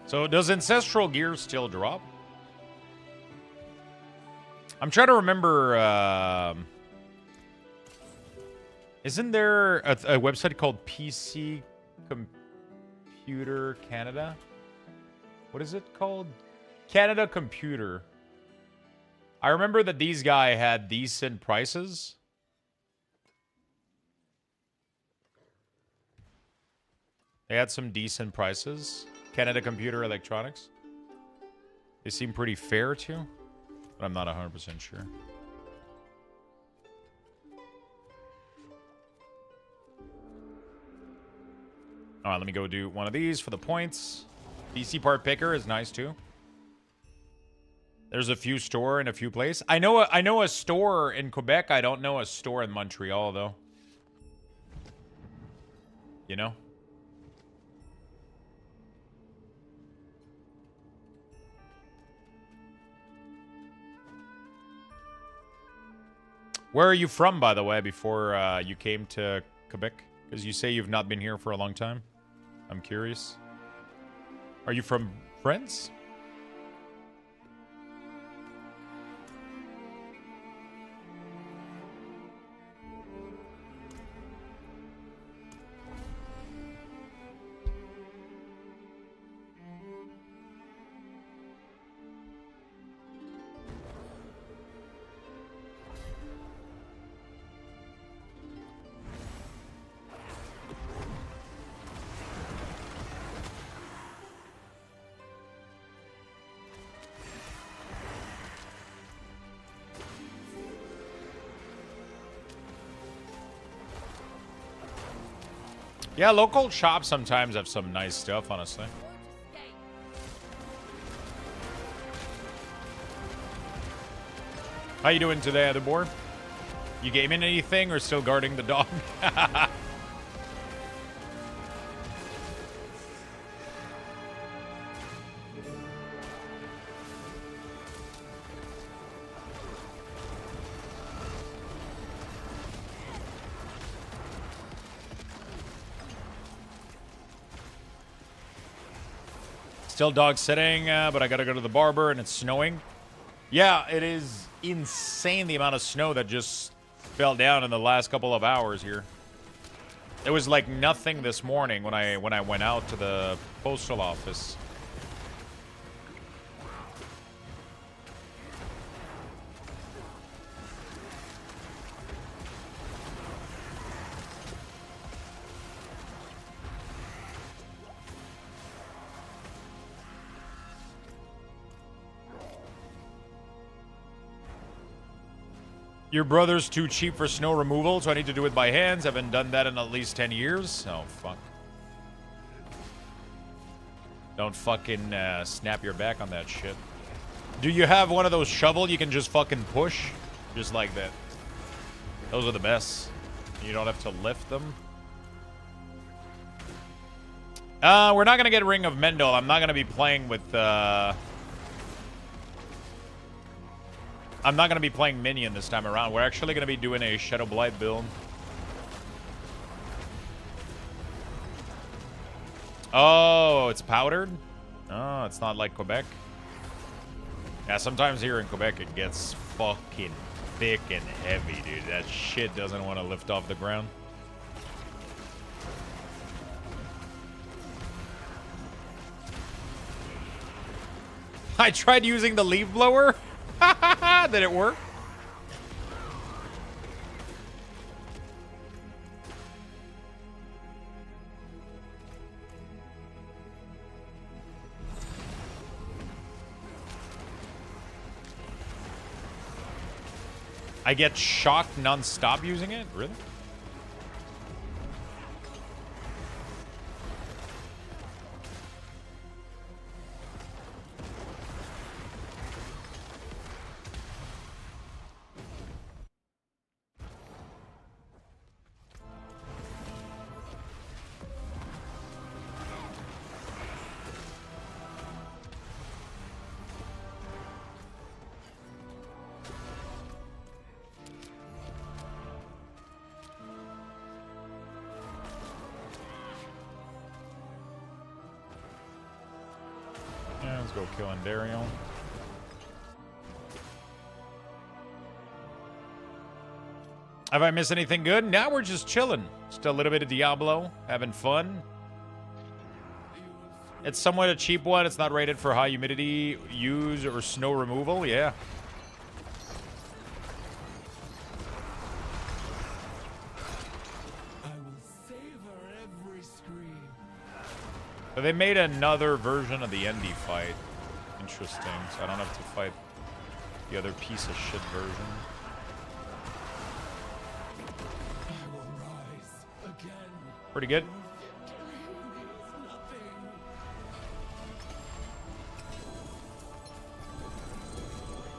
So does Ancestral Gear still drop? I'm trying to remember. Isn't there a website called PC Computer Canada? What is it called? Canada Computer. I remember that these guys had decent prices. They had some decent prices. Canada Computer Electronics. They seem pretty fair too, but I'm not 100% sure. All right, let me go do one of these for the points. DC part picker is nice too. There's a few store in a few places. I know a store in Quebec. I don't know a store in Montreal though. You know? Where are you from, by the way, before you came to Quebec? Because you say you've not been here for a long time. I'm curious. Are you from France? Yeah, local shops sometimes have some nice stuff, honestly. How you doing today, Otherboard? You gaming anything or still guarding the dog? Still dog sitting, but I gotta go to the barber and it's snowing. Yeah, it is insane the amount of snow that just fell down in the last couple of hours here. It was like nothing this morning when I went out to the postal office. Your brother's too cheap for snow removal, so I need to do it by hands. Haven't done that in at least 10 years. Oh, fuck. Don't fucking snap your back on that shit. Do you have one of those shovel you can just fucking push? Just like that. Those are the best. You don't have to lift them. We're not going to get Ring of Mendel. I'm not going to be playing with... I'm not going to be playing Minion this time around. We're actually going to be doing a Shadowblight build. Oh, it's powdered? Oh, it's not like Quebec. Yeah, sometimes here in Quebec it gets fucking thick and heavy, dude. That shit doesn't want to lift off the ground. I tried using the leaf blower. Did it work? I get shocked non-stop using it? Really? go kill Andariel. Have I missed anything good? Now we're just chilling. Just a little bit of Diablo, having fun. It's somewhat a cheap one. It's not rated for high humidity use or snow removal. Yeah. I will savor every scream. So they made another version of the Endy fight. Interesting. So I don't have to fight the other piece of shit version. I will rise again. Pretty good.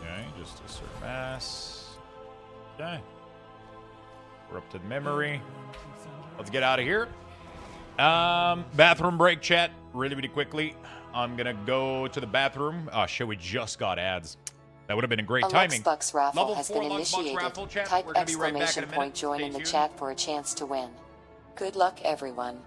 Okay, just assert mass. Okay. Corrupted memory. Let's get out of here. Bathroom break, chat. Really quickly. I'm gonna go to the bathroom. Oh shit, we just got ads. That would have been a great timing. Luxthos raffle Level has 4 been Luxthos initiated. raffle, chat. Type We're gonna be right back in a exclamation minute. point join Stay in the tuned. chat for a chance to win. Good luck, everyone.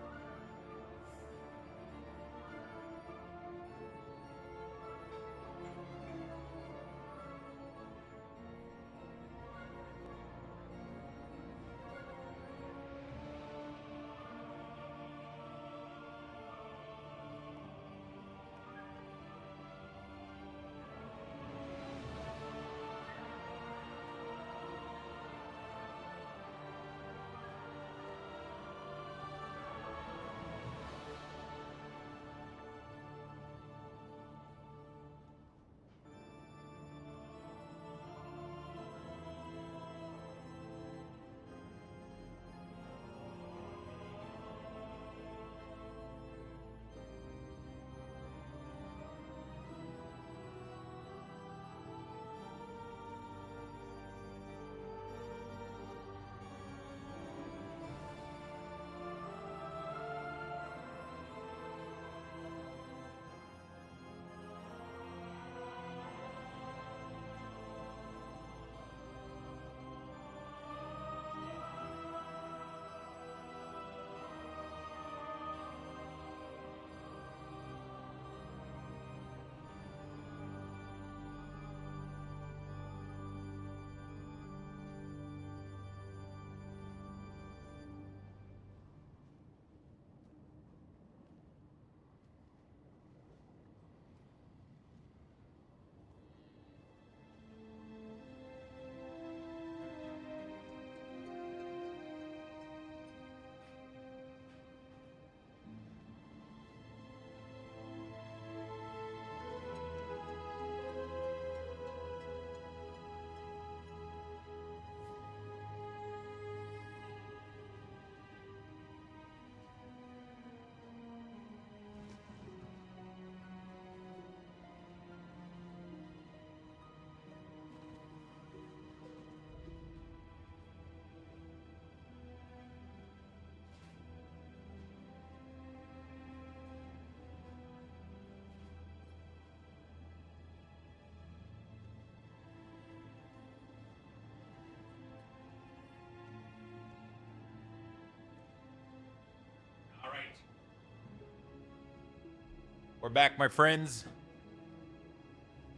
We're back, my friends.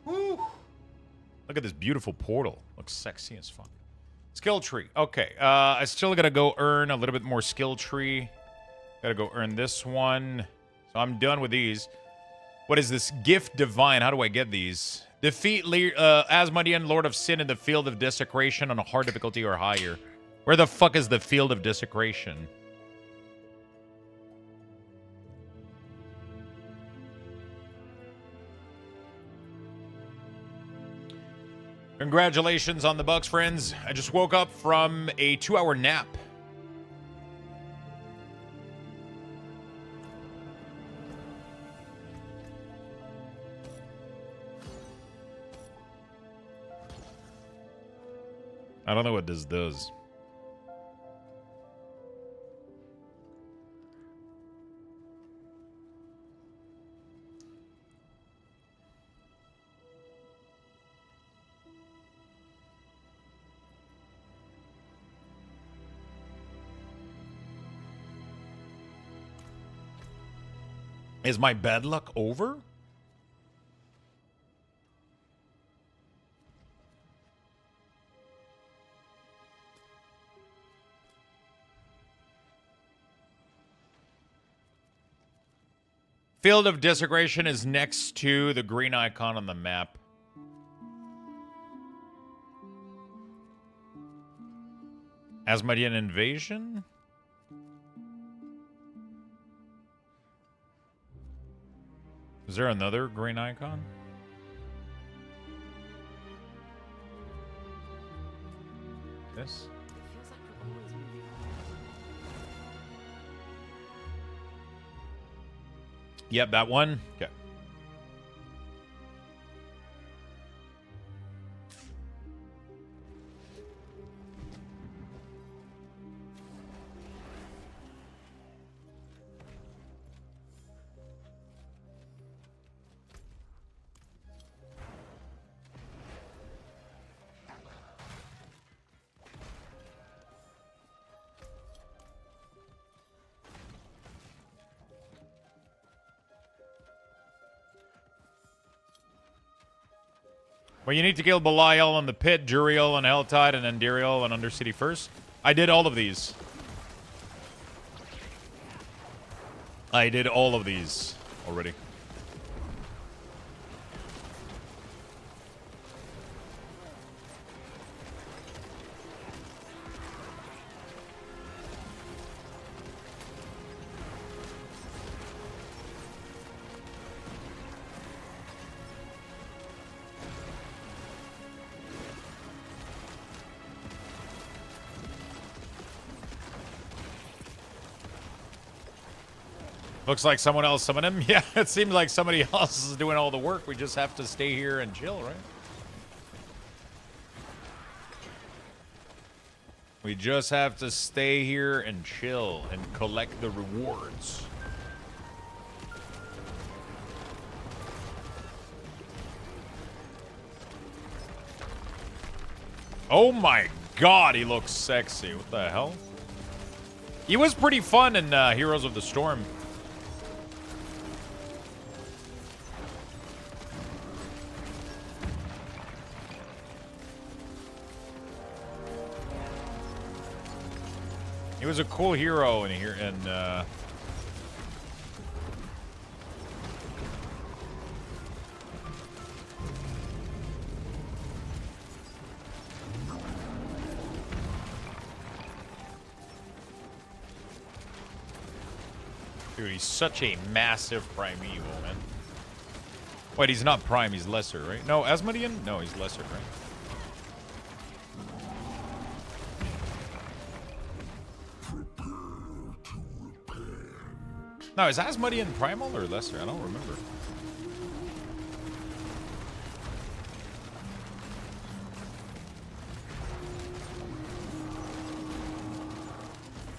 Woo. Look at this beautiful portal. Looks sexy as fuck. Skill tree. Okay. I still gotta go earn a little bit more skill tree. Gotta go earn this one. So I'm done with these. What is this? Gift Divine. How do I get these? Defeat Asmodean, Lord of Sin in the Field of Desecration on a hard difficulty or higher. Where the fuck is the Field of Desecration? Congratulations on the Bucks, friends. I just woke up from a 2-hour nap. I don't know what this does. Is my bad luck over? Field of Desecration is next to the green icon on the map. Asmodean Invasion? Is there another green icon? This? Yep, that one. Okay. Well, you need to kill Belial and the Pit, Juriel and Helltide, and Endiriel and Undercity first. I did all of these. I did all of these already. Looks like someone else summoned him. Yeah, it seems like somebody else is doing all the work. We just have to stay here and chill, right? We just have to stay here and chill and collect the rewards. Oh my god, he looks sexy. What the hell? He was pretty fun in Heroes of the Storm. He was a cool hero in here, and dude, he's such a massive primeval, man. Wait, he's not prime, he's lesser, right? No, Asmodean? No, he's lesser, right? No, is Asmodean primal or lesser? I don't remember.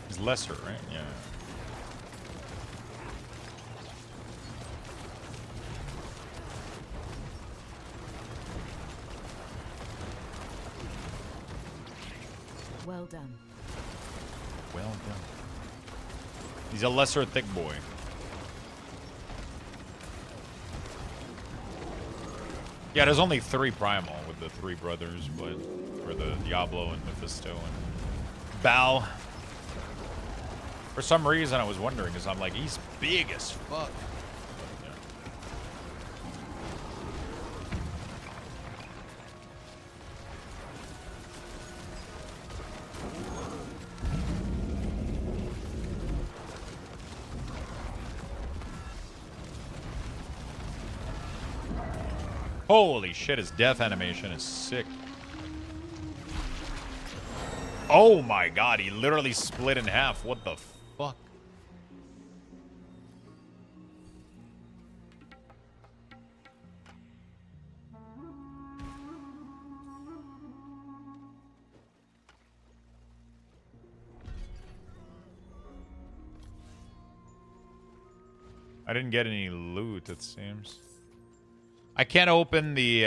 He's lesser, right? Yeah. Well done. Well done. He's a lesser thick boy. Yeah, there's only 3 primal with the 3 brothers, but for the Diablo and Mephisto and Bao. For some reason, I was wondering, because I'm like, he's big as fuck. Yeah. Holy shit, his death animation is sick. Oh my god, he literally split in half. What the fuck? I didn't get any loot, it seems. I can't open the,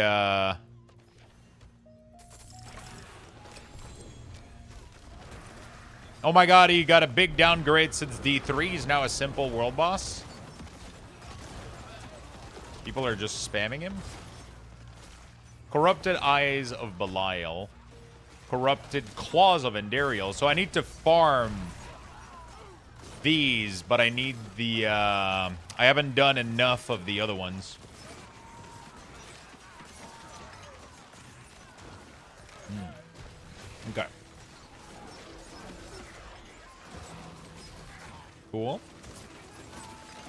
Oh my god, he got a big downgrade since D3. He's now a simple world boss. People are just spamming him. Corrupted Eyes of Belial. Corrupted Claws of Endiriel. So I need to farm these, but I need the, I haven't done enough of the other ones. Okay. Cool.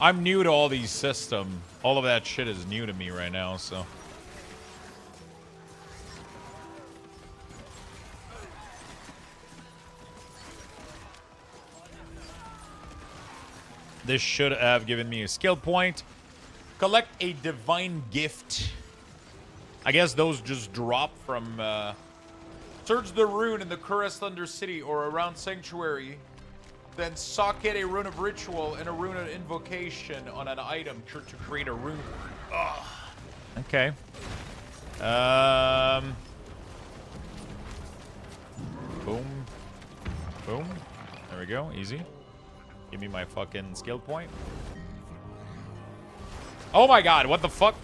I'm new to all these systems. All of that shit is new to me right now, so. This should have given me a skill point. Collect a divine gift. I guess those just drop from, search the rune in the Curest Thunder City or around Sanctuary. Then socket a rune of ritual and a rune of invocation on an item to create a rune. Ugh. Okay. Boom. Boom. There we go. Easy. Give me my fucking skill point. Oh my god, what the fuck?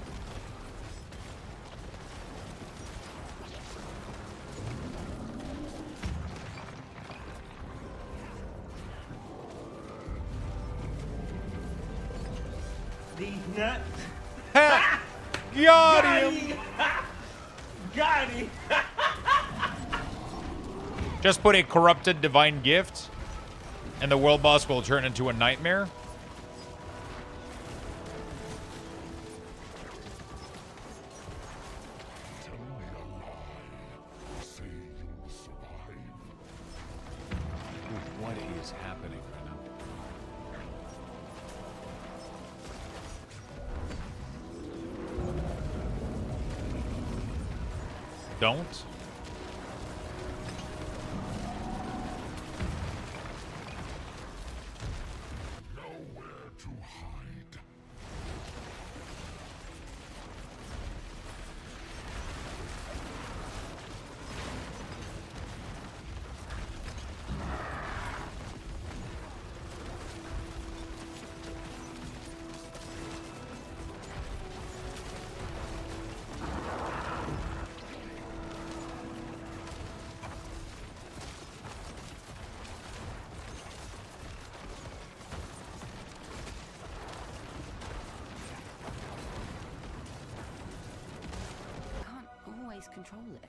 These nuts. Got him. Got him. Just put a corrupted divine gift, and the world boss will turn into a nightmare. Ooh, what is happening right now? Don't. Control it.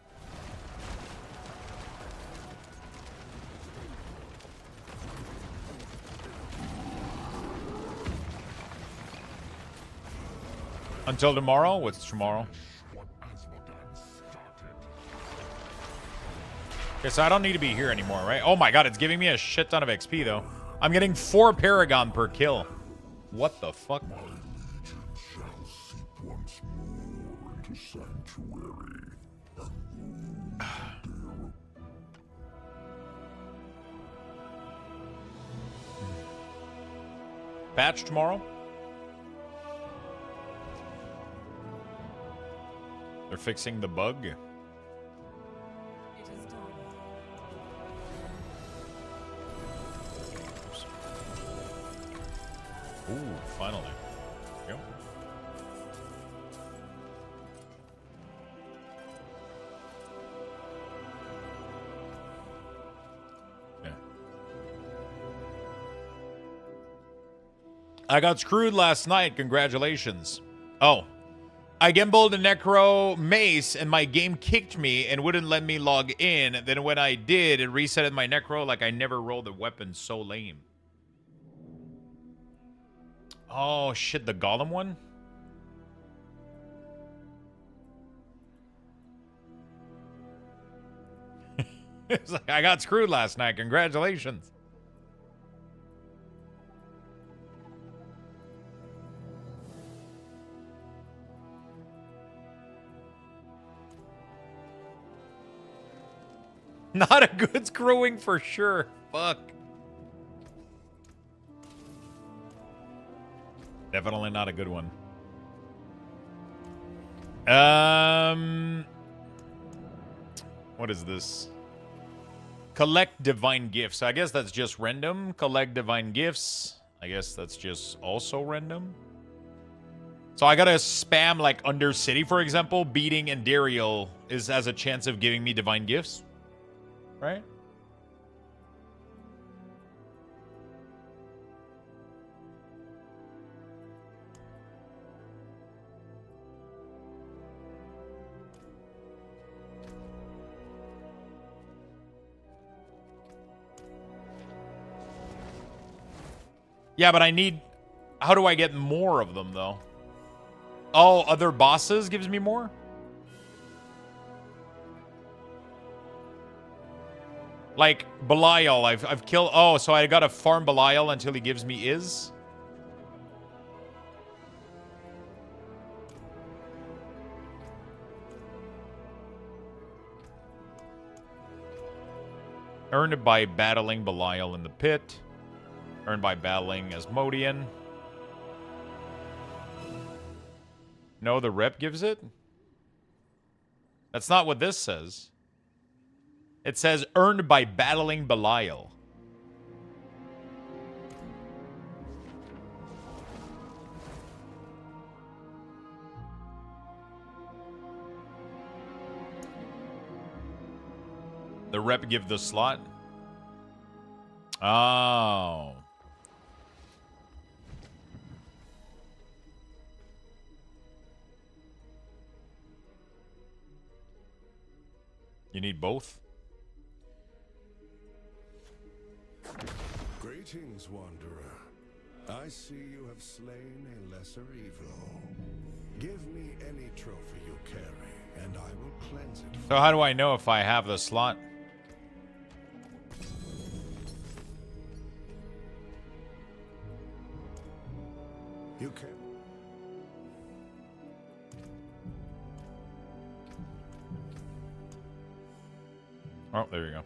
Until tomorrow? What's tomorrow? Okay, so I don't need to be here anymore, right? Oh my god, it's giving me a shit ton of XP, though. I'm getting 4 Paragon per kill. What the fuck? Patch tomorrow? They're fixing the bug. It is done. Ooh, finally. Yep. I got screwed last night. Congratulations. Oh. I gambled a Necro Mace and my game kicked me and wouldn't let me log in. Then when I did, it resetted my Necro like I never rolled a weapon. So lame. Oh, shit. The Golem one? It's like, I got screwed last night. Congratulations. Not a good screwing for sure. Fuck. Definitely not a good one. What is this? Collect divine gifts. I guess that's just random. Collect divine gifts. I guess that's just also random. So I gotta spam like Undercity, for example. Beating and Dariel has a chance of giving me divine gifts. Right? Yeah, but I need... How do I get more of them, though? Oh, other bosses gives me more? Like, Belial, I've killed... Oh, so I gotta farm Belial until he gives me Is? Earned by battling Belial in the pit. Earned by battling Asmodean. No, the rep gives it? That's not what this says. It says earned by battling Belial. The rep give the slot? Oh. You need both? Greetings, Wanderer. I see you have slain a lesser evil. Give me any trophy you carry, and I will cleanse it. So how do I know if I have the slot? You can. Oh, there you go.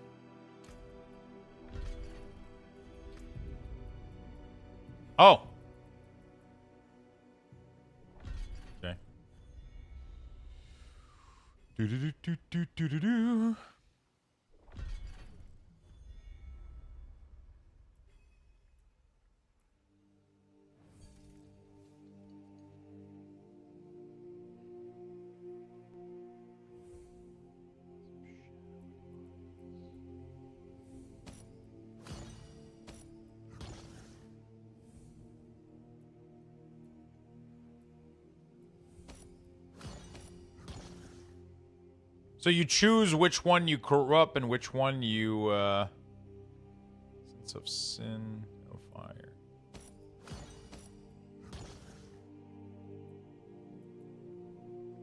Oh. Okay. Do do do do do do do. So you choose which one you corrupt and which one you, sense of sin, no fire.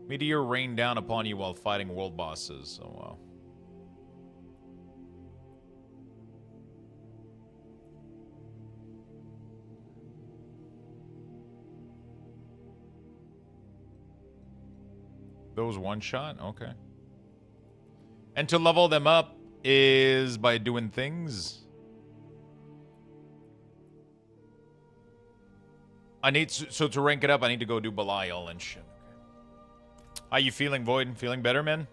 Meteor rain down upon you while fighting world bosses. Oh, wow. Those one shot? Okay. And to level them up is by doing things. I need... So to rank it up, I need to go do Belial and shit. Okay. How you feeling, Void? Feeling better, man?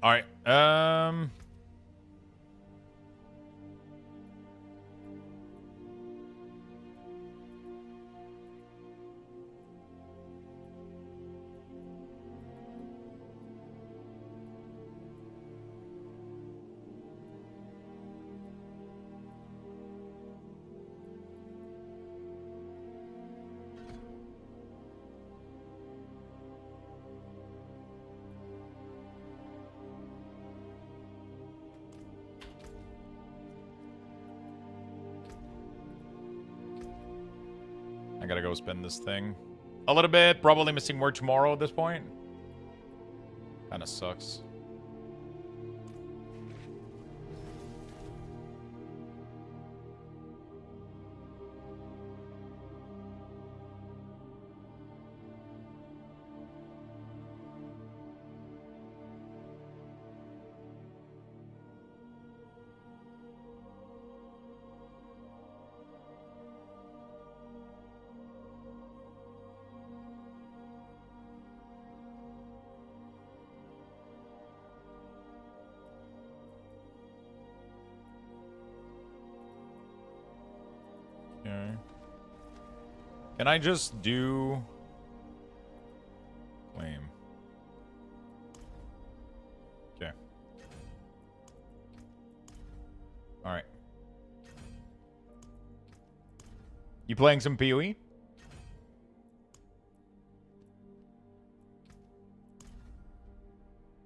All right. I gotta go spend this thing. A little bit. Probably missing more tomorrow at this point. Kinda sucks. Can I just do claim? Okay. All right. You playing some PoE?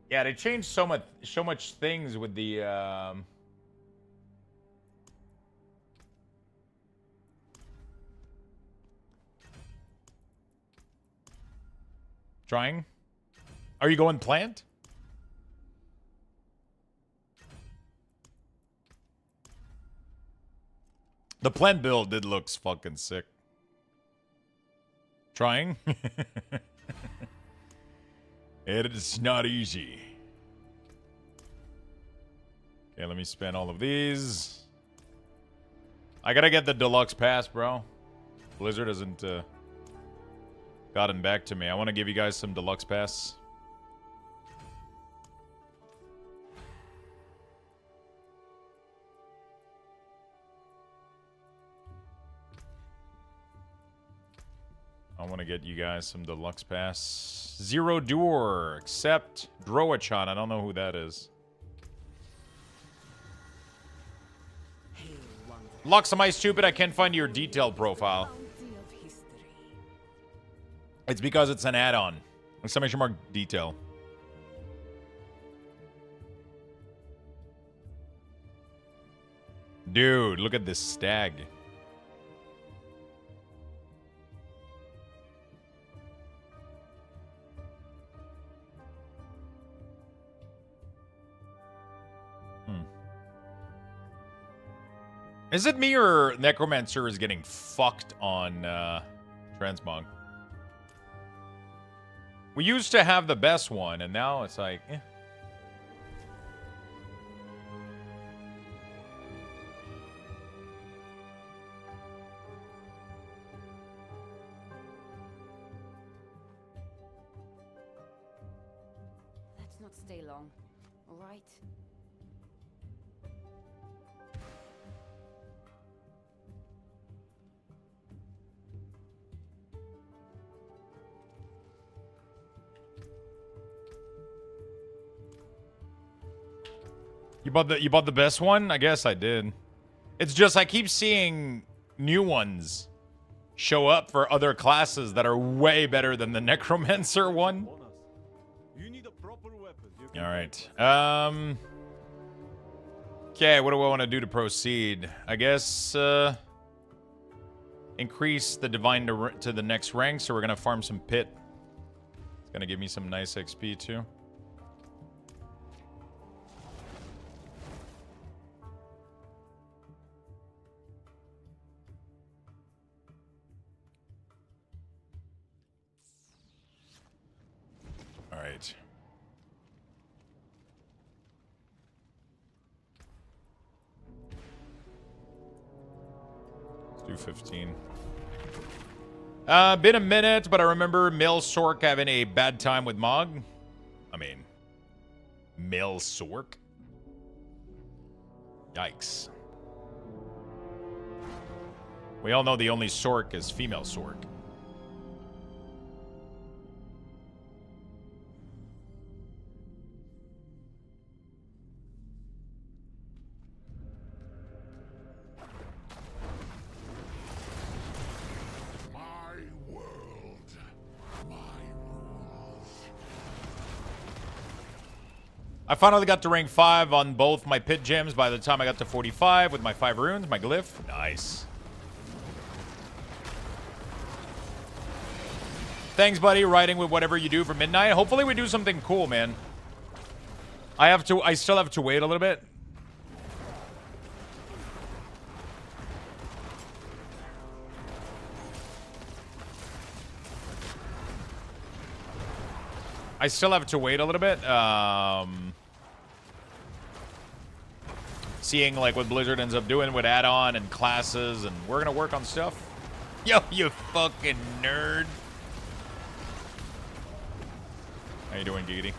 Yeah, they changed so much things with the Trying? Are you going plant? The plant build did looks fucking sick. Trying? It's not easy. Okay, let me spend all of these. I gotta get the deluxe pass, bro. Blizzard hasn't gotten back to me. I want to give you guys some deluxe pass. I want to get you guys some deluxe pass. Zero Door. Accept Droachan. I don't know who that is. Lux, am I stupid? I can't find your detailed profile. It's because it's an add-on. Exclamation mark detail. Dude, look at this stag. Is it me or Necromancer is getting fucked on Transmog? We used to have the best one, and now it's like, eh. Let's not stay long, all right? You bought the best one? I guess I did. It's just I keep seeing new ones show up for other classes that are way better than the Necromancer one. All right. Okay, what do I want to do to proceed? I guess increase the divine to the next rank, so we're gonna farm some pit. It's gonna give me some nice XP too. All right. Let's do 15. Been a minute, but I remember Mil Sork having a bad time with Mog. I mean, Mil Sork? Yikes. We all know the only Sork is female Sork. I finally got to rank 5 on both my pit gems by the time I got to 45 with my 5 runes, my glyph. Nice. Thanks, buddy. Riding with whatever you do for midnight. Hopefully we do something cool, man. I still have to wait a little bit. I still have to wait a little bit. Seeing like what Blizzard ends up doing with add-on and classes, and we're gonna work on stuff. Yo, you fucking nerd. How you doing, Giggity?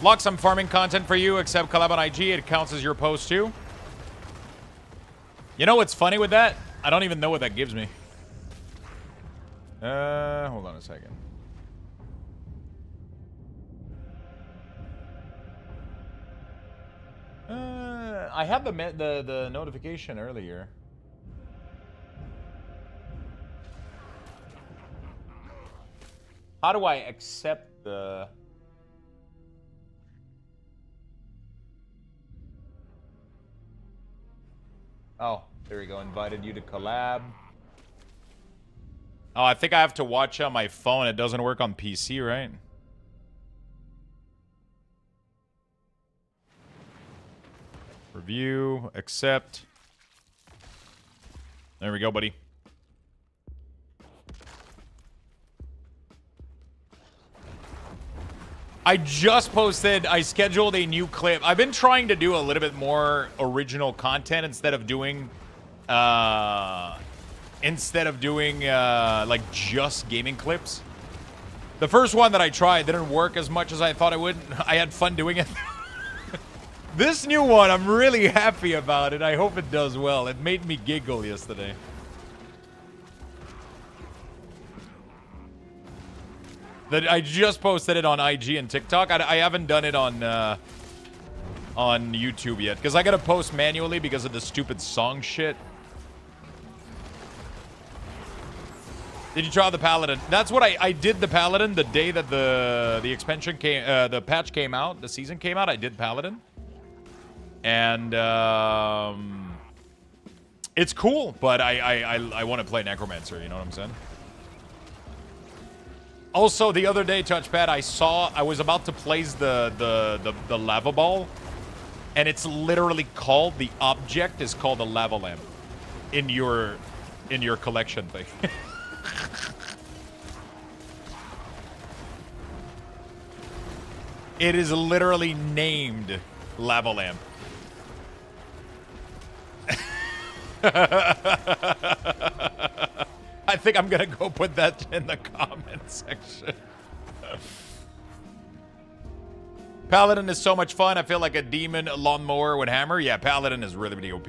Lux, I'm farming content for you, except collab on IG. It counts as your post too. You know what's funny with that? I don't even know what that gives me. Hold on a second. I had the notification earlier. How do I accept the... Oh, there we go. Invited you to collab. Oh, I think I have to watch on my phone. It doesn't work on PC, right? Review, accept. There we go, buddy. I just posted, I scheduled a new clip. I've been trying to do a little bit more original content instead of doing like just gaming clips. The first one that I tried didn't work as much as I thought it would. I had fun doing it. This new one, I'm really happy about it. I hope it does well. It made me giggle yesterday. That I just posted it on IG and TikTok. I haven't done it on YouTube yet because I gotta post manually because of the stupid song shit. Did you try the Paladin? That's what I did. The Paladin the day that the expansion came, the patch came out, the season came out. I did Paladin, and it's cool. But I want to play Necromancer. You know what I'm saying? Also, the other day, Touchpad, I was about to place the lava ball, and it's literally called, the object is called a lava lamp in your collection thing. It is literally named lava lamp. I think I'm gonna go put that in the comment section. Paladin is so much fun. I feel like a demon lawnmower with hammer. Yeah, Paladin is really OP.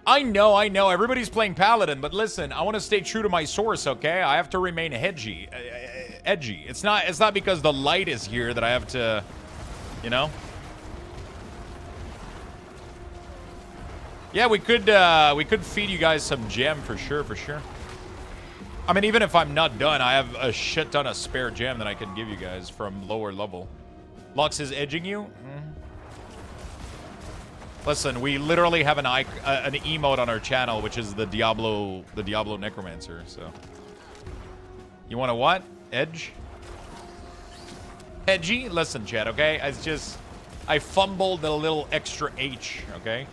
I know. Everybody's playing Paladin, but listen, I want to stay true to my source, okay? I have to remain edgy. It's not because the light is here that I have to, you know? Yeah, we could feed you guys some gem for sure. I mean, even if I'm not done, I have a shit ton of spare gem that I can give you guys from lower level. Lux is edging you? Listen, we literally have an emote on our channel, which is the Diablo Necromancer, so. You want to what? Edge? Edgy? Listen, chat, okay? It's just, I fumbled a little extra H, okay?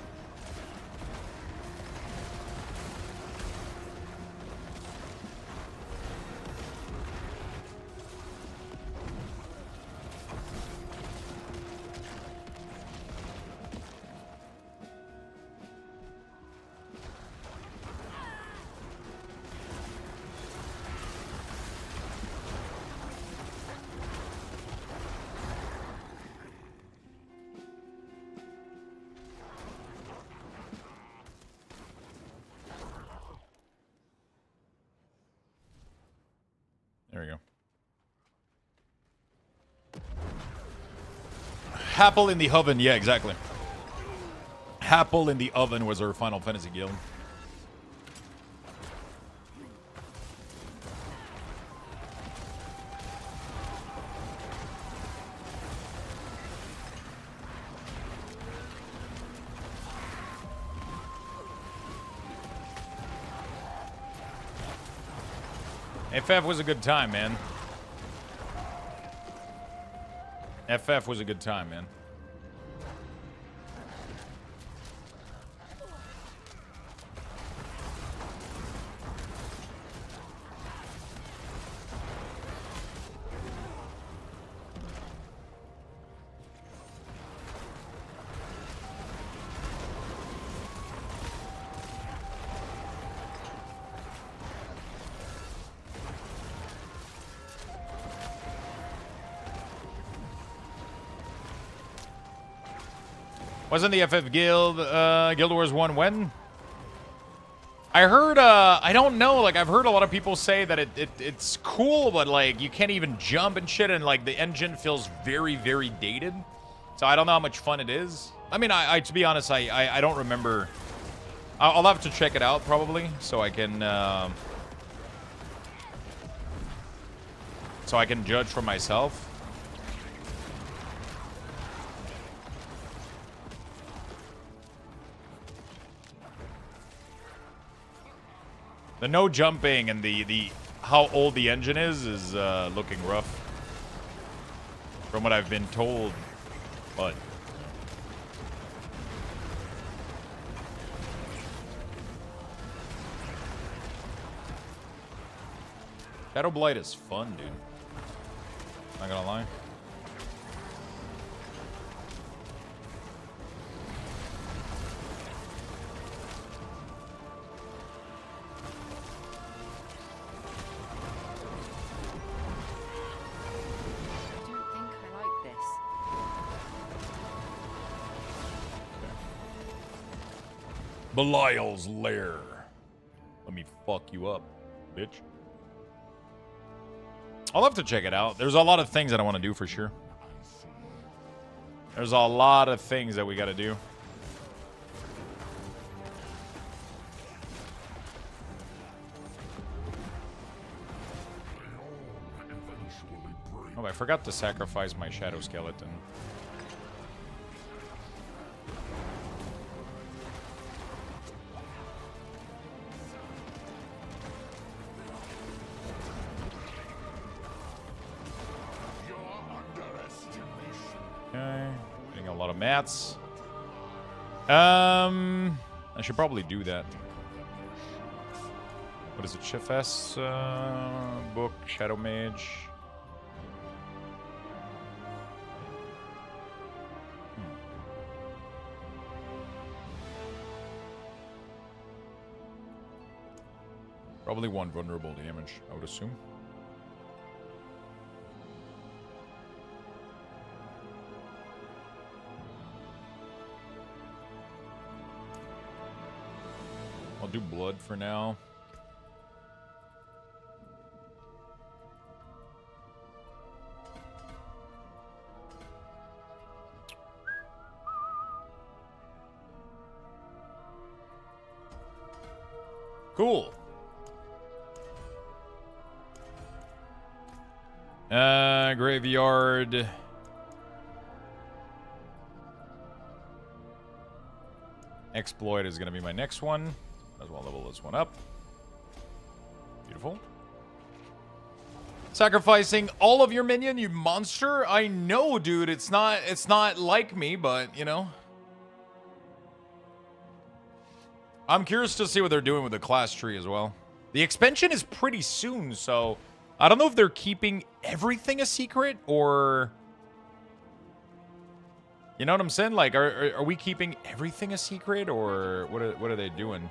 There we go. Apple in the oven. Yeah, exactly. Apple in the oven was our Final Fantasy guild. FF was a good time, man. FF was a good time, man. Wasn't the FF Guild Wars 1 when? I heard, I don't know, like, I've heard a lot of people say that it's cool, but, like, you can't even jump and shit, and, like, the engine feels very, very dated. So I don't know how much fun it is. I mean, I to be honest, I don't remember. I'll have to check it out, probably, so I can judge for myself. The no jumping and the how old the engine is looking rough. From what I've been told. But Shadowblight is fun, dude. Not gonna lie. Belial's lair. Let me fuck you up, bitch. I'll have to check it out. There's a lot of things that I want to do for sure. There's a lot of things that we got to do. Oh, I forgot to sacrifice my shadow skeleton. Okay, getting a lot of mats. I should probably do that. What is it? Chef S book, Shadow Mage. Probably one vulnerable damage, I would assume. I'll do blood for now. Cool. Graveyard. Exploit is going to be my next one. Might as well level this one up. Beautiful. Sacrificing all of your minion, you monster. I know, dude. It's not like me, but, you know. I'm curious to see what they're doing with the class tree as well. The expansion is pretty soon, so I don't know if they're keeping everything a secret or... You know what I'm saying? Like, are we keeping everything a secret, or what are they doing?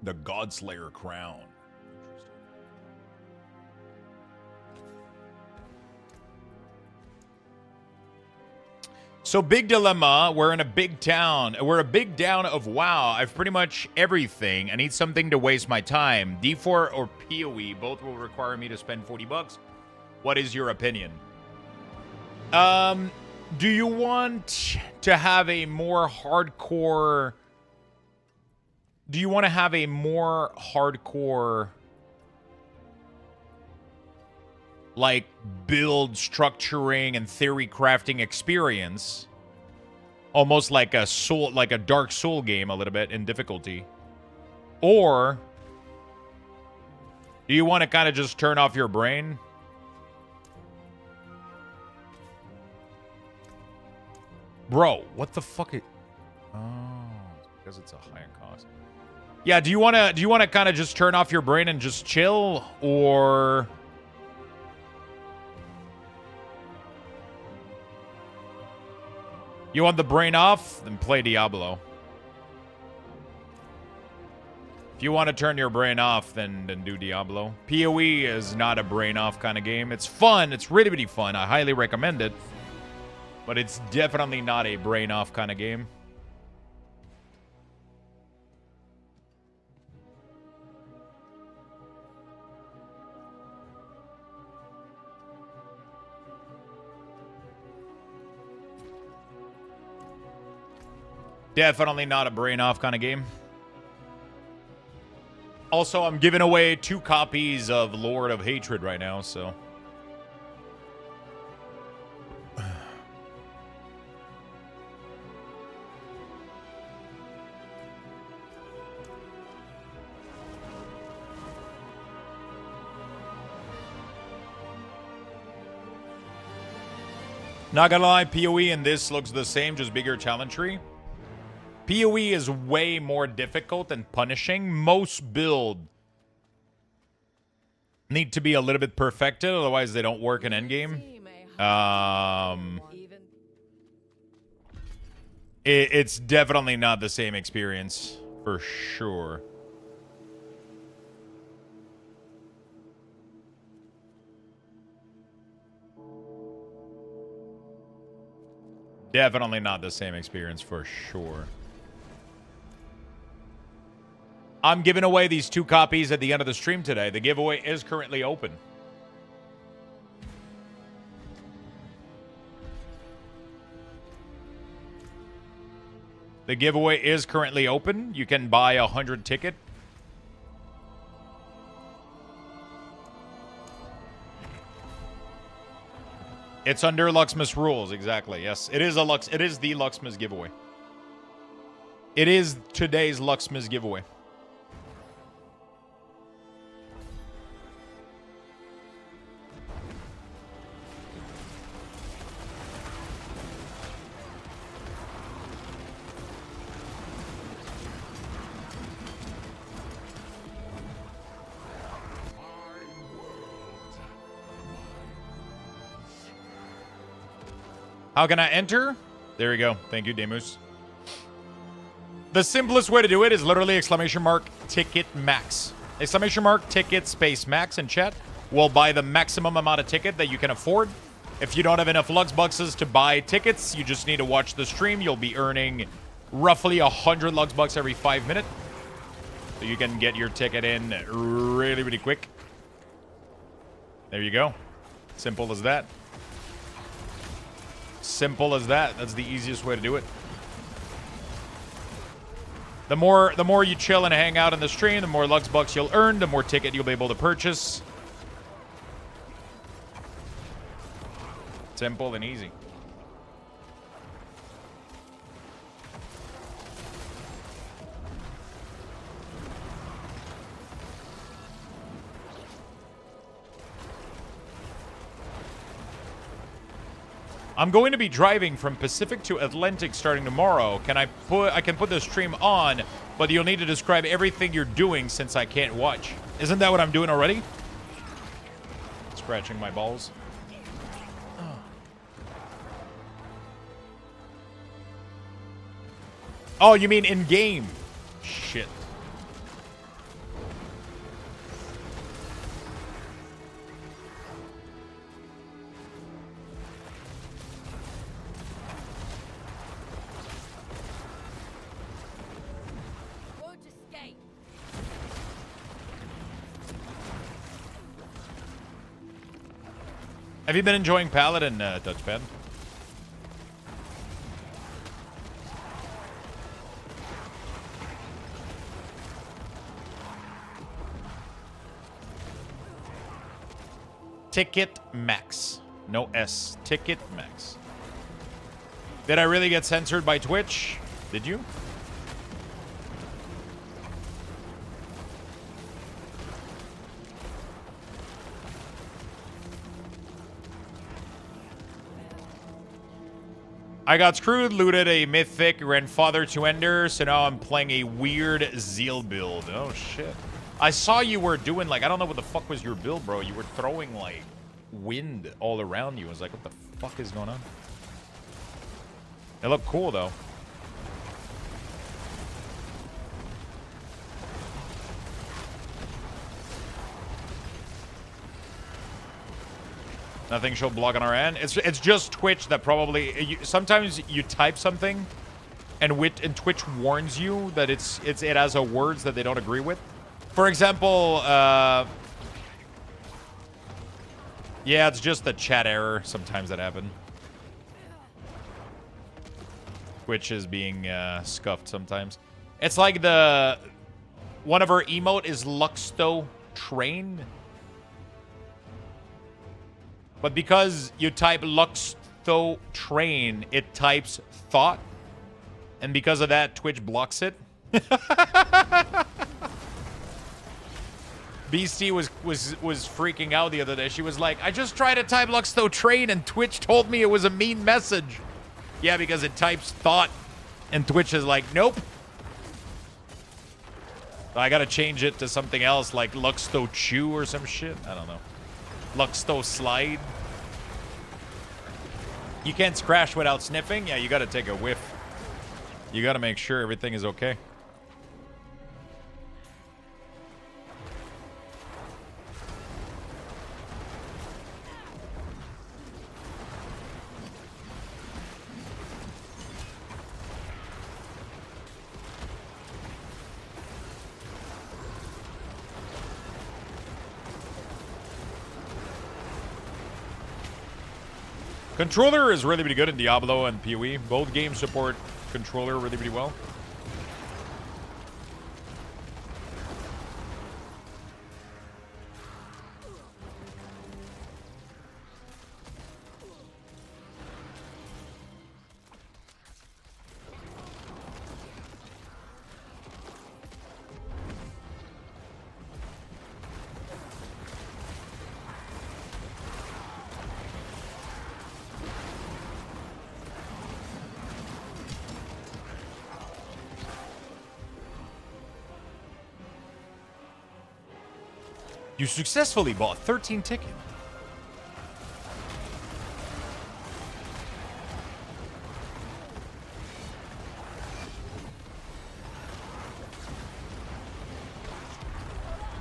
The Godslayer crown. So, big dilemma. We're in a big town. We're a big town of WoW. I've pretty much everything. I need something to waste my time. D4 or PoE. Both will require me to spend $40. What is your opinion? Do you want to have a more hardcore... Do you want to have a more hardcore, like, build structuring and theory crafting experience? Almost like a soul, like a Dark Soul game a little bit in difficulty. Or do you want to kind of just turn off your brain? Bro, what the fuck is... Oh, because it's a high cost. Yeah, do you want to kind of just turn off your brain and just chill, or You want the brain off? Then play Diablo. If you want to turn your brain off, then do Diablo. PoE is not a brain off kind of game. It's fun. It's really, really fun. I highly recommend it. But it's definitely not a brain off kind of game. Definitely not a brain off kind of game. Also, I'm giving away 2 copies of Lord of Hatred right now, so. Not gonna lie, PoE and this looks the same, just bigger challenge tree. PoE is way more difficult and punishing. Most builds need to be a little bit perfected, otherwise they don't work in endgame. It's definitely not the same experience, for sure. Definitely not the same experience, for sure. I'm giving away these 2 copies at the end of the stream today. The giveaway is currently open. The giveaway is currently open. You can buy a 100 ticket. It's under Luxthos rules, exactly. Yes, it is the Luxthos giveaway. It is today's Luxthos giveaway. How can I enter? There we go. Thank you, Demus. The simplest way to do it is literally !ticket max. !ticket space max in chat will buy the maximum amount of ticket that you can afford. If you don't have enough Lux Bucks to buy tickets, you just need to watch the stream. You'll be earning roughly 100 Lux Bucks every 5 minutes. So you can get your ticket in really, really quick. There you go. Simple as that. Simple as that. That's the easiest way to do it. The more you chill and hang out in the stream, the more Lux Bucks you'll earn, the more ticket you'll be able to purchase. Simple and easy. I'm going to be driving from Pacific to Atlantic starting tomorrow. I can put the stream on, but you'll need to describe everything you're doing since I can't watch. Isn't that what I'm doing already? Scratching my balls. Oh, you mean in game? Shit. Have you been enjoying Paladin, Touchpad? Ticket max. No S. Ticket max. Did I really get censored by Twitch? Did you? I got screwed, looted a mythic, ran father to ender, so now I'm playing a weird zeal build. Oh, shit. I saw you were doing, like, I don't know what the fuck was your build, bro. You were throwing, like, wind all around you. I was like, what the fuck is going on? They look cool, though. Nothing shall block on our end. It's just Twitch that probably... sometimes you type something, and Twitch warns you that it has a words that they don't agree with. For example, yeah, it's just a chat error. Sometimes that happens. Twitch is being scuffed sometimes. It's like one of our emote is Luxthos train. But because you type Luxthos train, it types thought. And because of that, Twitch blocks it. BC was freaking out the other day. She was like, I just tried to type Luxthos train and Twitch told me it was a mean message. Yeah, because it types thought. And Twitch is like, nope. So I gotta change it to something else like Luxthos chew or some shit. I don't know. Luxthos slide. You can't crash without sniffing? Yeah, you gotta take a whiff. You gotta make sure everything is okay. Controller is really, really good in Diablo and PoE. Both games support controller really, really well. You successfully bought 13 tickets.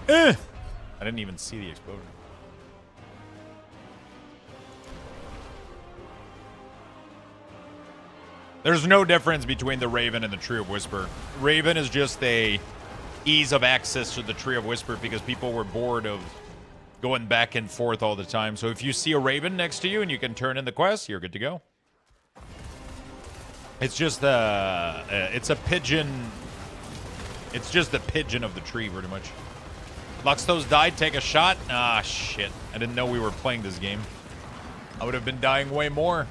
I didn't even see the explosion. There's no difference between the Raven and the Tree of Whisper. Raven is just a ease of access to the Tree of Whisper because people were bored of going back and forth all the time. So if you see a Raven next to you and you can turn in the quest, you're good to go. It's just it's a pigeon. It's just the pigeon of the tree, pretty much. Luxthos died. Take a shot. Ah, shit. I didn't know we were playing this game. I would have been dying way more.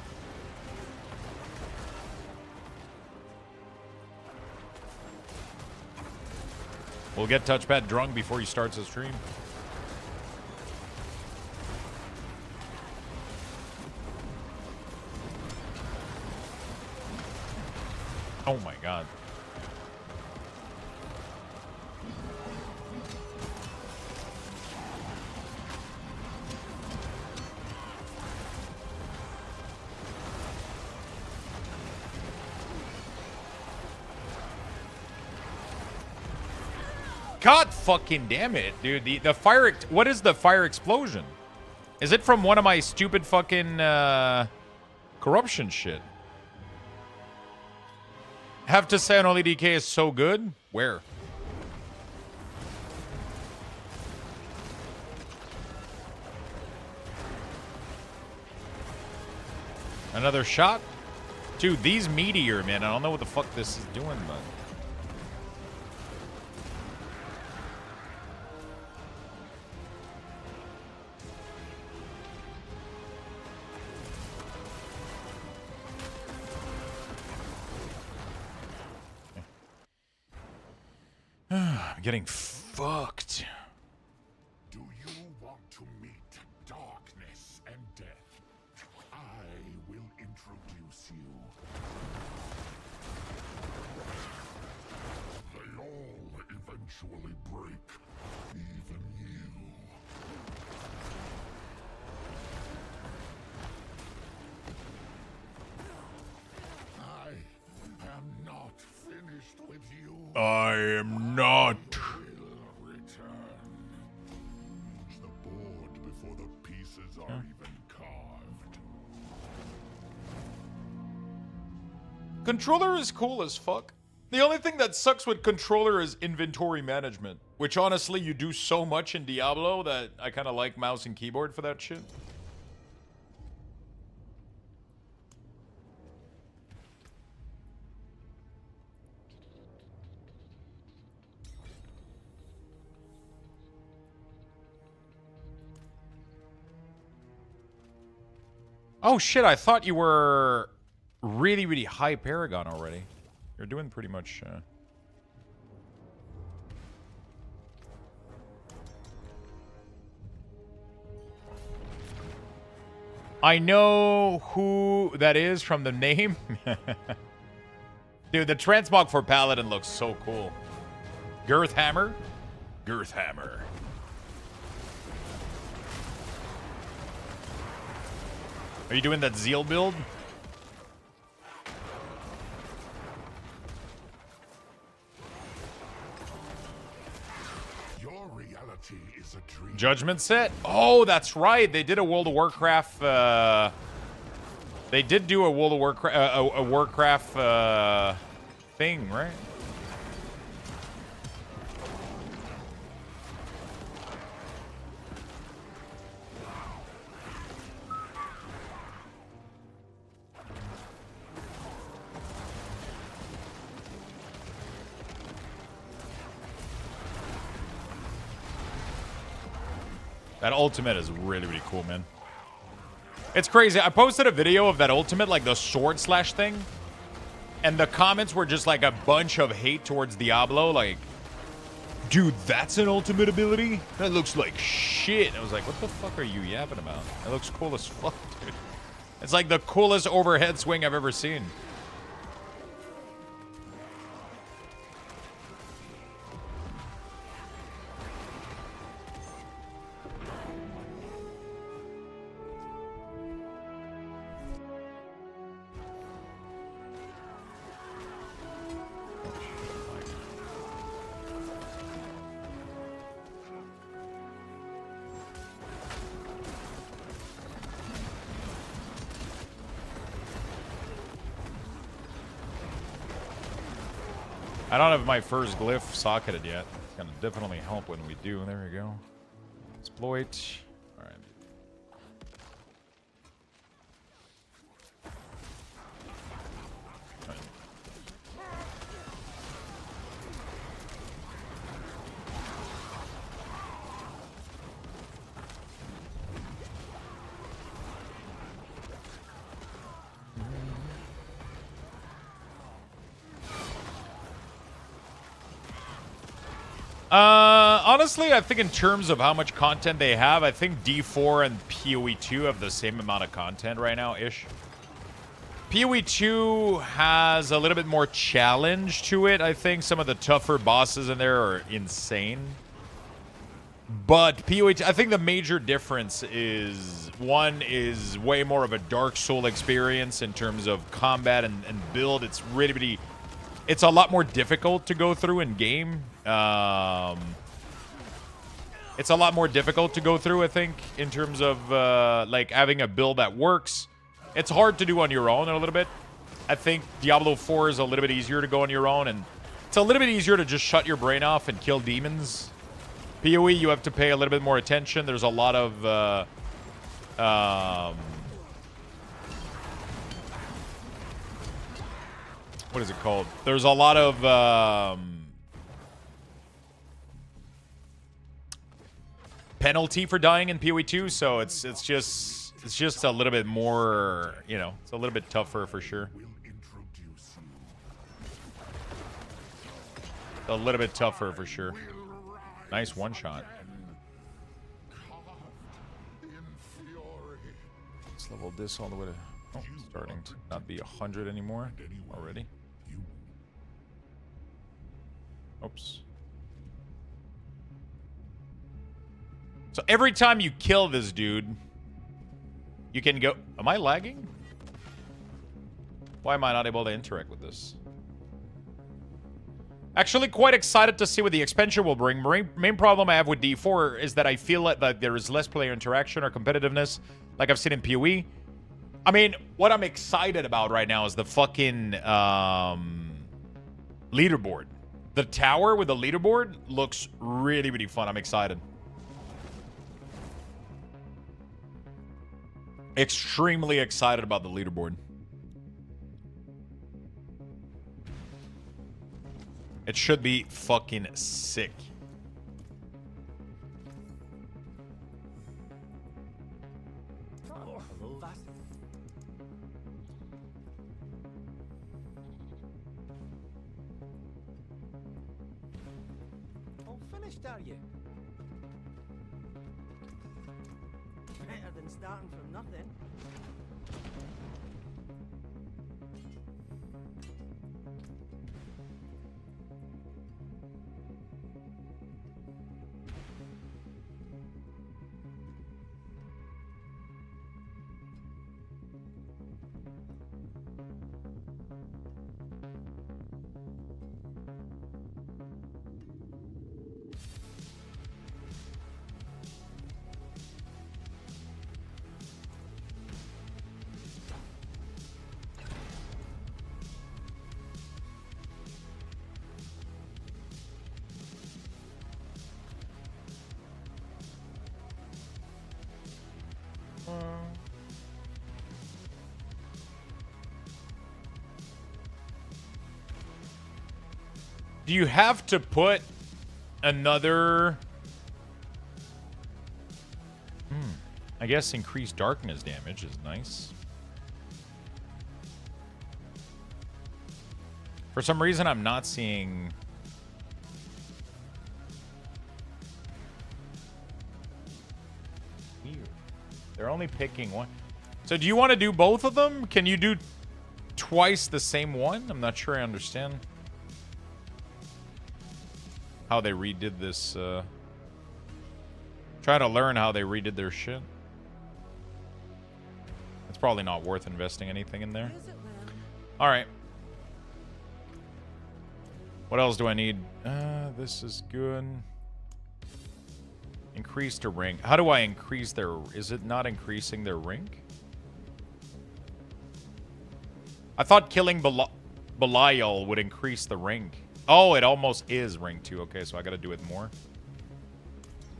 We'll get touchpad drunk before he starts the stream. Oh my god. God fucking damn it, dude. The fire... What is the fire explosion? Is it from one of my stupid fucking corruption shit? Have to say Unholy DK is so good. Where? Another shot? Dude, these meteor, man. I don't know what the fuck this is doing, but... I'm getting fucked. Do you want to meet darkness and death? I will introduce you. They all eventually break, even you. I am not. The board before the pieces are even carved. Controller is cool as fuck. The only thing that sucks with controller is inventory management, which honestly you do so much in Diablo that I kind of like mouse and keyboard for that shit. Oh shit, I thought you were really, really high Paragon already. You're doing pretty much... I know who that is from the name. Dude, the transmog for Paladin looks so cool. Girth Hammer? Girth Hammer. Are you doing that Zeal build? Your reality is a dream. Judgment set? Oh, that's right. They did a World of Warcraft. They did do a World of Warcraft, a Warcraft thing, right? That ultimate is really, really cool, man. It's crazy. I posted a video of that ultimate, like the sword slash thing. And the comments were just like a bunch of hate towards Diablo. Like, dude, that's an ultimate ability? That looks like shit. I was like, what the fuck are you yapping about? It looks cool as fuck, dude. It's like the coolest overhead swing I've ever seen. I don't have my first glyph socketed yet. It's gonna definitely help when we do. There we go. Exploit. All right. Honestly, I think in terms of how much content they have, I think D4 and PoE 2 have the same amount of content right now-ish. PoE 2 has a little bit more challenge to it, I think. Some of the tougher bosses in there are insane. But PoE 2, I think the major difference is, one is way more of a Dark Soul experience in terms of combat and build. It's really, really... It's a lot more difficult to go through in game. It's a lot more difficult to go through, I think, in terms of like having a build that works. It's hard to do on your own a little bit. I think Diablo 4 is a little bit easier to go on your own, and it's a little bit easier to just shut your brain off and kill demons. PoE, you have to pay a little bit more attention. There's a lot of what is it called? There's a lot of penalty for dying in PoE 2, so it's just a little bit more, you know, it's a little bit tougher for sure. A little bit tougher for sure. Nice one shot. Let's level this all the way to starting to not be 100 anymore already. Oops. So every time you kill this dude, you can go... Am I lagging? Why am I not able to interact with this? Actually, quite excited to see what the expansion will bring. Main problem I have with D4 is that I feel like that there is less player interaction or competitiveness, like I've seen in PoE. I mean, what I'm excited about right now is the fucking leaderboard. The tower with the leaderboard looks really, really fun. I'm excited. Extremely excited about the leaderboard. It should be fucking sick. Oh, hello, Vass. All finished, are you? Better than starting from nothing. Do you have to put another... I guess increased darkness damage is nice. For some reason, I'm not seeing... Weird. They're only picking one. So do you want to do both of them? Can you do twice the same one? I'm not sure I understand how they redid this. Try to learn how they redid their shit. It's probably not worth investing anything in there. All right. What else do I need? This is good. Increase the rank. How do I increase their... Is it not increasing their rank? I thought killing Belial would increase the rank. Oh, it almost is rank 2. Okay, so I gotta do it more.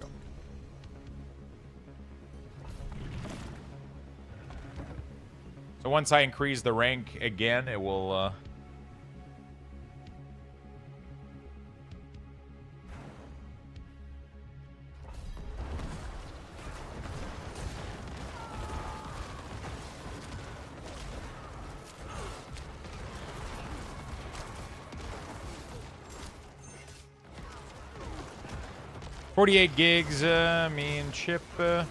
Go. So once I increase the rank again, it will... 48 gigs, me and Chip. I'm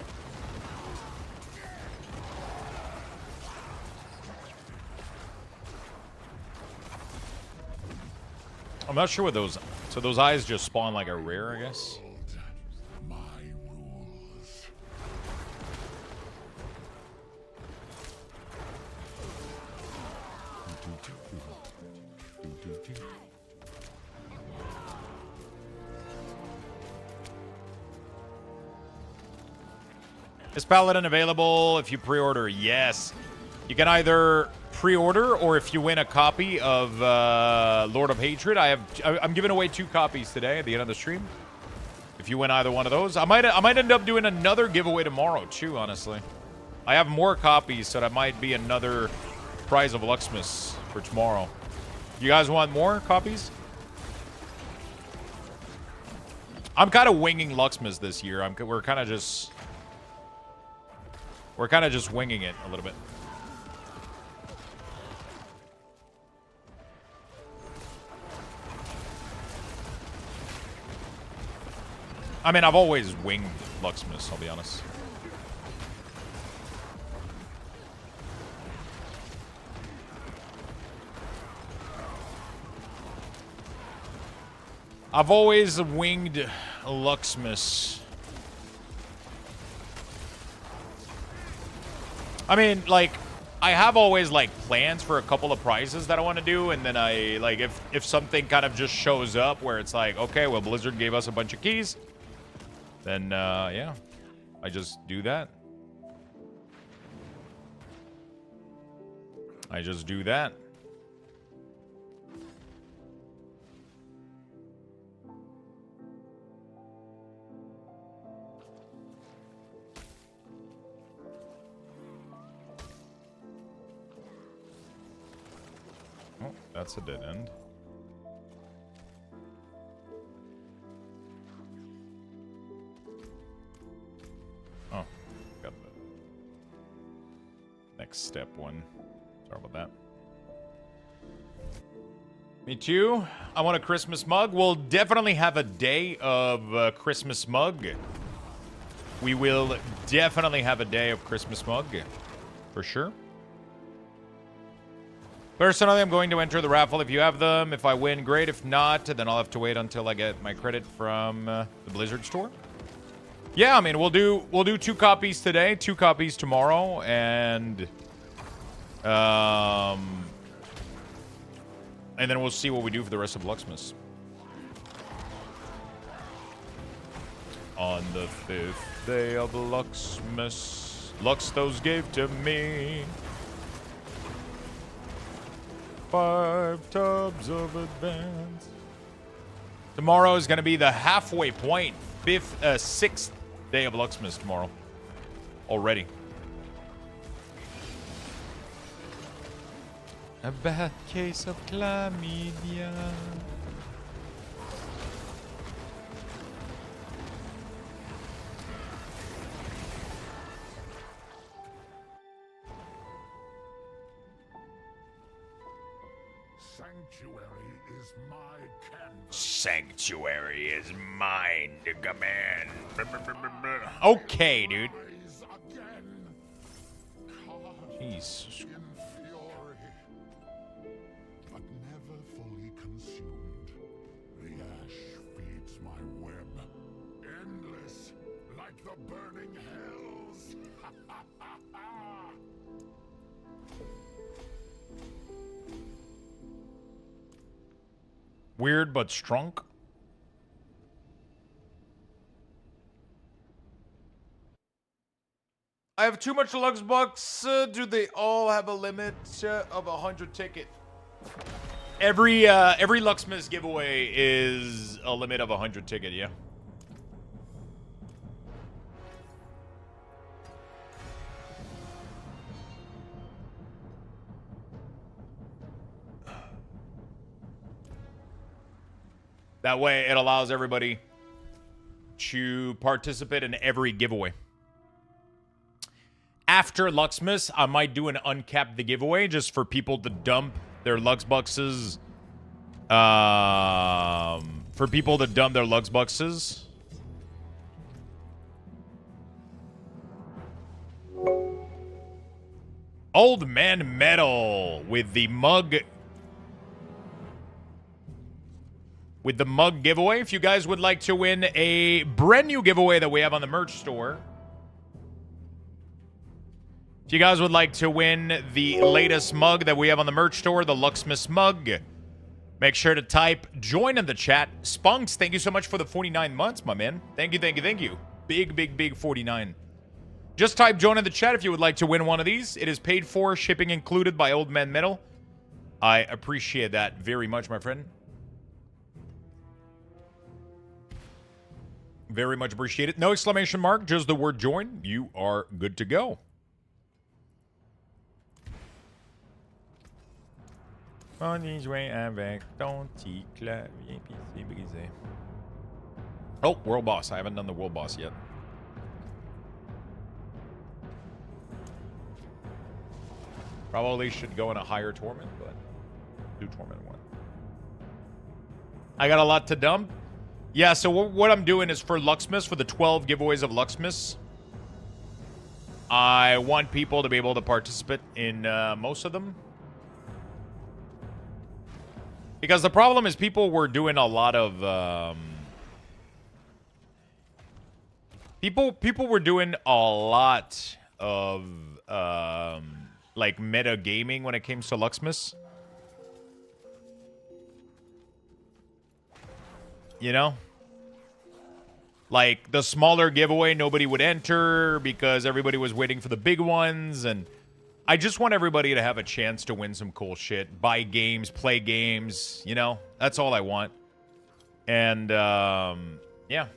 not sure what those... So those eyes just spawn like a rare, I guess? Is Paladin available if you pre-order? Yes. You can either pre-order or if you win a copy of Lord of Hatred. I'm giving away 2 copies today at the end of the stream. If you win either one of those. I might end up doing another giveaway tomorrow too, honestly. I have more copies, so that might be another prize of Luxthos for tomorrow. You guys want more copies? I'm kind of winging Luxthos this year. We're kind of just winging it a little bit. I mean, I've always winged Luxthos, I'll be honest. I've always winged Luxthos. I mean, like, I have always like plans for a couple of prizes that I want to do, and then I like if something kind of just shows up where it's like, okay, well Blizzard gave us a bunch of keys, then yeah, I just do that. I just do that. Oh, that's a dead end. Oh, got the next step one. Sorry about that. Me too. I want a Christmas mug. We'll definitely have a day of Christmas mug. We will definitely have a day of Christmas mug. For sure. Personally, I'm going to enter the raffle if you have them. If I win, great. If not, then I'll have to wait until I get my credit from the Blizzard store. Yeah, I mean, we'll do 2 copies today, 2 copies tomorrow, and then we'll see what we do for the rest of Luxmas. On the 5th day of Luxmas, Luxthos gave to me 5 tubs of advance. Tomorrow is going to be the halfway point. 6th day of Luxmas tomorrow. Already. A bad case of chlamydia. Sanctuary is my canvas. Sanctuary is mine to command. Okay, dude. Jeez. But never fully consumed. The ash feeds my web. Endless, like the burning hells. Weird but strong. I have too much Lux Bucks. Do they all have a limit of 100 ticket? Every Luxmas giveaway is a limit of 100 ticket, yeah. That way it allows everybody to participate in every giveaway. After Luxmas, I might do an uncap the giveaway just for people to dump their Lux Buxes. For people to dump their Lux Buxes. Old Man Metal with the mug. With the mug giveaway. If you guys would like to win a brand new giveaway that we have on the merch store. If you guys would like to win the latest mug that we have on the merch store, the Luxmas mug, make sure to type join in the chat. Spunks, thank you so much for the 49 months, my man. Thank you, thank you, thank you. Big, big, big 49. Just type join in the chat if you would like to win one of these. It is paid for, shipping included by Old Man Metal. I appreciate that very much, my friend. Very much appreciate it. No exclamation mark, just the word join. You are good to go. On y jouer avec ton petit clavier PC brisé. Oh, World Boss. I haven't done the World Boss yet. Probably should go in a higher tournament, but do tournament 1. I got a lot to dump. Yeah, so what I'm doing is for Luxmas, for the 12 giveaways of Luxmas, I want people to be able to participate in most of them. Because the problem is people were doing a lot of... People were doing a lot of like meta gaming when it came to Luxthos. You know? Like, the smaller giveaway, nobody would enter because everybody was waiting for the big ones. And I just want everybody to have a chance to win some cool shit. Buy games, play games, you know? That's all I want. And, yeah.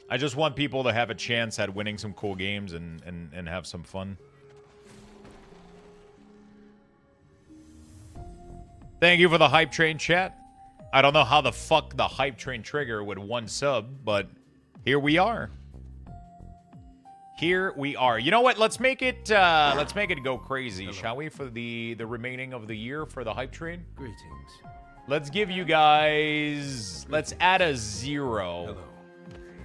I just want people to have a chance at winning some cool games and have some fun. Thank you for the hype train chat. I don't know how the fuck the hype train trigger with 1 sub, but here we are. Here we are. You know what? Let's make it go crazy, shall we? For the remaining of the year for the hype train. Greetings. Let's give you guys. Let's add a 0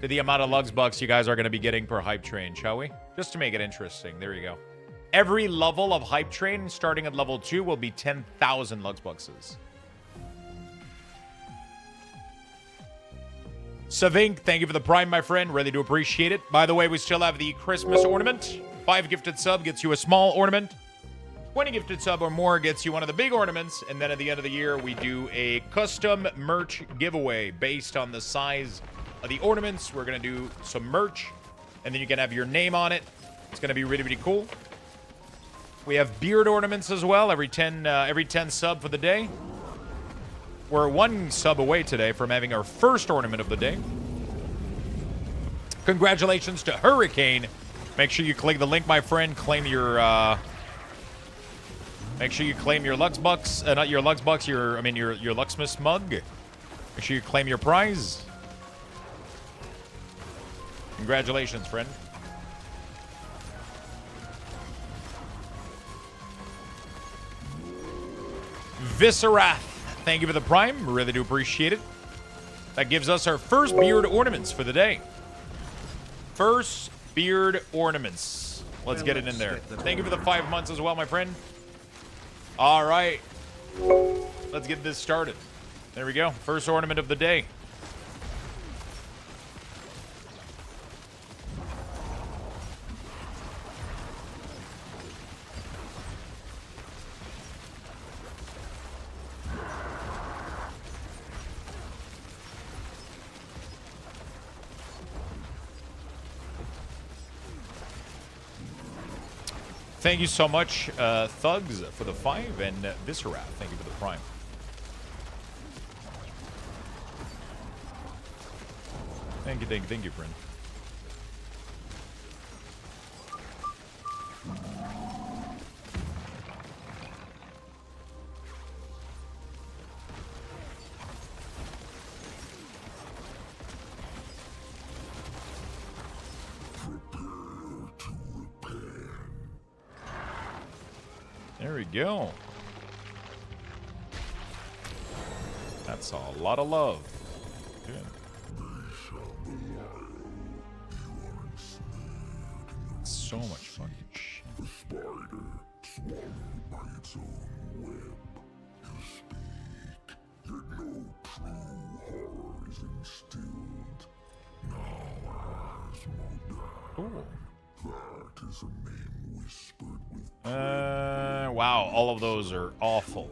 to the amount of Lugs bucks you guys are going to be getting per hype train, shall we? Just to make it interesting. There you go. Every level of hype train, starting at level 2, will be 10,000 Lugs bucks. Savink, thank you for the Prime, my friend. Really do appreciate it. By the way, we still have the Christmas ornament. 5 gifted sub gets you a small ornament. 20 gifted sub or more gets you one of the big ornaments. And then at the end of the year, we do a custom merch giveaway based on the size of the ornaments. We're going to do some merch. And then you can have your name on it. It's going to be really, really cool. We have beard ornaments as well. Every 10 sub for the day. We're 1 sub away today from having our first ornament of the day. Congratulations to Hurricane. Make sure you click the link, my friend. Claim your, make sure you claim your Lux Bucks. Not your Lux Bucks, your Luxthos mug. Make sure you claim your prize. Congratulations, friend. Viscerath. Thank you for the Prime. Really do appreciate it. That gives us our first beard ornaments for the day. First beard ornaments. Let's get it in there. Thank you for the 5 months as well, my friend. All right. Let's get this started. There we go. First ornament of the day. Thank you so much, Thugs, for the 5, and Viscera, thank you for the Prime. Thank you, friend. There we go. That's a lot of love. Good. So much fucking shit. The spider, swallowed by its own web. You speak, yet no true horror is instilled. Now as Modan. That is a name whispered with wow, all of those are awful.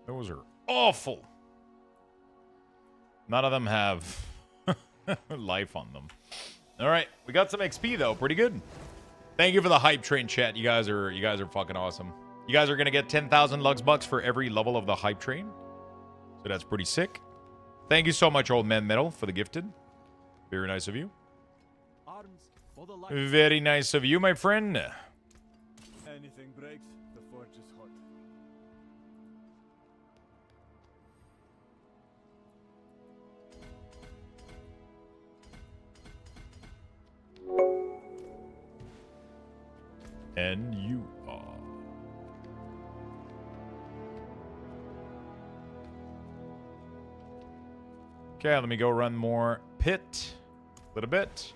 Those are awful. None of them have life on them. All right, we got some XP though, pretty good. Thank you for the hype train chat. You guys are fucking awesome. You guys are gonna get 10,000 Lugs bucks for every level of the hype train, so that's pretty sick. Thank you so much, Old Man Metal, for the gifted. Very nice of you. Very nice of you, my friend. Anything breaks, the forge is hot. And you are. Okay, let me go run more pit. A little bit.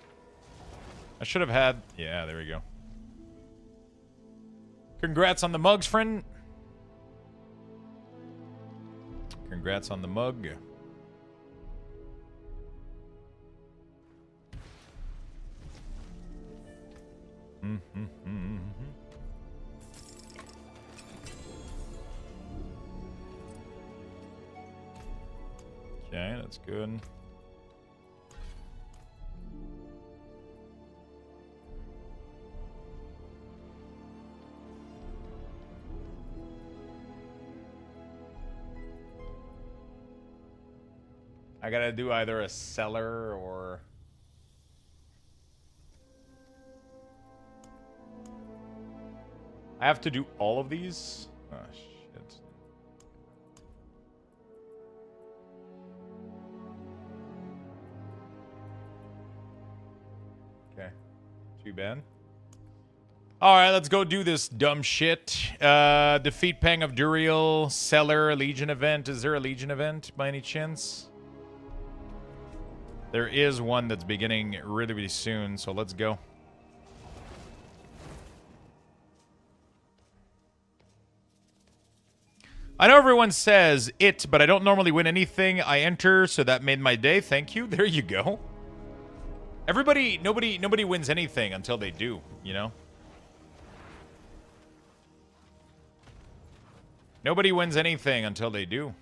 I should have had... Yeah, there we go. Congrats on the mugs, friend. Congrats on the mug. Okay, that's good. I gotta do either a cellar or... I have to do all of these? Oh, shit. Okay. Too bad. Alright, let's go do this dumb shit. Defeat Pang of Duriel, Cellar, Legion event. Is there a Legion event by any chance? There is one that's beginning really, really soon, so let's go. I know everyone says it, but I don't normally win anything I enter, so that made my day. Thank you. There you go. Nobody wins anything until they do, you know? Nobody wins anything until they do.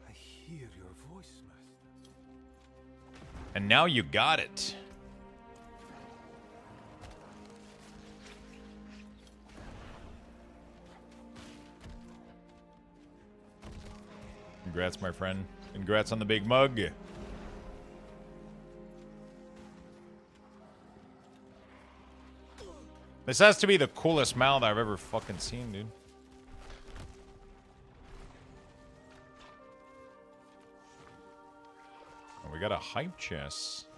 I hear your voice, Master. And now you got it. Congrats, my friend. Congrats on the big mug. This has to be the coolest mount I've ever fucking seen, dude. Oh, we got a hype chest.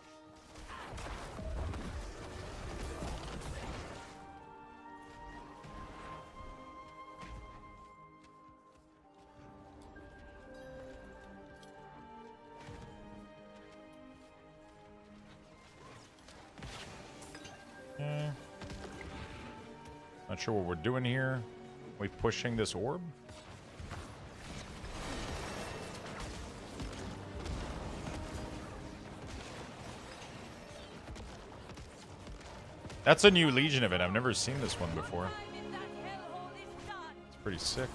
Not sure what we're doing here. Are we pushing this orb? That's a new Legion event. I've never seen this one before. It's pretty sick.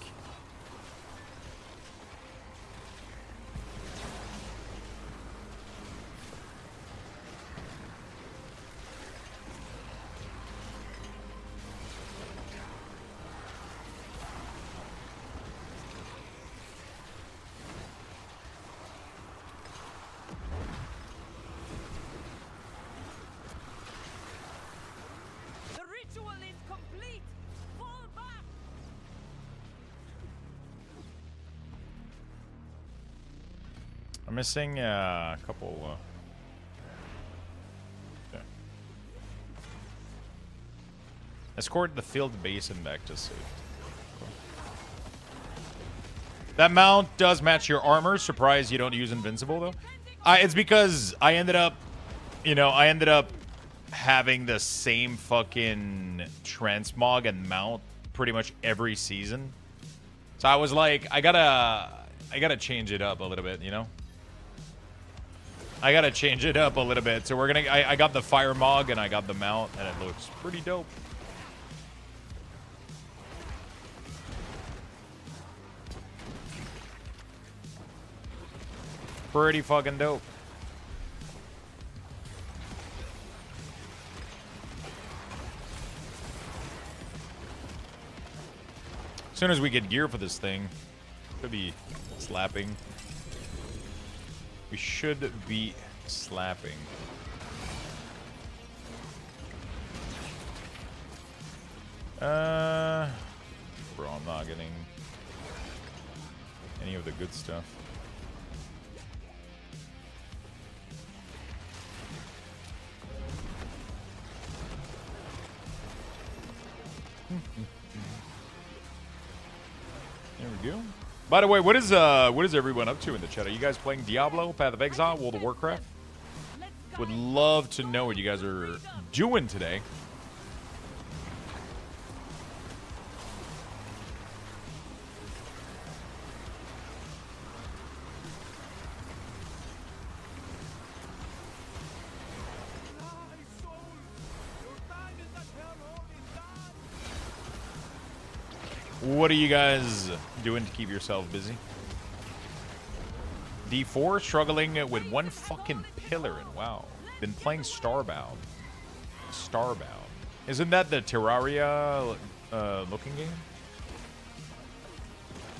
I'm missing a couple. Okay. Escort the field basin back to safety. Cool. That mount does match your armor. Surprised you don't use invincible though. It's because I ended up, having the same fucking transmog and mount pretty much every season. So I was like, I gotta change it up a little bit, you know. I gotta change it up a little bit. So we're gonna. I got the fire mog and I got the mount, and it looks pretty dope. Pretty fucking dope. As soon as we get gear for this thing, could be slapping. We should be slapping. Bro, I'm not getting any of the good stuff. There we go. By the way, what is everyone up to in the chat? Are you guys playing Diablo, Path of Exile, World of Warcraft? Would love to know what you guys are doing today. What are you guys doing to keep yourself busy? D4 struggling with one fucking pillar, and wow. Been playing Starbound. Starbound. Isn't that the Terraria looking game?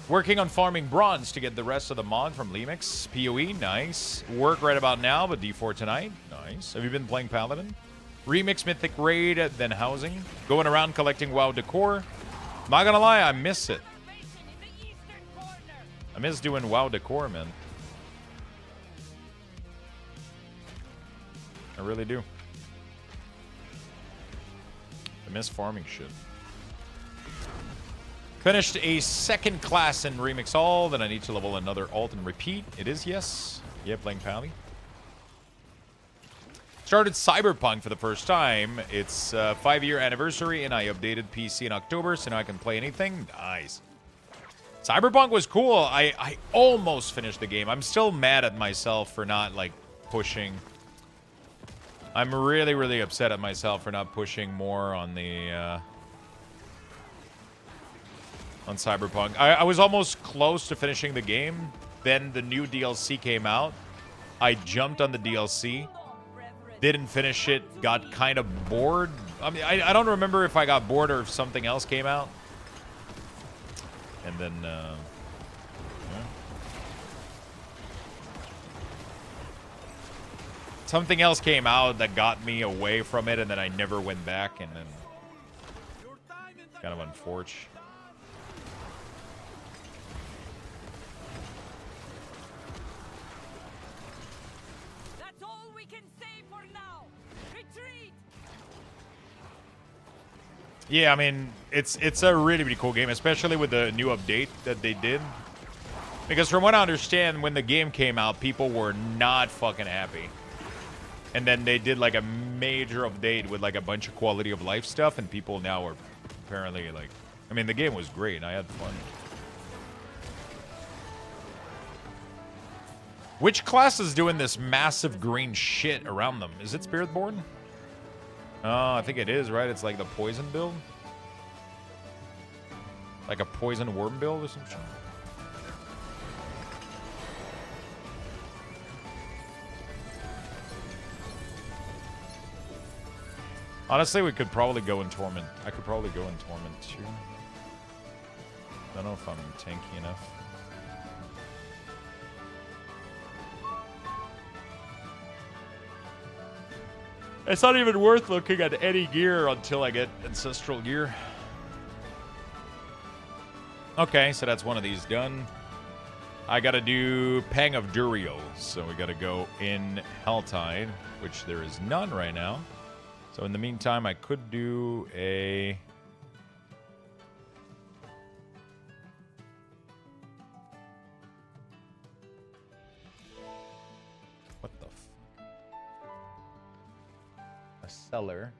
Working on farming bronze to get the rest of the mod from Lemix. PoE, nice. Work right about now, but D4 tonight. Nice. Have you been playing Paladin? Remix Mythic Raid, then Housing. Going around collecting WoW decor. Not gonna lie, I miss it. I miss doing WoW decor, man. I really do. I miss farming shit. Finished a second class in Remix All, then I need to level another alt and repeat. It is, yes. Yeah, playing Pally. Started Cyberpunk for the first time. It's 5-year anniversary, and I updated PC in October, so now I can play anything. Nice. Cyberpunk was cool. I almost finished the game. I'm still mad at myself for not, like, pushing. I'm really, really upset at myself for not pushing more on the, on Cyberpunk. I was almost close to finishing the game. Then the new DLC came out. I jumped on the DLC. Didn't finish it, got kind of bored. I mean, I don't remember if I got bored or if something else came out. And then, yeah. Something else came out that got me away from it, and then I never went back, and then kind of unfortunate. Yeah, I mean, it's a really, really cool game, especially with the new update that they did. Because from what I understand, when the game came out, people were not fucking happy. And then they did like a major update with like a bunch of quality of life stuff, and people now are apparently like... I mean, the game was great. I had fun. Which class is doing this massive green shit around them? Is it Spiritborn? Oh, I think it is, right? It's like the poison build? Like a poison worm build or some shit? Honestly, we could probably go in Torment. I could probably go in Torment too. I don't know if I'm tanky enough. It's not even worth looking at any gear until I get Ancestral gear. Okay, so that's one of these done. I gotta do Pang of Duriel, so we gotta go in Helltide, which there is none right now. So in the meantime, I could do a... What the f... A cellar.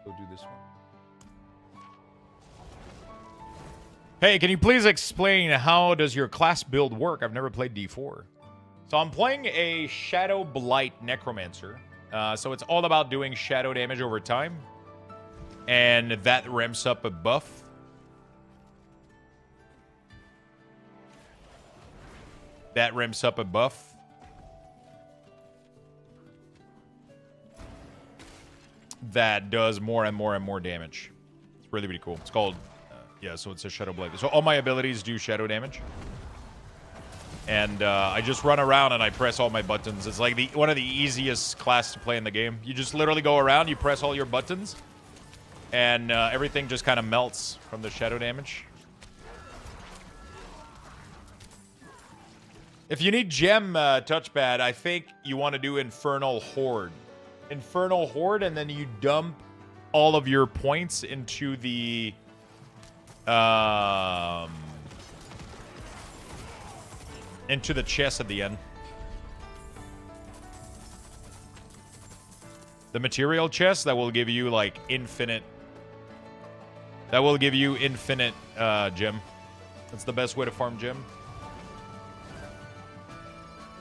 Go do this one. Hey, can you please explain how does your class build work? I've never played D4. So I'm playing a Shadowblight Necromancer. So it's all about doing shadow damage over time. And that ramps up a buff. That ramps up a buff. That does more and more and more damage. It's really, really cool. It's called... yeah, so it's a Shadowblight. So all my abilities do shadow damage. And I just run around and I press all my buttons. It's like one of the easiest class to play in the game. You just literally go around, you press all your buttons, and everything just kind of melts from the shadow damage. If you need gem touchpad, I think you want to do Infernal Horde. Infernal Horde, and then you dump all of your points into the chest at the end. The material chest that will give you like infinite. That will give you infinite gem. That's the best way to farm gem.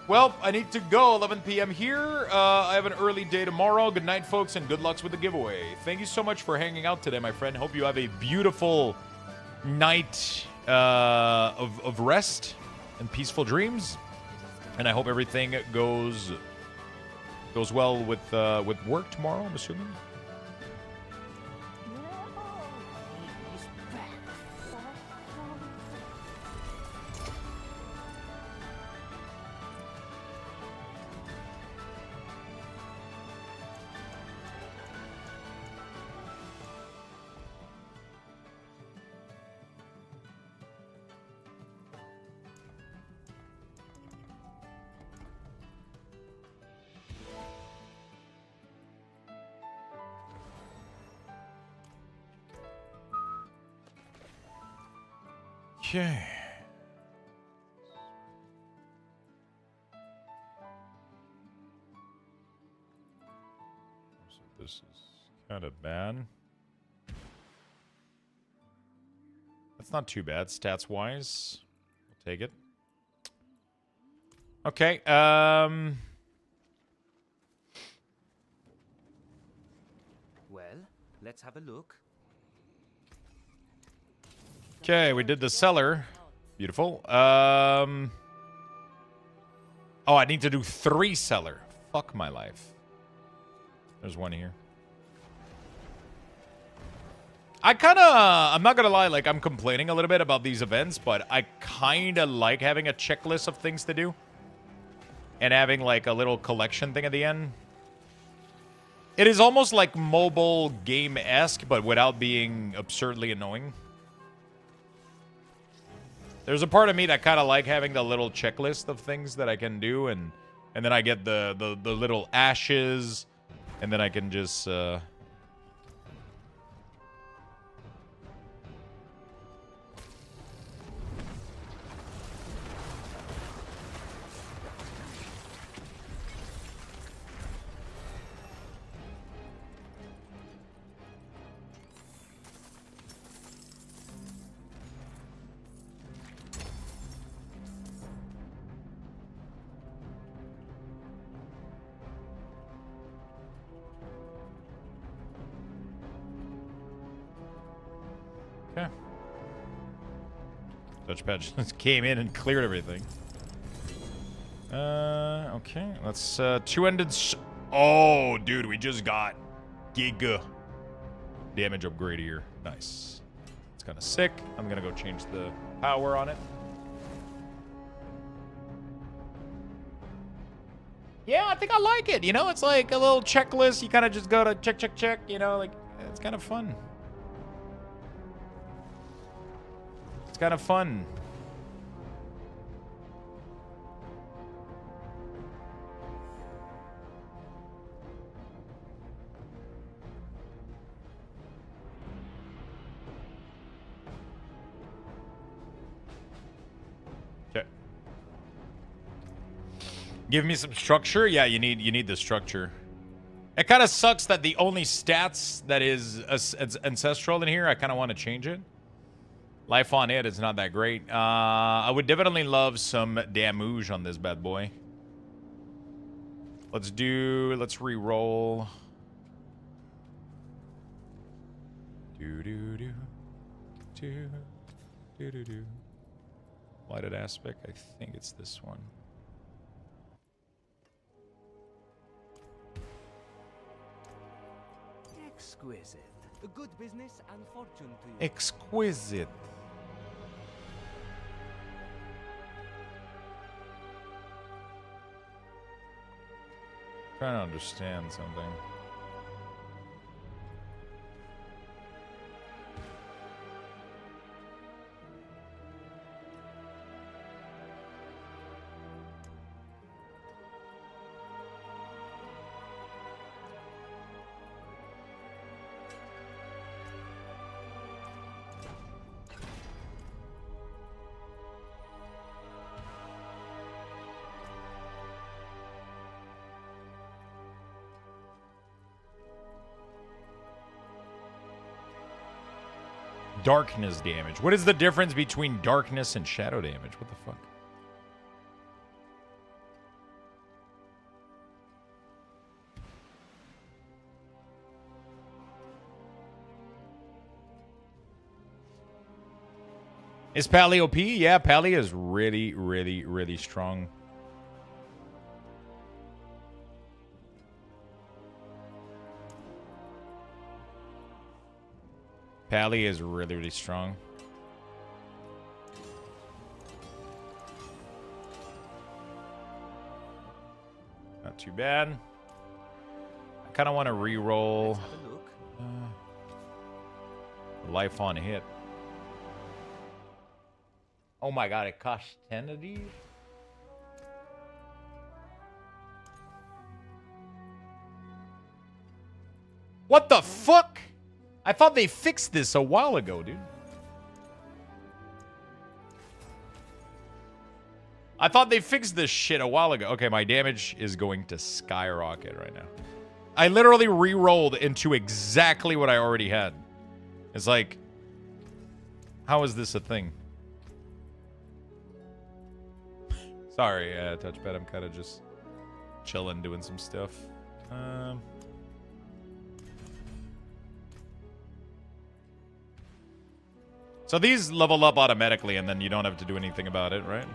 Well, I need to go. 11 p.m. here. I have an early day tomorrow. Good night, folks, and good lucks with the giveaway. Thank you so much for hanging out today, my friend. Hope you have a beautiful night of rest and peaceful dreams. And I hope everything goes well with work tomorrow, I'm assuming. Okay. So this is kind of bad. That's not too bad, stats-wise. We'll take it. Okay, Well, let's have a look. Okay, we did the cellar. Beautiful. Oh, I need to do 3 cellar. Fuck my life. There's one here. I'm not gonna lie, like, I'm complaining a little bit about these events, but I kinda like having a checklist of things to do. And having, like, a little collection thing at the end. It is almost like mobile game-esque, but without being absurdly annoying. There's a part of me that kind of like having the little checklist of things that I can do, and then I get the little ashes, and then I can just okay. Touchpad just came in and cleared everything. Okay. Let's two-ended. Oh, dude, we just got giga damage upgrade here. Nice. It's kind of sick. I'm gonna go change the power on it. Yeah, I think I like it. You know, it's like a little checklist. You kind of just go to check, check, check. You know, like, it's kind of fun. It's kind of fun. Okay. Give me some structure. Yeah, you need the structure. It kind of sucks that the only stats that is ancestral in here, I kind of want to change it. Life on it is not that great. I would definitely love some damage on this bad boy. Let's re-roll. Lighted aspect, I think it's this one. Exquisite. A good business and fortune to you. Exquisite. Trying to understand something. Darkness damage. What is the difference between darkness and shadow damage? What the fuck? Is Pally OP? Yeah, Pally is really, really, really strong. Pally is really, really strong. Not too bad. I kind of want to re-roll life on hit. Oh my god, it costs 10 of these? What the fuck? I thought they fixed this a while ago, dude. I thought they fixed this shit a while ago. Okay, my damage is going to skyrocket right now. I literally re-rolled into exactly what I already had. It's like, how is this a thing? Sorry, touchpad. I'm kind of just chilling, doing some stuff. So these level up automatically, and then you don't have to do anything about it, right?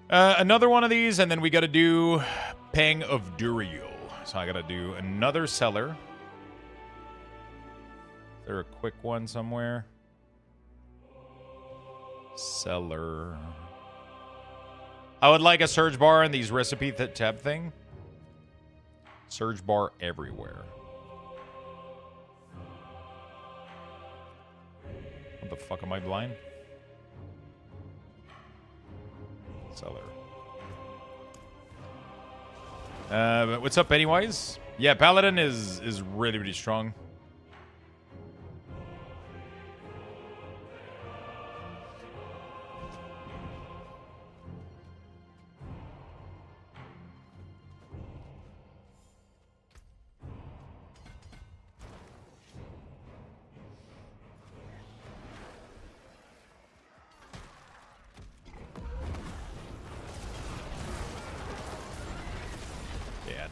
Another one of these, and then we got to do Pang of Duriel. So I got to do another cellar. Is there a quick one somewhere? Cellar. I would like a surge bar in these recipe tab thing. Surge bar everywhere. What the fuck, am I blind? Cellar. What's up, Pennywise? Yeah, Paladin is really, really strong.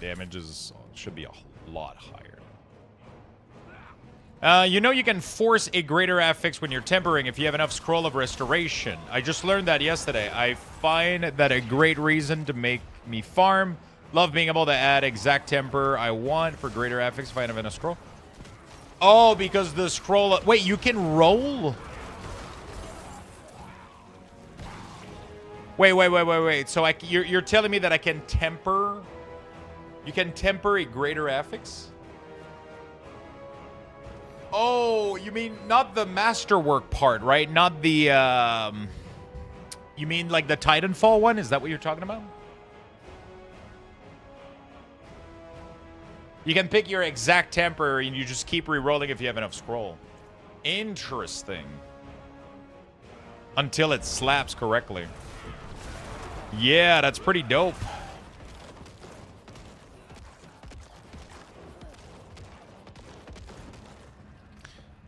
Damage should be a lot higher. You know you can force a greater affix when you're tempering if you have enough scroll of restoration. I just learned that yesterday. I find that a great reason to make me farm. Love being able to add exact temper I want for greater affix if I have enough scroll. Oh, because the scroll... Wait, you can roll? Wait. So you're telling me that I can temper... You can temper a greater affix? Oh, you mean not the masterwork part, right? Not the, you mean like the Titanfall one? Is that what you're talking about? You can pick your exact temper and you just keep re-rolling if you have enough scroll. Interesting. Until it slaps correctly. Yeah, that's pretty dope.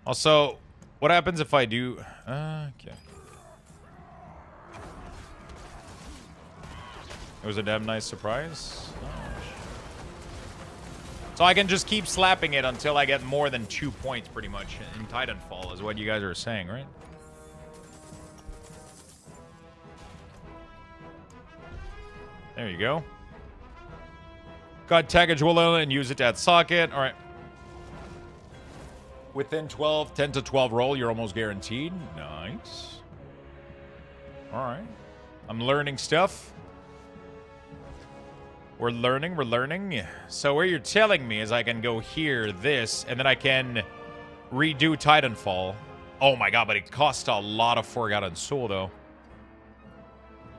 Also, what happens if I do... okay. It was a damn nice surprise. So I can just keep slapping it until I get more than 2 points, pretty much, in Titanfall, is what you guys are saying, right? There you go. Got tag a jewel and use it to add socket. All right. Within 10 to 12 roll, you're almost guaranteed. Nice. All right. I'm learning stuff. We're learning. So what you're telling me is I can go here, this, and then I can redo Titanfall. Oh my god, but it costs a lot of Forgotten Soul, though.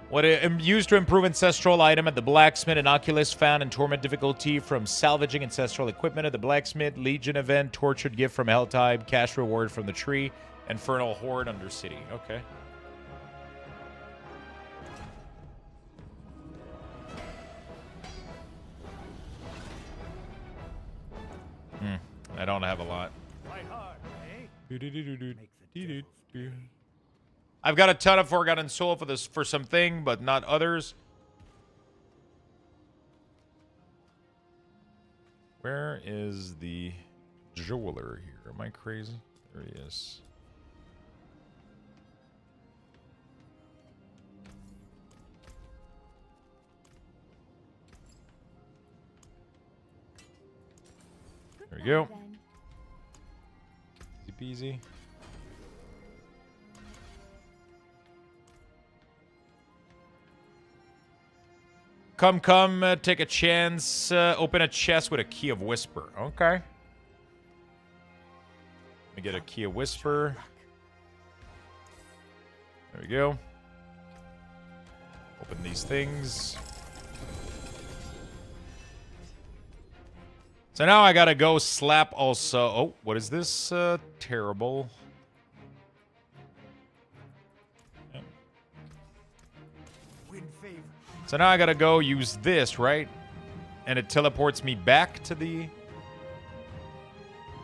What it used to improve ancestral item at the blacksmith, Inoculus found in torment difficulty from salvaging ancestral equipment at the blacksmith, Legion event, tortured gift from Helltide, cash reward from the tree, Infernal Horde under city. Okay. I don't have a lot. Try hard, eh? I've got a ton of Forgotten Soul for something, but not others. Where is the jeweler here? Am I crazy? There he is. There we go. Easy peasy. Come, take a chance. Open a chest with a key of whisper. Okay. Let me get a key of whisper. There we go. Open these things. So now I gotta go slap also. Oh, what is this? Terrible. Yeah. So now I gotta go use this, right? And it teleports me back to the...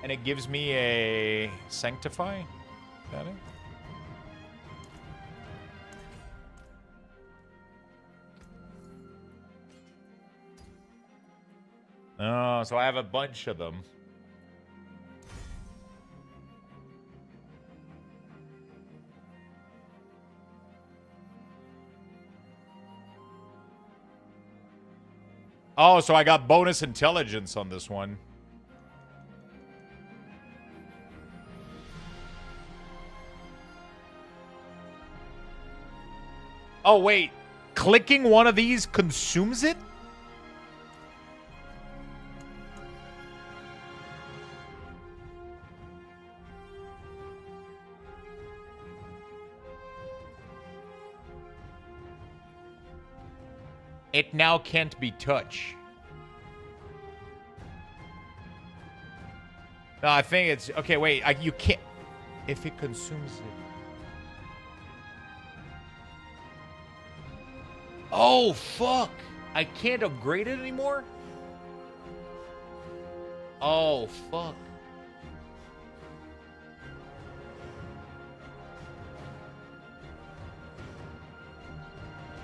And it gives me a Sanctify? Is that it? Oh, so I have a bunch of them. Oh, so I got bonus intelligence on this one. Oh, wait. Clicking one of these consumes it? It now can't be touched. No, I think it's... Okay, wait. You can't... If it consumes it... Oh, fuck. I can't upgrade it anymore? Oh, fuck.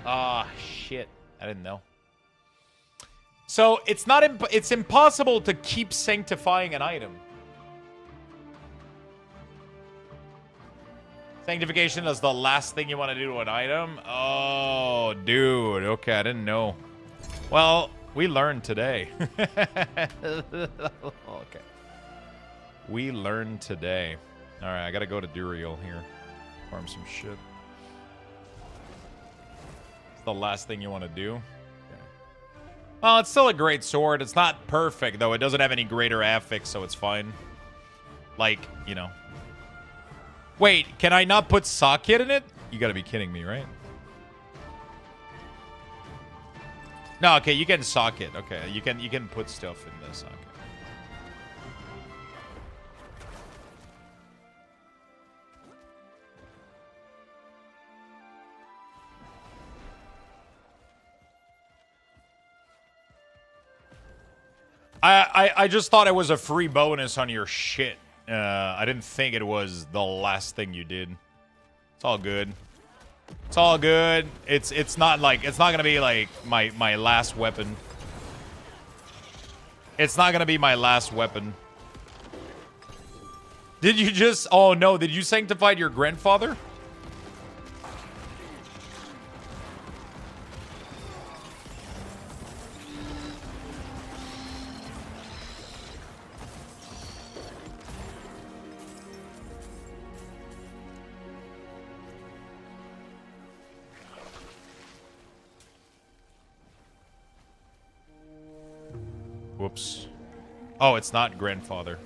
Ah, shit. I didn't know. So, it's not... it's impossible to keep sanctifying an item. Sanctification is the last thing you want to do to an item? Oh, dude. Okay, I didn't know. Well, we learned today. Okay. We learned today. All right, I got to go to Duriel here. Farm some shit. It's the last thing you want to do. Okay. Well, it's still a great sword. It's not perfect, though. It doesn't have any greater affix, so it's fine. Like, you know. Wait, can I not put socket in it? You gotta be kidding me, right? No, okay, you can socket. Okay, you can put stuff in the socket. I just thought it was a free bonus on your shit. I didn't think it was the last thing you did. It's all good. It's all good. It's not like it's not gonna be like my last weapon. It's not gonna be my last weapon. Did you just? Oh no! Did you sanctify your grandfather? Whoops. Oh, it's not grandfather.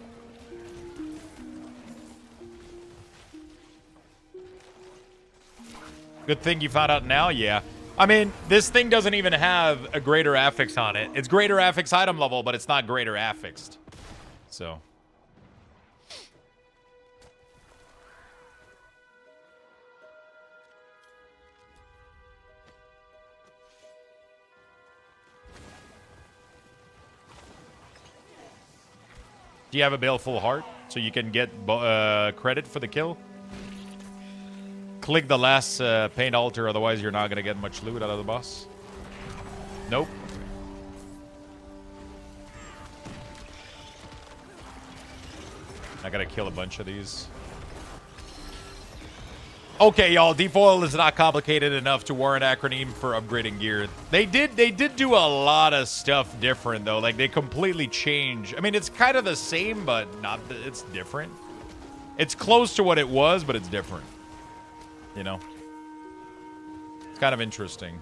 Good thing you found out now, yeah. I mean, this thing doesn't even have a greater affix on it. It's greater affix item level, but it's not greater affixed. So. Do you have a baleful heart so you can get credit for the kill? Click the last paint altar, otherwise you're not gonna get much loot out of the boss. Nope. I gotta kill a bunch of these. Okay, y'all, defoil is not complicated enough to warrant acronym for upgrading gear. They did do a lot of stuff different though. Like they completely changed. I mean, it's kind of the same, but it's different. It's close to what it was, but it's different. You know? It's kind of interesting.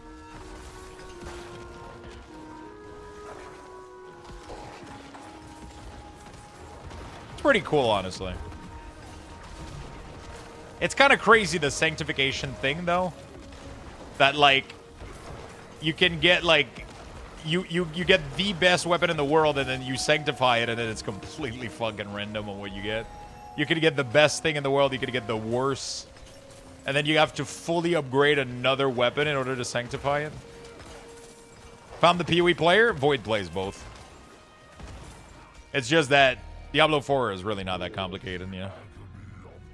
It's pretty cool, honestly. It's kind of crazy, the sanctification thing, though. That, like, you can get, like, you get the best weapon in the world, and then you sanctify it, and then it's completely fucking random on what you get. You could get the best thing in the world, you could get the worst. And then you have to fully upgrade another weapon in order to sanctify it. Found the PoE player? Void plays both. It's just that Diablo 4 is really not that complicated, yeah.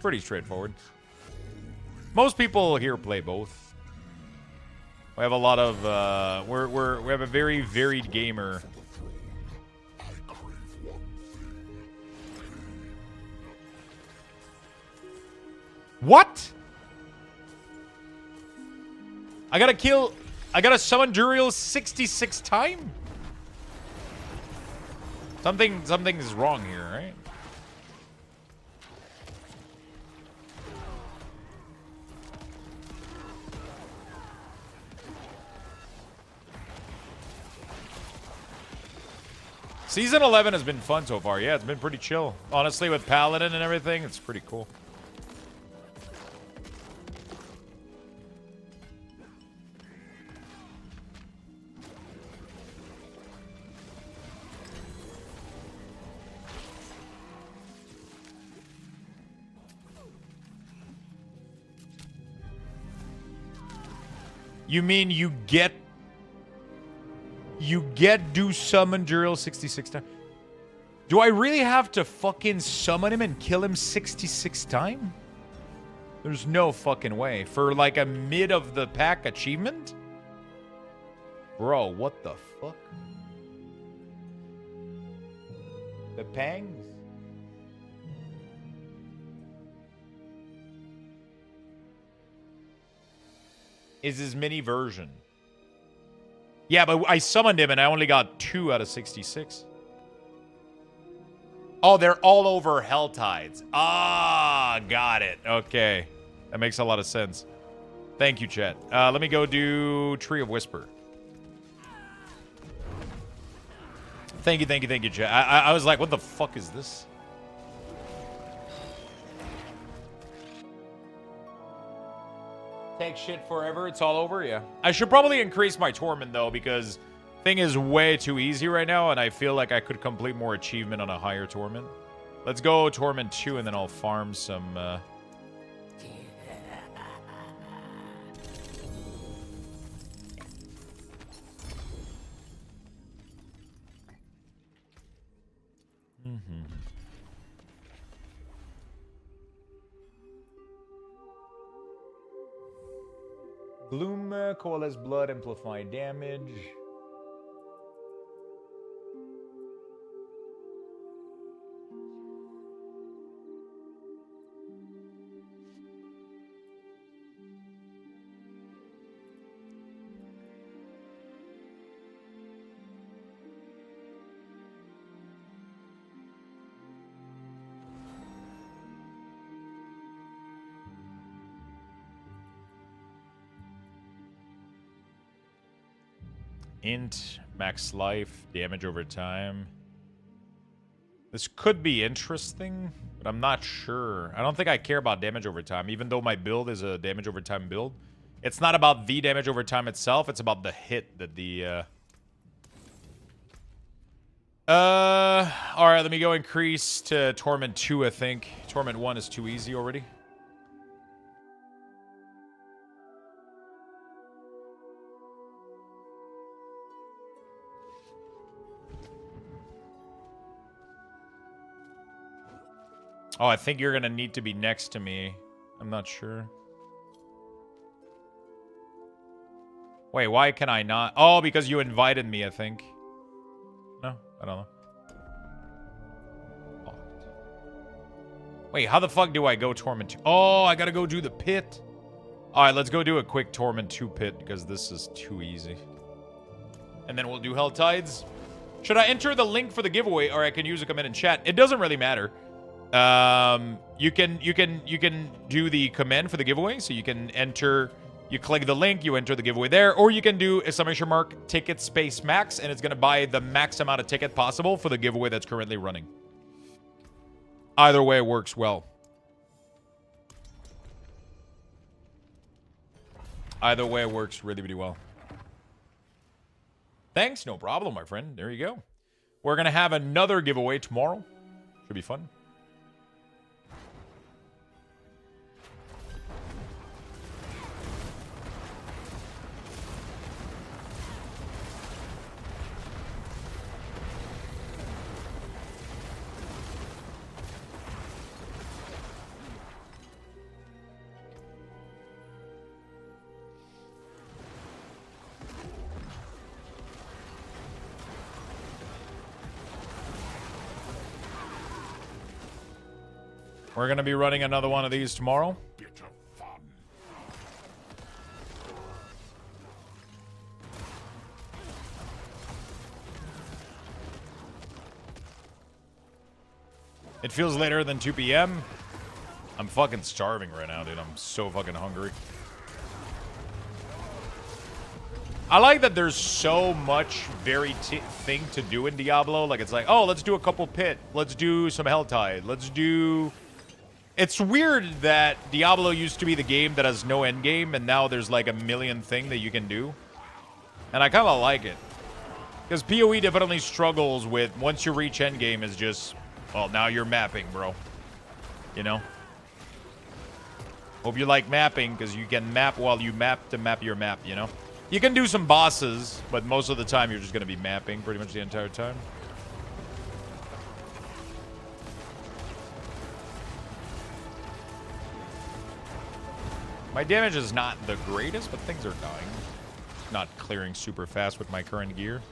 Pretty straightforward. Most people here play both. We have a lot of we have a very varied gamer. What? I gotta summon Duriel 66 times? Something is wrong here, right? Season 11 has been fun so far. Yeah, it's been pretty chill. Honestly, with Paladin and everything, it's pretty cool. You mean you get do summon Duriel 66 times? Do I really have to fucking summon him and kill him 66 times? There's no fucking way. For like a mid of the pack achievement? Bro, what the fuck? The pangs? Is his mini version. Yeah, but I summoned him and I only got 2 out of 66. Oh, they're all over Helltides. Ah, got it. Okay. That makes a lot of sense. Thank you, chat. Let me go do Tree of Whisper. Thank you, chat. I was like, what the fuck is this? Take shit forever, it's all over, yeah. I should probably increase my Torment, though, because thing is way too easy right now, and I feel like I could complete more achievement on a higher Torment. Let's go Torment 2, and then I'll farm some, Gloom, Coalesce Blood, Amplify Damage. Int, max life, damage over time. This could be interesting, but I'm not sure. I don't think I care about damage over time, even though my build is a damage over time build. It's not about the damage over time itself, it's about the hit that the, alright, let me go increase to Torment 2, I think. Torment 1 is too easy already. Oh, I think you're gonna need to be next to me. I'm not sure. Wait, why can I not? Oh, because you invited me, I think. No, I don't know. Wait, how the fuck do I go Torment 2? Oh, I gotta go do the pit. Alright, let's go do a quick Torment 2 pit, because this is too easy. And then we'll do Hell Tides. Should I enter the link for the giveaway, or I can use a comment in chat? It doesn't really matter. You can do the command for the giveaway, so you can enter, you click the link, you enter the giveaway there, or you can do exclamation mark ticket space max, and it's gonna buy the max amount of ticket possible for the giveaway that's currently running. Either way works well. Either way works really, really well. Thanks, no problem, my friend. There you go. We're gonna have another giveaway tomorrow. Should be fun. We're going to be running another one of these tomorrow. It feels later than 2 p.m. I'm fucking starving right now, dude. I'm so fucking hungry. I like that there's so much thing to do in Diablo. Like, it's like, oh, let's do a couple pit. Let's do some Helltide. Let's do... It's weird that Diablo used to be the game that has no end game, and now there's like a million thing that you can do. And I kind of like it. Because PoE definitely struggles with, once you reach end game, is just, well, now you're mapping, bro. You know? Hope you like mapping, because you can map while you map to map your map, you know? You can do some bosses, but most of the time you're just going to be mapping pretty much the entire time. My damage is not the greatest, but things are dying. Not clearing super fast with my current gear.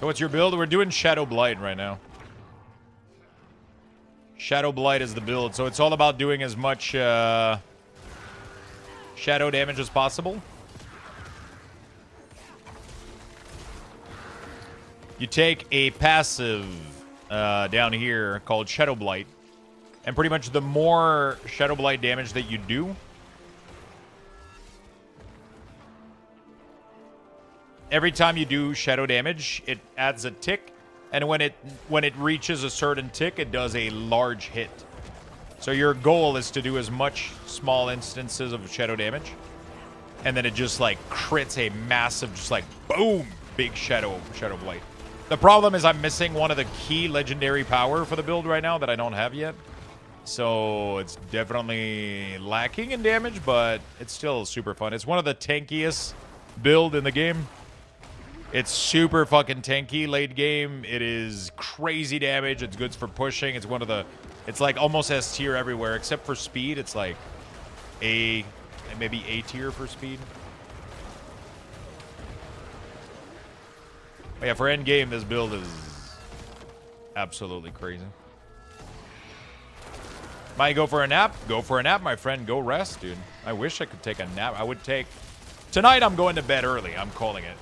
So what's your build? We're doing Shadowblight right now. Shadowblight is the build, so it's all about doing as much shadow damage as possible. You take a passive down here called Shadowblight, and pretty much the more Shadowblight damage that you do, every time you do shadow damage, it adds a tick, and when it reaches a certain tick, it does a large hit. So your goal is to do as much small instances of shadow damage, and then it just like crits a massive, just like boom, big shadow blight. The problem is I'm missing one of the key legendary power for the build right now that I don't have yet. So it's definitely lacking in damage, but it's still super fun. It's one of the tankiest build in the game. It's super fucking tanky late game. It is crazy damage. It's good for pushing. It's one of the... It's like almost S tier everywhere, except for speed. It's like maybe A tier for speed. But yeah, for end game, this build is absolutely crazy. Might go for a nap? Go for a nap, my friend. Go rest, dude. I wish I could take a nap. I would take... Tonight, I'm going to bed early. I'm calling it.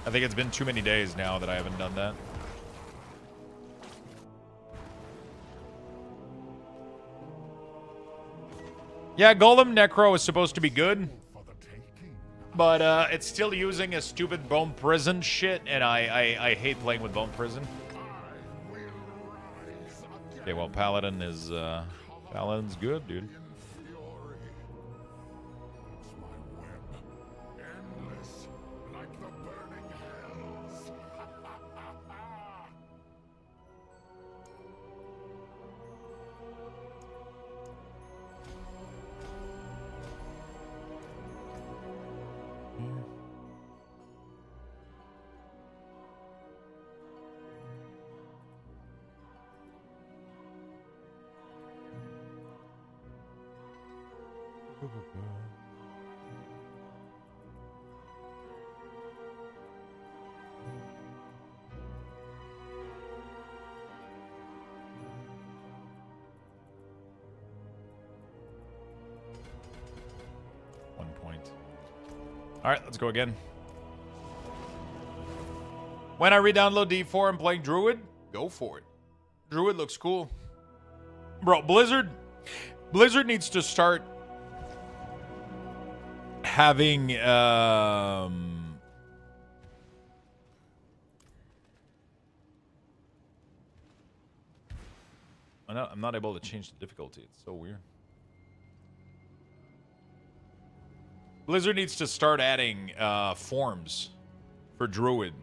I think it's been too many days now that I haven't done that. Yeah, Golem Necro is supposed to be good, but it's still using a stupid Bone Prison shit, and I hate playing with Bone Prison. Okay, well, Paladin is Paladin's good, dude. 1 point. All right, let's go again. When I re-download D4 and playing Druid, go for it. Druid looks cool. Bro, Blizzard needs to start having I'm not able to change the difficulty. It's so weird. Blizzard needs to start adding forms for Druid.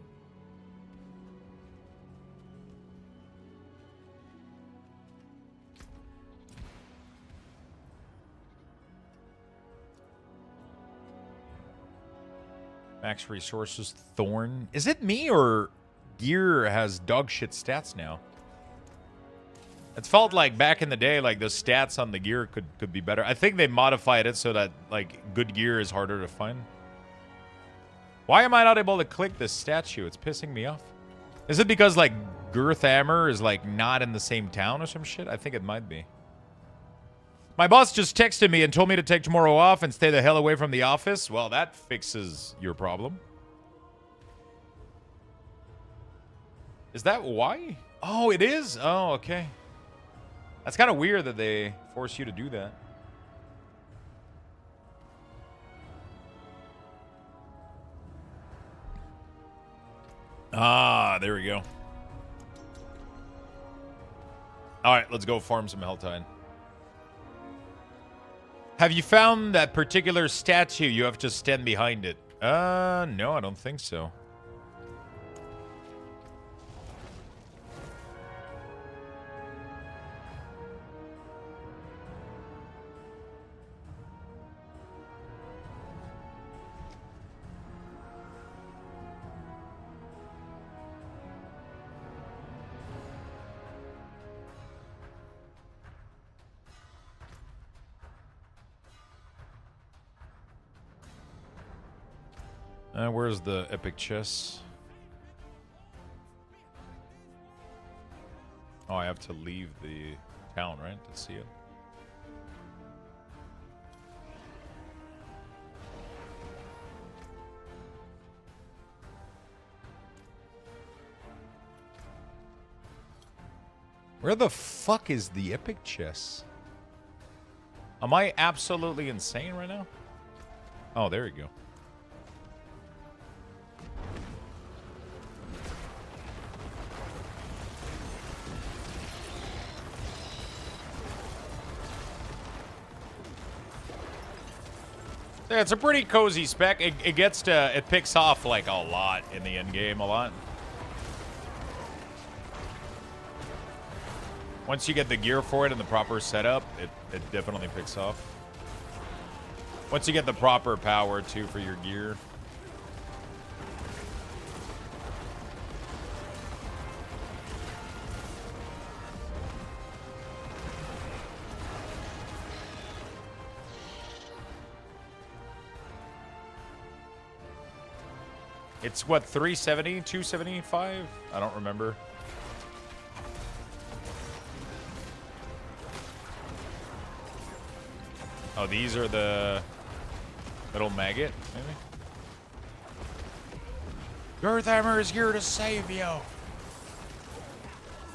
Max resources, Thorn. Is it me or gear has dog shit stats now? It's felt like back in the day, like the stats on the gear could be better. I think they modified it so that like good gear is harder to find. Why am I not able to click this statue? It's pissing me off. Is it because like Girthammer is like not in the same town or some shit? I think it might be. My boss just texted me and told me to take tomorrow off and stay the hell away from the office. Well, that fixes your problem. Is that why? Oh, it is? Oh, okay. That's kind of weird that they force you to do that. Ah, there we go. All right, let's go farm some Helltide. Have you found that particular statue? You have to stand behind it. No, I don't think so. Where's the epic chest? Oh, I have to leave the town, right, to see it. Where the fuck is the epic chest? Am I absolutely insane right now? Oh, there you go. Yeah, it's a pretty cozy spec. It picks off like a lot in the end game, a lot. Once you get the gear for it and the proper setup, it definitely picks off. Once you get the proper power too for your gear. It's what, 370, 275? I don't remember. Oh, these are the little maggot, maybe? Girthammer is here to save you.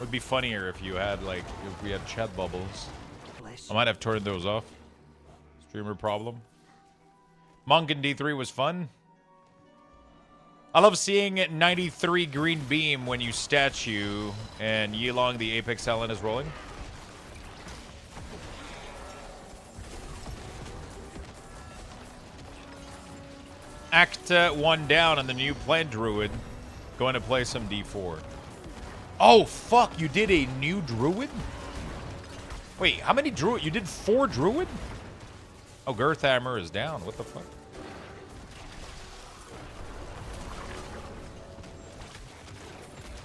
Would be funnier if you had like, if we had chat bubbles. I might have turned those off. Streamer problem. Monk in D3 was fun. I love seeing 93 green beam when you statue and Yilong the Apex Talent is rolling. Act 1 down on the new plant druid. Going to play some D4. Oh, fuck. You did a new druid? Wait, how many druid? You did 4 druid? Oh, Girthammer is down. What the fuck?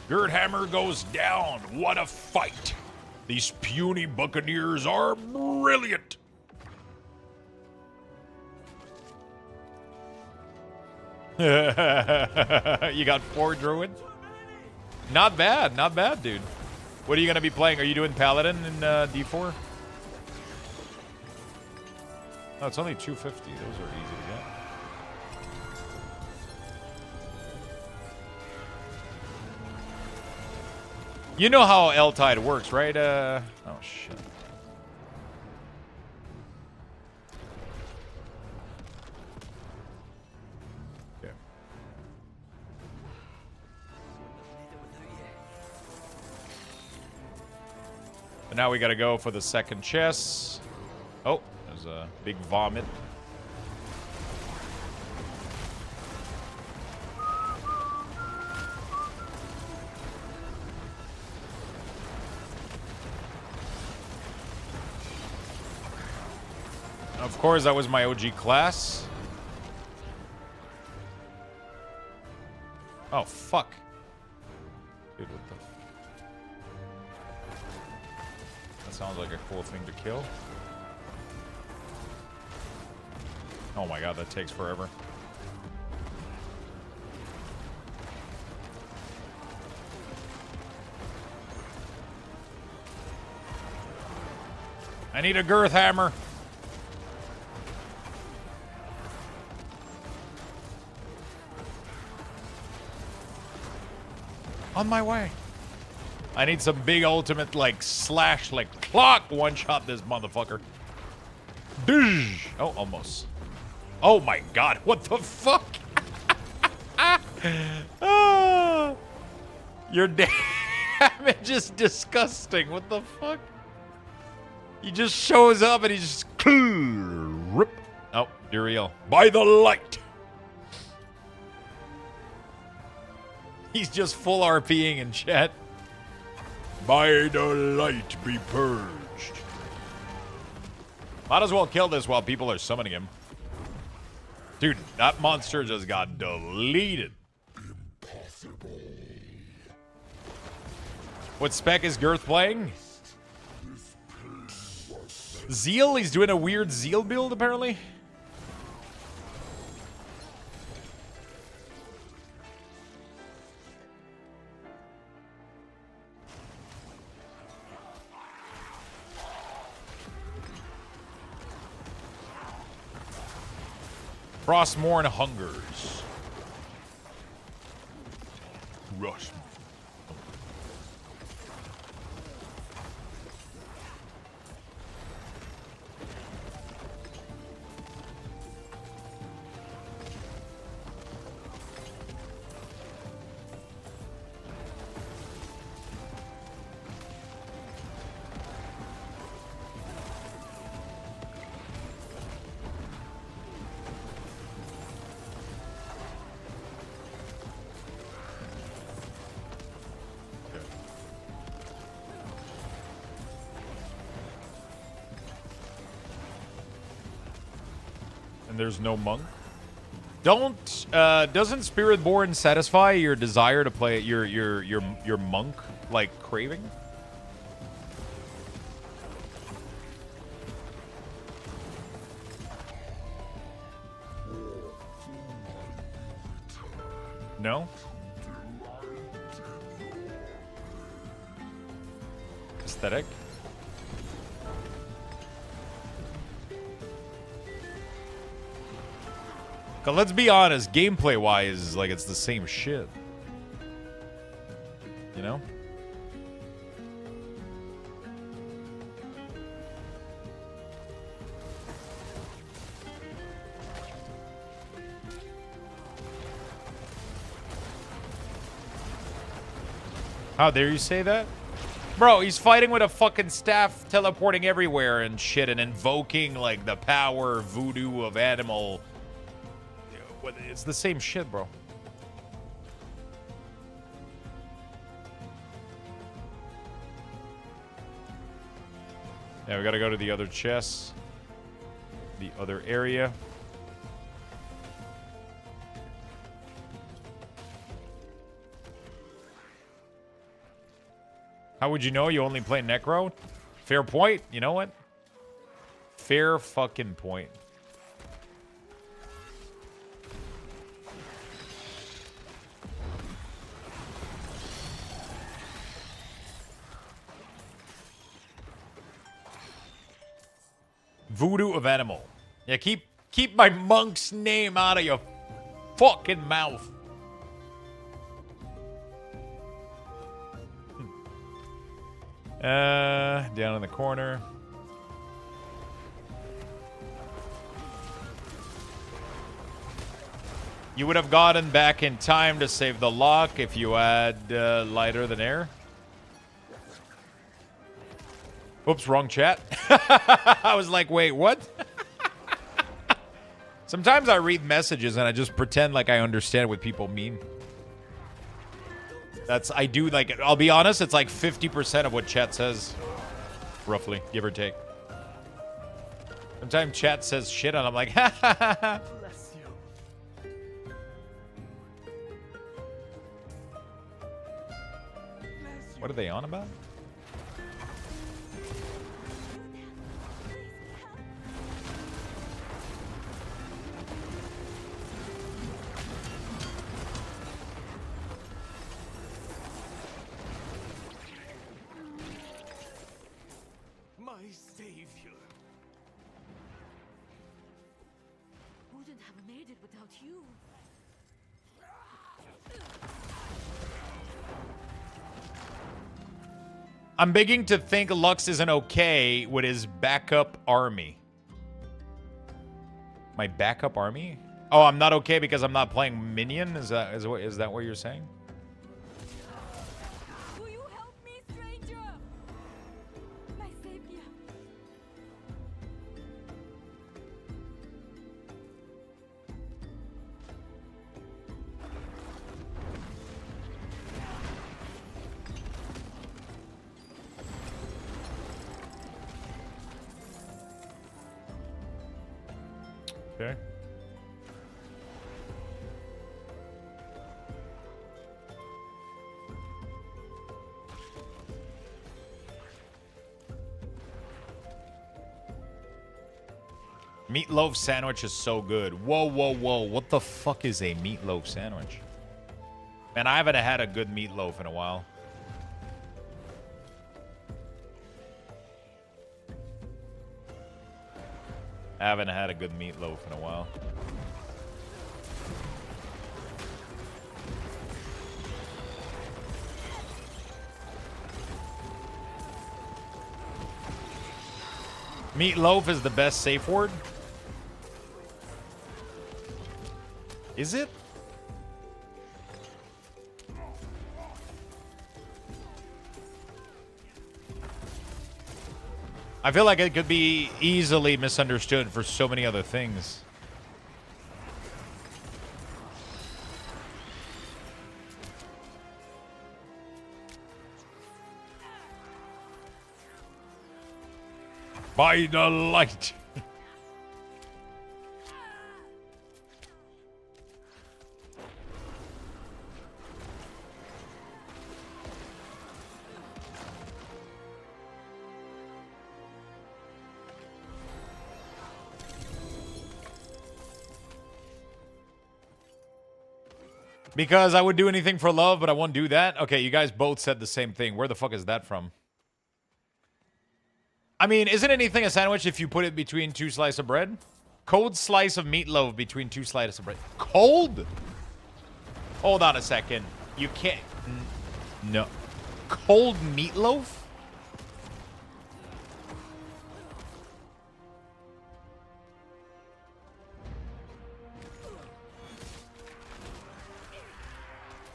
Girthammer goes down. What a fight. These puny buccaneers are brilliant. You got 4 druid? Not bad, dude. What are you gonna be playing? Are you doing paladin in D4? Oh, it's only 250. Those are easy to get. You know how L-Tide works, right? Oh shit. But now we gotta go for the second chest. Oh, there's a big vomit. Of course, that was my OG class. Oh, fuck. Dude, what the... That sounds like a cool thing to kill. Oh my god, that takes forever. I need a girth hammer. On my way. I need some big ultimate, like, slash, like, clock one-shot this motherfucker. Oh, almost. Oh my god, what the fuck? Your damage is disgusting. What the fuck? He just shows up and he just... Rip. Oh, Duriel. By the light. He's just full RPing in chat. By the light be purged. Might as well kill this while people are summoning him. Dude, that monster just got deleted. Impossible. What spec is Girth playing? Zeal? He's doing a weird Zeal build, apparently. Frostmourne hungers. Rush. There's no monk. Doesn't Spiritborn satisfy your desire to play your monk like craving? No? Aesthetic? But let's be honest, gameplay-wise, like, it's the same shit. You know? How dare you say that? Bro, he's fighting with a fucking staff teleporting everywhere and shit and invoking, like, the power voodoo of animal... It's the same shit, bro. Yeah, we gotta go to the other chest. The other area. How would you know you only play Necro? Fair point. You know what? Fair fucking point. Voodoo of Animal. Yeah, keep my monk's name out of your fucking mouth. Down in the corner. You would have gotten back in time to save the lock if you had lighter than air. Oops, wrong chat. I was like, wait, what? Sometimes I read messages and I just pretend like I understand what people mean. I do, like, I'll be honest, it's like 50% of what chat says. Roughly, give or take. Sometimes chat says shit and I'm like, ha ha ha ha. Bless you. What are they on about? My savior. Wouldn't have made it without you. I'm beginning to think Lux isn't okay with his backup army. My backup army? Oh, I'm not okay because I'm not playing minion? Is that what you're saying? Will you help me, stranger? My savior. Okay. Meatloaf sandwich is so good. Whoa, whoa, whoa. What the fuck is a meatloaf sandwich? Man, I haven't had a good meatloaf in a while. I haven't had a good meatloaf in a while. Meatloaf is the best safe word? Is it? I feel like it could be easily misunderstood for so many other things. By the light. Because I would do anything for love, but I won't do that? Okay, you guys both said the same thing. Where the fuck is that from? I mean, isn't anything a sandwich if you put it between two slices of bread? Cold slice of meatloaf between two slices of bread. Cold? Hold on a second. You can't... No. Cold meatloaf?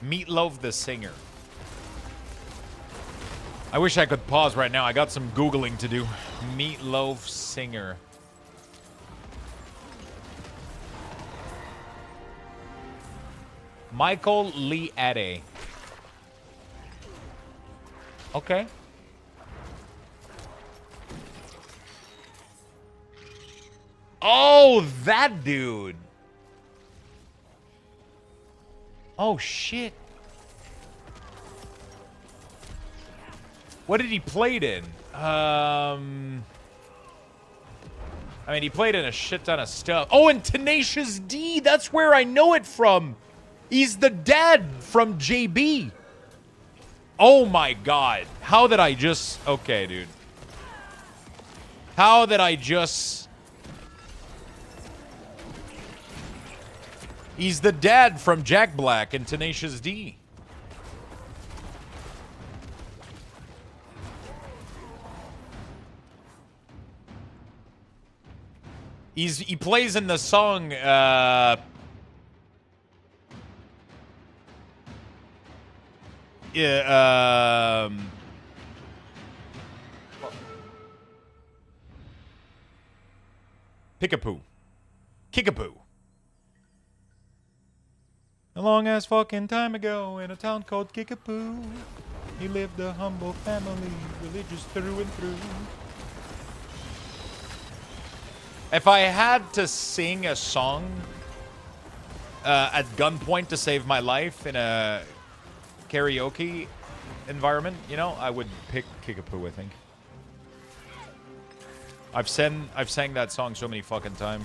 Meatloaf the singer. I wish I could pause right now. I got some Googling to do. Meatloaf singer. Michael Lee Adde. Okay. Oh, that dude. Oh, shit. What did he play in? I mean, he played in a shit ton of stuff. Oh, and Tenacious D. That's where I know it from. He's the dad from JB. Oh, my God. How did I just... Okay, dude. How did I just He's the dad from Jack Black and Tenacious D. He plays in the song Pickapoo. Kickapoo. A long ass fucking time ago in a town called Kickapoo, he lived a humble family, religious through and through. If I had to sing a song at gunpoint to save my life in a karaoke environment, you know, I would pick Kickapoo, I think. I've sang that song so many fucking times.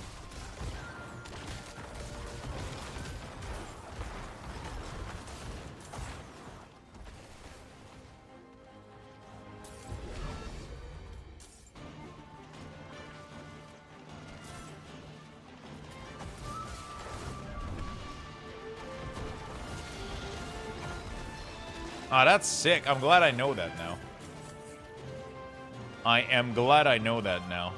Ah, that's sick. I'm glad I know that now. I am glad I know that now.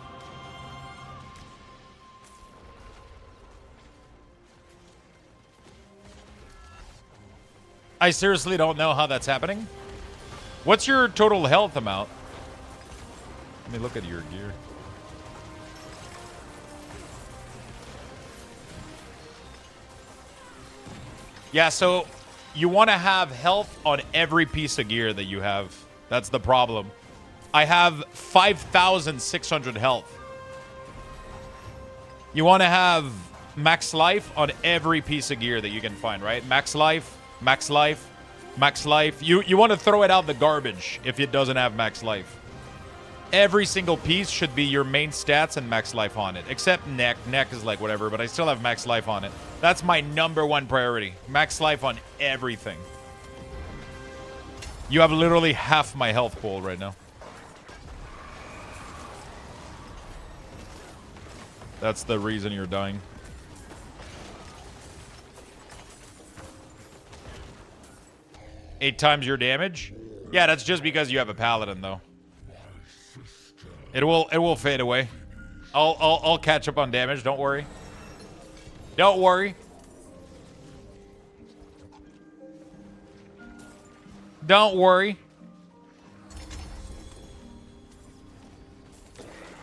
I seriously don't know how that's happening. What's your total health amount? Let me look at your gear. Yeah, so you want to have health on every piece of gear that you have. That's the problem. I have 5,600 health. You want to have max life on every piece of gear that you can find, right? Max life, max life, max life. You want to throw it out the garbage if it doesn't have max life. Every single piece should be your main stats and max life on it. Except neck. Neck is like whatever, but I still have max life on it. That's my #1 priority. Max life on everything. You have literally half my health pool right now. That's the reason you're dying. Eight times your damage? Yeah, that's just because you have a paladin, though. It will fade away. I'll catch up on damage. Don't worry. Don't worry. Don't worry.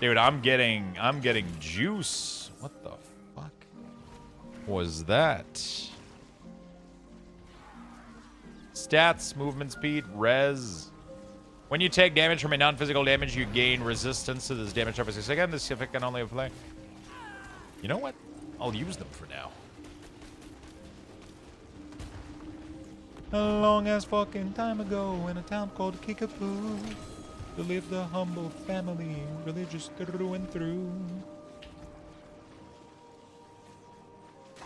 Dude, I'm getting juice. What the fuck was that? Stats, movement speed, res. When you take damage from a non-physical damage, you gain resistance to this damage every 6 seconds. This effect can only apply. You know what? I'll use them for now. A long-ass fucking time ago in a town called Kickapoo, there lived a humble family, religious through and through.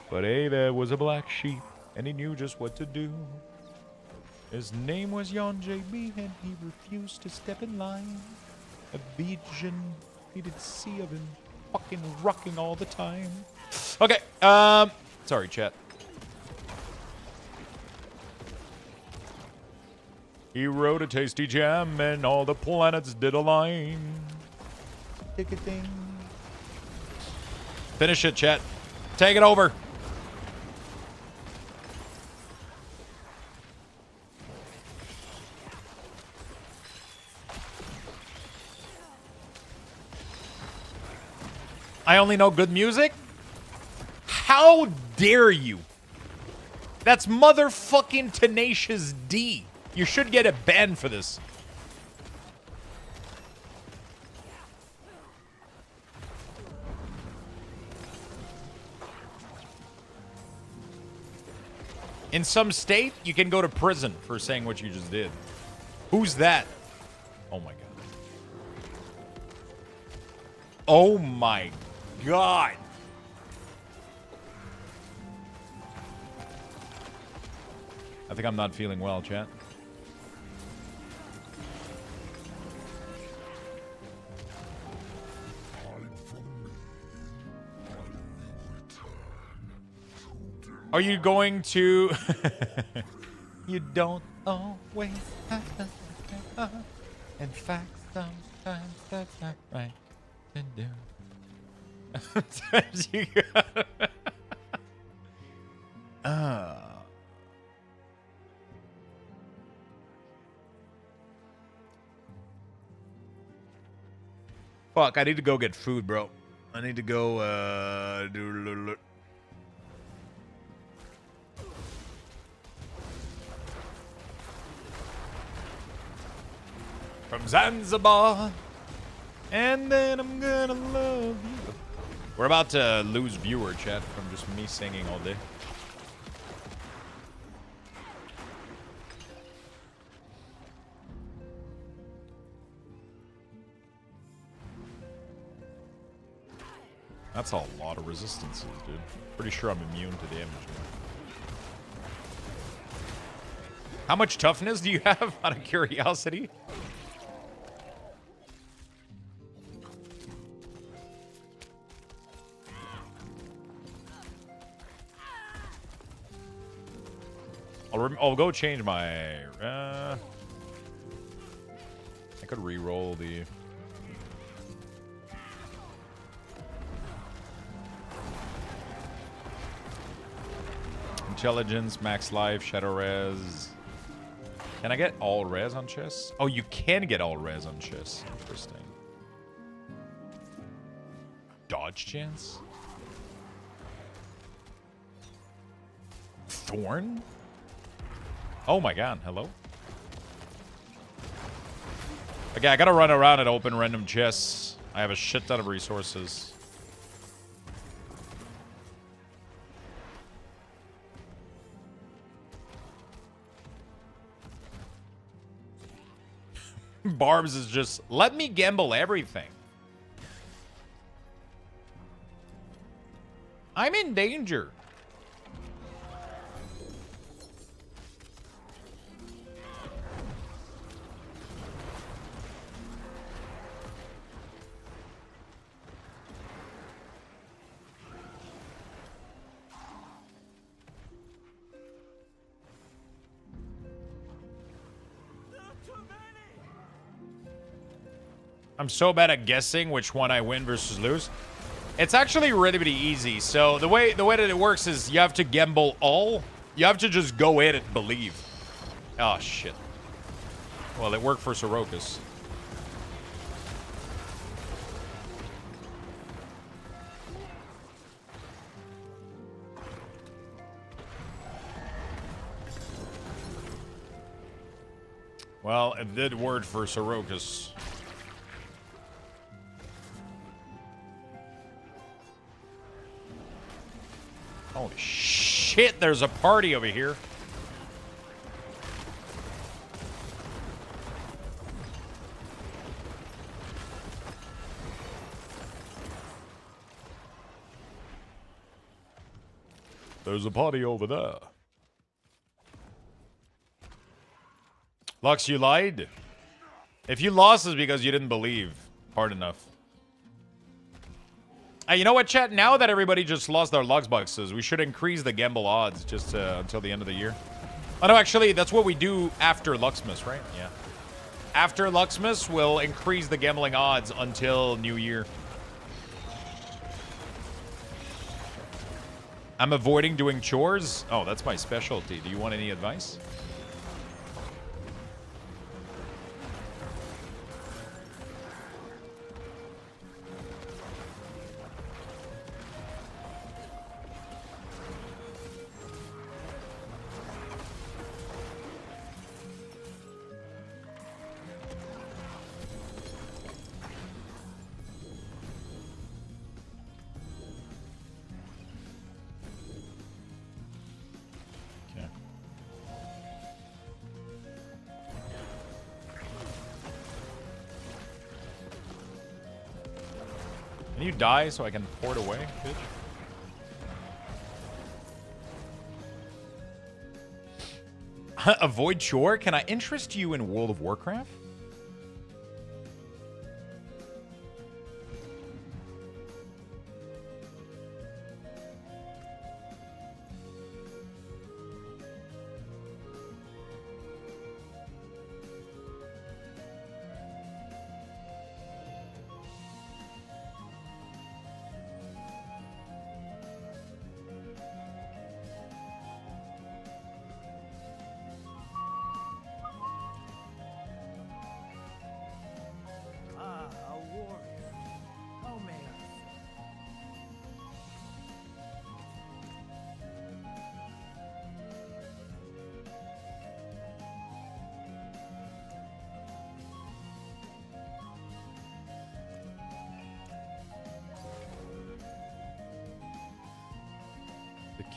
But hey, there was a black sheep, and he knew just what to do. His name was Yon JB, and he refused to step in line. A vision he did see of him fucking rocking all the time. Okay, sorry, chat. He wrote a tasty jam, and all the planets did align. Tick-a-ding. Finish it, chat. Take it over. I only know good music? How dare you? That's motherfucking Tenacious D. You should get a ban for this. In some state, you can go to prison for saying what you just did. Who's that? Oh my god. Oh my god. I think I'm not feeling well, chat. Hide from me, I will return to Are you going to... You don't always have to... In fact, sometimes that's not right to do. Sometimes you gotta... Fuck, I need to go get food, bro. I need to go, from Zanzibar. And then I'm gonna love you. We're about to lose viewer chat from just me singing all day. That's a lot of resistances, dude. Pretty sure I'm immune to damage now. How much toughness do you have, out of curiosity? I'll go change my... I could re-roll the... Intelligence, max life, shadow res. Can I get all res on chess? Oh, you can get all res on chess. Interesting. Dodge chance? Thorn? Oh my god, hello? Okay, I gotta run around and open random chests. I have a shit ton of resources. Barbs is just, let me gamble everything. I'm in danger. I'm so bad at guessing which one I win versus lose. It's actually really easy. So the way that it works is you have to gamble all. You have to just go in and believe. Oh shit. Well, it worked for Sorokas. Well, it did work for Sorokas. Holy shit, there's a party over here. There's a party over there. Lux, you lied? If you lost, it's because you didn't believe hard enough. You know what, chat? Now that everybody just lost their Lux boxes, we should increase the gamble odds just until the end of the year. Oh, no, actually, that's what we do after Luxmas, right? Yeah. After Luxmas, we'll increase the gambling odds until New Year. I'm avoiding doing chores. Oh, that's my specialty. Do you want any advice? Can you die so I can port away, bitch? Avoid chore? Can I interest you in World of Warcraft?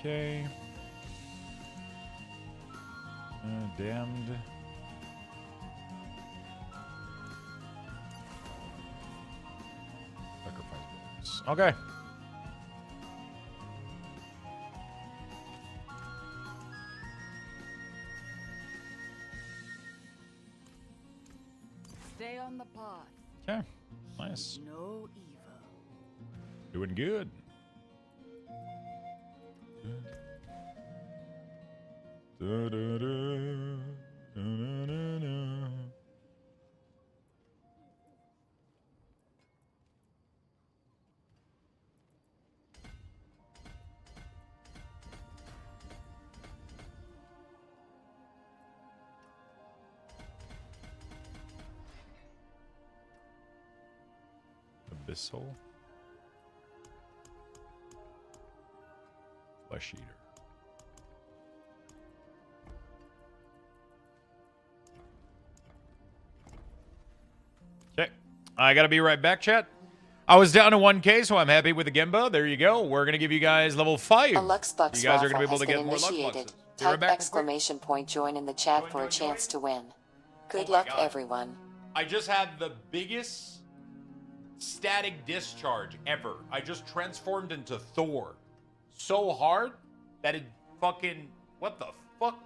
Okay. Damned. Sacrifice bonus. Okay. Stay on the path. Okay. Nice. No evil. Doing good. Da, da, da. Da, da, da, da. Abyssal. Flesh Eater. Okay. I gotta be right back, chat. I was down to 1K, so I'm happy with the Gemba. There you go. We're gonna give you guys level 5. A Luxbucks You guys are raffle gonna be able has to been get more initiated. Luxbucks. Be right Type back. exclamation point join in the chat for a chance to win. Good luck, everyone. I just had the biggest static discharge ever. I just transformed into Thor. So hard that it fucking... What the fuck?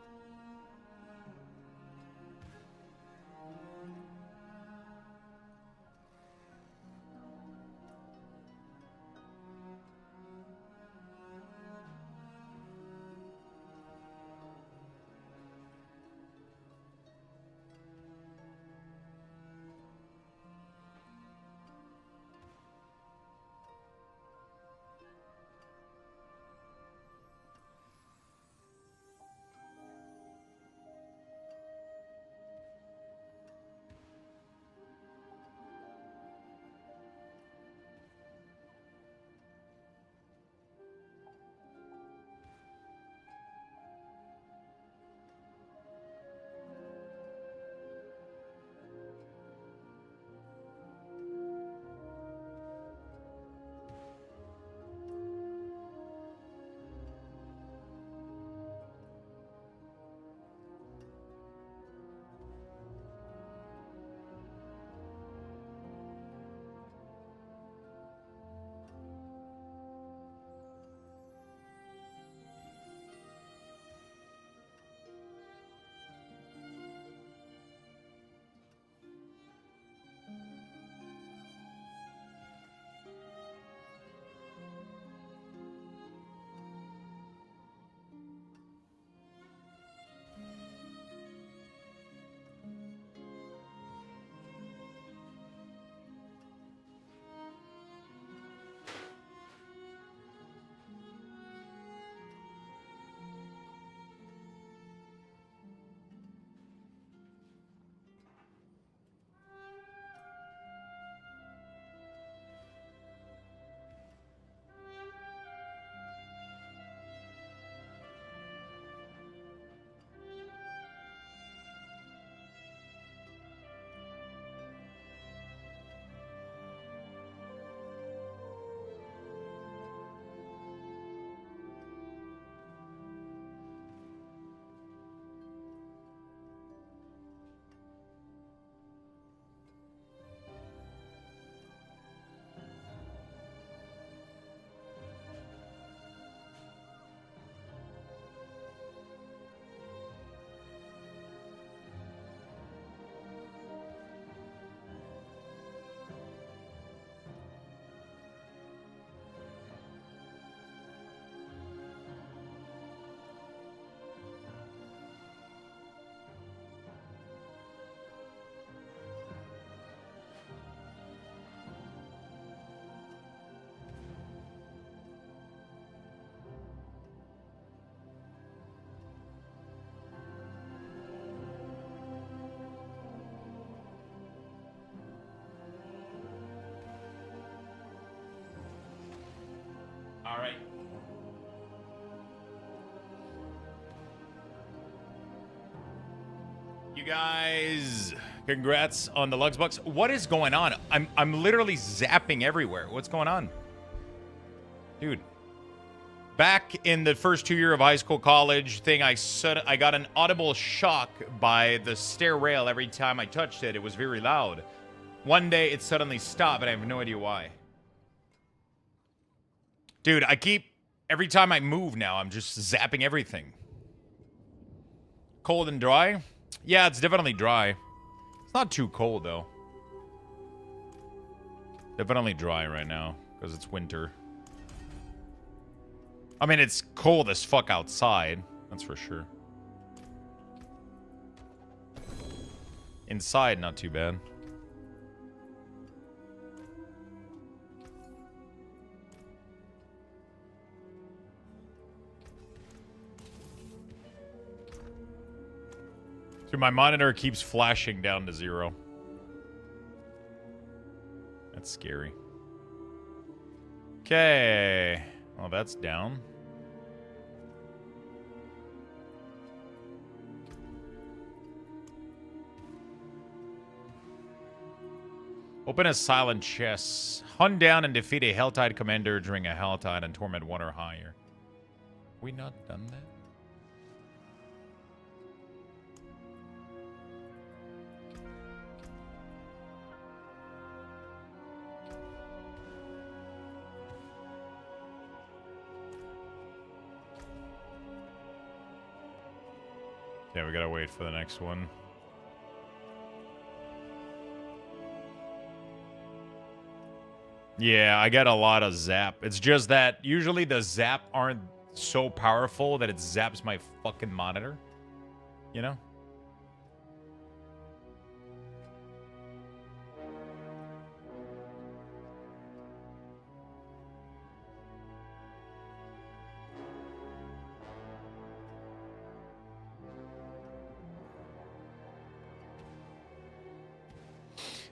All right. You guys, congrats on the Luxbucks. What is going on? I'm literally zapping everywhere. What's going on? Dude, Back in the first 2 year of high school, college thing, I got an audible shock by the stair rail every time I touched it. It was very loud. One day, it suddenly stopped, and I have no idea why. Dude, every time I move now, I'm just zapping everything. Cold and dry? Yeah, it's definitely dry. It's not too cold, though. Definitely dry right now, because it's winter. I mean, it's cold as fuck outside. That's for sure. Inside, not too bad. Dude, my monitor keeps flashing down to 0. That's scary. Okay. Well, that's down. Open a silent chest. Hunt down and defeat a Helltide commander during a Helltide and Torment 1 or higher. We not done that? Yeah, we gotta wait for the next one. Yeah, I get a lot of zap. It's just that usually the zap aren't so powerful that it zaps my fucking monitor. You know?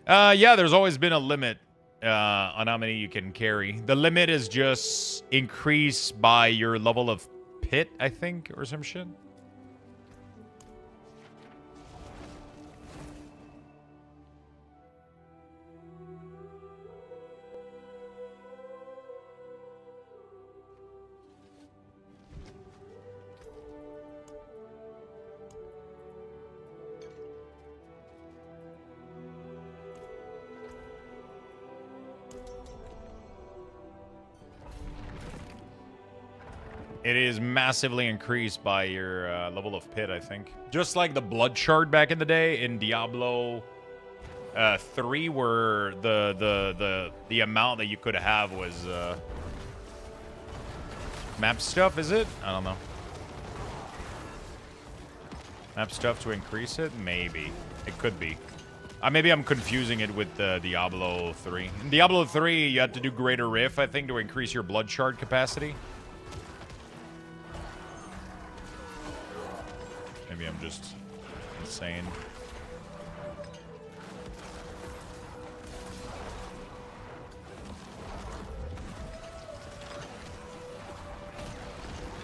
Yeah, there's always been a limit on how many you can carry. The limit is just increased by your level of pit, I think, or some shit. It is massively increased by your level of pit, I think. Just like the blood shard back in the day in Diablo 3, where the amount that you could have was map stuff, is it? I don't know. Map stuff to increase it? Maybe. It could be. Maybe I'm confusing it with Diablo 3. In Diablo 3, you had to do Greater Rift, I think, to increase your blood shard capacity. Maybe I'm just insane.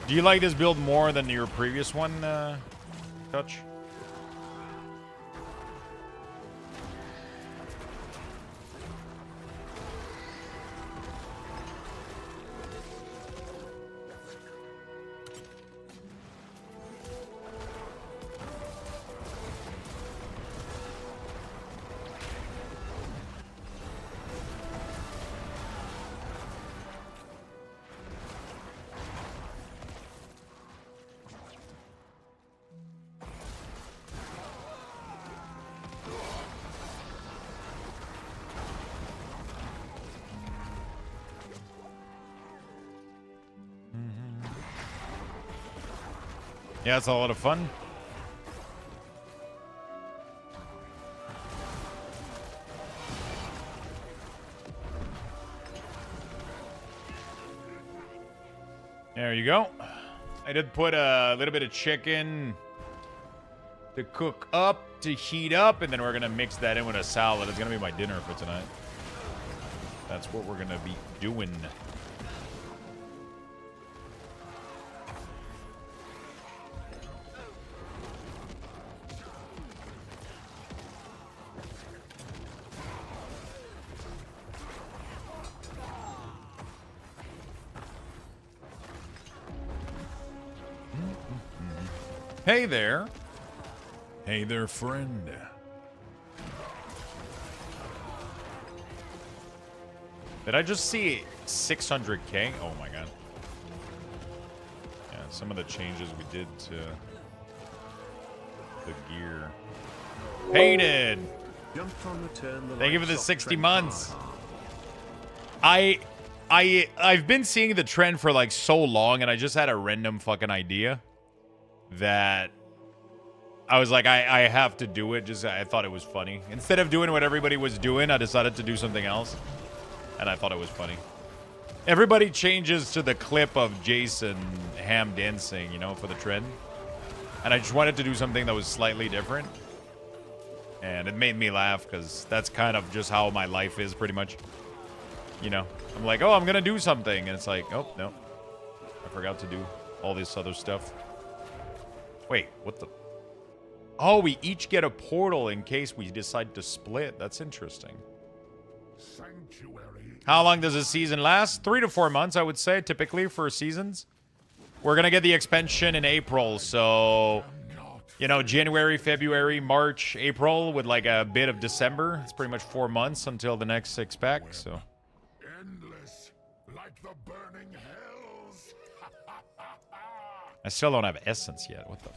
Do you like this build more than your previous one, Touch? Yeah, it's a lot of fun. There you go. I did put a little bit of chicken to cook up, to heat up, and then we're going to mix that in with a salad. It's going to be my dinner for tonight. That's what we're going to be doing. Hey there. Hey there, friend. Did I just see 600k? Oh my god. Yeah, some of the changes we did to the gear. Painted. Thank you for the 60 months. I've been seeing the trend for like so long, and I just had a random fucking idea that I was like, I have to do it. Just I thought it was funny. Instead of doing what everybody was doing, I decided to do something else, and I thought it was funny. Everybody changes to the clip of Jason ham dancing, you know, for the trend, and I just wanted to do something that was slightly different, and it made me laugh because that's kind of just how my life is, pretty much. You know, I'm like, oh, I'm gonna do something, and it's like, oh no, I forgot to do all this other stuff. Wait, what the? Oh, we each get a portal in case we decide to split. That's interesting. Sanctuary. How long does a season last? 3 to 4 months, I would say, typically for seasons. We're gonna get the expansion in April, so you know, January, February, March, April, with like a bit of December. It's pretty much 4 months until the next 6-pack. So. Endless, like the burning hells. I still don't have essence yet. What the f...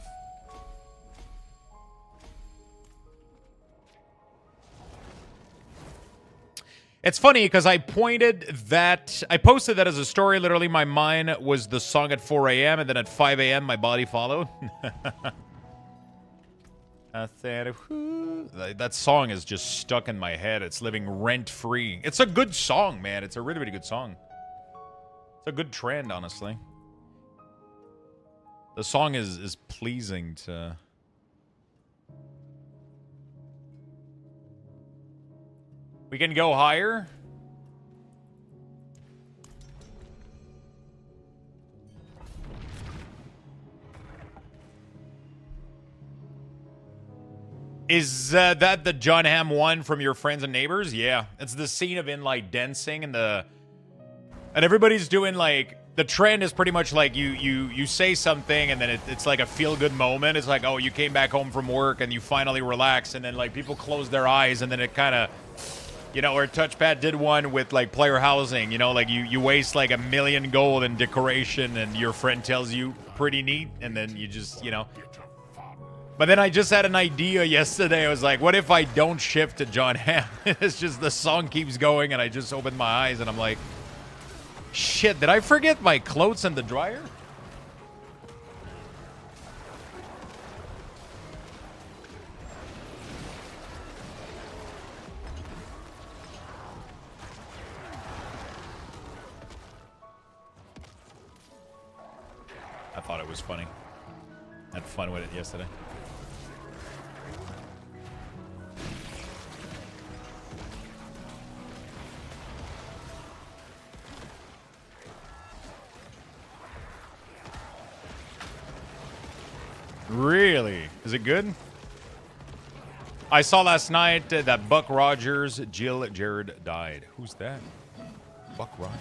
It's funny because I posted that as a story. Literally, my mind was the song at 4 a.m. and then at 5 a.m. my body followed. I said, that song is just stuck in my head. It's living rent-free. It's a good song, man. It's a really, really good song. It's a good trend, honestly. The song is pleasing to... We can go higher. Is that the John Hamm one from Your Friends and Neighbors? Yeah. It's the scene of Inlight dancing and everybody's doing like... The trend is pretty much like you say something and then it's like a feel-good moment. It's like, oh, you came back home from work and you finally relax, and then like people close their eyes and then it kind of... You know, or Touchpad did one with, like, player housing. You know, like, you waste, like, 1 million gold in decoration and your friend tells you, pretty neat, and then you just, you know. But then I just had an idea yesterday. I was like, what if I don't shift to John Hamm? It's just the song keeps going, and I just opened my eyes, and I'm like, shit, did I forget my clothes in the dryer? I thought it was funny. Had fun with it yesterday. Really? Is it good? I saw last night that Buck Rogers, Jill Jared died. Who's that? Buck Rogers?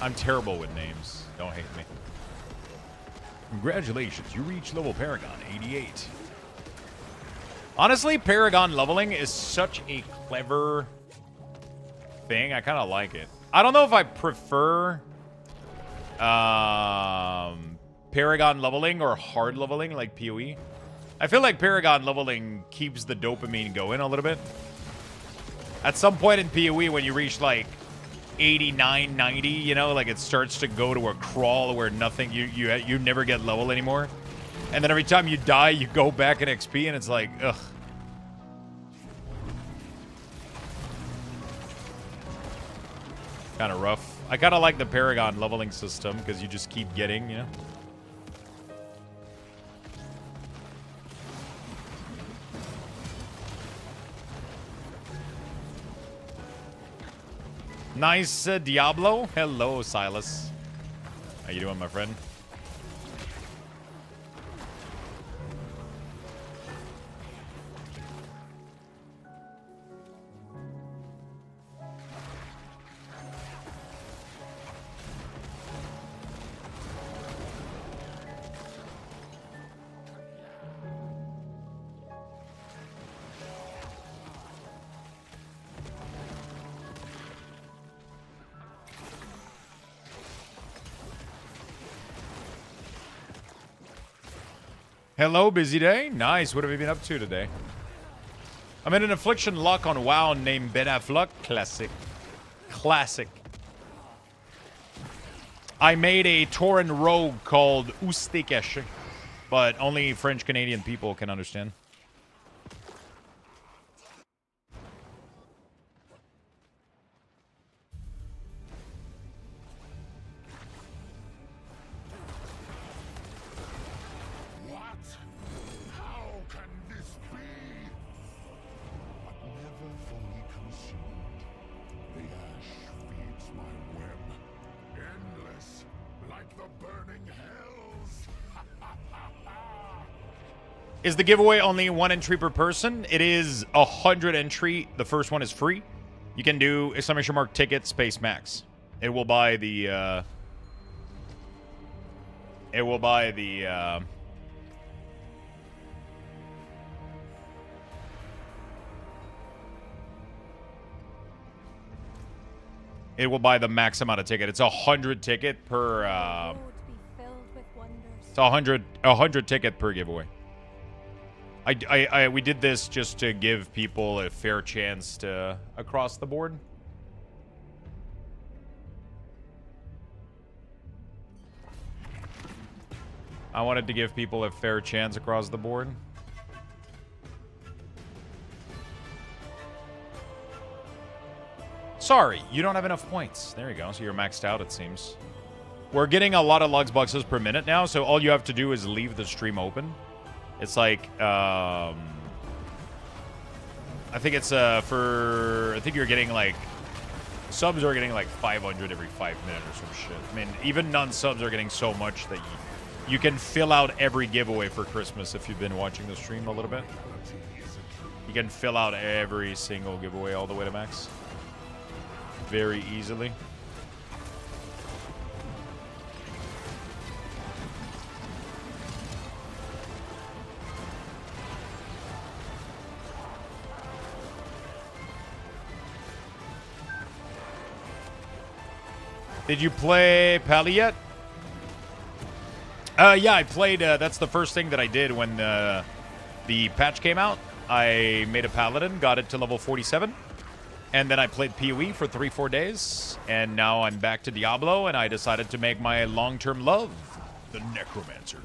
I'm terrible with names. Don't hate me. Congratulations, you reached level Paragon 88. Honestly, Paragon leveling is such a clever thing. I kind of like it. I don't know if I prefer Paragon leveling or hard leveling like PoE. I feel like Paragon leveling keeps the dopamine going a little bit. At some point in PoE, when you reach like 89, 90, you know, like it starts to go to a crawl where nothing, you never get level anymore. And then every time you die, you go back in XP and it's like, ugh. Kind of rough. I kind of like the Paragon leveling system because you just keep getting, you know. Nice Diablo. Hello, Silas. How you doing, my friend? Hello, busy day. Nice. What have you been up to today? I'm in an affliction lock on WoW named Ben Affleck. Classic. Classic. I made a Tauren rogue called Ustakesh, but only French Canadian people can understand. What? How can this be? But never fully consumed. The ash feeds my web. Endless, like the burning hells. Is the giveaway only 1 entry per person? It is 100 entry. The first one is free. You can do exclamation mark ticket space max. It will buy the it will buy the it will buy the max amount of ticket. It's 100 ticket per it's 100 ticket per giveaway. We did this just to give people a fair chance to across the board. I wanted to give people a fair chance across the board. Sorry, you don't have enough points. There you go. So you're maxed out, it seems. We're getting a lot of Lux boxes per minute now, so all you have to do is leave the stream open. It's like, I think it's, I think you're getting like, subs are getting like 500 every 5 minutes or some shit. I mean, even non-subs are getting so much that you can fill out every giveaway for Christmas if you've been watching the stream a little bit. You can fill out every single giveaway all the way to max. Very easily. Did you play Pally yet? Yeah, I played. That's the first thing that I did when the patch came out. I made a Paladin, got it to level 47, and then I played PoE for 3-4 days, and now I'm back to Diablo, and I decided to make my long-term love the Necromancer.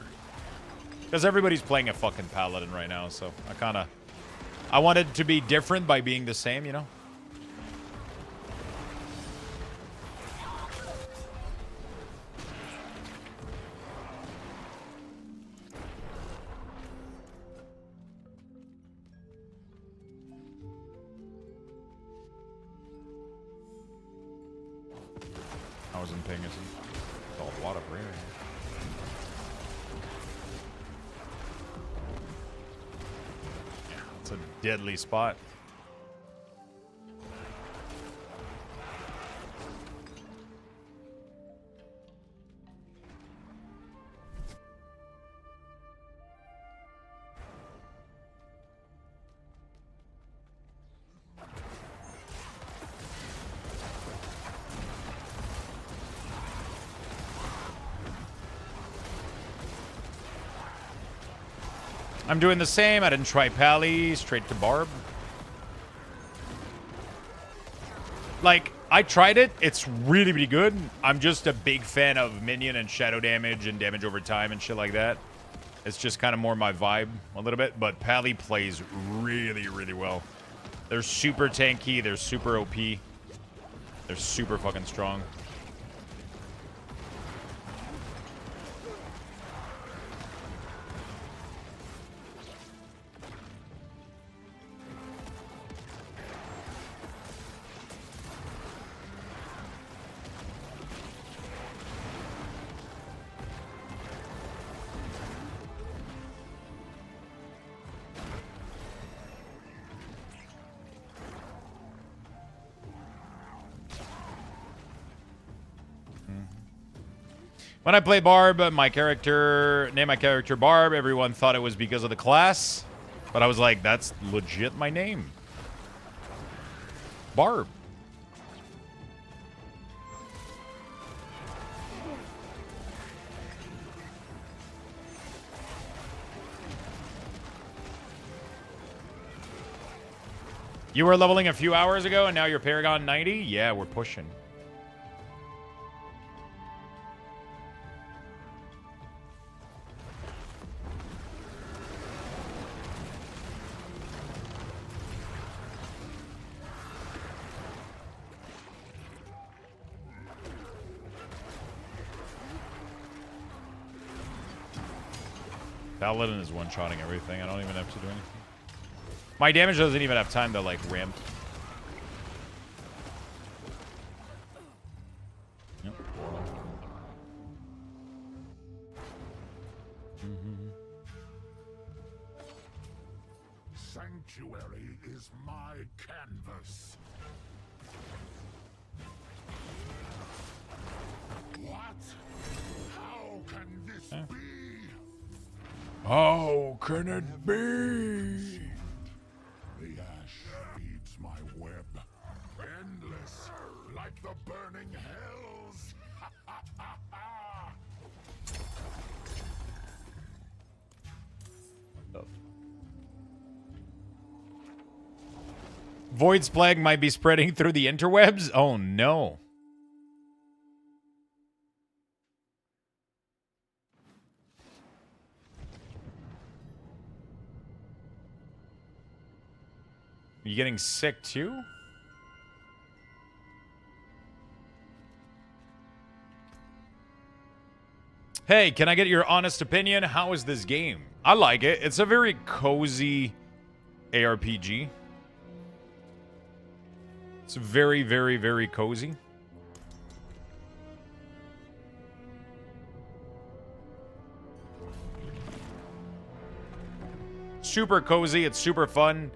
Because everybody's playing a fucking Paladin right now, so I wanted to be different by being the same, you know? I wasn't paying attention. It's all water for here. It's a deadly spot. I'm doing the same. I didn't try Pally. Straight to Barb. Like, I tried it. It's really, really good. I'm just a big fan of minion and shadow damage and damage over time and shit like that. It's just kind of more my vibe a little bit. But Pally plays really, really well. They're super tanky. They're super OP. They're super fucking strong. When I play Barb, named my character Barb, everyone thought it was because of the class. But I was like, that's legit my name. Barb. You were leveling a few hours ago and now you're Paragon 90? Yeah, we're pushing. Paladin is one-shotting everything. I don't even have to do anything. My damage doesn't even have time to, like, ramp. Yep. Sanctuary is my canvas. What? How can this be? How can it be? The ash feeds my web. Endless, like the burning hells. Void's plague might be spreading through the interwebs? Oh no. You getting sick too? Hey, can I get your honest opinion? How is this game? I like it. It's a very cozy ARPG. It's very, very, very cozy. Super cozy. It's super fun.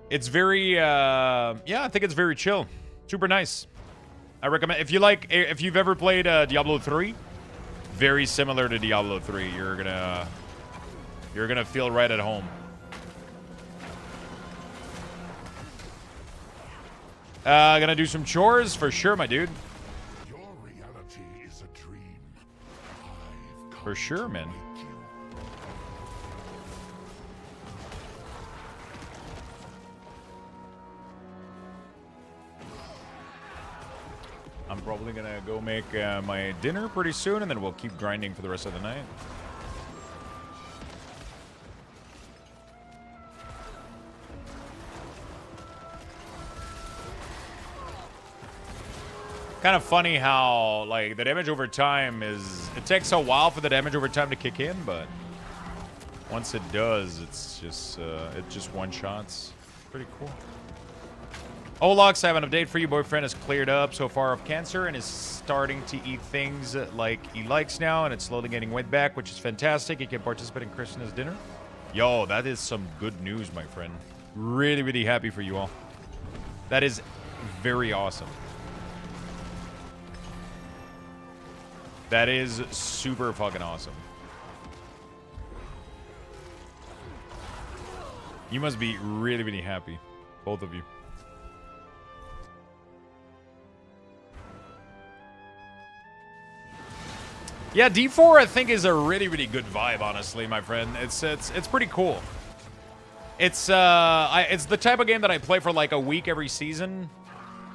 It's very, yeah, I think it's very chill. Super nice. I recommend, if you've ever played Diablo 3, very similar to Diablo 3. You're gonna feel right at home. Gonna do some chores for sure, my dude. Your reality is a dream. For sure, man. I'm probably gonna go make my dinner pretty soon, and then we'll keep grinding for the rest of the night. Kind of funny how, like, the damage over time is... It takes a while for the damage over time to kick in, but once it does, it's just, it just one-shots. Pretty cool. Olux, I have an update for you. Boyfriend has cleared up so far of cancer and is starting to eat things like he likes now, and it's slowly getting weight back, which is fantastic. He can participate in Christmas dinner. Yo, that is some good news, my friend. Really, really happy for you all. That is very awesome. That is super fucking awesome. You must be really, really happy. Both of you. Yeah, D4 I think is a really, really good vibe, honestly, my friend. It's pretty cool. It's the type of game that I play for like a week every season.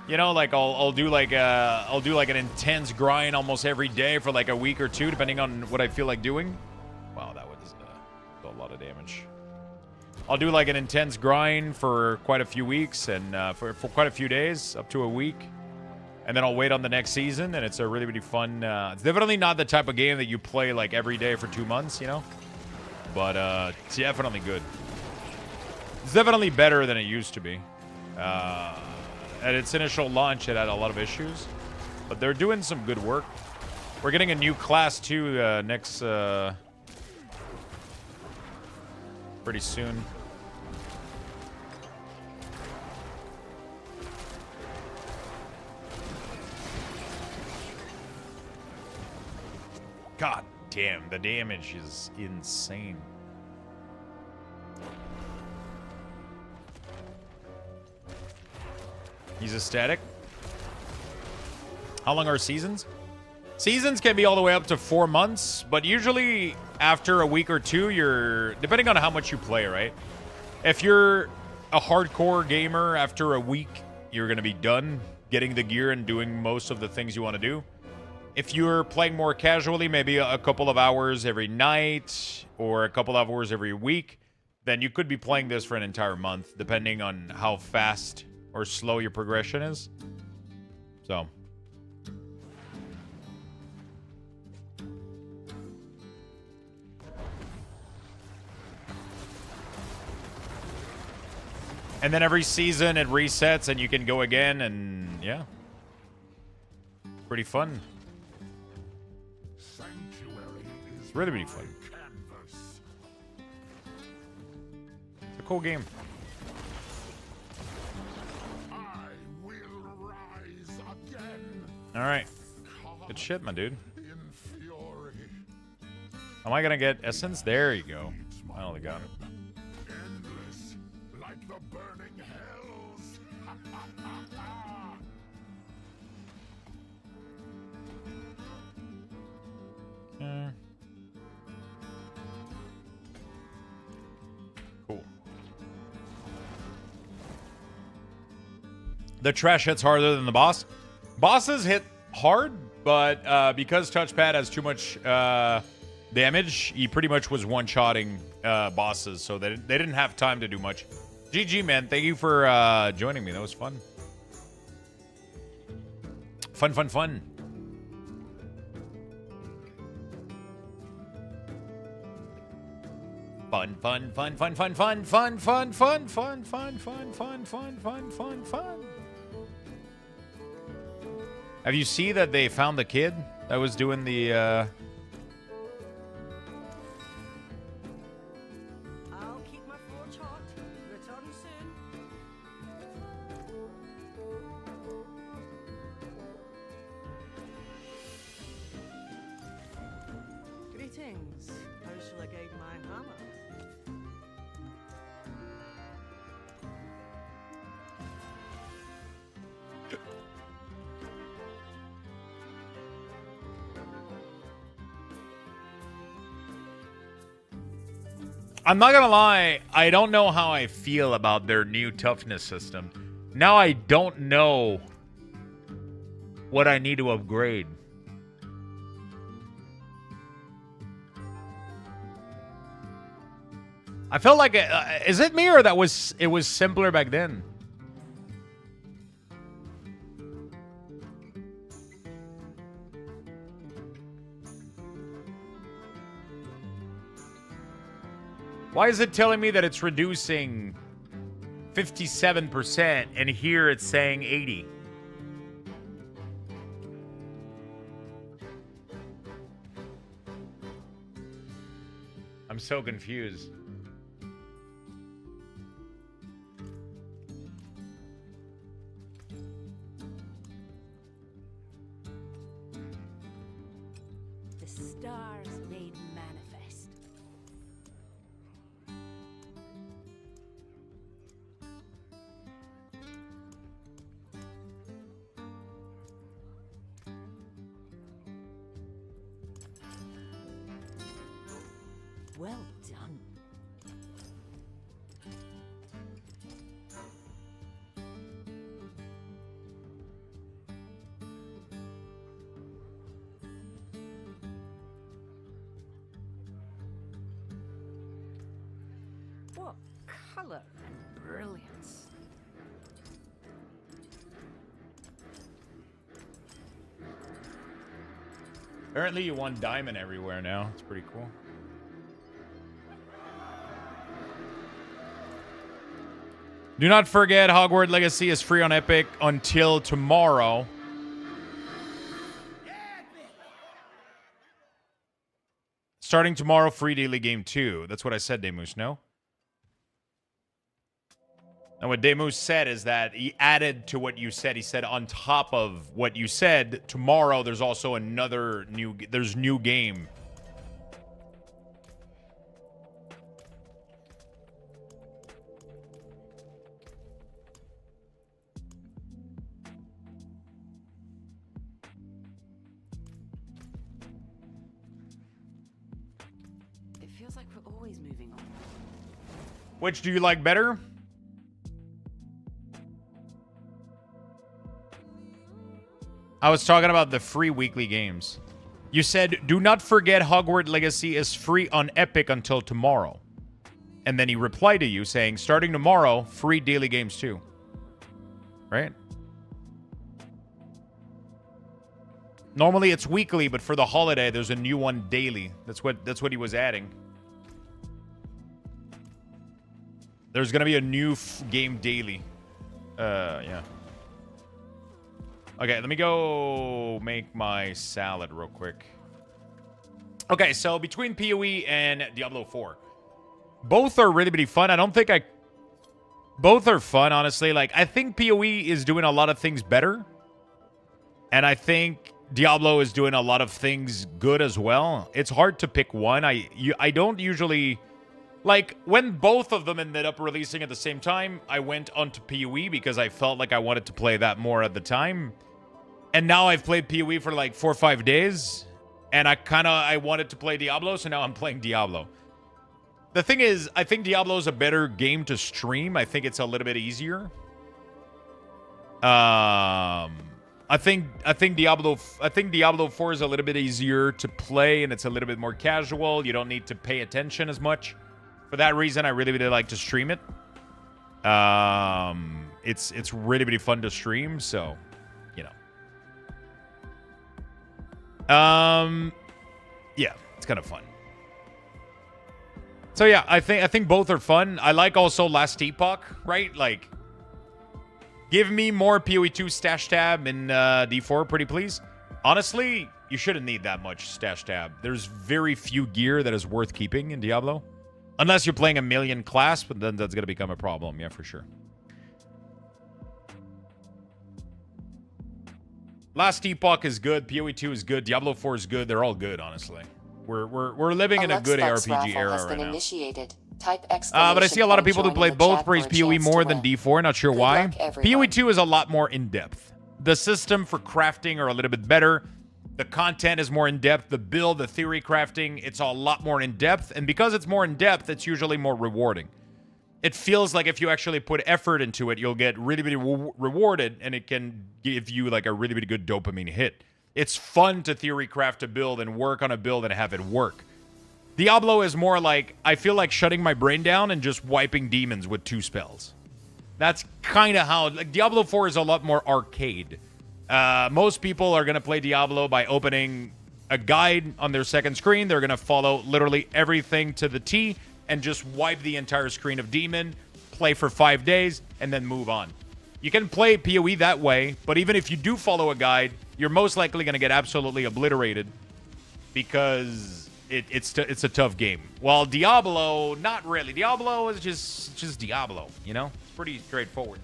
You know, like I'll do like an intense grind almost every day for like a week or two, depending on what I feel like doing. Wow, that was a lot of damage. I'll do like an intense grind for quite a few weeks and for quite a few days, up to a week. And then I'll wait on the next season, and it's a really, really fun... it's definitely not the type of game that you play, like, every day for 2 months, you know? But, it's definitely good. It's definitely better than it used to be. At its initial launch, it had a lot of issues. But they're doing some good work. We're getting a new class, too, next... pretty soon. God damn, the damage is insane. He's ecstatic. How long are seasons? Seasons can be all the way up to 4 months, but usually after a week or two, you're... Depending on how much you play, right? If you're a hardcore gamer, after a week, you're going to be done getting the gear and doing most of the things you want to do. If you're playing more casually, maybe a couple of hours every night or a couple of hours every week, then you could be playing this for an entire month, depending on how fast or slow your progression is. So. And then every season it resets and you can go again, and yeah. Pretty fun. It's really, really fun. It's a cool game. Alright. Good shit, my dude. Am I gonna get essence? There you go. I only got it. Cool. The trash hits harder than the boss. Bosses hit hard, but because touchpad has too much damage, he pretty much was one-shotting bosses, so they didn't have time to do much. GG, man. Thank you for joining me. That was fun. Fun, fun, fun. Fun, fun, fun, fun, fun, fun, fun, fun, fun, fun, fun, fun, fun, fun, fun, fun, fun. Have you seen that they found the kid that was doing the I'll keep my forge hot. Return soon. Greetings. How shall I guide my hammer? I'm not gonna lie, I don't know how I feel about their new toughness system. Now I don't know what I need to upgrade. I felt like is it me or it was simpler back then? Why is it telling me that it's reducing 57% and here it's saying 80? I'm so confused. The stars made manifest. Well done. What color and brilliance. Apparently you won diamond everywhere now. It's pretty cool. Do not forget, Hogwarts Legacy is free on Epic until tomorrow. Starting tomorrow, free daily game 2. That's what I said, Demus, no? And what Demus said is that he added to what you said. He said on top of what you said, tomorrow there's also another new game. It feels like we're always moving on. Which do you like better? I was talking about the free weekly games. You said, do not forget Hogwarts Legacy is free on Epic until tomorrow. And then he replied to you saying, starting tomorrow, free daily games too. Right? Normally it's weekly, but for the holiday, there's a new one daily. That's what he was adding. There's gonna be a new game daily. Yeah. Okay, let me go make my salad real quick. Okay, so between PoE and Diablo 4, both are really, really fun. I don't think both are fun, honestly. Like, I think PoE is doing a lot of things better. And I think Diablo is doing a lot of things good as well. It's hard to pick one. I don't usually... Like, when both of them ended up releasing at the same time, I went onto PoE because I felt like I wanted to play that more at the time. And now I've played PoE for like 4 or 5 days. And I wanted to play Diablo, so now I'm playing Diablo. The thing is, I think Diablo is a better game to stream. I think it's a little bit easier. I think Diablo 4 is a little bit easier to play, and it's a little bit more casual. You don't need to pay attention as much. For that reason, I really, really like to stream it. It's really, really fun to stream, so, you know. Yeah, it's kind of fun. So yeah, I think both are fun. I like also Last Epoch, right? Like, give me more PoE2 stash tab in D4, pretty please. Honestly, you shouldn't need that much stash tab. There's very few gear that is worth keeping in Diablo. Unless you're playing a million class, but then that's going to become a problem. Yeah, for sure. Last Epoch is good. PoE2 is good. Diablo 4 is good. They're all good, honestly. We're living in a good ARPG era right now. Initiated. But I see a lot of people who play both praise PoE more than D4. Not sure why. PoE2 is a lot more in-depth. The system for crafting are a little bit better. The content is more in-depth. The build, the theory crafting, it's a lot more in-depth. And because it's more in-depth, it's usually more rewarding. It feels like if you actually put effort into it, you'll get really, really rewarded, and it can give you like a really, really good dopamine hit. It's fun to theory craft a build and work on a build and have it work. Diablo is more like, I feel like shutting my brain down and just wiping demons with 2 spells. That's kind of how... Like, Diablo 4 is a lot more arcade. Most people are going to play Diablo by opening a guide on their second screen. They're going to follow literally everything to the T and just wipe the entire screen of demon, play for 5 days, and then move on. You can play PoE that way, but even if you do follow a guide, you're most likely going to get absolutely obliterated because it's a tough game. While Diablo, not really. Diablo is just Diablo, you know? It's pretty straightforward.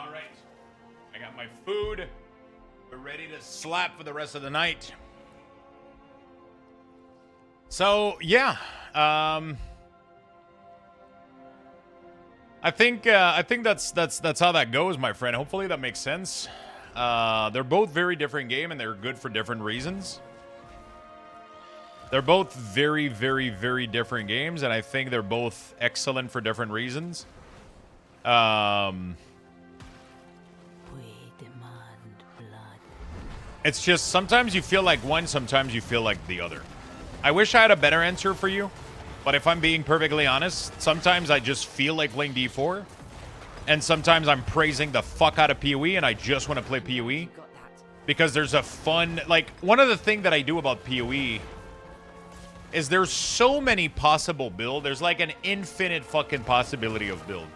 All right. I got my food. We're ready to slap for the rest of the night. So, yeah. I think that's how that goes, my friend. Hopefully that makes sense. They're both very different game, and they're good for different reasons. They're both very, very, very different games, and I think they're both excellent for different reasons. We demand blood. It's just sometimes you feel like one, sometimes you feel like the other. I wish I had a better answer for you, but if I'm being perfectly honest, sometimes I just feel like playing D4, and sometimes I'm praising the fuck out of PoE, and I just want to play PoE because there's a fun, like, one of the things that I do about PoE is there's so many possible builds. There's like an infinite fucking possibility of build.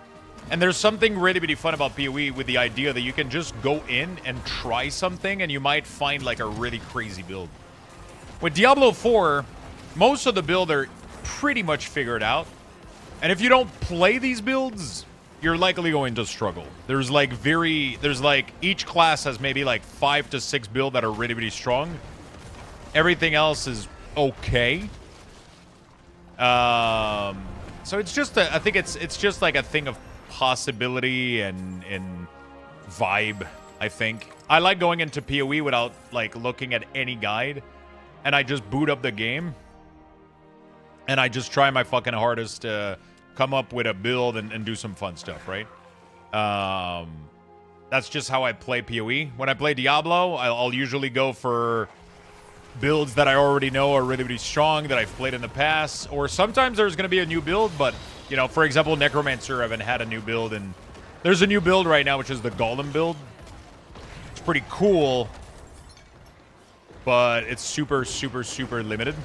And there's something really, really fun about PoE with the idea that you can just go in and try something and you might find like a really crazy build. With Diablo 4, most of the builds are pretty much figured out. And if you don't play these builds, you're likely going to struggle. There's like each class has maybe like 5 to 6 builds that are really, really strong. Everything else is okay. So it's just I think it's just like a thing of possibility and vibe, I think. I like going into PoE without like looking at any guide, and I just boot up the game and I just try my fucking hardest to come up with a build and do some fun stuff, right? That's just how I play PoE. When I play Diablo, I'll usually go for builds that I already know are really, really strong that I've played in the past. Or sometimes there's going to be a new build, but, you know, for example, Necromancer, I haven't had a new build, and there's a new build right now, which is the Golem build. It's pretty cool, but it's super, super, super limited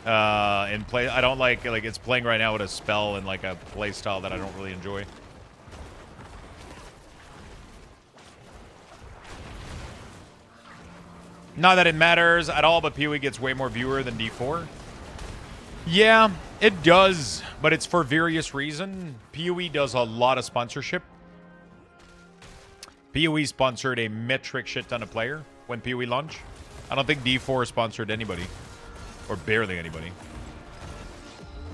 in play. I don't like it's playing right now with a spell and like a play style that I don't really enjoy. Not that it matters at all, but PoE gets way more viewer than D4. Yeah, it does, but it's for various reasons. PoE does a lot of sponsorship. PoE sponsored a metric shit ton of player when PoE launched. I don't think D4 sponsored anybody, or barely anybody.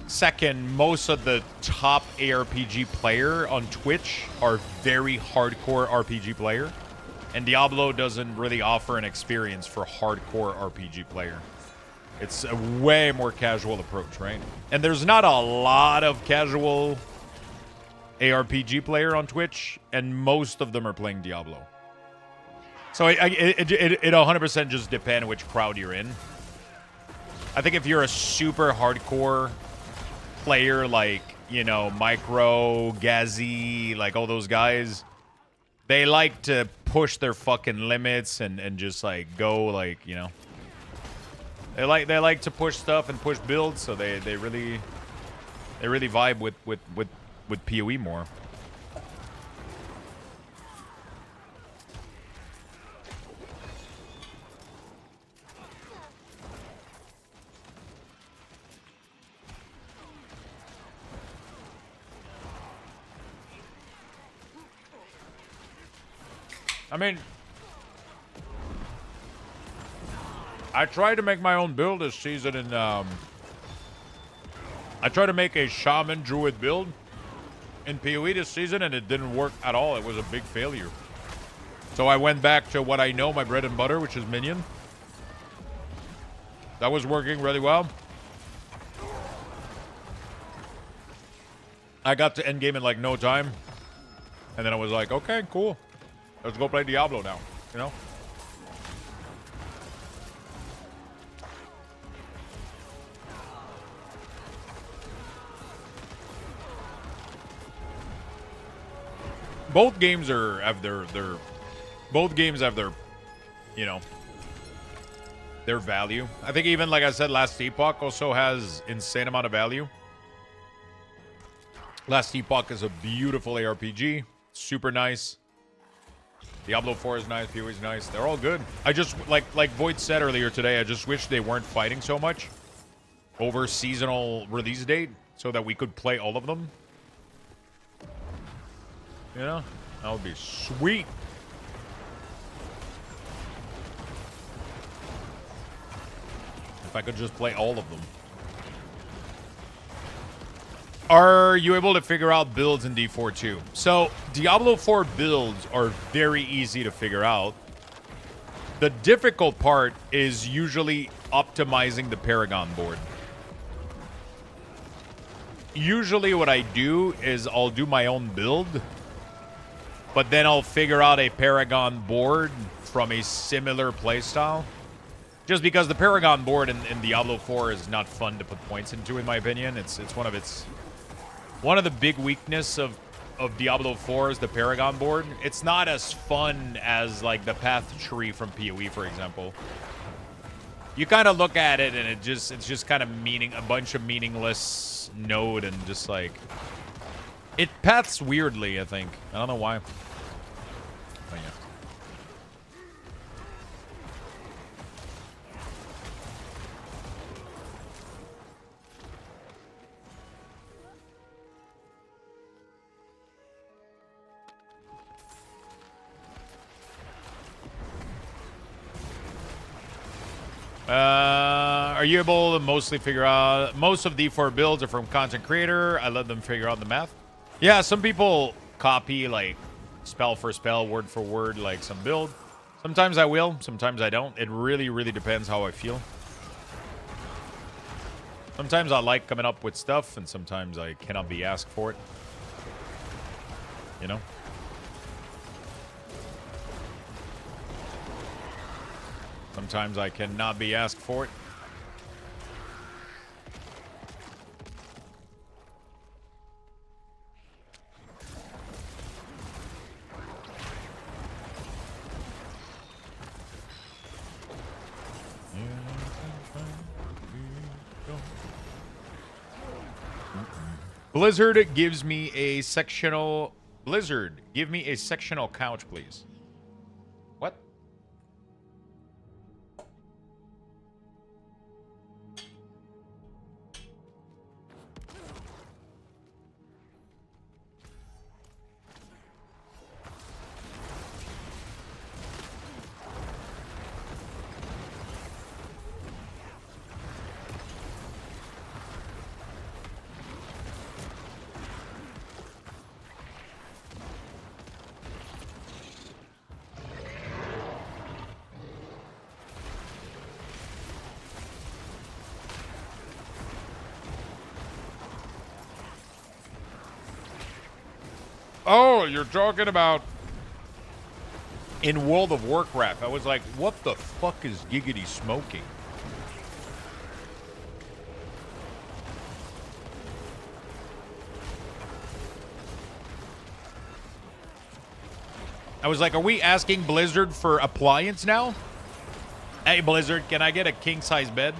Second, most of the top ARPG player on Twitch are very hardcore RPG player. And Diablo doesn't really offer an experience for hardcore RPG player. It's a way more casual approach, right? And there's not a lot of casual ARPG player on Twitch, and most of them are playing Diablo. So it 100% just depends which crowd you're in. I think if you're a super hardcore player like, you know, Micro, Gazi, like all those guys, they like to push their fucking limits and just like go like, you know. They like to push stuff and push builds, so they really vibe with PoE more. I mean, I tried to make my own build this season, and I tried to make a shaman druid build in PoE this season, and it didn't work at all. It was a big failure. So I went back to what I know, my bread and butter, which is minion. That was working really well. I got to endgame in like no time, and then I was like, okay, cool. Let's go play Diablo now, you know? Both games have their you know, their value. I think even, like I said, Last Epoch also has insane amount of value. Last Epoch is a beautiful ARPG. Super nice. Diablo 4 is nice, PoE is nice. They're all good. I just, like Void said earlier today, I just wish they weren't fighting so much over seasonal release date so that we could play all of them. You know? That would be sweet. If I could just play all of them. Are you able to figure out builds in D4 too? So, Diablo 4 builds are very easy to figure out. The difficult part is usually optimizing the Paragon board. Usually what I do is I'll do my own build, but then I'll figure out a Paragon board from a similar playstyle. Just because the Paragon board in Diablo 4 is not fun to put points into, in my opinion. It's one of the big weakness of Diablo 4 is the Paragon board. It's not as fun as like the path tree from PoE, for example. You kind of look at it and it's just kind of a bunch of meaningless node and just like it paths weirdly, I think. I don't know why. But yeah. Are you able to mostly figure out... Most of D4 builds are from content creator. I let them figure out the math. Yeah, some people copy, like, spell for spell, word for word, like, some build. Sometimes I will. Sometimes I don't. It really, really depends how I feel. Sometimes I like coming up with stuff, and sometimes I cannot be asked for it. You know? Sometimes I cannot be asked for it. Blizzard gives me a sectional... Blizzard, give me a sectional couch, please. What? Oh, you're talking about in World of Warcraft. I was like, what the fuck is Giggity smoking? I was like, are we asking Blizzard for appliance now? Hey, Blizzard, can I get a king-size bed?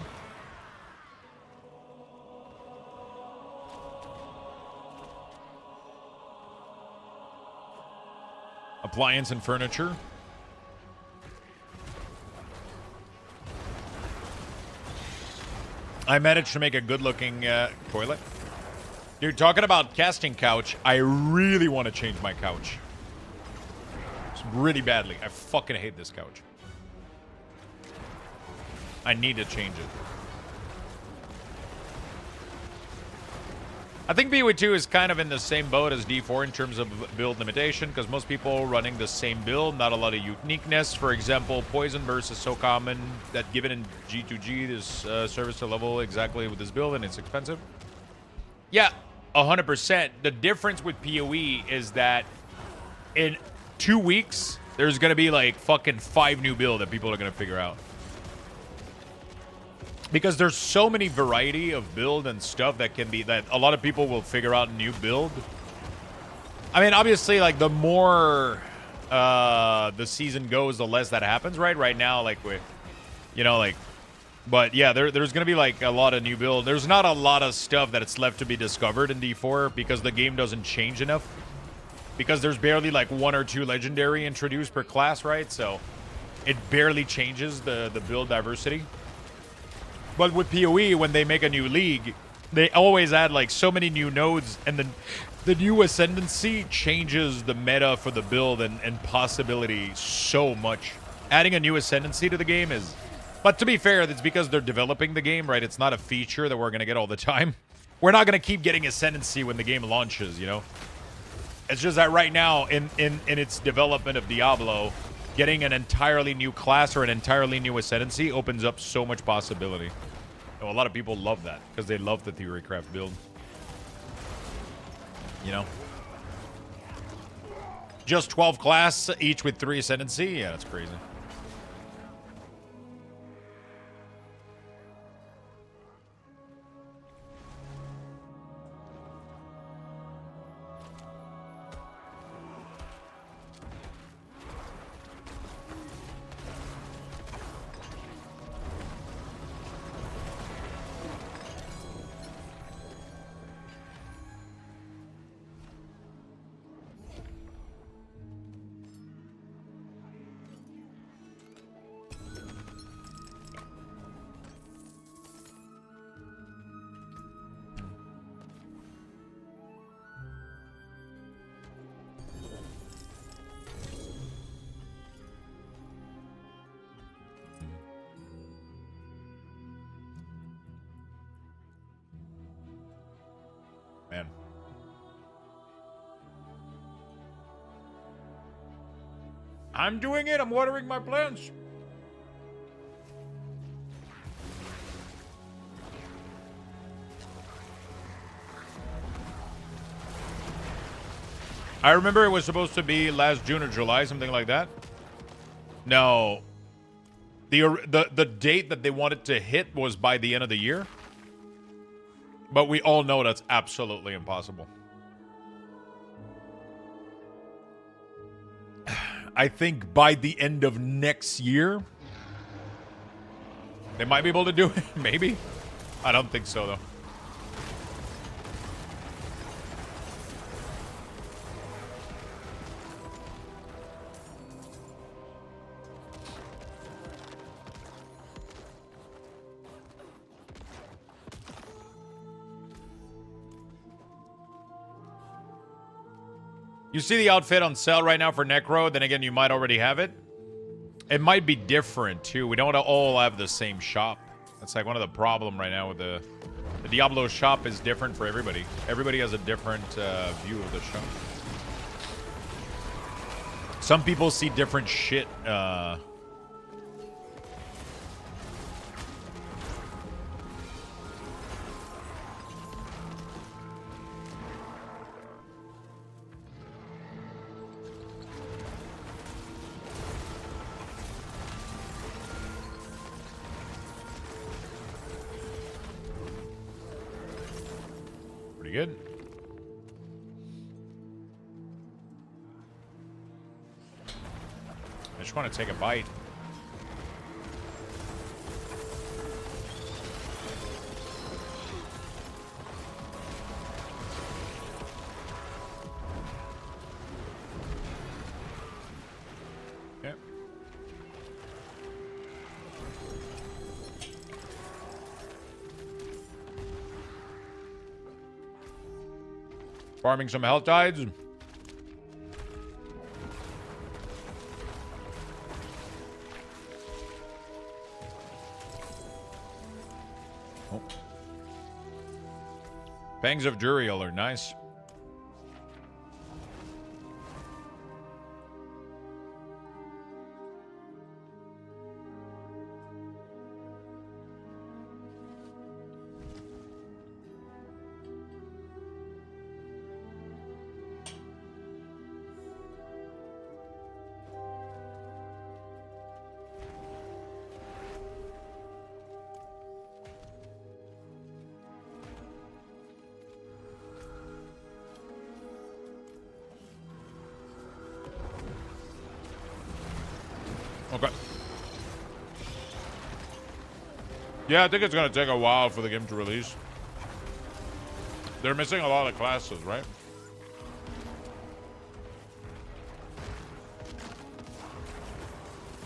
Appliance and furniture. I managed to make a good-looking toilet. Dude, talking about casting couch, I really want to change my couch. Really badly. I fucking hate this couch. I need to change it. I think BW2 is kind of in the same boat as D4 in terms of build limitation, because most people running the same build, not a lot of uniqueness. For example, Poison Burst is so common that given in G2G, there's service to level exactly with this build, and it's expensive. Yeah, 100%. The difference with PoE is that in 2 weeks, there's going to be like fucking 5 new builds that people are going to figure out. Because there's so many variety of build and stuff that can be, that a lot of people will figure out a new build. I mean, obviously, like, the more the season goes, the less that happens, right? Right now, like, with, you know, like, but yeah, there's going to be, like, a lot of new build. There's not a lot of stuff that it's left to be discovered in D4 because the game doesn't change enough. Because there's barely, like, 1 or 2 legendary introduced per class, right? So it barely changes the build diversity. But with PoE, when they make a new league, They always add like so many new nodes, and the new ascendancy changes the meta for the build and possibility so much. Adding a new ascendancy to the game is, but to be fair, that's because they're developing the game, right? It's not a feature that we're gonna get all the time. We're not gonna keep getting ascendancy when the game launches, you know. It's just that right now, in its development of Diablo, getting an entirely new class or an entirely new ascendancy opens up so much possibility. Oh, a lot of people love that because they love the Theorycraft build. You know? Just 12 class, each with 3 ascendancy? Yeah, that's crazy. Man. I'm doing it. I'm watering my plants. I remember it was supposed to be last June or July, something like that. No. The date that they wanted to hit was by the end of the year. But we all know that's absolutely impossible. I think by the end of next year, they might be able to do it. Maybe. I don't think so, though. You see the outfit on sale right now for Necro, then again, you might already have it. It might be different, too. We don't all have the same shop. That's like one of the problem right now with the Diablo shop is different for everybody. Everybody has a different view of the shop. Some people see different shit. Good. I just want to take a bite. Okay. Farming some health tides. Oh. Fangs of Duriel are nice. Okay. Yeah, I think it's going to take a while for the game to release. They're missing a lot of classes, right?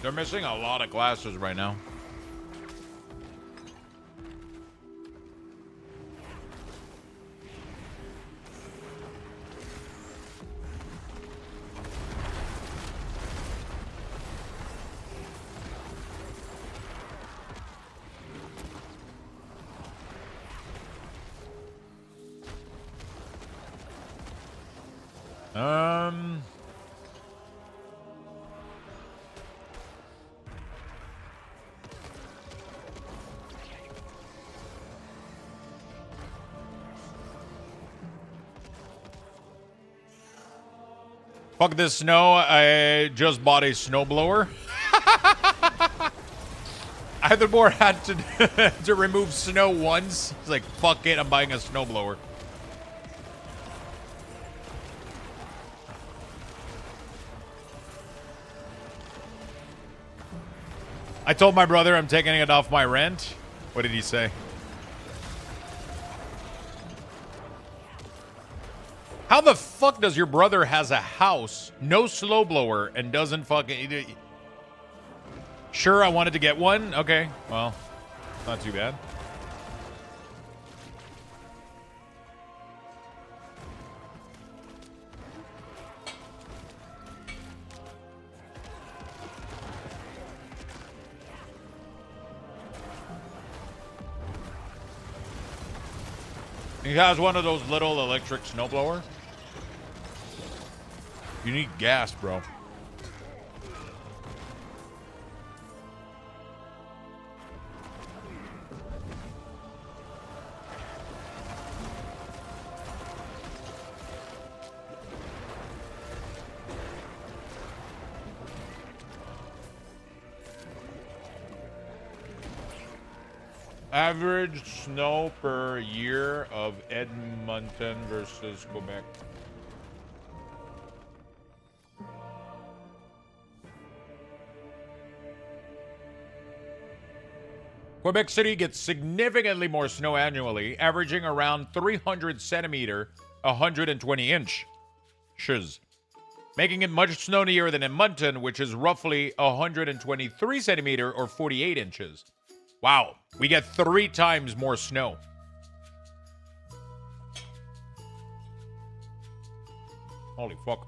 They're missing a lot of classes right now. Fuck this snow. I just bought a snowblower. I Eithermore had to to remove snow once. It's like, fuck it, I'm buying a snowblower. I told my brother I'm taking it off my rent. What did he say? How the fuck does your brother has a house, no snowblower, and doesn't fucking... Sure, I wanted to get one. Okay, well, not too bad. He has one of those little electric snowblower. You need gas, bro. Average snow per year of Edmonton versus Quebec. Quebec City gets significantly more snow annually, averaging around 300 centimeter, 120 inches, making it much snowier than Edmonton, which is roughly 123 centimeter or 48 inches. Wow, we get 3 times more snow. Holy fuck.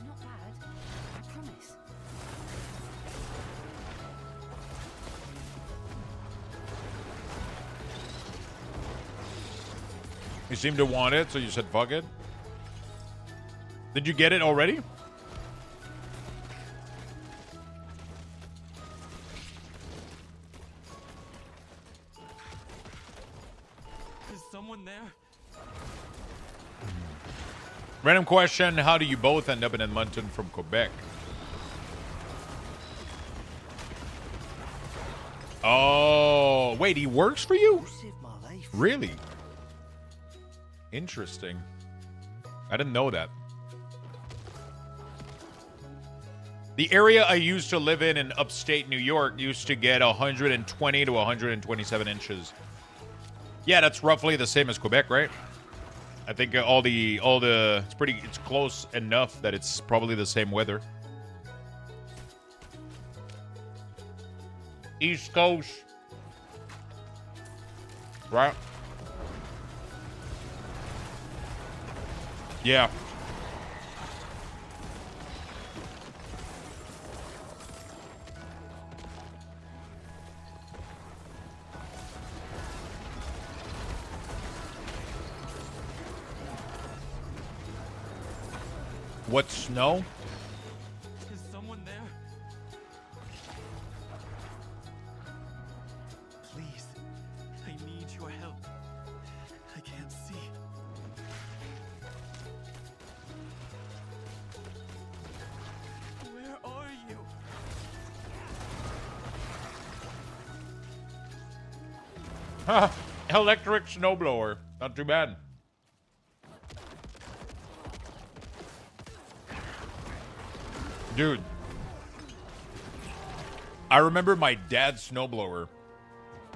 Not bad. I promise. You seem to want it, so you said fuck it. Did you get it already? Is someone there? Random question, how do you both end up in Edmonton from Quebec? Oh, wait, he works for you? Really? Interesting. I didn't know that. The area I used to live in upstate New York used to get 120 to 127 inches. Yeah, that's roughly the same as Quebec, right? I think it's close enough that it's probably the same weather. East Coast. Right? Yeah. What, snow? Is someone there? Please, I need your help. I can't see. Where are you? Ha! Electric snowblower. Not too bad. Dude, I remember my dad's snowblower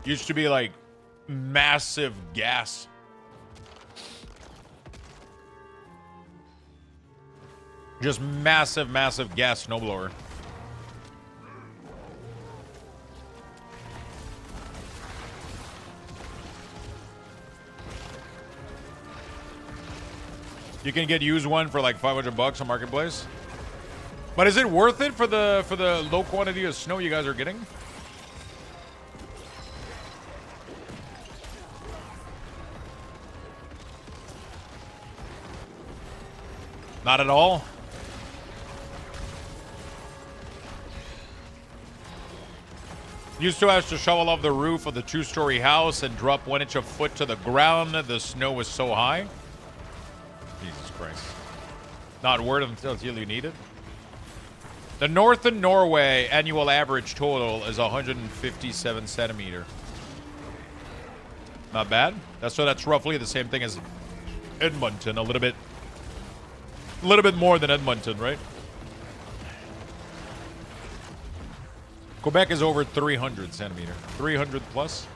used to be like massive gas. Just massive, massive gas snowblower. You can get used one for like $500 on Marketplace. But is it worth it for the low quantity of snow you guys are getting? Not at all. Used to have to shovel off the roof of the 2-story house and drop 1 inch of foot to the ground. The snow was so high. Jesus Christ. Not worth until you need it. The Northern Norway annual average total is 157 centimeter. Not bad. That's roughly the same thing as Edmonton. A little bit more than Edmonton, right? Quebec is over 300 centimeter. 300 plus.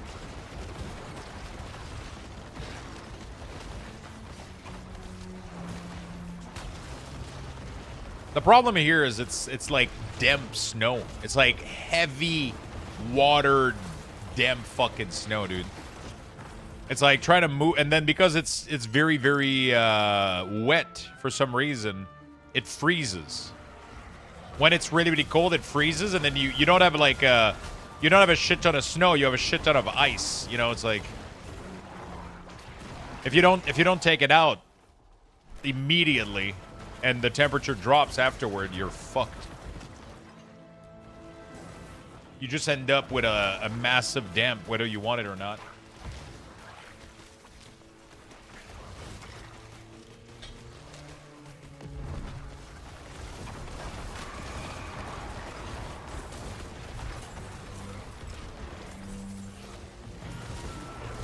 The problem here is it's like damp snow. It's like heavy water damp fucking snow, dude. It's like trying to move, and then because it's very, very wet for some reason, it freezes. When it's really, really cold, it freezes, and then you don't have like you don't have a shit ton of snow, you have a shit ton of ice. You know, it's like if you don't take it out immediately and the temperature drops afterward, you're fucked. You just end up with a massive damp, whether you want it or not.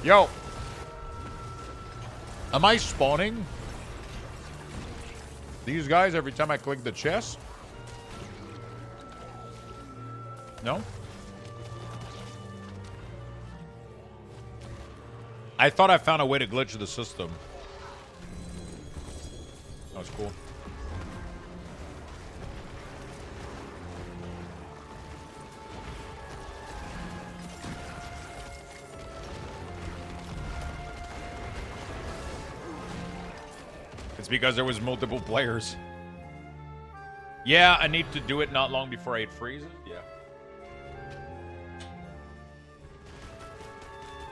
Yo. Am I spawning these guys every time I click the chest? No? I thought I found a way to glitch the system. That was cool. It's because there was multiple players. Yeah, I need to do it not long before it freezes.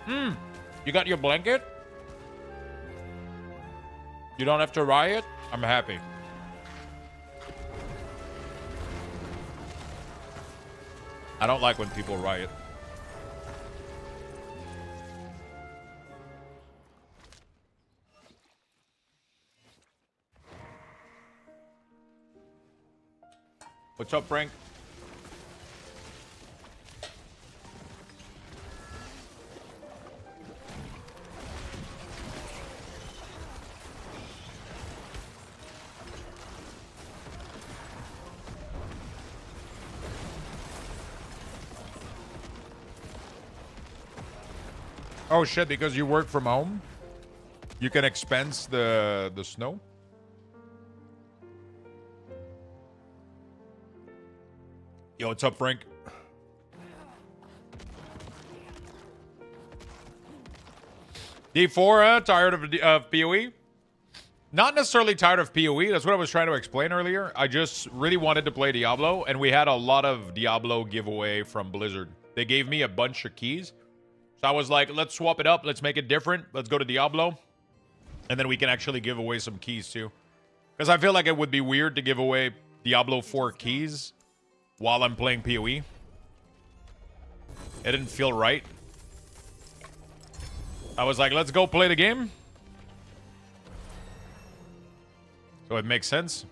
Yeah. You got your blanket? You don't have to riot? I'm happy. I don't like when people riot. What's up, Frank? Oh shit, because you work from home, you can expense the snow? Yo, what's up, Frank? D4, tired of PoE? Not necessarily tired of PoE. That's what I was trying to explain earlier. I just really wanted to play Diablo, and we had a lot of Diablo giveaway from Blizzard. They gave me a bunch of keys. So I was like, let's swap it up. Let's make it different. Let's go to Diablo. And then we can actually give away some keys, too. Because I feel like it would be weird to give away Diablo 4 keys while I'm playing PoE. It didn't feel right. I was like, let's go play the game. So it makes sense.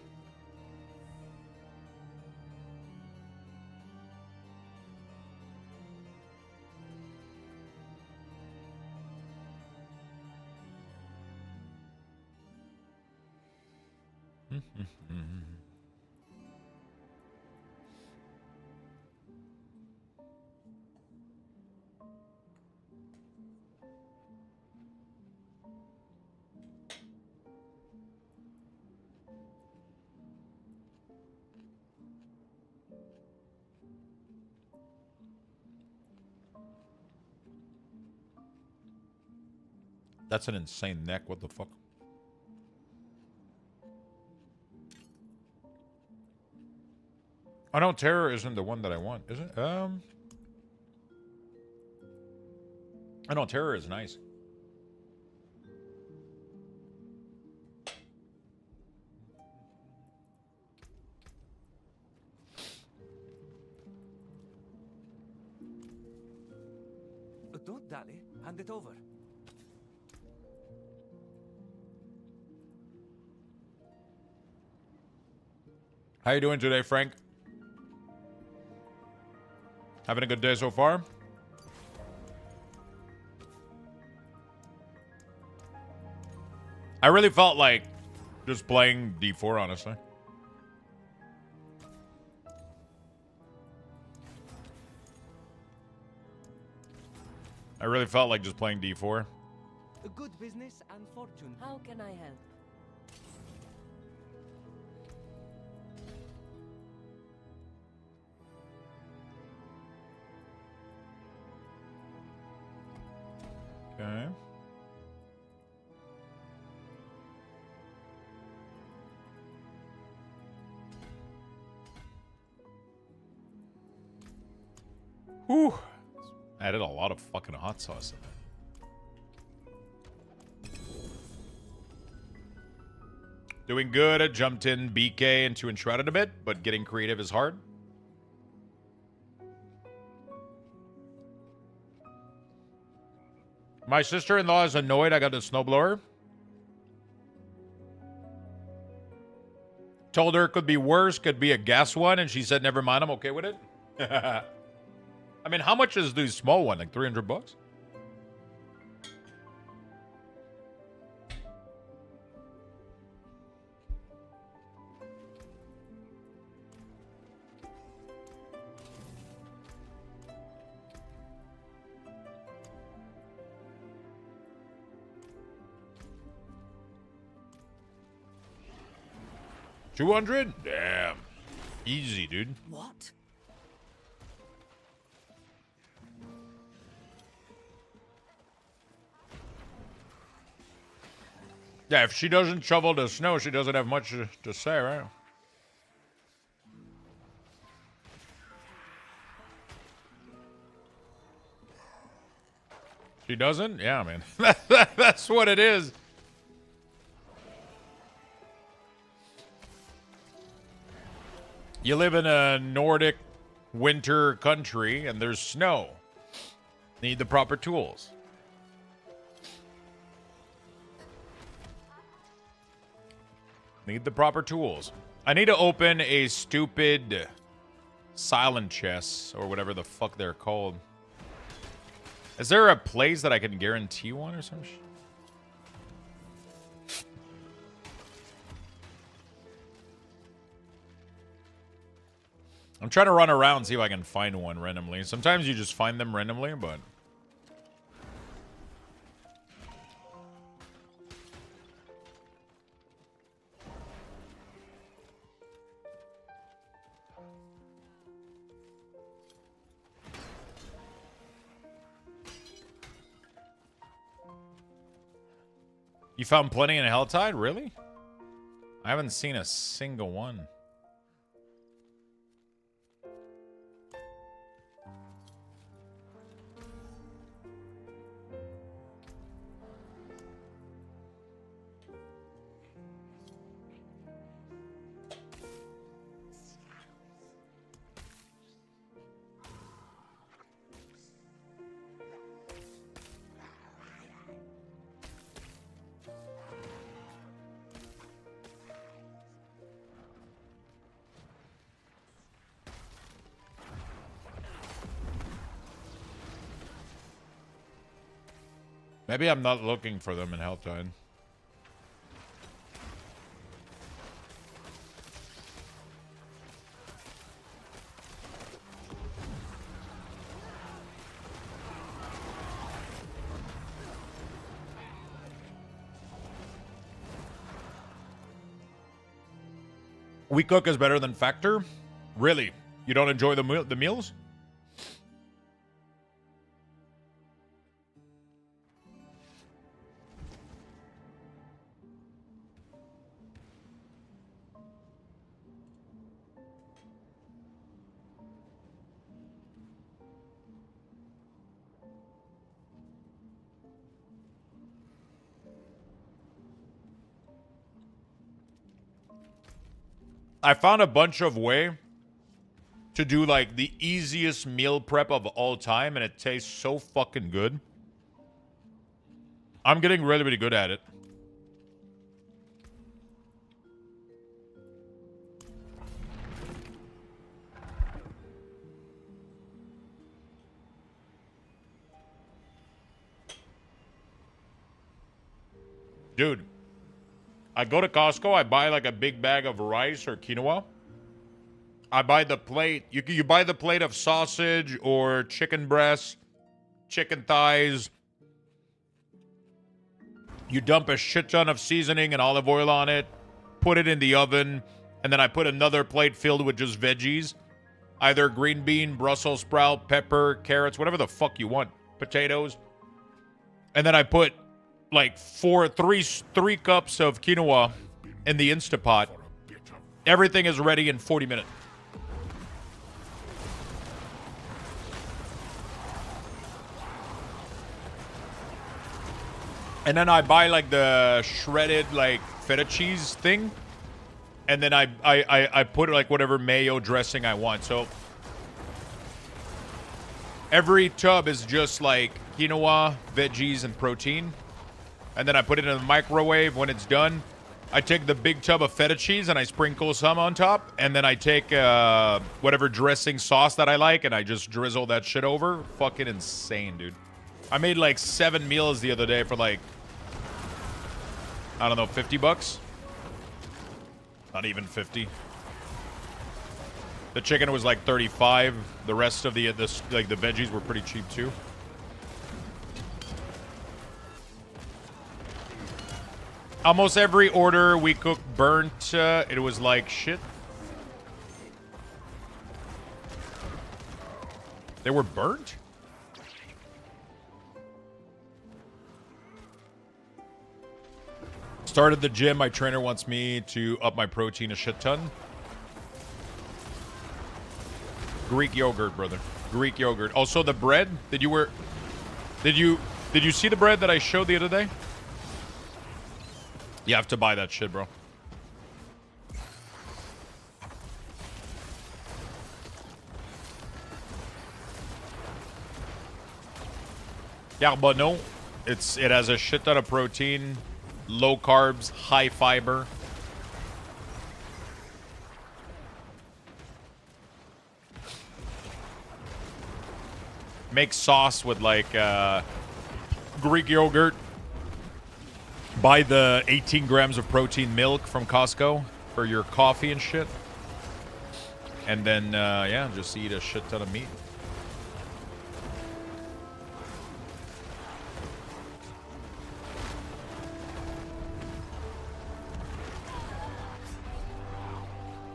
That's an insane neck. What the fuck? I know Terror isn't the one that I want, is it? I know Terror is nice. Daddy, hand it over. How you doing today, Frank? Having a good day so far? I really felt like just playing D4, honestly. I really felt like just playing D4. A good business and fortune. How can I help? Okay. Whew. Added a lot of fucking hot sauce in there. Doing good. I jumped in BK into Enshrouded a bit, but getting creative is hard. My sister-in-law is annoyed I got the snowblower. Told her it could be worse, could be a gas one, and she said, never mind, I'm okay with it. I mean, how much is the small one? Like $300? $200? Damn. Easy, dude. What? Yeah, if she doesn't shovel the snow, she doesn't have much to say, right? She doesn't? Yeah, man. That's what it is. You live in a Nordic winter country and there's snow. Need the proper tools. Need the proper tools. I need to open a stupid silent chest or whatever the fuck they're called. Is there a place that I can guarantee one or some shit? I'm trying to run around, see if I can find one randomly. Sometimes you just find them randomly, but... You found plenty in Helltide? Really? I haven't seen a single one. Maybe I'm not looking for them in Helltide. We Cook is better than Factor? Really? You don't enjoy the meals? I found a bunch of way to do like the easiest meal prep of all time, and it tastes so fucking good. I'm getting really, really good at it. Dude, I go to Costco, I buy like a big bag of rice or quinoa. I buy the plate. You buy the plate of sausage or chicken breasts, chicken thighs. You dump a shit ton of seasoning and olive oil on it, put it in the oven, and then I put another plate filled with just veggies. Either green bean, Brussels sprout, pepper, carrots, whatever the fuck you want. Potatoes. And then I put like three cups of quinoa in the Instapot. Everything is ready in 40 minutes. And then I buy like the shredded like feta cheese thing. And then I put like whatever mayo dressing I want. So every tub is just like quinoa, veggies, and protein. And then I put it in the microwave. When it's done, I take the big tub of feta cheese and I sprinkle some on top. And then I take whatever dressing sauce that I like and I just drizzle that shit over. Fucking insane, dude. I made like 7 meals the other day for like, I don't know, 50 bucks? Not even 50. The chicken was like 35. The rest of the veggies were pretty cheap too. Almost every order we cooked burnt. It was like shit. They were burnt? Started the gym. My trainer wants me to up my protein a shit ton. Greek yogurt, brother. Greek yogurt. Also, the bread that you were... Did you see the bread that I showed the other day? You have to buy that shit, bro. Carbono. It has a shit ton of protein, low carbs, high fiber. Make sauce with like Greek yogurt. Buy the 18 grams of protein milk from Costco for your coffee and shit. And then, yeah, just eat a shit ton of meat.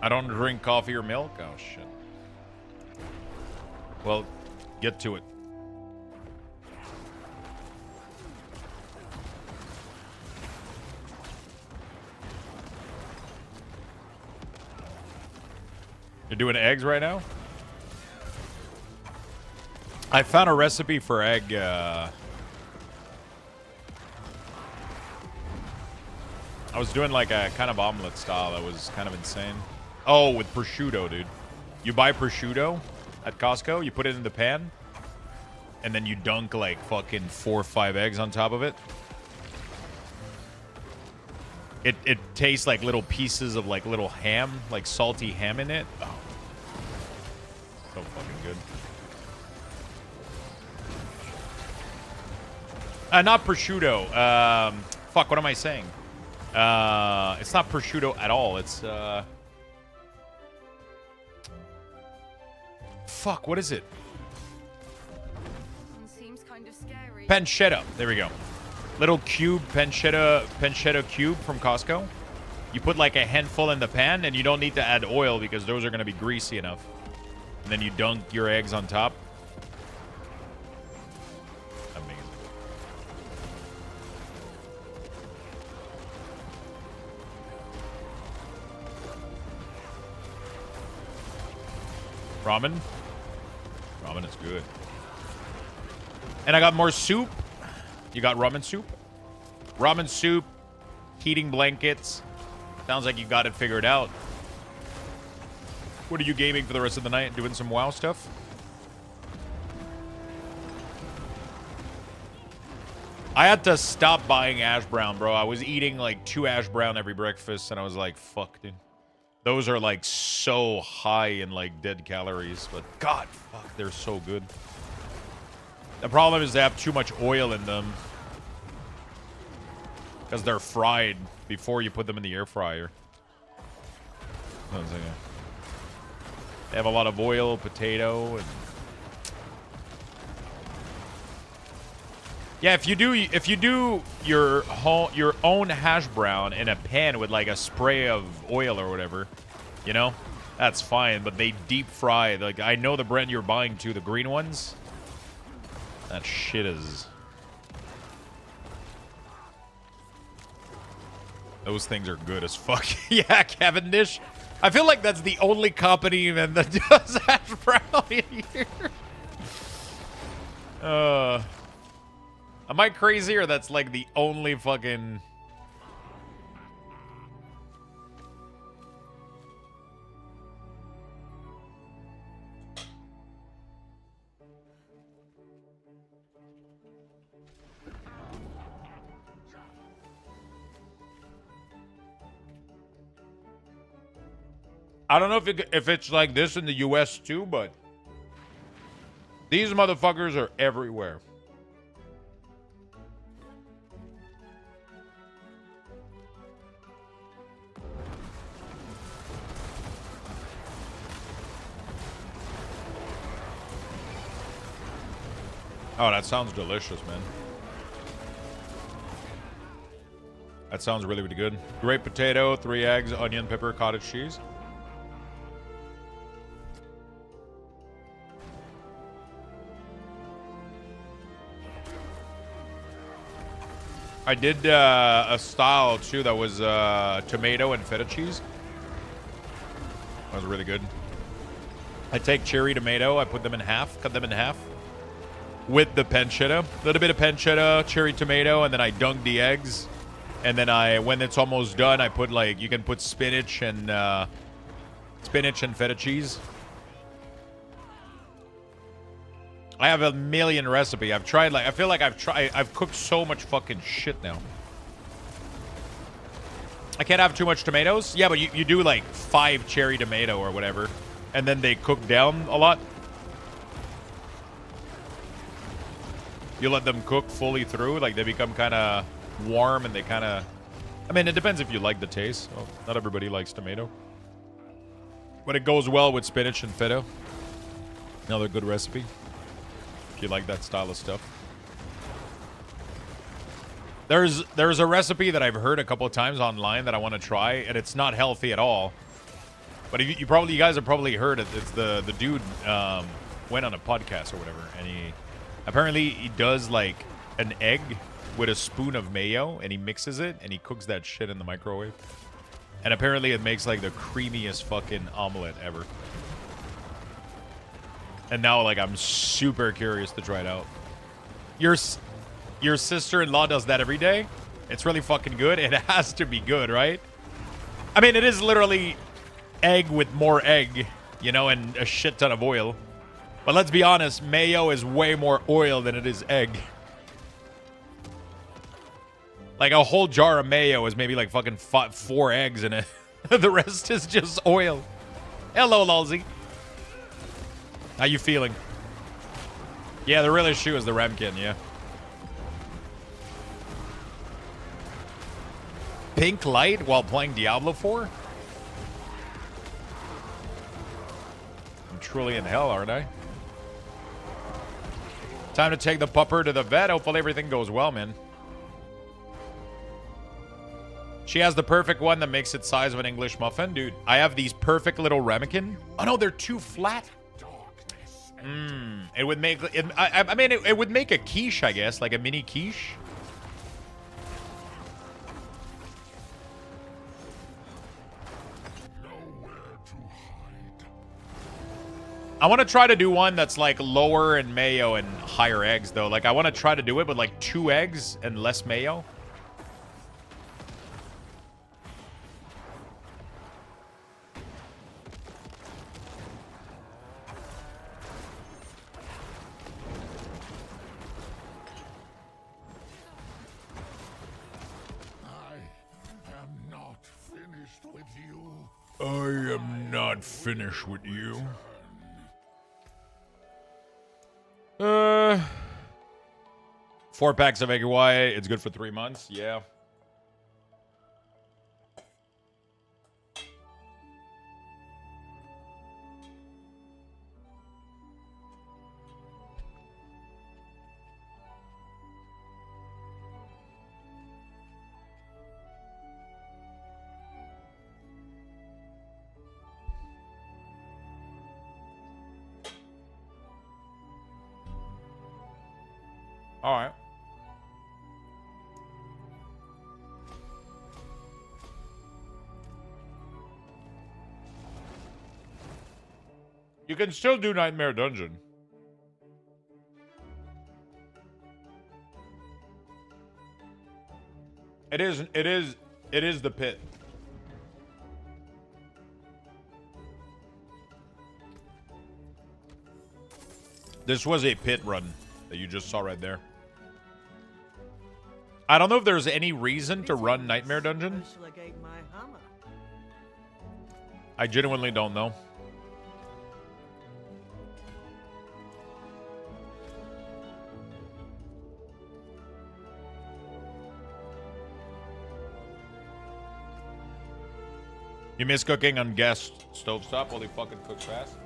I don't drink coffee or milk? Oh, shit. Well, get to it. You're doing eggs right now? I found a recipe for egg. I was doing like a kind of omelet style that was kind of insane. Oh, with prosciutto, dude. You buy prosciutto at Costco, you put it in the pan, and then you dunk like fucking 4 or 5 eggs on top of it. It tastes like little pieces of like little ham, like salty ham in it. Oh. So fucking good. Not prosciutto. Fuck, what am I saying? It's not prosciutto at all. It's fuck, what is it? Seems kind of scary. Pancetta. There we go. Little cube pancetta cube from Costco. You put like a handful in the pan, and you don't need to add oil because those are going to be greasy enough. And then you dunk your eggs on top. Amazing. Ramen. Ramen is good. And I got more soup. You got ramen soup? Ramen soup, heating blankets. Sounds like you got it figured out. What are you gaming for the rest of the night? Doing some WoW stuff? I had to stop buying ash brown, bro. I was eating like 2 ash brown every breakfast, and I was like, fuck, dude. Those are like so high in like dead calories, but God, fuck, they're so good. The problem is they have too much oil in them because they're fried before you put them in the air fryer. One second. They have a lot of oil, potato, and yeah, if you do your own hash brown in a pan with like a spray of oil or whatever, you know, that's fine. But they deep fry. Like, I know the brand you're buying too, the green ones. That shit is. Those things are good as fuck. Yeah, Cavendish. I feel like that's the only company that does hash brown in here. Am I crazy, or that's like the only fucking... I don't know if it's like this in the US too, but these motherfuckers are everywhere. Oh, that sounds delicious, man. That sounds really, really good. Great potato, 3 eggs, onion, pepper, cottage cheese. I did a style, too, that was tomato and feta cheese. That was really good. I take cherry tomato, I put them in half, cut them in half. With the pancetta, a little bit of pancetta, cherry tomato, and then I dunk the eggs. And then when it's almost done, I put like, you can put spinach and feta cheese. I have a million recipe. I've tried like, I feel like I've cooked so much fucking shit now. I can't have too much tomatoes. Yeah, but you do like 5 cherry tomato or whatever, and then they cook down a lot. You let them cook fully through, like they become kind of warm and they kind of... I mean, it depends if you like the taste. Well, not everybody likes tomato. But it goes well with spinach and feta. Another good recipe, if you like that style of stuff. There's a recipe that I've heard a couple of times online that I want to try, and it's not healthy at all. But you guys have probably heard it. It's the dude went on a podcast or whatever, and apparently he does like an egg with a spoon of mayo, and he mixes it, and he cooks that shit in the microwave. And apparently it makes like the creamiest fucking omelet ever. And now like I'm super curious to try it out. Your sister-in-law does that every day? It's really fucking good. It has to be good, right? I mean, it is literally egg with more egg, you know, and a shit ton of oil. But let's be honest, mayo is way more oil than it is egg. Like a whole jar of mayo is maybe like fucking 4 eggs in it. The rest is just oil. Hello, Lulzy. How you feeling? Yeah, the real issue is the Remkin, yeah. Pink light while playing Diablo 4? I'm truly in hell, aren't I? Time to take the pupper to the vet. Hopefully everything goes well, man. She has the perfect one that makes it size of an English muffin. Dude, I have these perfect little ramekin. Oh, no, they're too flat. It would make... I mean, it would make a quiche, I guess. Like a mini quiche. I want to try to do one that's like lower in mayo and higher eggs, though. Like, I want to try to do it with like 2 eggs and less mayo. I am not finished with you. 4 packs of AY. It's good for 3 months. Yeah. All right. You can still do Nightmare Dungeon. It is the pit. This was a pit run that you just saw right there. I don't know if there's any reason to run Nightmare Dungeon. I genuinely don't know. You miss cooking on gas stovetop while he fucking cooks fast?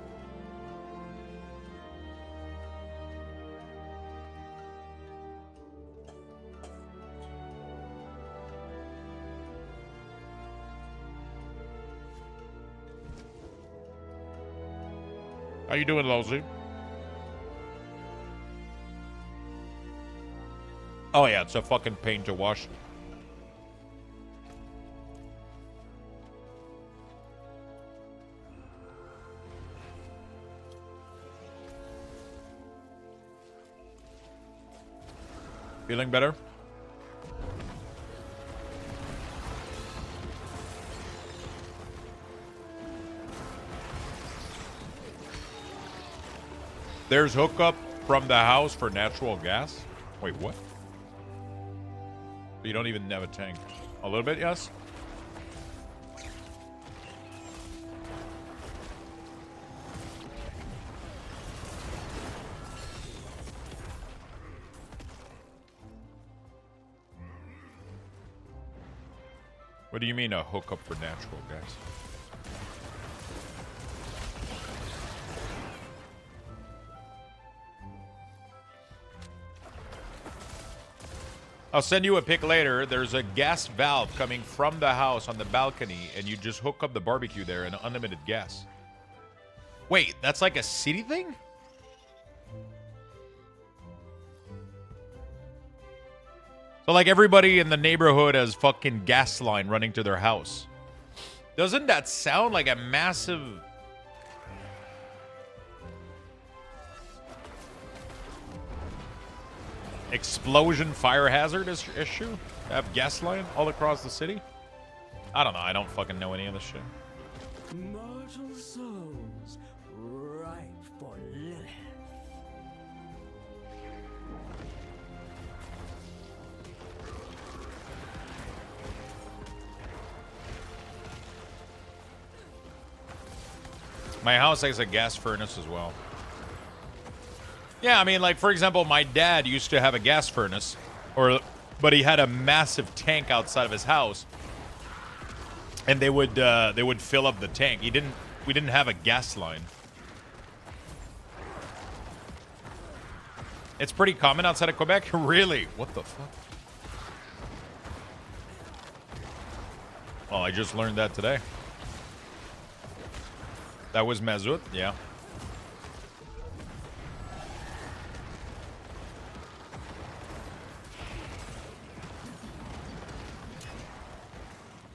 How you doing, Losey? Oh yeah, it's a fucking pain to wash. Feeling better? There's hookup from the house for natural gas? Wait, what? You don't even have a tank. A little bit, yes? What do you mean a hookup for natural gas? I'll send you a pic later. There's a gas valve coming from the house on the balcony, and you just hook up the barbecue there and unlimited gas. Wait, that's like a city thing? So like everybody in the neighborhood has fucking gas line running to their house. Doesn't that sound like a massive... explosion fire hazard issue? Have gas line all across the city? I don't know. I don't fucking know any of this shit. Mortal souls, ripe for Lilith. My house has a gas furnace as well. Yeah, I mean, like, for example, my dad used to have a gas furnace, but he had a massive tank outside of his house, and they would fill up the tank. We didn't have a gas line. It's pretty common outside of Quebec. Really? What the fuck? Well, I just learned that today. That was Mazout, yeah.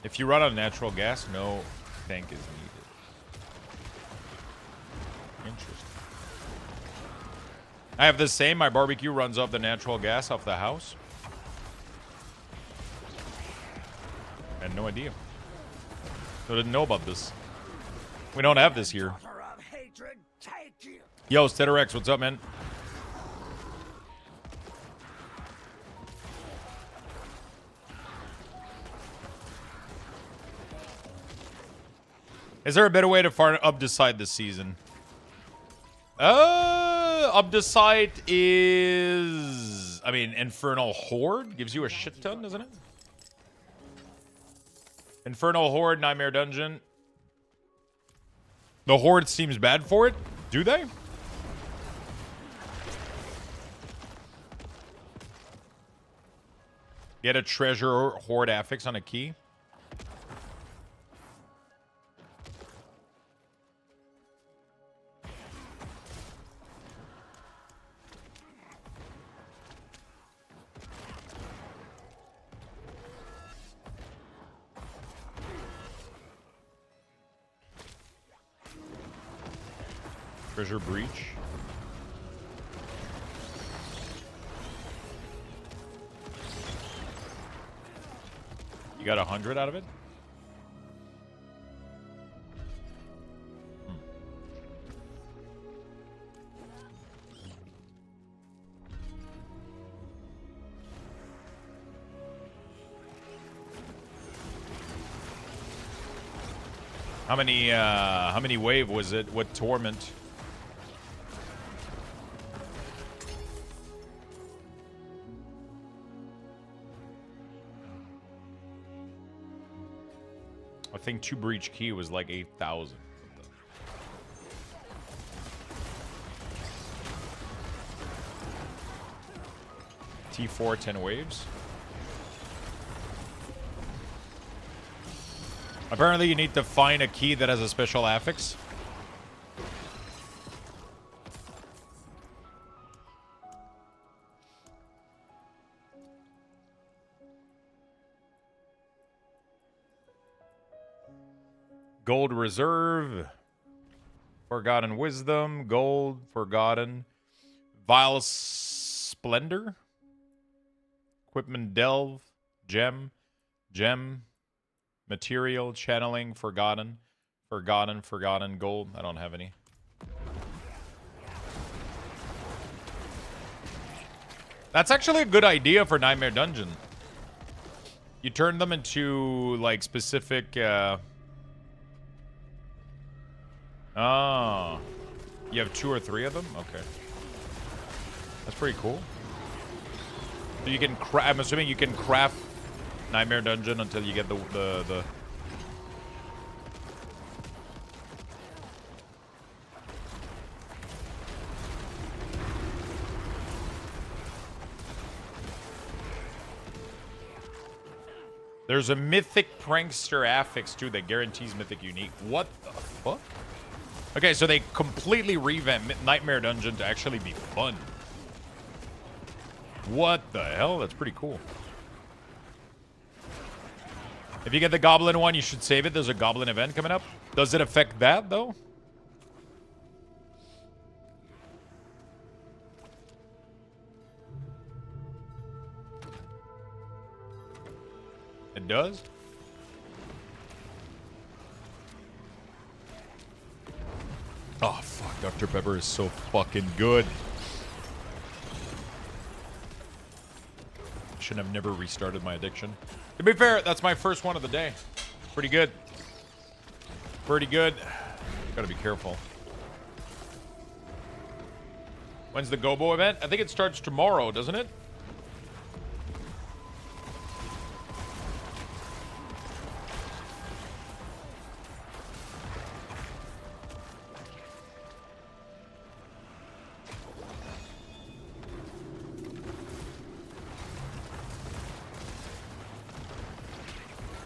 If you run on natural gas, no tank is needed. Interesting. I have the same. My barbecue runs off the natural gas off the house. I had no idea. I didn't know about this. We don't have this here. Yo, Steterex, what's up, man? Is there a better way to farm up the site this season? Up the site is... I mean, Infernal Horde gives you a shit ton, doesn't it? Infernal Horde, Nightmare Dungeon. The Horde seems bad for it. Do they? Get a treasure Horde affix on a key. Treasure breach. You got 100 out of it? How many wave was it? What torment? I think 2 breach key was like 8,000. T4 10 waves. Apparently you need to find a key that has a special affix. Gold Reserve. Forgotten Wisdom. Gold. Forgotten. Vile Splendor. Equipment Delve. Gem. Gem. Material. Channeling. Forgotten. Forgotten. Forgotten. Gold. I don't have any. That's actually a good idea for Nightmare Dungeon. You turn them into, like, specific, Oh. You have 2 or 3 of them? Okay. That's pretty cool. So you can I'm assuming you can craft Nightmare Dungeon until you get the... There's a mythic prankster affix too that guarantees mythic unique. What the fuck? Okay, so they completely revamped Nightmare Dungeon to actually be fun. What the hell? That's pretty cool. If you get the Goblin one, you should save it. There's a Goblin event coming up. Does it affect that, though? It does? Oh, fuck. Dr. Pepper is so fucking good. Should have never restarted my addiction. To be fair, that's my first one of the day. Pretty good. Pretty good. Gotta be careful. When's the Gobo event? I think it starts tomorrow, doesn't it?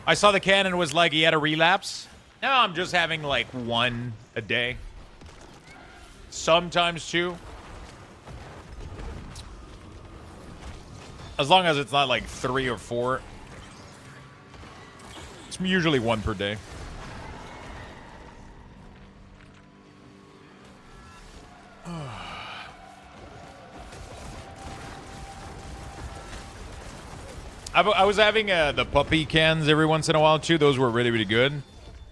I saw the cannon was like he had a relapse. No, I'm just having like 1 a day. Sometimes 2. As long as it's not like 3 or 4. It's usually 1 per day. I was having the puppy cans every once in a while too. Those were really, really good.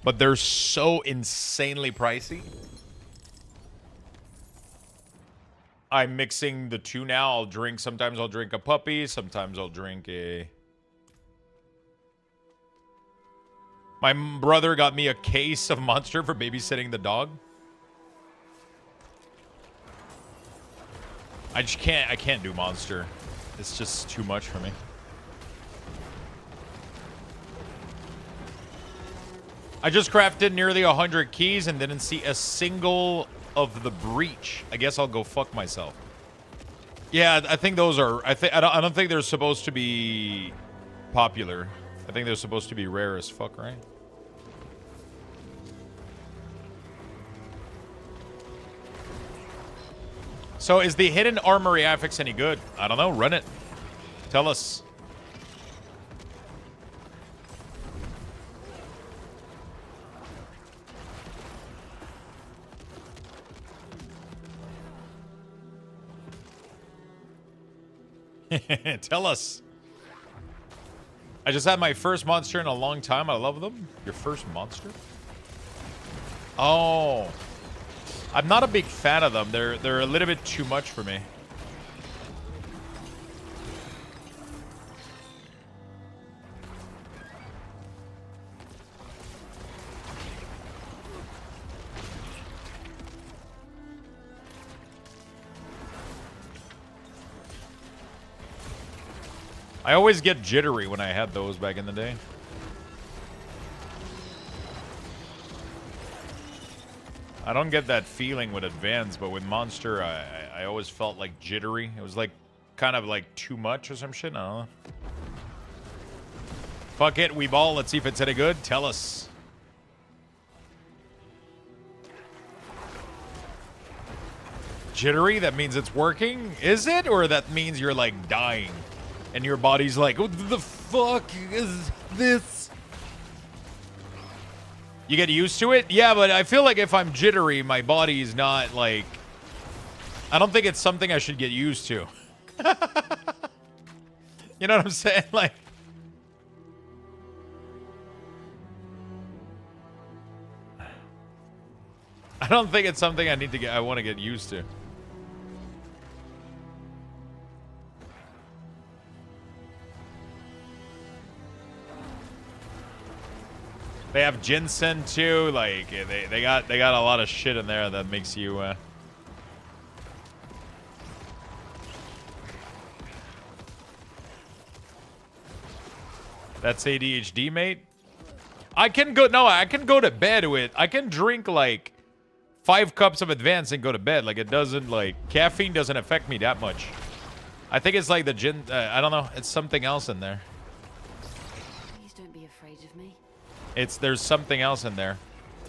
But they're so insanely pricey. I'm mixing the 2 now. Sometimes I'll drink a puppy. Sometimes I'll drink a... My brother got me a case of Monster for babysitting the dog. I can't do Monster. It's just too much for me. I just crafted nearly 100 keys and didn't see a single of the breach. I guess I'll go fuck myself. Yeah, I think those are... I don't think they're supposed to be popular. I think they're supposed to be rare as fuck, right? So is the hidden armory affix any good? I don't know. Run it. Tell us. Tell us. I just had my first monster in a long time. I love them. Your first monster? Oh. I'm not a big fan of them. They're a little bit too much for me. I always get jittery when I had those back in the day. I don't get that feeling with Advance, but with Monster, I always felt like jittery. It was like kind of like too much or some shit. I don't know. Fuck it, we ball. Let's see if it's any good. Tell us. Jittery? That means it's working? Is it? Or that means you're like dying? And your body's like, what the fuck is this? You get used to it? Yeah, but I feel like if I'm jittery, my body's not like... I don't think it's something I should get used to. You know what I'm saying? Like... I don't think it's something I want to get used to. They have ginseng too. Like they got a lot of shit in there that makes you. That's ADHD, mate. I can go to bed with. I can drink like 5 cups of Advance and go to bed. Like it doesn't caffeine doesn't affect me that much. I think it's like the gin. I don't know. It's something else in there. Please don't be afraid of me. There's something else in there.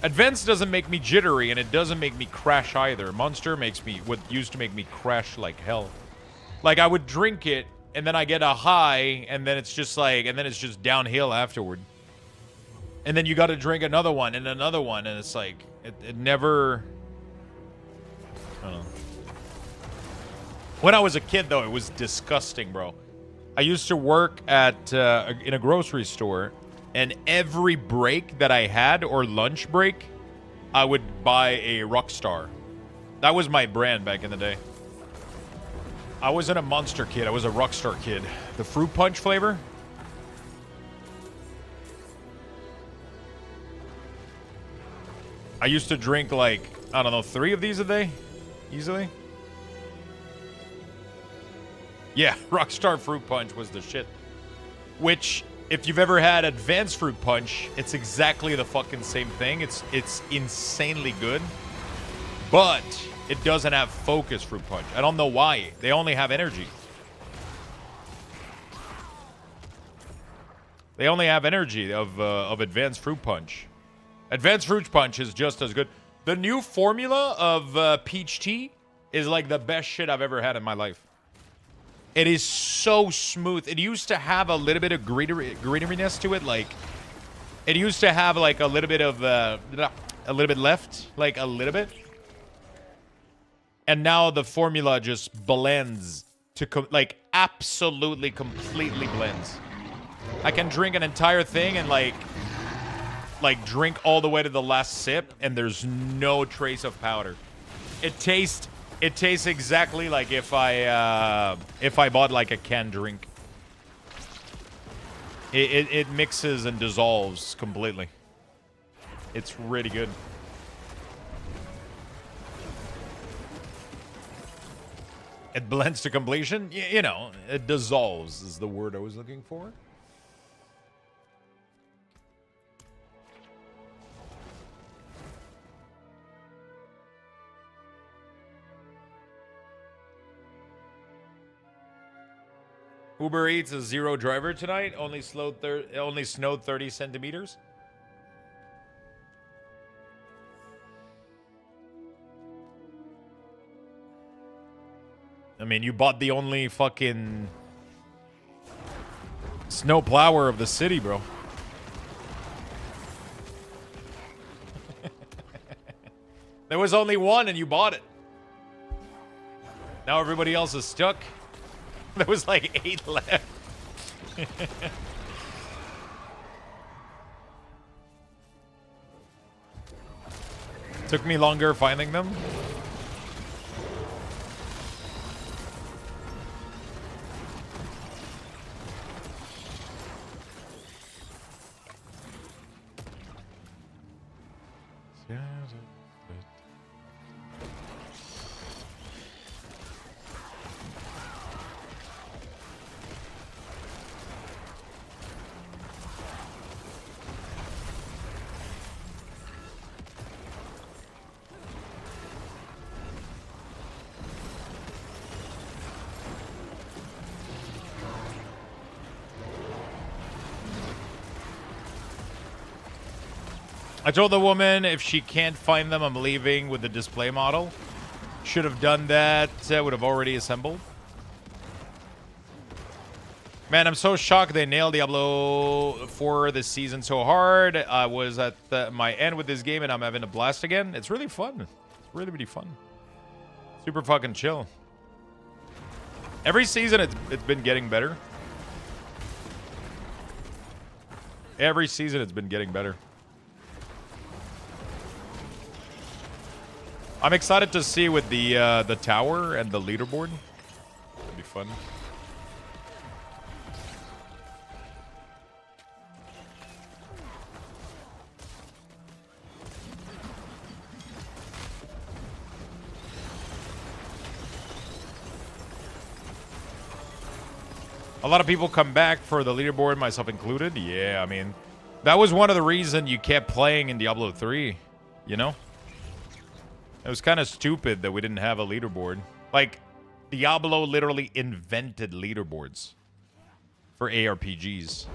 Advance doesn't make me jittery, and it doesn't make me crash either. Monster used to make me crash like hell. Like I would drink it, and then I get a high, and then it's just downhill afterward. And then you got to drink another one and another one, and it's like it never. I don't know. When I was a kid, though, it was disgusting, bro. I used to work at in a grocery store. And every break that I had, or lunch break, I would buy a Rockstar. That was my brand back in the day. I wasn't a Monster kid. I was a Rockstar kid. The fruit punch flavor. I used to drink like, I don't know, 3 of these a day? Easily. Yeah, Rockstar fruit punch was the shit. Which... if you've ever had Advanced Fruit Punch, it's exactly the fucking same thing. It's insanely good. But it doesn't have Focus Fruit Punch. I don't know why. They only have energy. They only have energy of Advanced Fruit Punch. Advanced Fruit Punch is just as good. The new formula of peach tea is like the best shit I've ever had in my life. It is so smooth. It used to have a little bit of greeneriness to it. Like, it used to have like a little bit of, a little bit left. Like, a little bit. And now the formula just blends to, like, absolutely, completely blends. I can drink an entire thing and, like drink all the way to the last sip, and there's no trace of powder. It tastes exactly like if I bought like a canned drink. It mixes and dissolves completely. It's really good. It blends to completion. You know, it dissolves is the word I was looking for. Uber Eats is 0 driver tonight. Only snowed 30 centimeters. I mean, you bought the only fucking snow plower of the city, bro. There was only one and you bought it. Now everybody else is stuck. There was like 8 left. Took me longer finding them. I told the woman if she can't find them, I'm leaving with the display model. Should have done that. Would have already assembled. Man, I'm so shocked they nailed Diablo 4 this season so hard. I was at my end with this game and I'm having a blast again. It's really fun. It's really, really fun. Super fucking chill. Every season it's been getting better. Every season it's been getting better. I'm excited to see with the tower and the leaderboard. It'll be fun. A lot of people come back for the leaderboard, myself included. Yeah, I mean, that was one of the reasons you kept playing in Diablo 3, you know? It was kind of stupid that we didn't have a leaderboard. Like, Diablo literally invented leaderboards for ARPGs.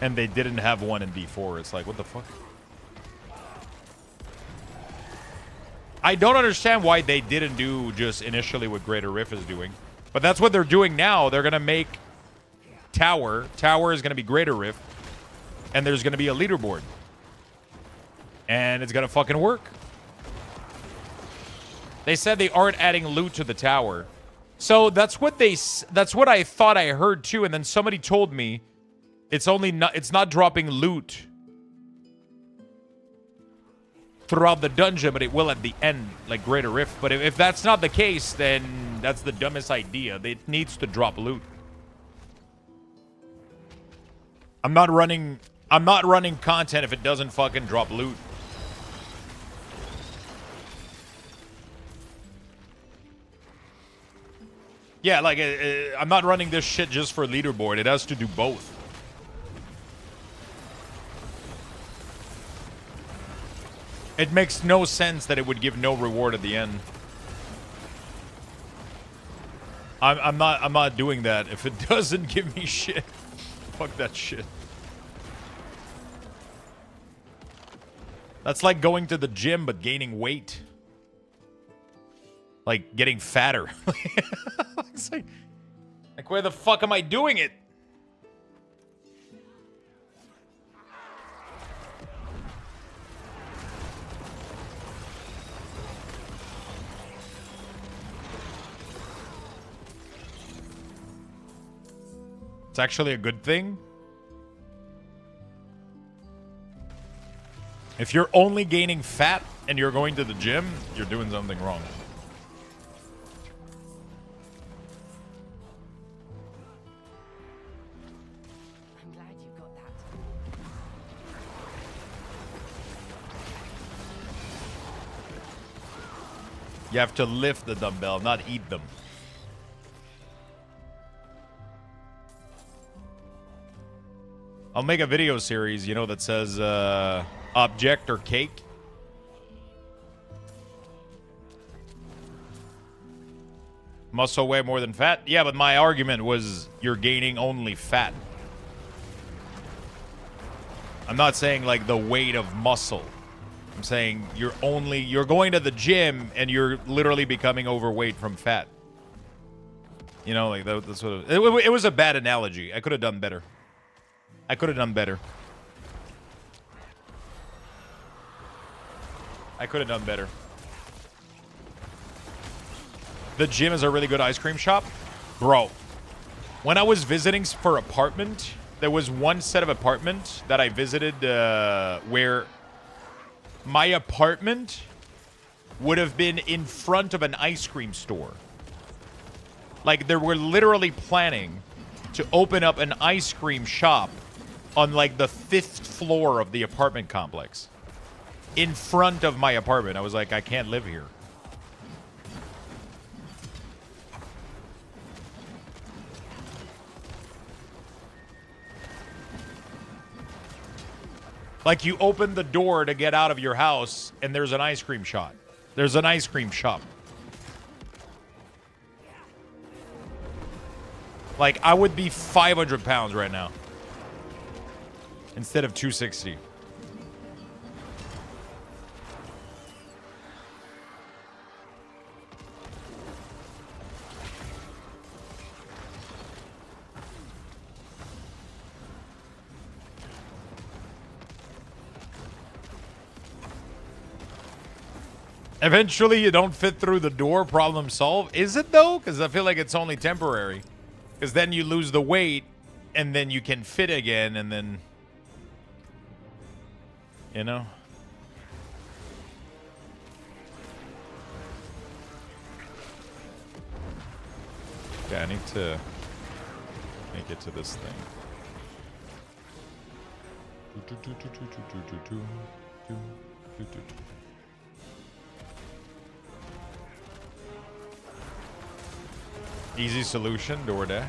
And they didn't have one in D4. It's like, what the fuck? I don't understand why they didn't do just initially what Greater Rift is doing. But that's what they're doing now. They're going to make Tower. Tower is going to be Greater Rift. And there's going to be a leaderboard. And it's gonna fucking work. They said they aren't adding loot to the tower. So that's what I thought I heard too, and then somebody told me it's not dropping loot throughout the dungeon, but it will at the end, like Greater Rift. But if that's not the case, then that's the dumbest idea. It needs to drop loot. I'm not running content if it doesn't fucking drop loot. Yeah, like, I'm not running this shit just for leaderboard. It has to do both. It makes no sense that it would give no reward at the end. I'm not doing that. If it doesn't give me shit, fuck that shit. That's like going to the gym but gaining weight. Like getting fatter. It's like where the fuck am I doing it? It's actually a good thing. If you're only gaining fat and you're going to the gym, you're doing something wrong. You have to lift the dumbbell, not eat them. I'll make a video series, you know, that says object or cake. Muscle weigh more than fat? Yeah, but my argument was you're gaining only fat. I'm not saying like the weight of muscle. I'm saying you're going to the gym and you're literally becoming overweight from fat. You know, like that's what it was a bad analogy. I could have done better. I could have done better. The gym is a really good ice cream shop. Bro, when I was visiting for apartment, there was one set of apartment that I visited where my apartment would have been in front of an ice cream store. Like, they were literally planning to open up an ice cream shop on, like, the 5th floor of the apartment complex. In front of my apartment. I was like, I can't live here. Like, you open the door to get out of your house, and there's an ice cream shop. There's an ice cream shop. Like, I would be 500 pounds right now. Instead of 260. Eventually, you don't fit through the door, problem solved. Is it, though? Because I feel like it's only temporary. Because then you lose the weight, and then you can fit again, and then... You know? Okay, I need to make it to this thing. Easy solution, DoorDash.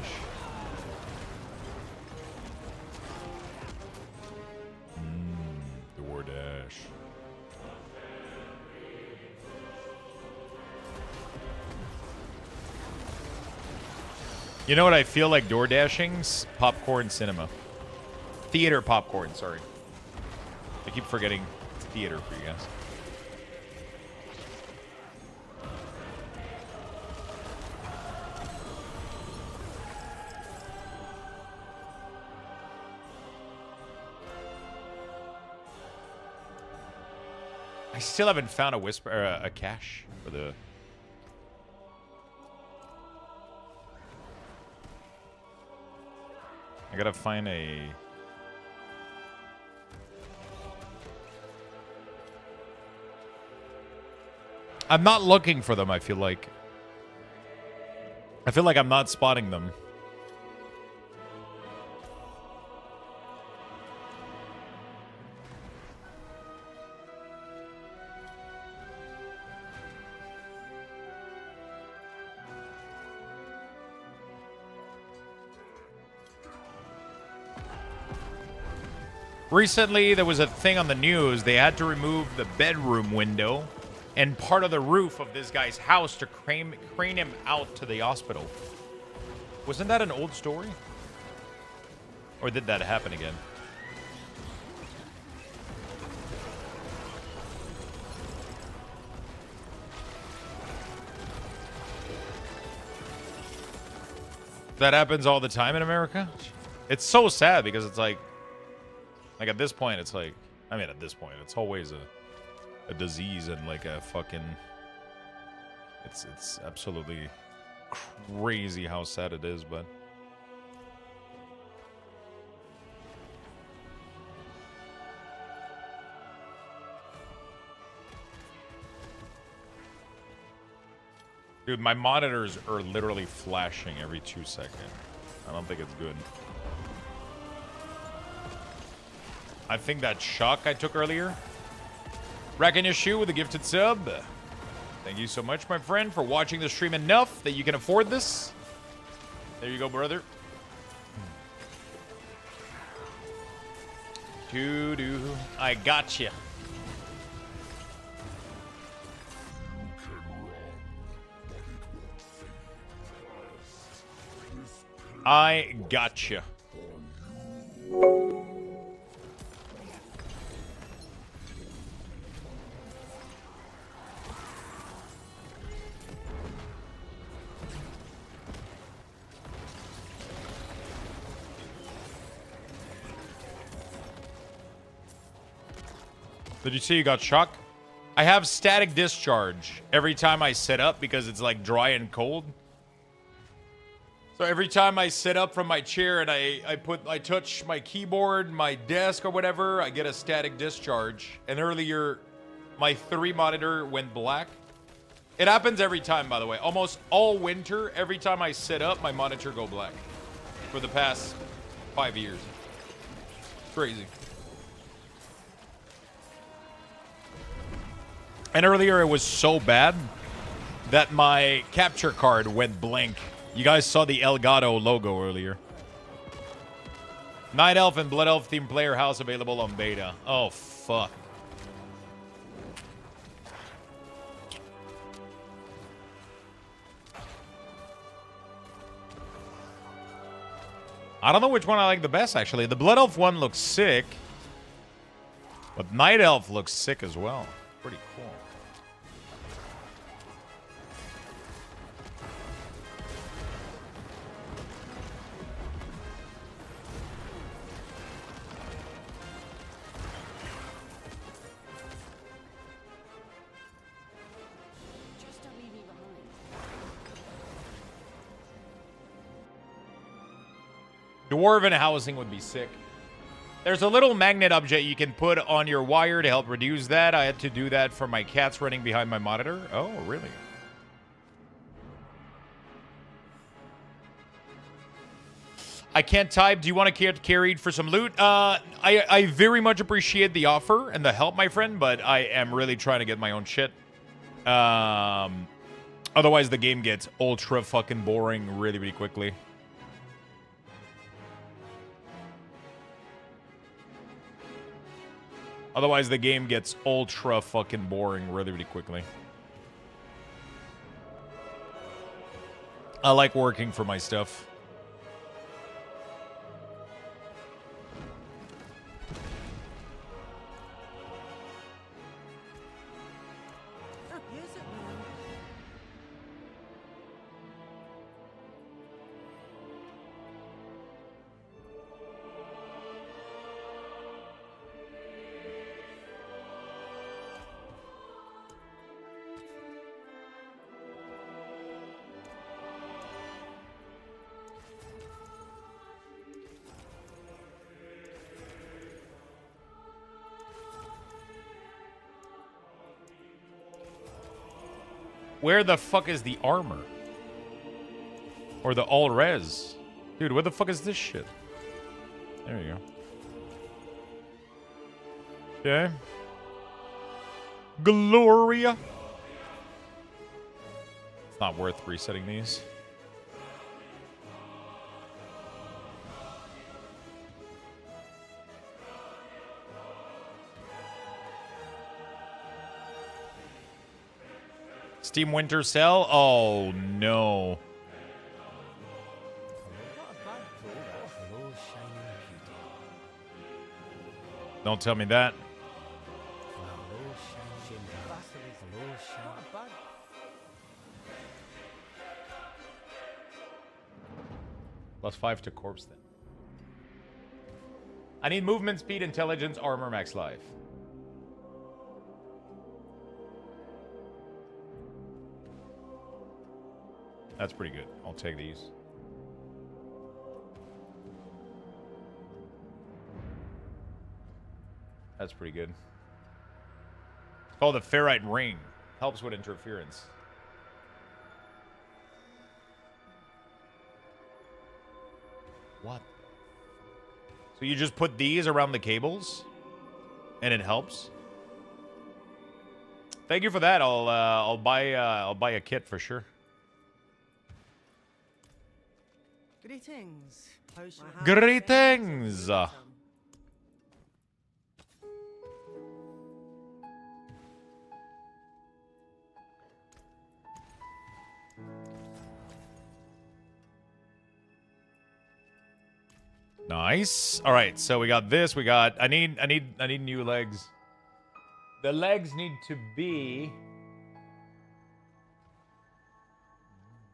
DoorDash. You know what I feel like DoorDashing's? Popcorn cinema. Theater popcorn, sorry. I keep forgetting theater for you guys. I still haven't found a cache for the... I gotta find a... I'm not looking for them, I feel like. I feel like I'm not spotting them. Recently, there was a thing on the news. They had to remove the bedroom window and part of the roof of this guy's house to crane him out to the hospital. Wasn't that an old story? Or did that happen again? That happens all the time in America? It's so sad because it's like at this point, it's like, I mean, at this point, it's always a disease and like a fucking, it's absolutely crazy how sad it is, but. Dude, my monitors are literally flashing every 2 seconds. I don't think it's good. I think that shock I took earlier. Racking your shoe with a gifted sub. Thank you so much, my friend, for watching the stream enough that you can afford this. There you go, brother. Doo-doo. I gotcha. I gotcha. Did you see you got shock? I have static discharge every time I sit up because it's like dry and cold. So every time I sit up from my chair and I touch my keyboard, my desk or whatever, I get a static discharge. And earlier, my 3 monitor went black. It happens every time, by the way. Almost all winter, every time I sit up, my monitor go black. For the past 5 years. Crazy. And earlier it was so bad that my capture card went blank. You guys saw the Elgato logo earlier. Night Elf and Blood Elf Team Player House available on beta. Oh, fuck. I don't know which one I like the best, actually. The Blood Elf one looks sick. But Night Elf looks sick as well. Pretty cool. Dwarven housing would be sick. There's a little magnet object you can put on your wire to help reduce that. I had to do that for my cats running behind my monitor. Oh, really? I can't type. Do you want to get carried for some loot? I very much appreciate the offer and the help, my friend, but I am really trying to get my own shit. Otherwise, the game gets ultra fucking boring really, really quickly. Otherwise, the game gets ultra fucking boring really, really quickly. I like working for my stuff. Where the fuck is the armor? Or the all-res? Dude, where the fuck is this shit? There you go. Okay. Gloria. It's not worth resetting these. Steam Winter Sale? Oh, no. Don't tell me that. +5 to corpse then. I need movement speed, intelligence, armor, max life. That's pretty good. I'll take these. That's pretty good. It's called the Ferrite Ring. Helps with interference. What? So you just put these around the cables? And it helps? Thank you for that. I'll buy a kit for sure. Greetings. How's your Greetings. Nice. All right, so we got this. We got. I need new legs. The legs need to be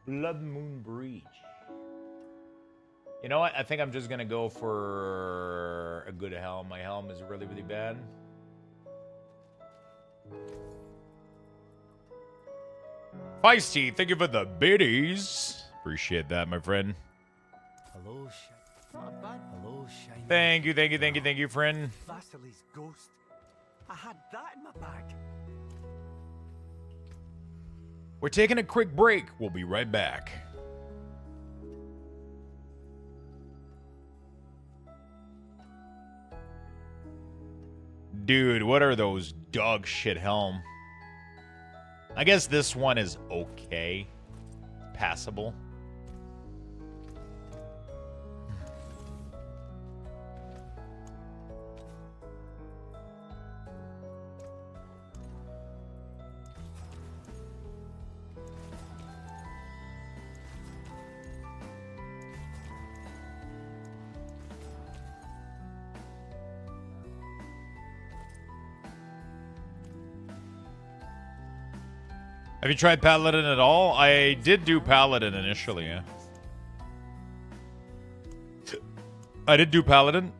Blood Moon Breach. You know what? I think I'm just gonna go for a good helm. My helm is really, really bad. Feisty, thank you for the biddies. Appreciate that, my friend. Hello, not bad. Hello, shiny. Thank you, friend. Vasily's ghost. I had that in my bag. We're taking a quick break. We'll be right back. Dude, what are those dog shit helm? I guess this one is okay. Passable. Have you tried Paladin at all? I did do Paladin initially, yeah. I did do Paladin.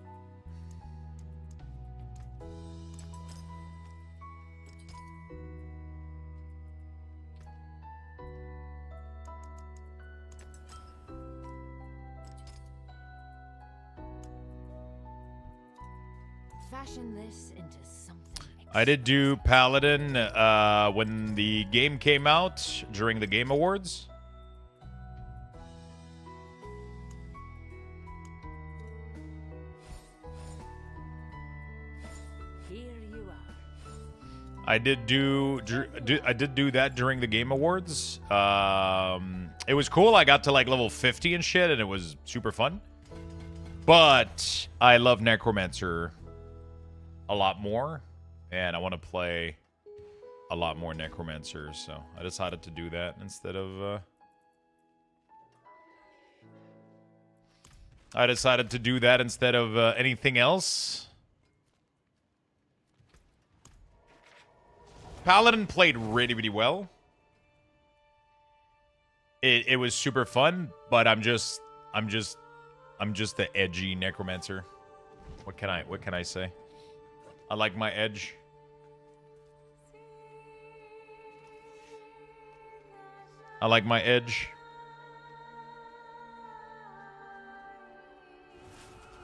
Fashion this into something. I did do Paladin when the game came out during the Game Awards. Here you are. I did do that during the Game Awards. It was cool. I got to like level 50 and shit, and it was super fun. But I love Necromancer a lot more. And I want to play a lot more Necromancers, so I decided to do that instead of... anything else. Paladin played really, really well. It was super fun, but I'm just the edgy Necromancer. What can I say? I like my edge. I like my edge.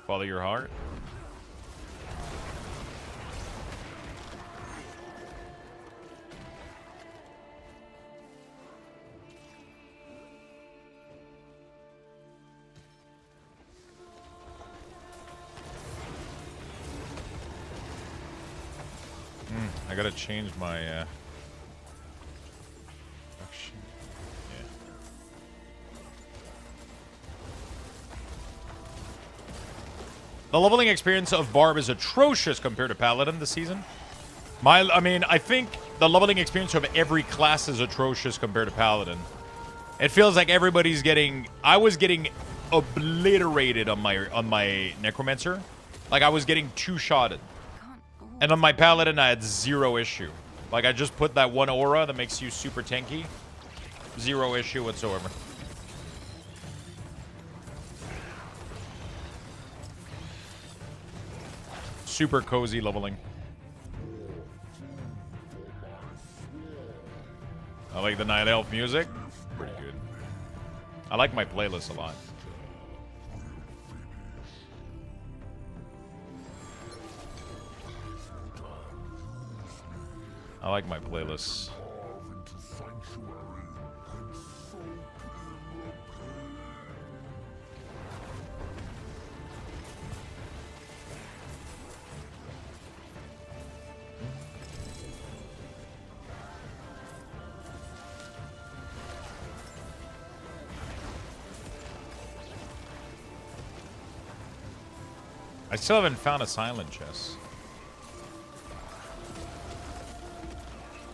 Follow your heart. I gotta change my action. Yeah. The leveling experience of Barb is atrocious compared to Paladin this season. I think the leveling experience of every class is atrocious compared to Paladin. It feels like everybody's getting... I was getting obliterated on my Necromancer. Like I was getting two-shotted. And on my Paladin, I had zero issue. Like, I just put that one aura that makes you super tanky. Zero issue whatsoever. Super cozy leveling. I like the Night Elf music. Pretty good. I like my playlist a lot. I like my playlists. I still haven't found a silent chest.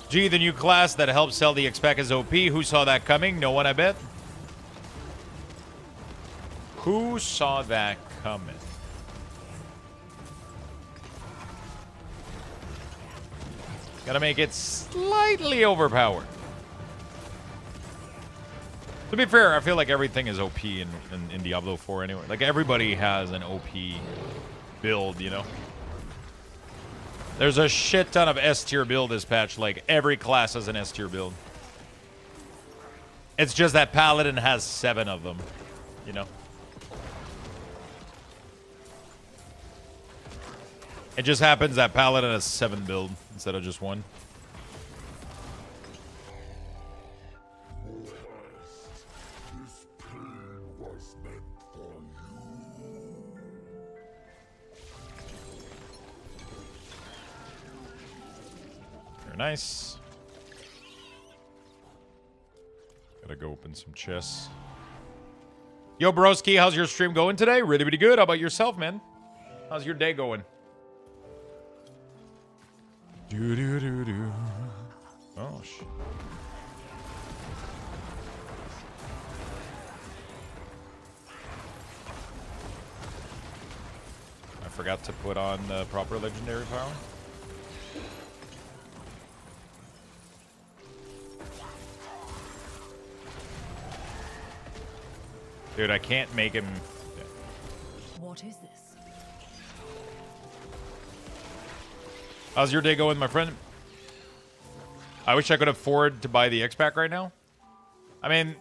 Gee, the new class that helps sell the expec is OP. Who saw that coming? No one, I bet. Who saw that coming? Gotta make it slightly overpowered. To be fair, I feel like everything is OP in Diablo 4 anyway. Like, everybody has an OP build, you know? There's a shit ton of S-tier build this patch. Like, every class has an S-tier build. It's just that Paladin has 7 of them, you know? It just happens that Paladin has 7 build instead of just 1. Very nice. Gotta go open some chests. Yo, broski, how's your stream going today? Really, really good. How about yourself, man? How's your day going? Do. Oh, shit. I forgot to put on the proper legendary power. Dude, I can't make him... What is this? How's your day going, my friend? I wish I could afford to buy the X-Pack right now. I mean,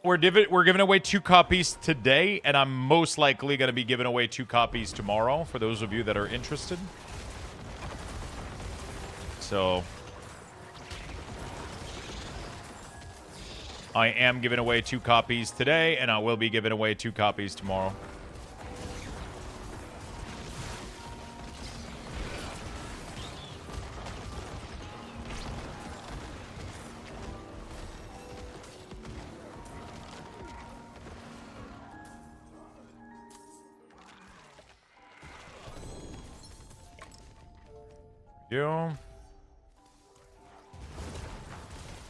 we're giving away 2 copies today, and I'm most likely going to be giving away 2 copies tomorrow for those of you that are interested. So... I am giving away 2 copies today, and I will be giving away 2 copies tomorrow. Go.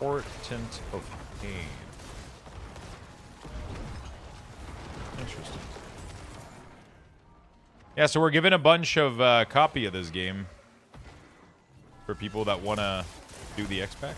Portent of Pain. Interesting. Yeah, so we're giving a bunch of copy of this game for people that want to do the X-Pack.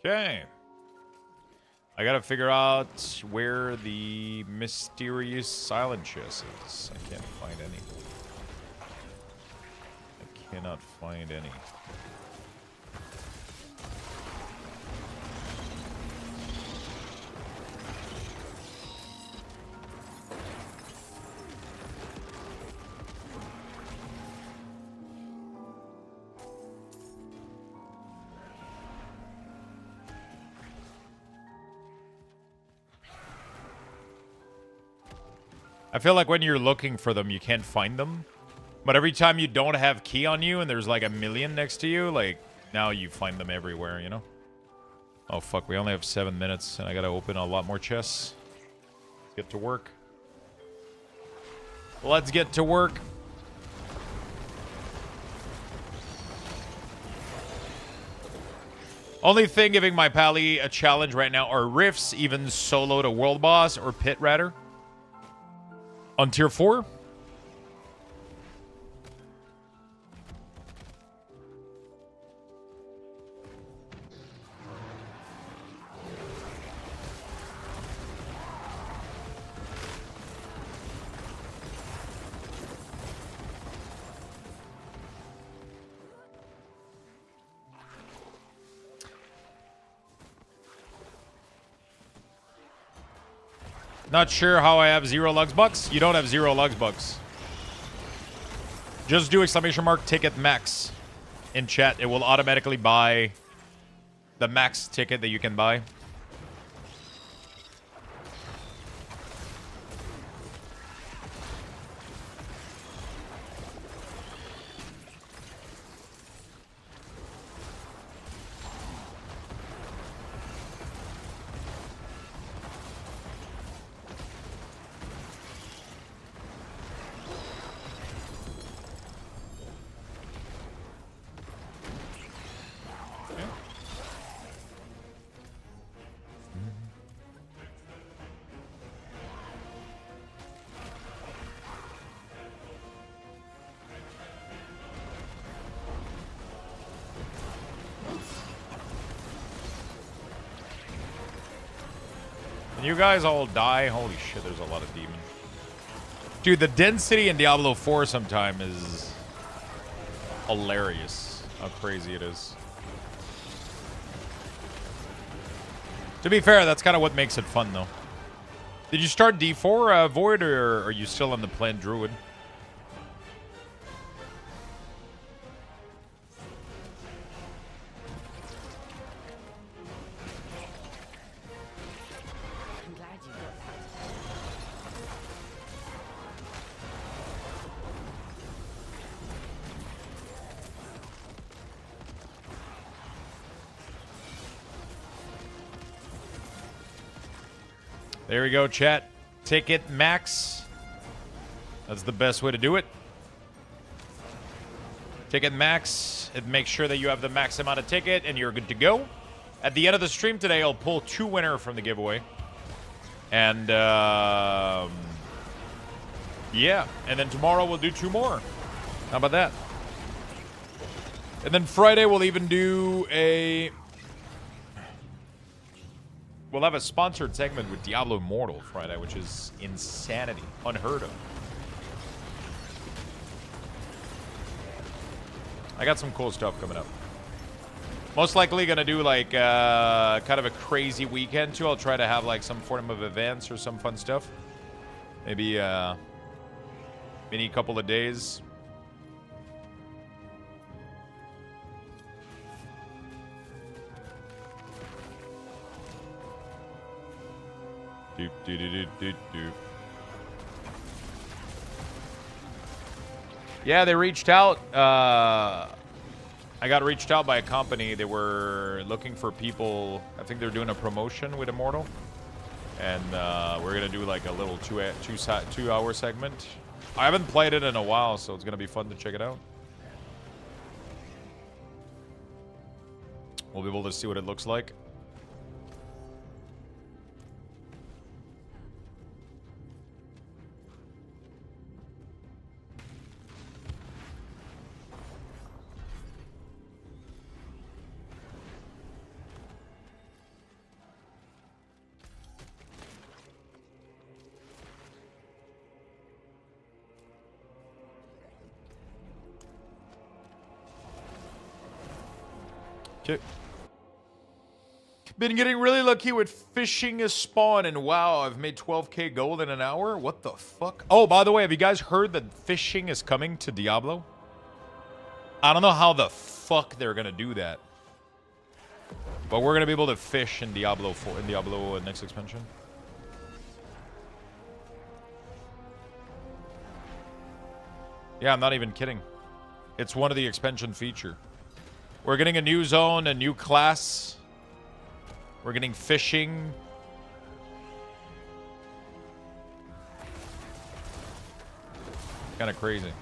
Okay. I gotta figure out where the mysterious silent chest is. I can't find any. I cannot find any. I feel like when you're looking for them, you can't find them. But every time you don't have key on you and there's like a million next to you, like, now you find them everywhere, you know? Oh, fuck, we only have 7 minutes and I gotta open a lot more chests. Let's get to work. Let's get to work. Only thing giving my pally a challenge right now are rifts, even solo to world boss or pit rather. On tier 4? Not sure how I have 0 Lux bucks. You don't have 0 Lux bucks. Just do exclamation mark ticket max in chat. It will automatically buy the max ticket that you can buy. You guys all die? Holy shit, there's a lot of demons. Dude, the density in Diablo 4 sometime is hilarious. How crazy it is. To be fair, that's kind of what makes it fun, though. Did you start D4, Void, or are you still on the Plant Druid? There we go, chat. Ticket max. That's the best way to do it. Ticket max. It makes sure that you have the max amount of ticket and you're good to go. At the end of the stream today, I'll pull 2 winners from the giveaway. And, yeah. And then tomorrow we'll do 2 more. How about that? And then Friday we'll even do a... We'll have a sponsored segment with Diablo Immortal Friday, which is insanity. Unheard of. I got some cool stuff coming up. Most likely gonna do like kind of a crazy weekend too. I'll try to have like some form of events or some fun stuff. Maybe mini couple of days. Doop, doop, doop, doop, doop. Yeah, they reached out. I got reached out by a company. They were looking for people. I think they're doing a promotion with Immortal. And we're going to do like a little 2-hour segment. I haven't played it in a while, so it's going to be fun to check it out. We'll be able to see what it looks like. Okay. Been getting really lucky with fishing a spawn, and wow, I've made 12k gold in an hour? What the fuck? Oh, by the way, have you guys heard that fishing is coming to Diablo? I don't know how the fuck they're gonna do that. But we're gonna be able to fish in Diablo 4, in Diablo next expansion. Yeah, I'm not even kidding. It's one of the expansion feature. We're getting a new zone, a new class. We're getting fishing. Kind of crazy.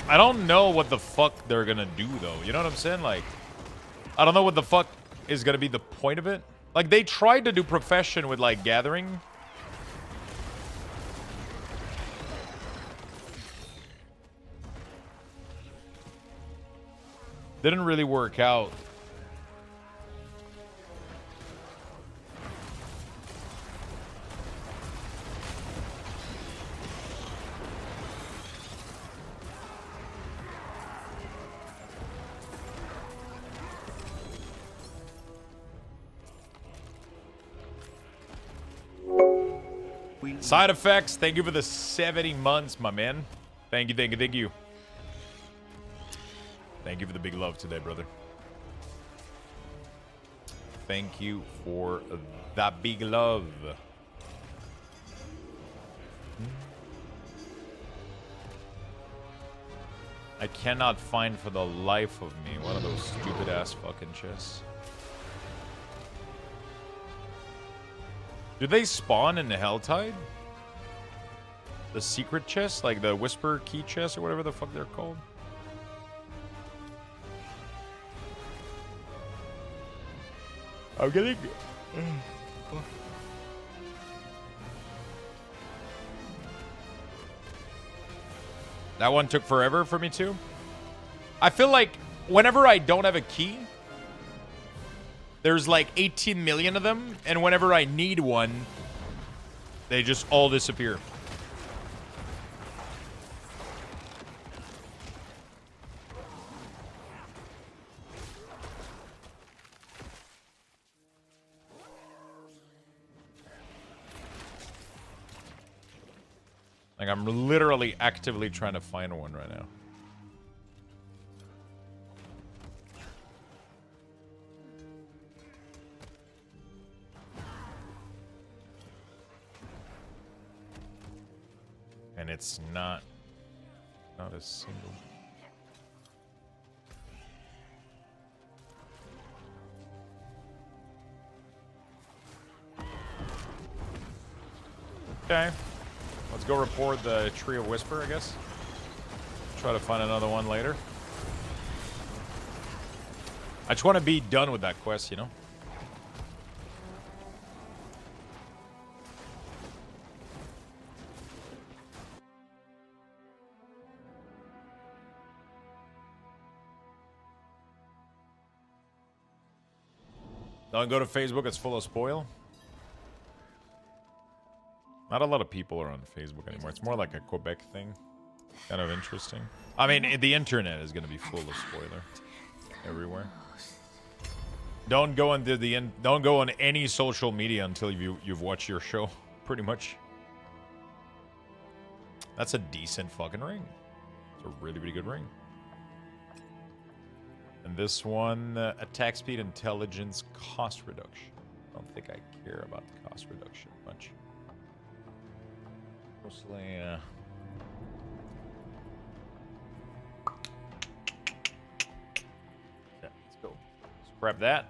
I don't know what the fuck they're gonna do, though. You know what I'm saying? Like, I don't know what the fuck is gonna be the point of it. Like, they tried to do profession with, like, gathering. Didn't really work out. Side effects, thank you for the 70 months, my man. Thank you, thank you, thank you. Thank you for the big love today, brother. Thank you for that big love. I cannot find for the life of me one of those stupid ass fucking chests. Do they spawn in the Helltide? The secret chests? Like the Whisper key chests or whatever the fuck they're called? I'm getting... That one took forever for me too. I feel like whenever I don't have a key, there's like 18 million of them, and whenever I need one, they just all disappear. Like, I'm literally actively trying to find one right now. And it's not a single. Okay. Let's go report the Tree of Whisper, I guess. Try to find another one later. I just want to be done with that quest, you know? Don't go to Facebook, it's full of spoil. Not a lot of people are on Facebook anymore. It's more like a Quebec thing. Kind of interesting. I mean, the internet is going to be full of spoiler everywhere. Don't go on don't go on any social media until you've watched your show, pretty much. That's a decent fucking ring. It's a really, really good ring. And this one, attack speed, intelligence, cost reduction. I don't think I care about the cost reduction much. Mostly, yeah, let's go. Let's grab that.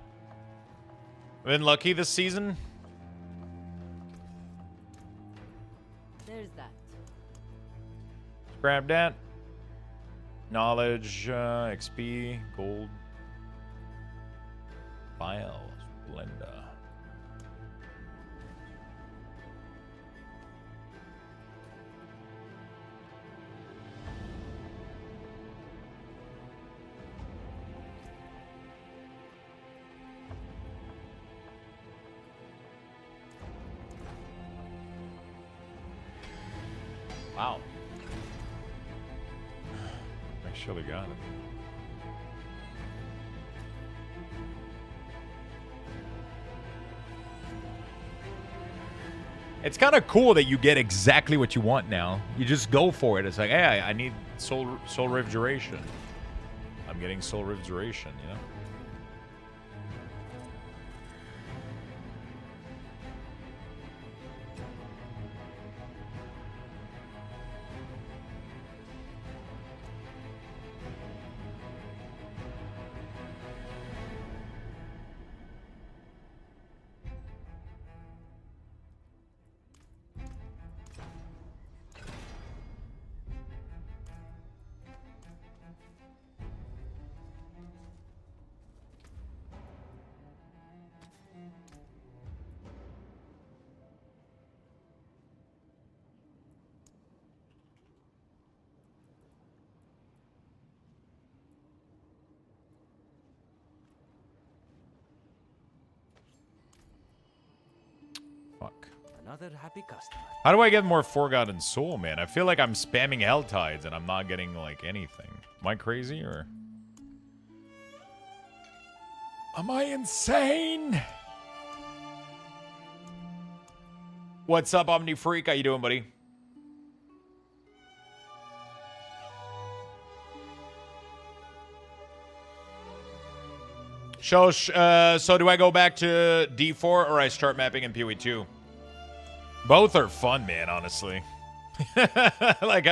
I've been lucky this season. There's that. Let's grab that. Knowledge, XP, gold. File, Splenda. Wow. Actually got it. It's kind of cool that you get exactly what you want now. You just go for it. It's like, hey, I need soul rift duration. I'm getting soul rift duration, you know? Another happy customer. How do I get more Forgotten Soul, man? I feel like I'm spamming Helltides and I'm not getting, like, anything. Am I crazy, or... Am I insane? What's up, Omni Freak? How you doing, buddy? So do I go back to D4 or I start mapping in PoE 2? Both are fun, man, honestly. Like,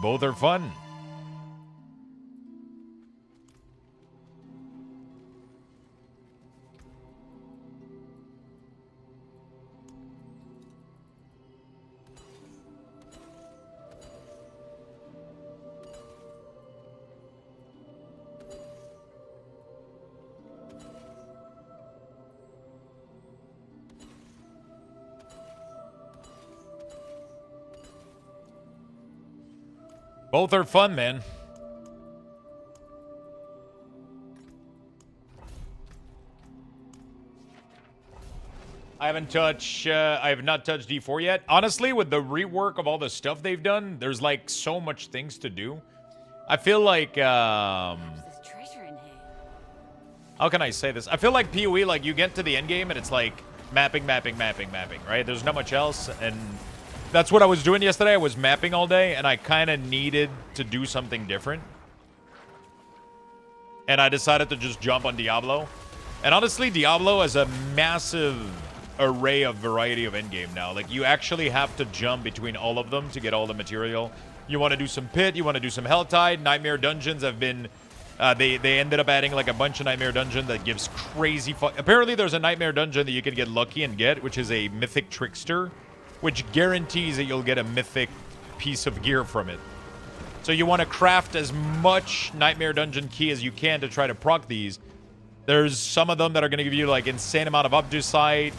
both are fun. Both are fun, man. I have not touched D4 yet. Honestly, with the rework of all the stuff they've done, there's like so much things to do. I feel like how can I say this? I feel like PoE, like you get to the end game and it's like mapping, right? There's not much else, and that's what I was doing yesterday. I was mapping all day, and I kind of needed to do something different. And I decided to just jump on Diablo. And honestly, Diablo has a massive array of variety of endgame now. Like, you actually have to jump between all of them to get all the material. You want to do some pit, you want to do some Helltide. Nightmare dungeons have been... they ended up adding like a bunch of Nightmare dungeon that gives crazy fun. Apparently, there's a Nightmare dungeon that you can get lucky and get, which is a Mythic Trickster, which guarantees that you'll get a mythic piece of gear from it. So you want to craft as much Nightmare Dungeon key as you can to try to proc these. There's some of them that are going to give you like insane amount of Obducite.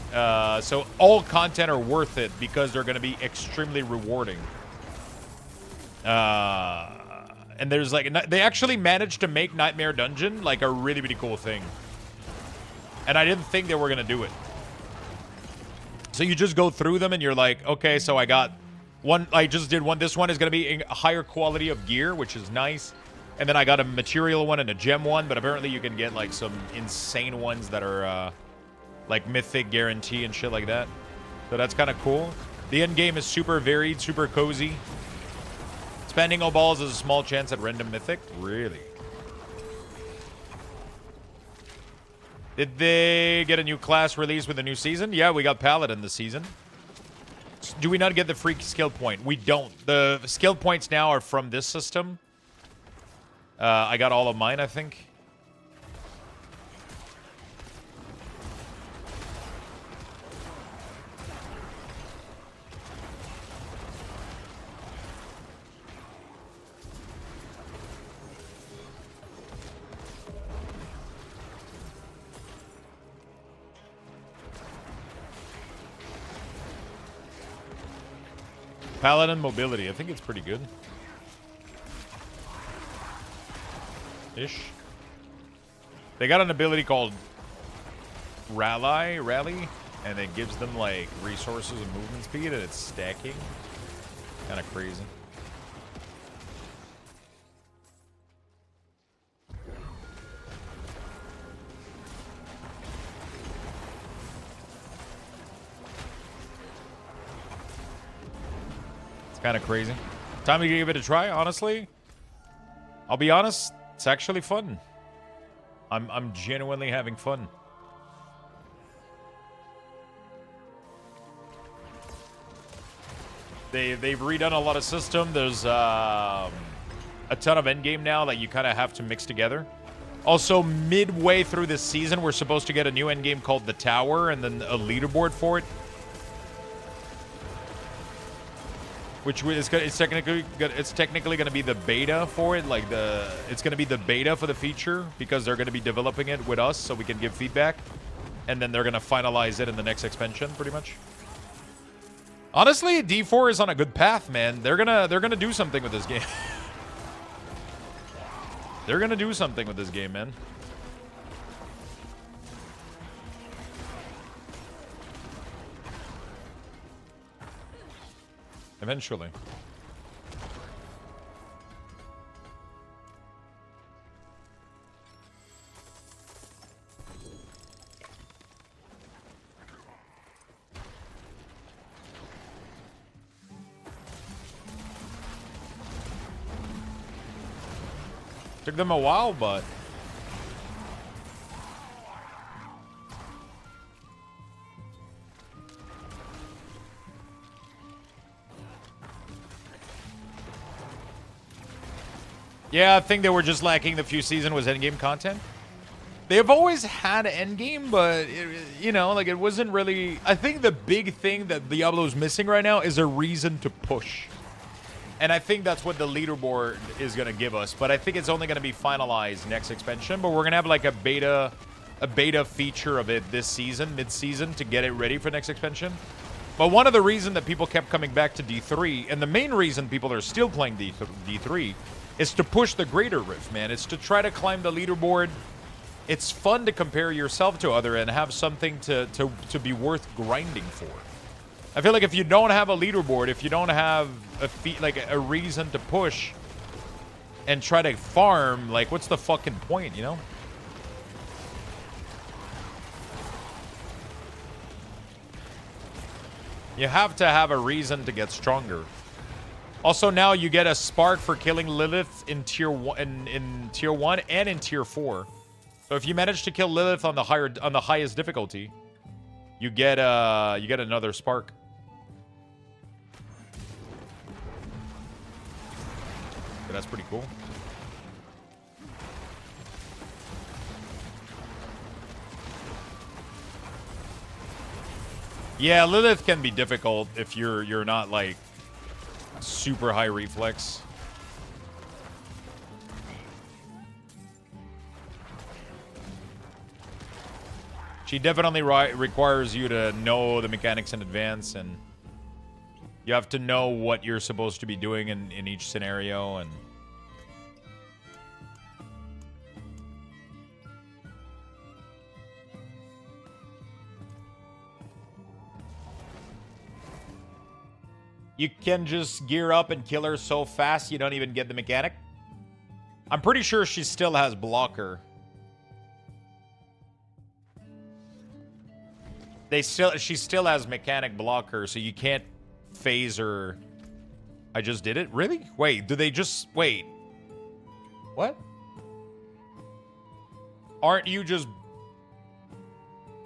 So all content are worth it because they're going to be extremely rewarding. And there's like, they actually managed to make Nightmare Dungeon like a really, really cool thing. And I didn't think they were going to do it. So you just go through them and you're like, okay, so I got one, I just did one. This one is going to be a higher quality of gear, which is nice. And then I got a material one and a gem one, but apparently you can get like some insane ones that are like mythic guarantee and shit like that. So that's kind of cool. The end game is super varied, super cozy. Spending all balls is a small chance at random mythic. Really? Did they get a new class release with a new season? Yeah, we got Paladin this season. Do we not get the free skill point? We don't. The skill points now are from this system. I got all of mine, I think. Paladin mobility. I think it's pretty good. Ish. They got an ability called Rally, and it gives them like resources and movement speed, and it's stacking. Kind of crazy. It's kind of crazy. Time to give it a try, honestly. I'll be honest, it's actually fun. I'm genuinely having fun. They've redone a lot of system. There's a ton of endgame now that you kind of have to mix together. Also, midway through this season, we're supposed to get a new endgame called The Tower, and then a leaderboard for it. Which is it's technically going to be the beta for it, like it's going to be the beta for the feature because they're going to be developing it with us so we can give feedback, and then they're going to finalize it in the next expansion, pretty much. Honestly, D4 is on a good path, man. They're gonna do something with this game. They're gonna do something with this game, man. Eventually. Took them a while, but... Yeah, I think they were just lacking the few season was endgame content. They've always had an endgame, but, you know, like, it wasn't really... I think the big thing that Diablo's missing right now is a reason to push. And I think that's what the leaderboard is going to give us. But I think it's only going to be finalized next expansion. But we're going to have, like, a beta feature of it this season, mid-season, to get it ready for next expansion. But one of the reasons that people kept coming back to D3, and the main reason people are still playing D3, is to push the greater rift, man. It's to try to climb the leaderboard. It's fun to compare yourself to other and have something to be worth grinding for. I feel like if you don't have a leaderboard, if you don't have a reason to push and try to farm, like, what's the fucking point, you know? You have to have a reason to get stronger. Also, now you get a spark for killing Lilith in tier 1 and in tier 4. So if you manage to kill Lilith on the highest difficulty, you get another spark. So that's pretty cool. Yeah, Lilith can be difficult if you're not like super high reflex. She definitely requires you to know the mechanics in advance, and you have to know what you're supposed to be doing in each scenario. And you can just gear up and kill her so fast you don't even get the mechanic. I'm pretty sure she still has blocker. She still has mechanic blocker, so you can't phase her. I just did it? Really? Wait, do they just... Wait. What? Aren't you just...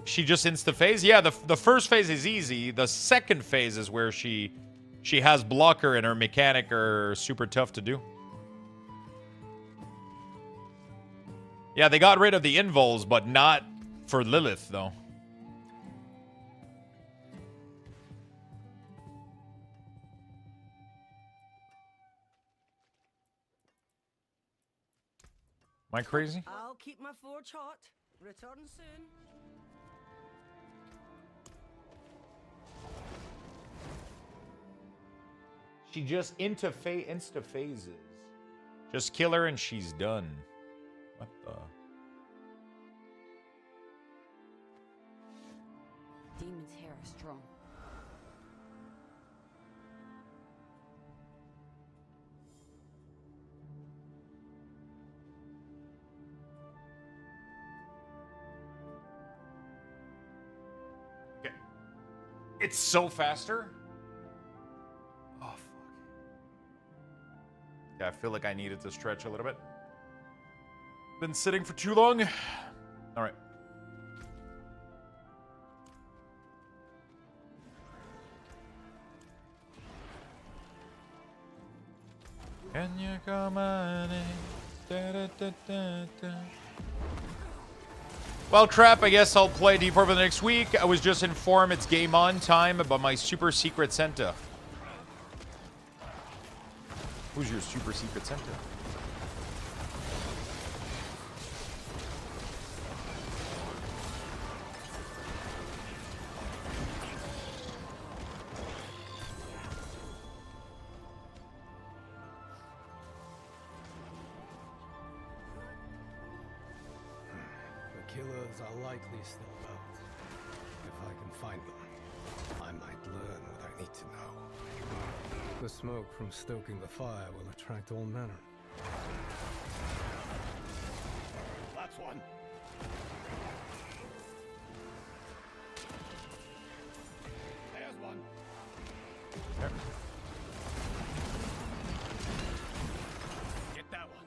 She just insta-phase? Yeah, the first phase is easy. The second phase is where she has blocker and her mechanic are super tough to do. Yeah, they got rid of the invols, but not for Lilith, though. Am I crazy? I'll keep my forge hot. Return soon. She just insta-phases. Just kill her and she's done. What the? Demon's hair are strong. Okay. It's so faster. Oh, fuck. Yeah, I feel like I needed to stretch a little bit. Been sitting for too long. All right. Can you come on in? Da, da, da, da, da. Well, crap, I guess I'll play D4 for the next week. I was just informed it's game on time about my super secret Santa. Who's your super secret Santa? The killers are likely still about. If I can find them, I might learn what I need to know. The smoke from stoking the fire will attract all manner. That's one. There's one. There. Get that one.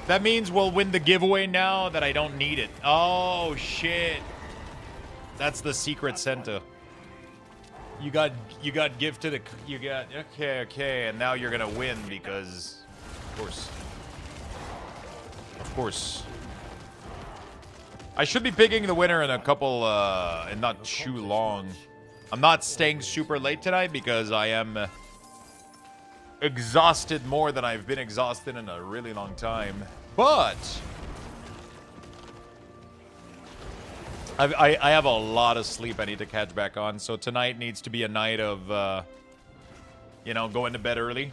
That means we'll win the giveaway now that I don't need it. Oh, shit. That's the secret Santa. You got gifted a... You got... Okay. And now you're going to win because... Of course. Of course. I should be picking the winner in a couple... and not too long. I'm not staying super late tonight because I am... exhausted more than I've been exhausted in a really long time. But I have a lot of sleep I need to catch back on. So tonight needs to be a night of, you know, going to bed early.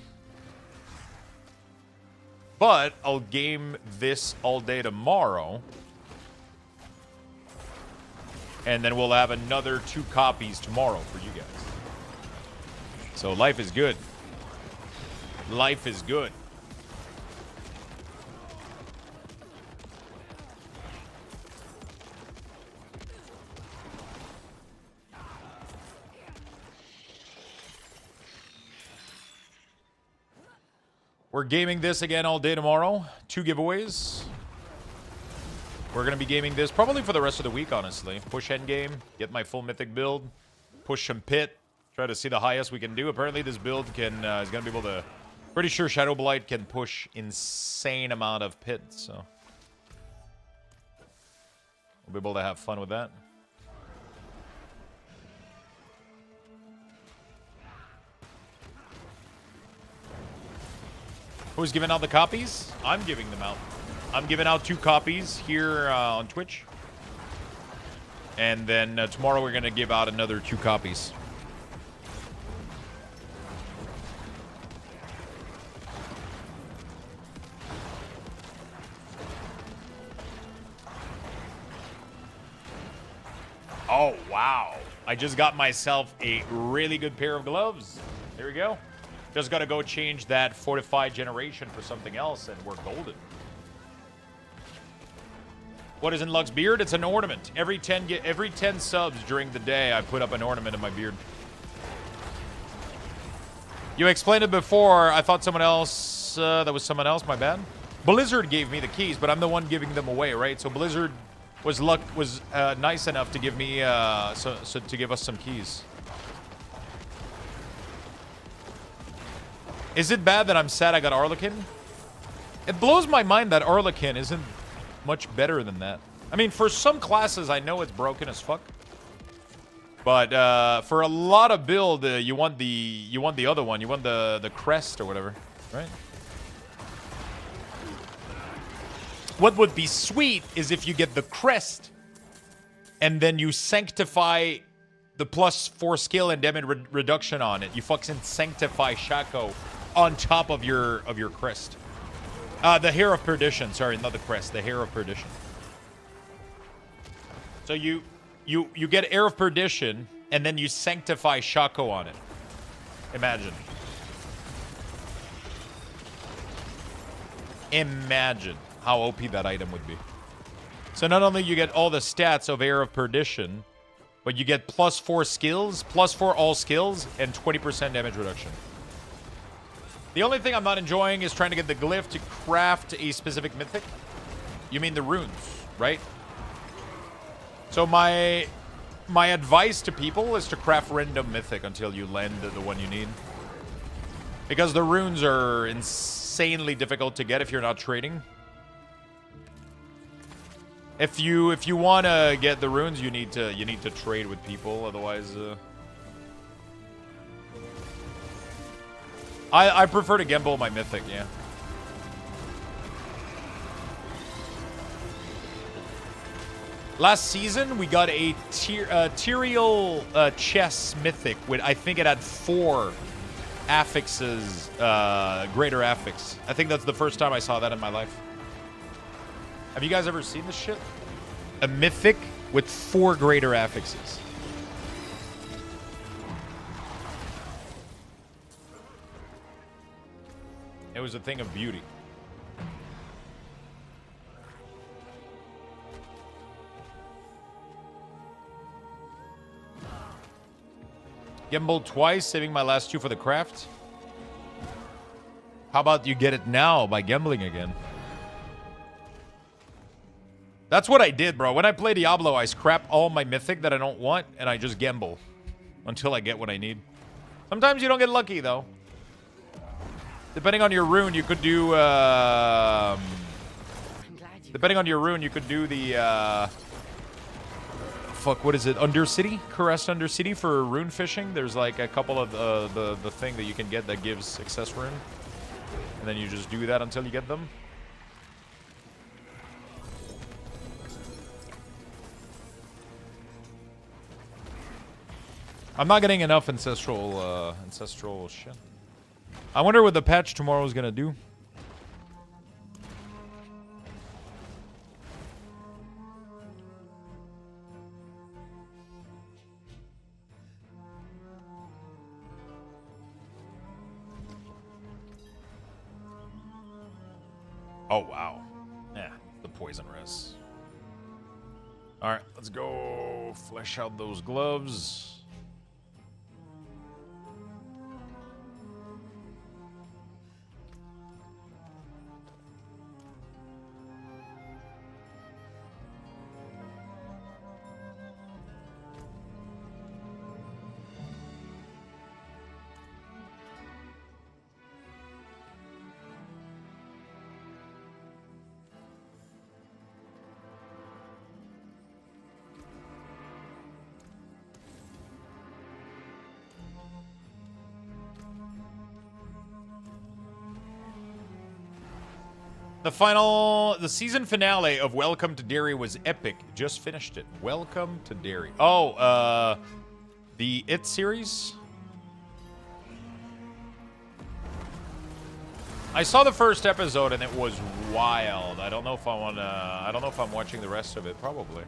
But I'll game this all day tomorrow. And then we'll have another 2 copies tomorrow for you guys. So life is good. Life is good. We're gaming this again all day tomorrow. 2 giveaways. We're going to be gaming this probably for the rest of the week, honestly. Push endgame, get my full mythic build, push some pit, try to see the highest we can do. Apparently this build can is going to be able to... Pretty sure Shadowblight can push insane amount of pit, so... We'll be able to have fun with that. Who's giving out the copies? I'm giving them out. I'm giving out 2 copies here on Twitch. And then tomorrow we're going to give out another 2 copies. Oh, wow. I just got myself a really good pair of gloves. There we go. Just got to go change that fortified generation for something else, and we're golden. What is in Lux beard? It's an ornament. Every 10 subs during the day, I put up an ornament in my beard. You explained it before. I thought someone else... that was someone else. My bad. Blizzard gave me the keys, but I'm the one giving them away, right? So Blizzard was nice enough to give me to give us some keys. Is it bad that I'm sad I got Arlequin? It blows my mind that Arlequin isn't much better than that. I mean, for some classes, I know it's broken as fuck. But for a lot of build, you want the other one. You want the crest or whatever, right? What would be sweet is if you get the crest, and then you sanctify the +4 skill and damage reduction on it. You fucking sanctify Shaco on top of your crest. The Hair of Perdition. Sorry, not the crest. The Hair of Perdition. So you get Hair of Perdition, and then you sanctify Shaco on it. Imagine. Imagine how OP that item would be. So not only you get all the stats of Hair of Perdition, but you get +4 skills, +4 all skills, and 20% damage reduction. The only thing I'm not enjoying is trying to get the glyph to craft a specific mythic. You mean the runes, right? So my advice to people is to craft random mythic until you land the one you need. Because the runes are insanely difficult to get if you're not trading. If you want to get the runes, you need to trade with people, otherwise I prefer to gamble my mythic, yeah. Last season we got a Tyrael chess mythic with, I think it had 4 affixes, greater affix. I think that's the first time I saw that in my life. Have you guys ever seen this shit? A mythic with 4 greater affixes. It was a thing of beauty. Gambled twice, saving my last 2 for the craft. How about you get it now by gambling again? That's what I did, bro. When I play Diablo, I scrap all my mythic that I don't want, and I just gamble until I get what I need. Sometimes you don't get lucky, though. Depending on your rune, you could do, depending on your rune, you could do the, fuck, what is it? Undercity? Caressed Undercity for rune fishing. There's like a couple of the thing that you can get that gives success rune. And then you just do that until you get them. I'm not getting enough ancestral shit. I wonder what the patch tomorrow is gonna do. Oh, wow. Yeah, the poison res. Alright, let's go flesh out those gloves. The season finale of Welcome to Derry was epic. Just finished it. Welcome to Derry. Oh, the It series? I saw the first episode and it was wild. I don't know if I want to, I don't know if I'm watching the rest of it. Probably.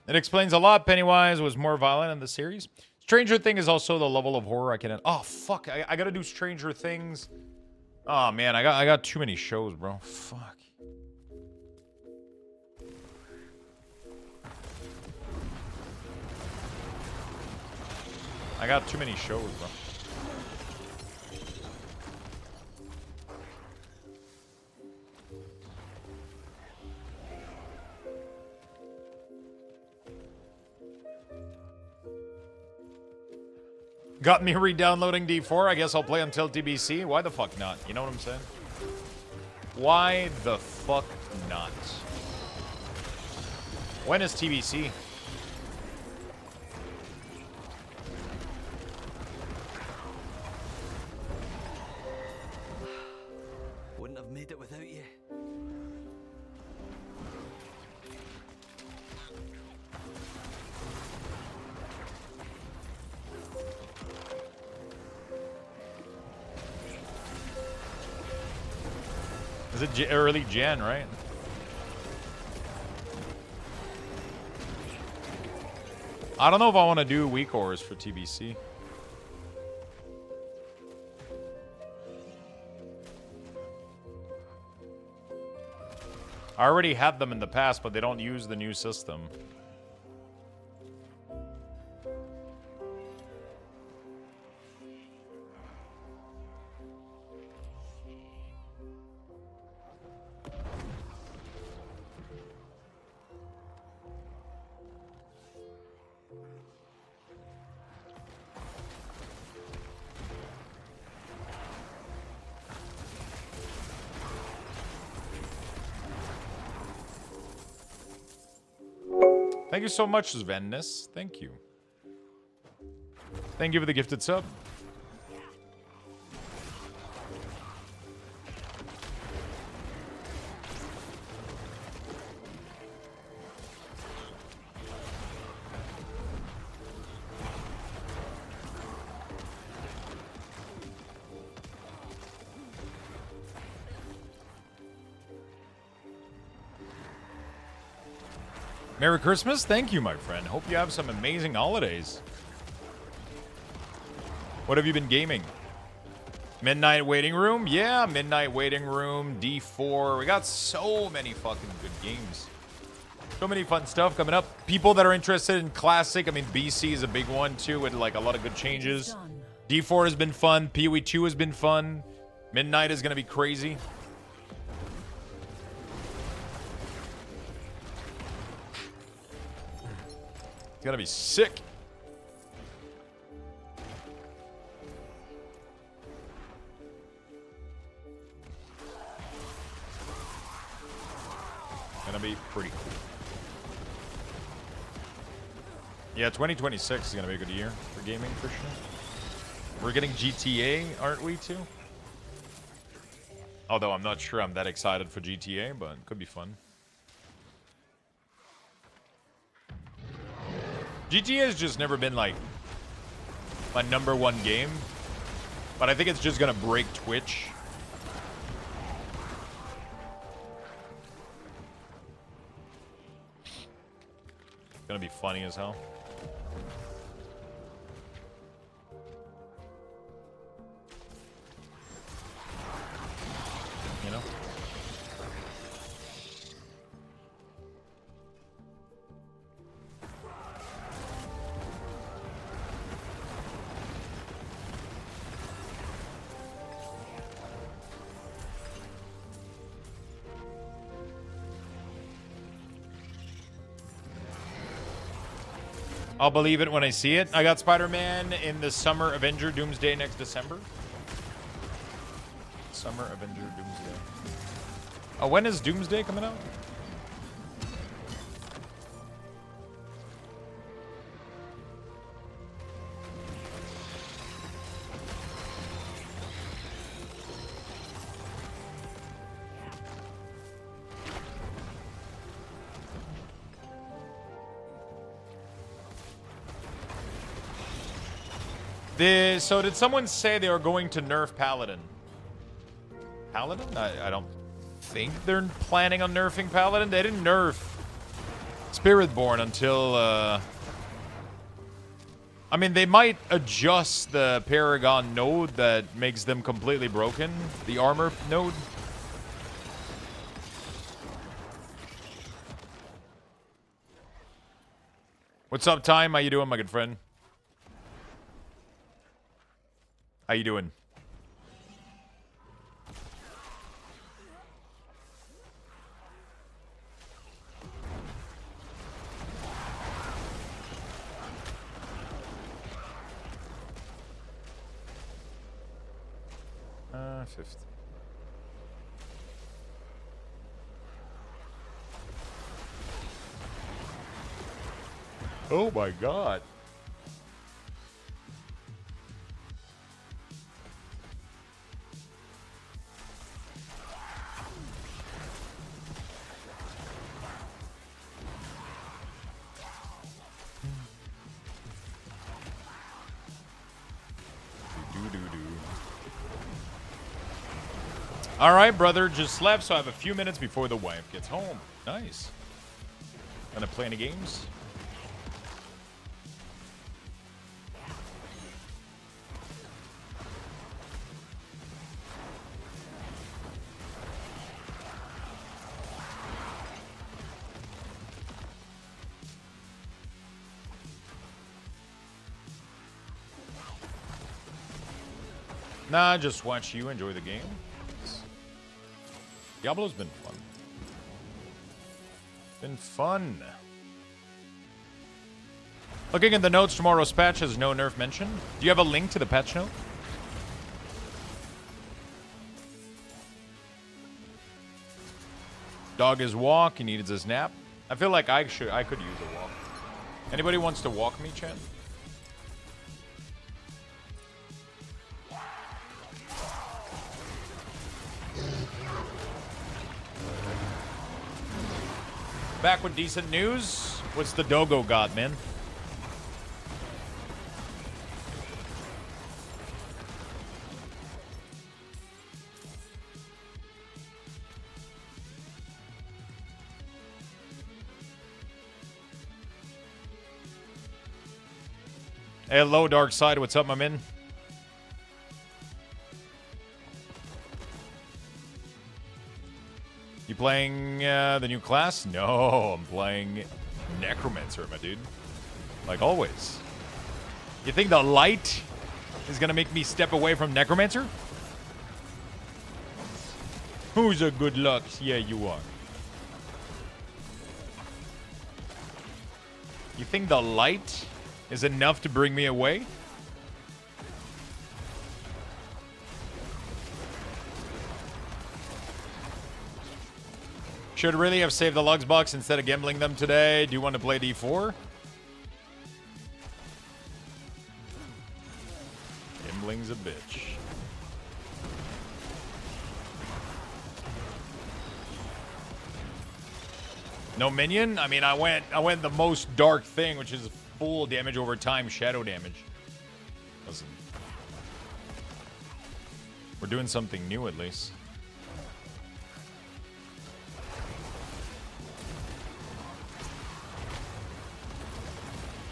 It explains a lot. Pennywise was more violent in the series. Stranger Thing is also the level of horror I can... Oh, fuck. I gotta do Stranger Things. Oh, man. I got too many shows, bro. Fuck. I got too many shows, bro. Got me re-downloading D4. I guess I'll play until TBC. Why the fuck not? You know what I'm saying? Why the fuck not? When is TBC? Wouldn't have made it without you. Is it early Jan, right? I don't know if I want to do week ores for TBC. I already had them in the past, but they don't use the new system. Thank you so much, Svennis. Thank you. Thank you for the gifted sub. Merry Christmas. Thank you, my friend. Hope you have some amazing holidays. What have you been gaming? Midnight Waiting Room? Yeah, Midnight Waiting Room, D4. We got so many fucking good games. So many fun stuff coming up. People that are interested in Classic, I mean, BC is a big one, too, with, like, a lot of good changes. D4 has been fun. PoE 2 has been fun. Midnight is going to be crazy. It's gonna be sick. Gonna be pretty cool. Yeah, 2026 is gonna be a good year for gaming for sure. We're getting GTA, aren't we, too? Although I'm not sure I'm that excited for GTA, but it could be fun. GTA has just never been, like, my #1 game. But I think it's just gonna break Twitch. It's gonna be funny as hell. You know? I'll believe it when I see it. I got Spider-Man in the Summer Avenger Doomsday next December. Summer Avenger Doomsday. Oh, when is Doomsday coming out? So did someone say they were going to nerf Paladin? Paladin? I don't think they're planning on nerfing Paladin. They didn't nerf Spiritborn until... I mean, they might adjust the Paragon node that makes them completely broken. The armor node. What's up, Time? How you doing, my good friend? How you doing? Fifth. Oh my God. All right, brother, just slept, so I have a few minutes before the wife gets home. Nice. Gonna play any games? Nah, just watch you enjoy the game. Diablo's been fun. Been fun. Looking at the notes, tomorrow's patch has no nerf mention. Do you have a link to the patch note? Dog is walk, he needs his nap. I feel like I could use a walk. Anybody wants to walk me, chat? Back with decent news. What's the Dogo got, man? Hey, hello, Dark Side. What's up, my man? You playing the new class? No, I'm playing Necromancer, my dude. Like always. You think the light is gonna make me step away from Necromancer? Who's a good luck? Yeah, you are. You think the light is enough to bring me away? Should really have saved the Lugs box instead of gambling them today. Do you want to play D4? Gambling's a bitch. No minion? I mean, I went the most dark thing, which is full damage over time, shadow damage. Listen. We're doing something new at least.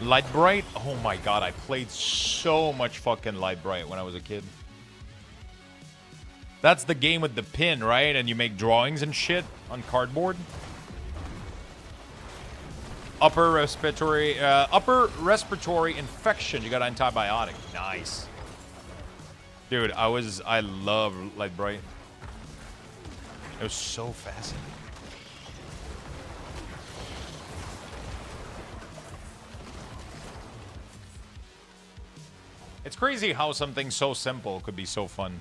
Lightbright? Oh my god, I played so much fucking Lightbright when I was a kid. That's the game with the pin, right? And you make drawings and shit on cardboard. Upper respiratory infection. You got antibiotic. Nice. Dude, I love Lightbright. It was so fascinating. It's crazy how something so simple could be so fun.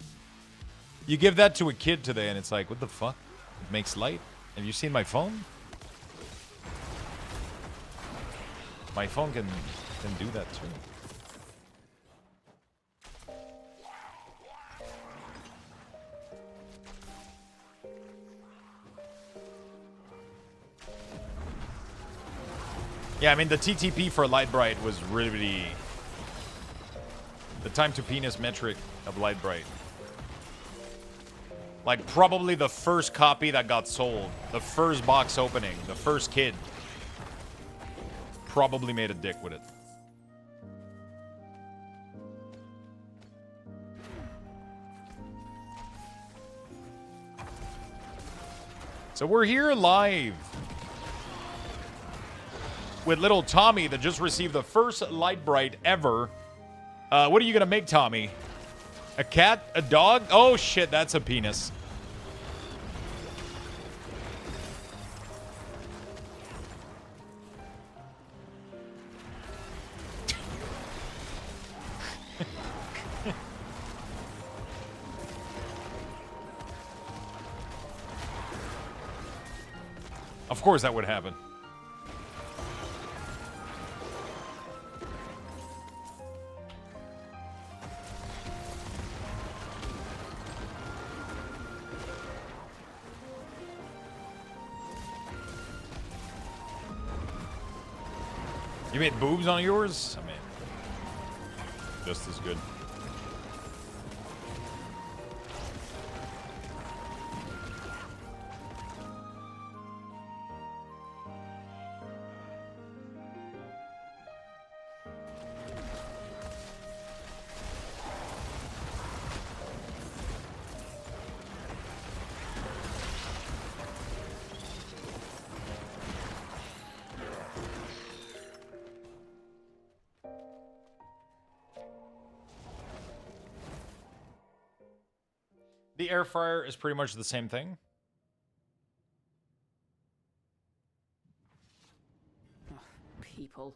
You give that to a kid today and it's like, what the fuck? It makes light? Have you seen my phone? My phone can do that too. Yeah, I mean, the TTP for Lightbright was really the time to penis metric of Lightbright. Like, probably the first copy that got sold. The first box opening. The first kid. Probably made a dick with it. So we're here live with little Tommy that just received the first Lightbright ever. What are you gonna make, Tommy? A cat? A dog? Oh shit, that's a penis. Of course that would happen. You made boobs on yours? I mean, just as good. The air fryer is pretty much the same thing. People.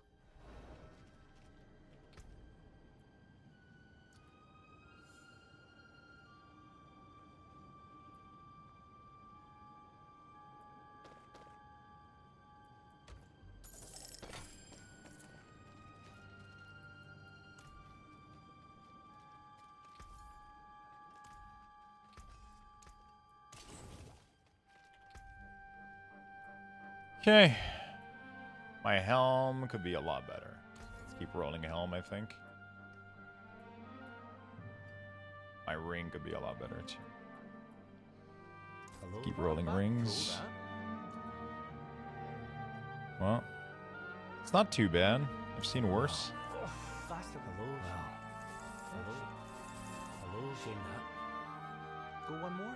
Okay. My helm could be a lot better. Let's keep rolling helm, I think. My ring could be a lot better, too. Keep rolling rings. Well, it's not too bad. I've seen worse. Faster. Hello, Shane. Go one more.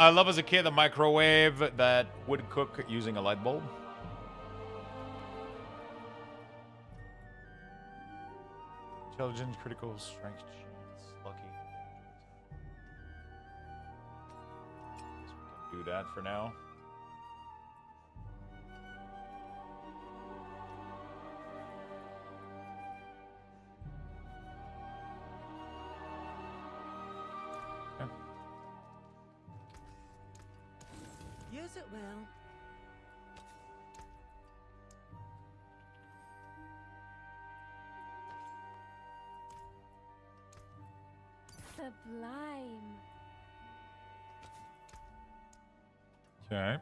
I love as a kid the microwave that would cook using a light bulb. Intelligence, critical strength, chance, lucky. Guess we can do that for now. Use it well. Sublime. Okay.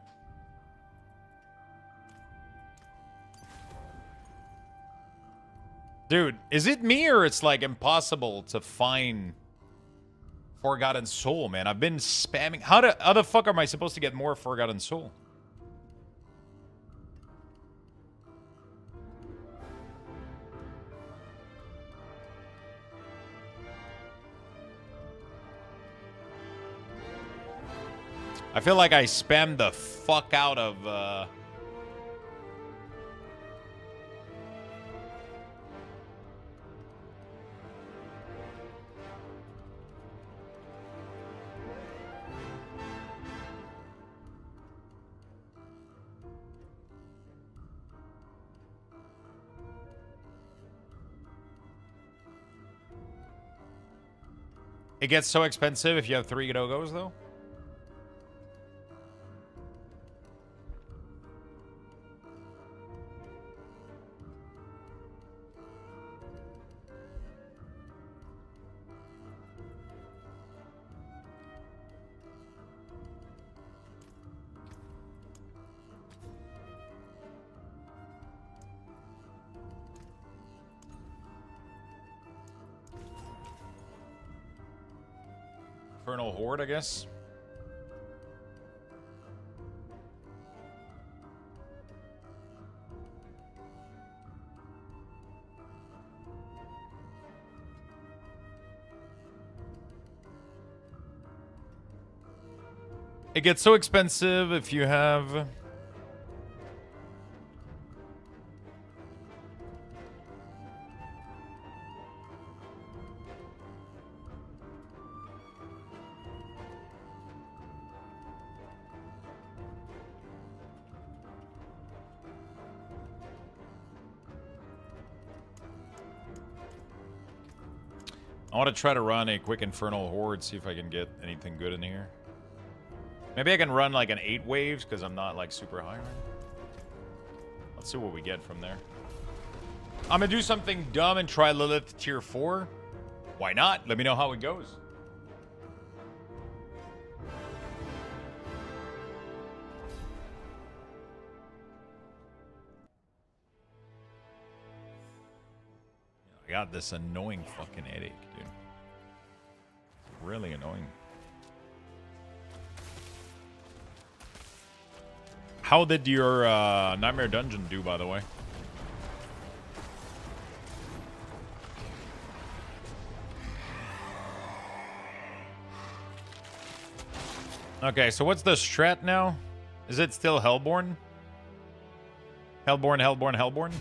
Dude, is it me or it's like impossible to find Forgotten Soul, man? I've been spamming. How the fuck am I supposed to get more Forgotten Soul? I feel like I spammed the fuck out of It gets so expensive if you have 3 no-goes, though. Infernal Horde, I guess. It gets so expensive if you have... I want to try to run a quick Infernal Horde, see if I can get anything good in here. Maybe I can run like an 8 waves because I'm not like super high right now. Let's see what we get from there. I'm going to do something dumb and try Lilith tier 4. Why not? Let me know how it goes. I got this annoying fucking headache, dude. Really annoying. How did your Nightmare Dungeon do, by the way? Okay, so what's the strat now? Is it still Hellborn? Hellborn, Hellborn, Hellborn?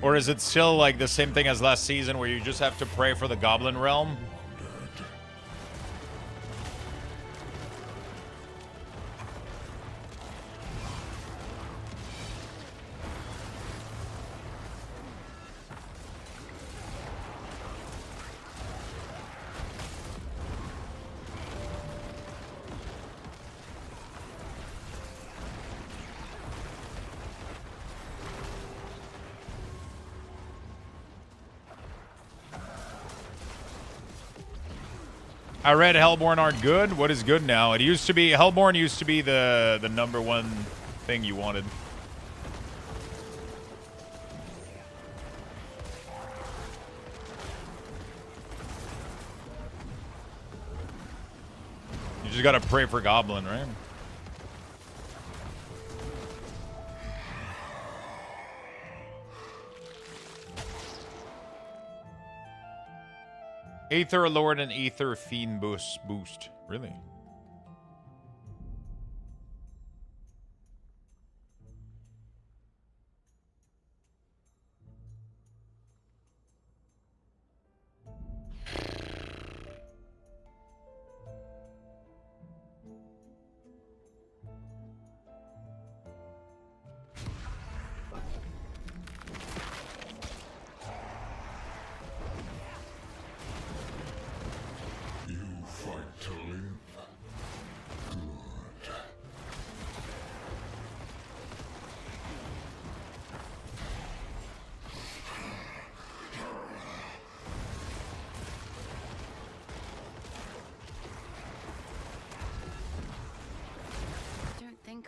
Or is it still like the same thing as last season where you just have to pray for the Goblin Realm? I read Hellborn aren't good. What is good now? It used to be Hellborn used to be the #1 thing you wanted. You just gotta pray for Goblin, right? Aether Lord and Aether Fiend boost. Really?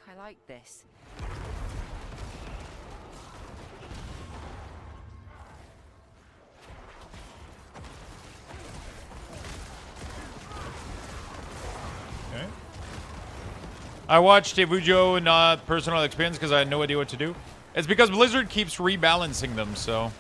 I like this. Okay. I watched Evujo and personal experience because I had no idea what to do. It's because Blizzard keeps rebalancing them, so.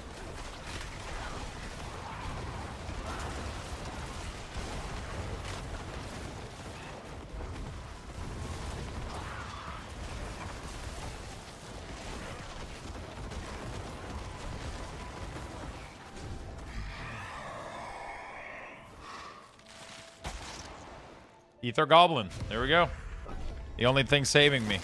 Ether Goblin. There we go. The only thing saving me.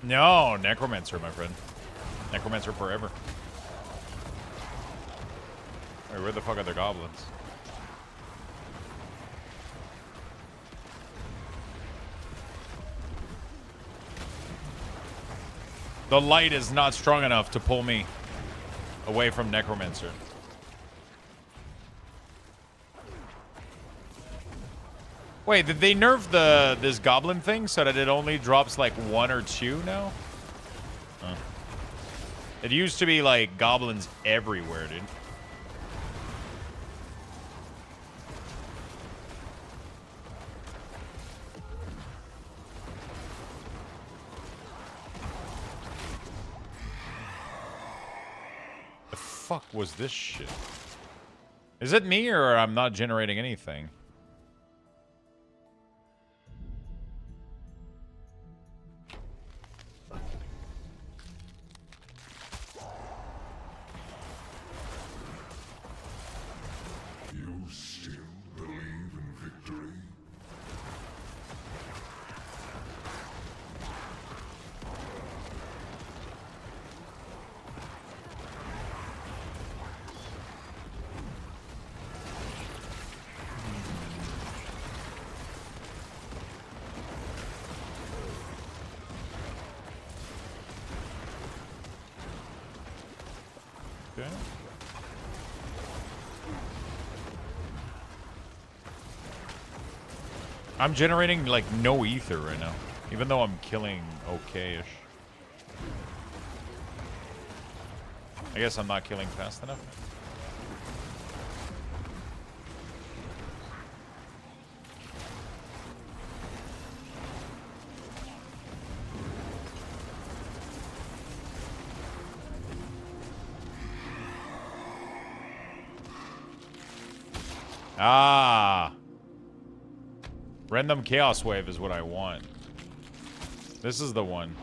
No, Necromancer, my friend. Necromancer forever. Wait, where the fuck are the goblins? The light is not strong enough to pull me away from Necromancer. Wait, did they nerf this goblin thing so that it only drops like 1 or 2 now? Huh. It used to be like goblins everywhere, dude. Fuck was this shit? Is it me or I'm not generating anything? You still believe in victory? Okay. I'm generating like no ether right now, even though I'm killing okay-ish. I guess I'm not killing fast enough. Ah. Random Chaos Wave is what I want. This is the one.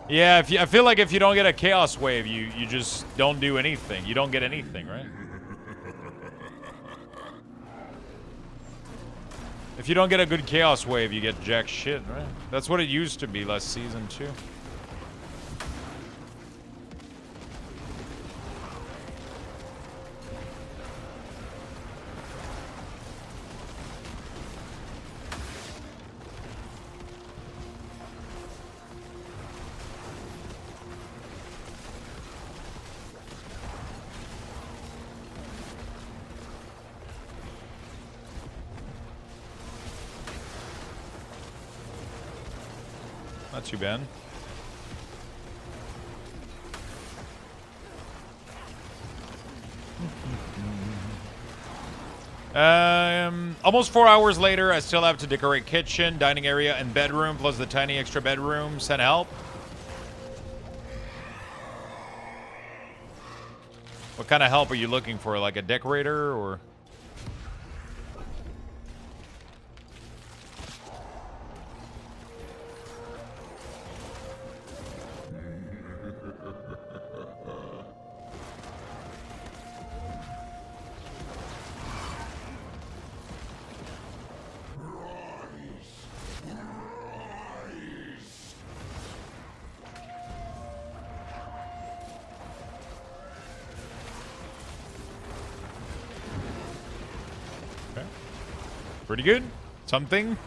Yeah, I feel like if you don't get a Chaos Wave, you just don't do anything. You don't get anything, right? If you don't get a good Chaos Wave, you get jack shit, right? That's what it used to be last season, too. Not too bad. Almost 4 hours later, I still have to decorate kitchen, dining area, and bedroom, plus the tiny extra bedroom. Send help. What kind of help are you looking for? Like a decorator, or? Pretty good. Something.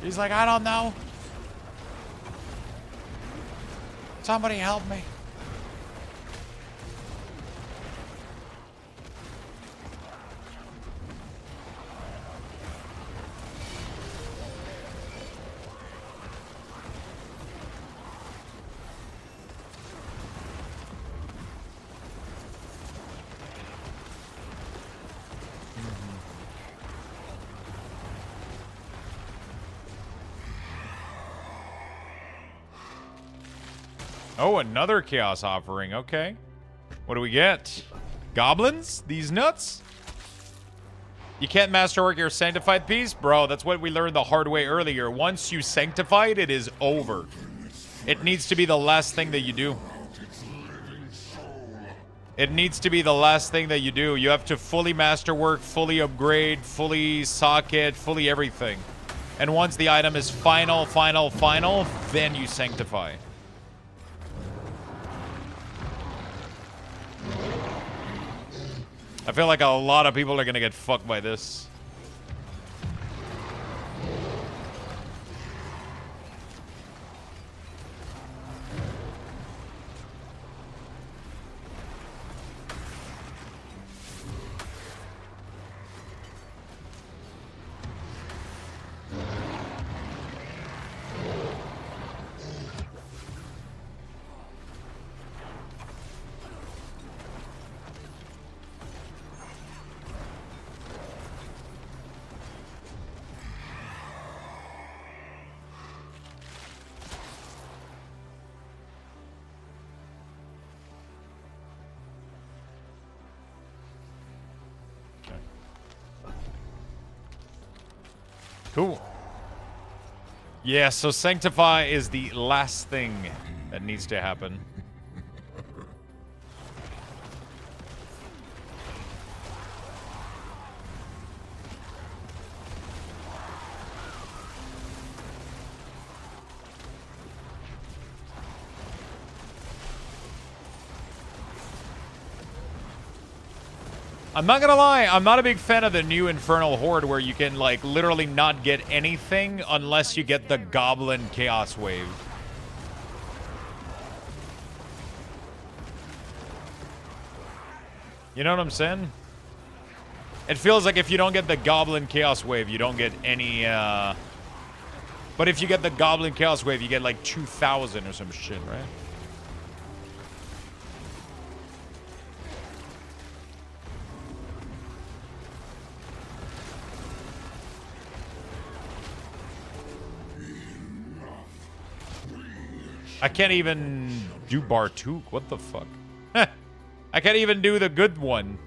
He's like, I don't know. Somebody help me. Oh, another chaos offering. Okay. What do we get? Goblins? These nuts? You can't masterwork your sanctified piece? Bro, that's what we learned the hard way earlier. Once you sanctify it, it is over. It needs to be the last thing that you do. It needs to be the last thing that you do. You have to fully masterwork, fully upgrade, fully socket, fully everything. And once the item is final, then you sanctify. I feel like a lot of people are gonna get fucked by this. Cool. Yeah, so Sanctify is the last thing that needs to happen. I'm not gonna lie, I'm not a big fan of the new Infernal Horde where you can, like, literally not get anything unless you get the Goblin Chaos Wave. You know what I'm saying? It feels like if you don't get the Goblin Chaos Wave, you don't get any, But if you get the Goblin Chaos Wave, you get, like, 2,000 or some shit, right? I can't even do Bartuk. What the fuck? I can't even do the good one.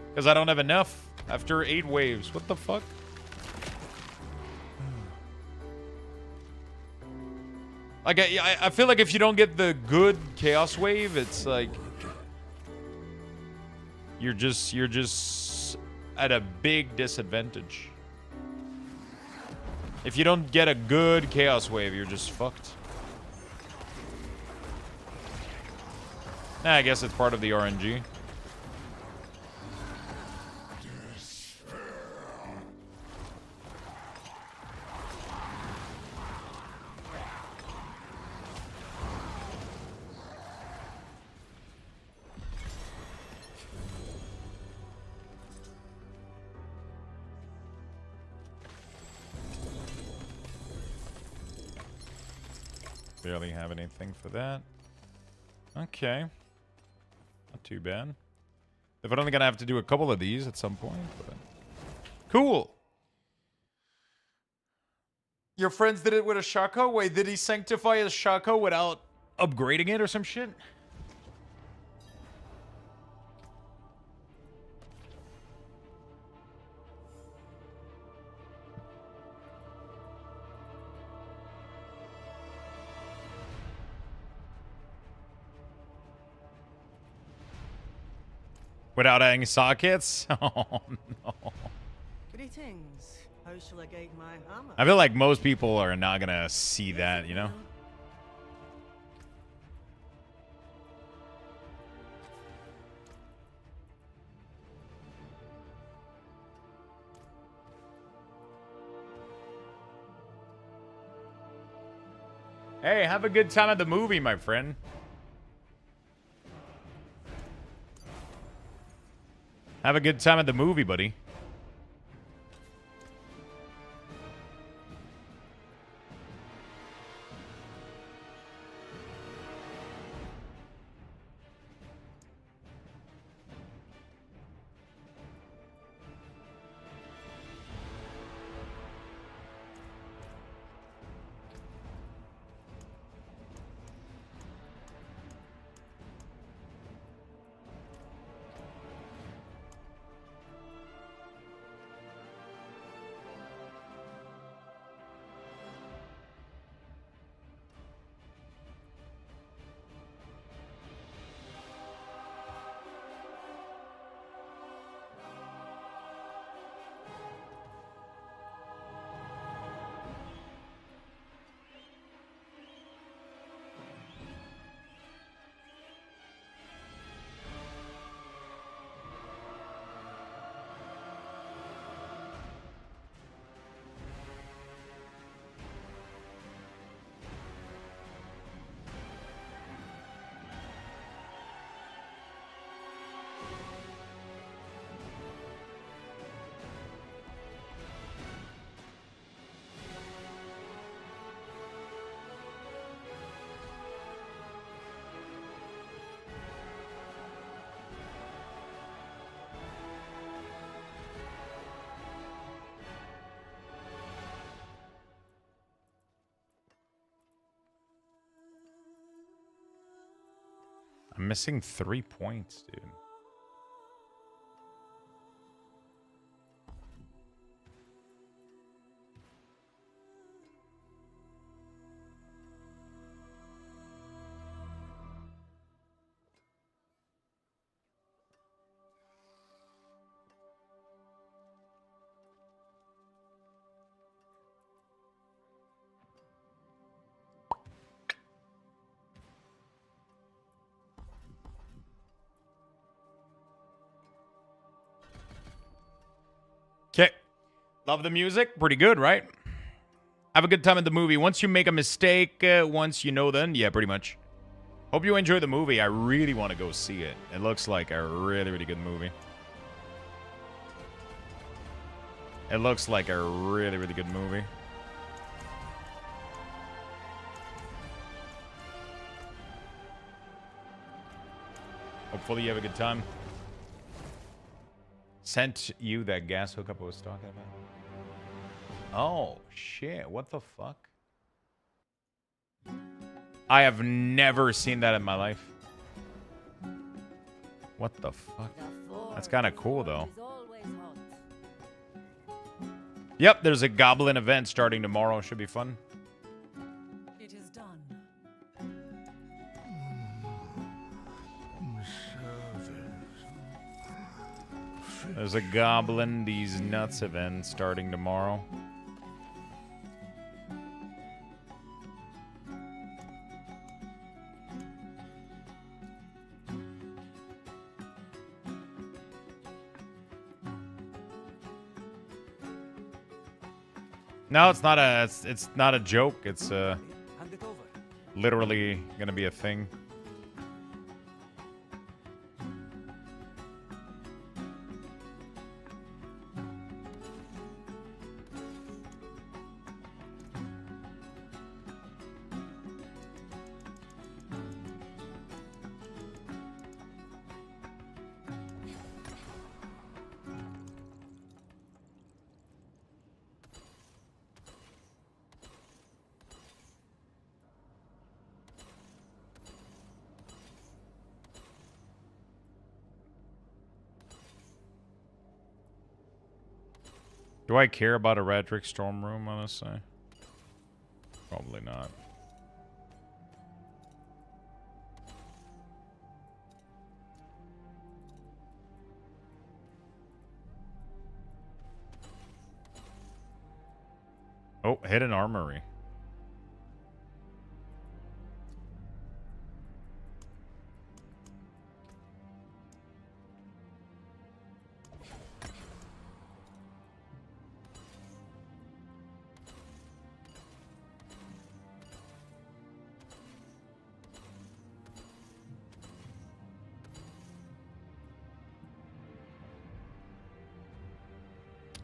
Because I don't have enough after 8 waves. What the fuck? Like, I feel like if you don't get the good Chaos Wave, it's like... You're just at a big disadvantage. If you don't get a good Chaos Wave, you're just fucked. Nah, I guess it's part of the RNG. clearly have anything for that. Okay. Not too bad. If I'm only gonna have to do a couple of these at some point, but cool. Your friends did it with a Shaco? Wait, did he sanctify his Shaco without upgrading it or some shit? Without adding sockets? Oh, no. Greetings. How shall I guide my hammer? I feel like most people are not gonna see that, you know? Hey, have a good time at the movie, my friend. Have a good time at the movie, buddy. I'm missing 3 points, dude. Okay. Love the music. Pretty good, right? Have a good time at the movie. Once you make a mistake, once you know then, yeah, pretty much. Hope you enjoy the movie. I really want to go see it. It looks like a really, really good movie. It looks like a really, really good movie. Hopefully you have a good time. Sent you that gas hookup I was talking about. Oh, shit. What the fuck? I have never seen that in my life. What the fuck? That's kind of cool, though. Yep, there's a goblin event starting tomorrow. Should be fun. It is done. There's a goblin these nuts event starting tomorrow. No, it's not a joke. It's literally gonna be a thing. Do I care about a Radric Storm Room, honestly? Probably not. Oh, hidden armory.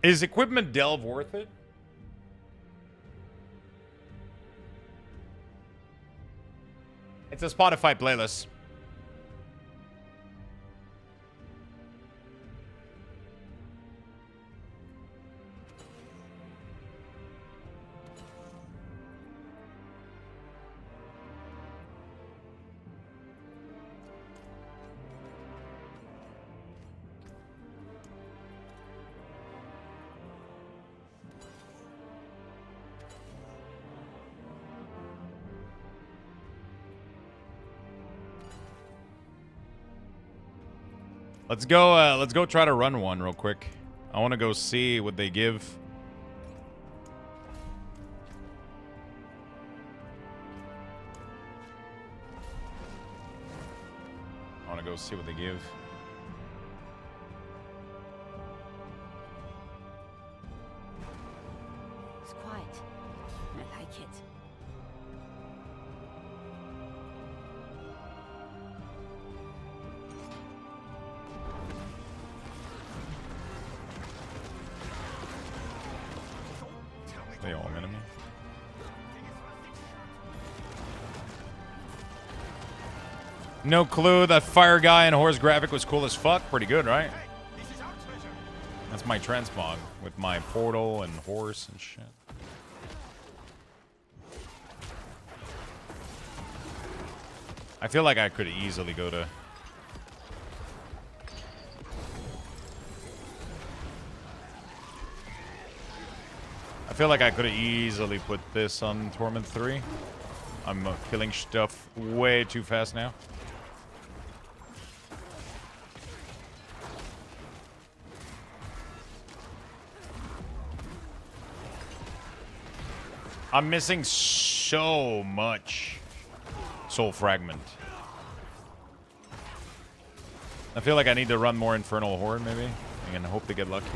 Is equipment delve worth it? It's a Spotify playlist. Let's go try to run one real quick. I want to go see what they give. I want to go see what they give. It's quiet. I like it. They all enemy. No clue. That fire guy and horse graphic was cool as fuck. Pretty good, right? That's my transmog with my portal and horse and shit. I feel like I could easily go to... I feel like I could have easily put this on Torment 3. I'm killing stuff way too fast now. I'm missing so much Soul Fragment. I feel like I need to run more Infernal Horde maybe and hope to get lucky.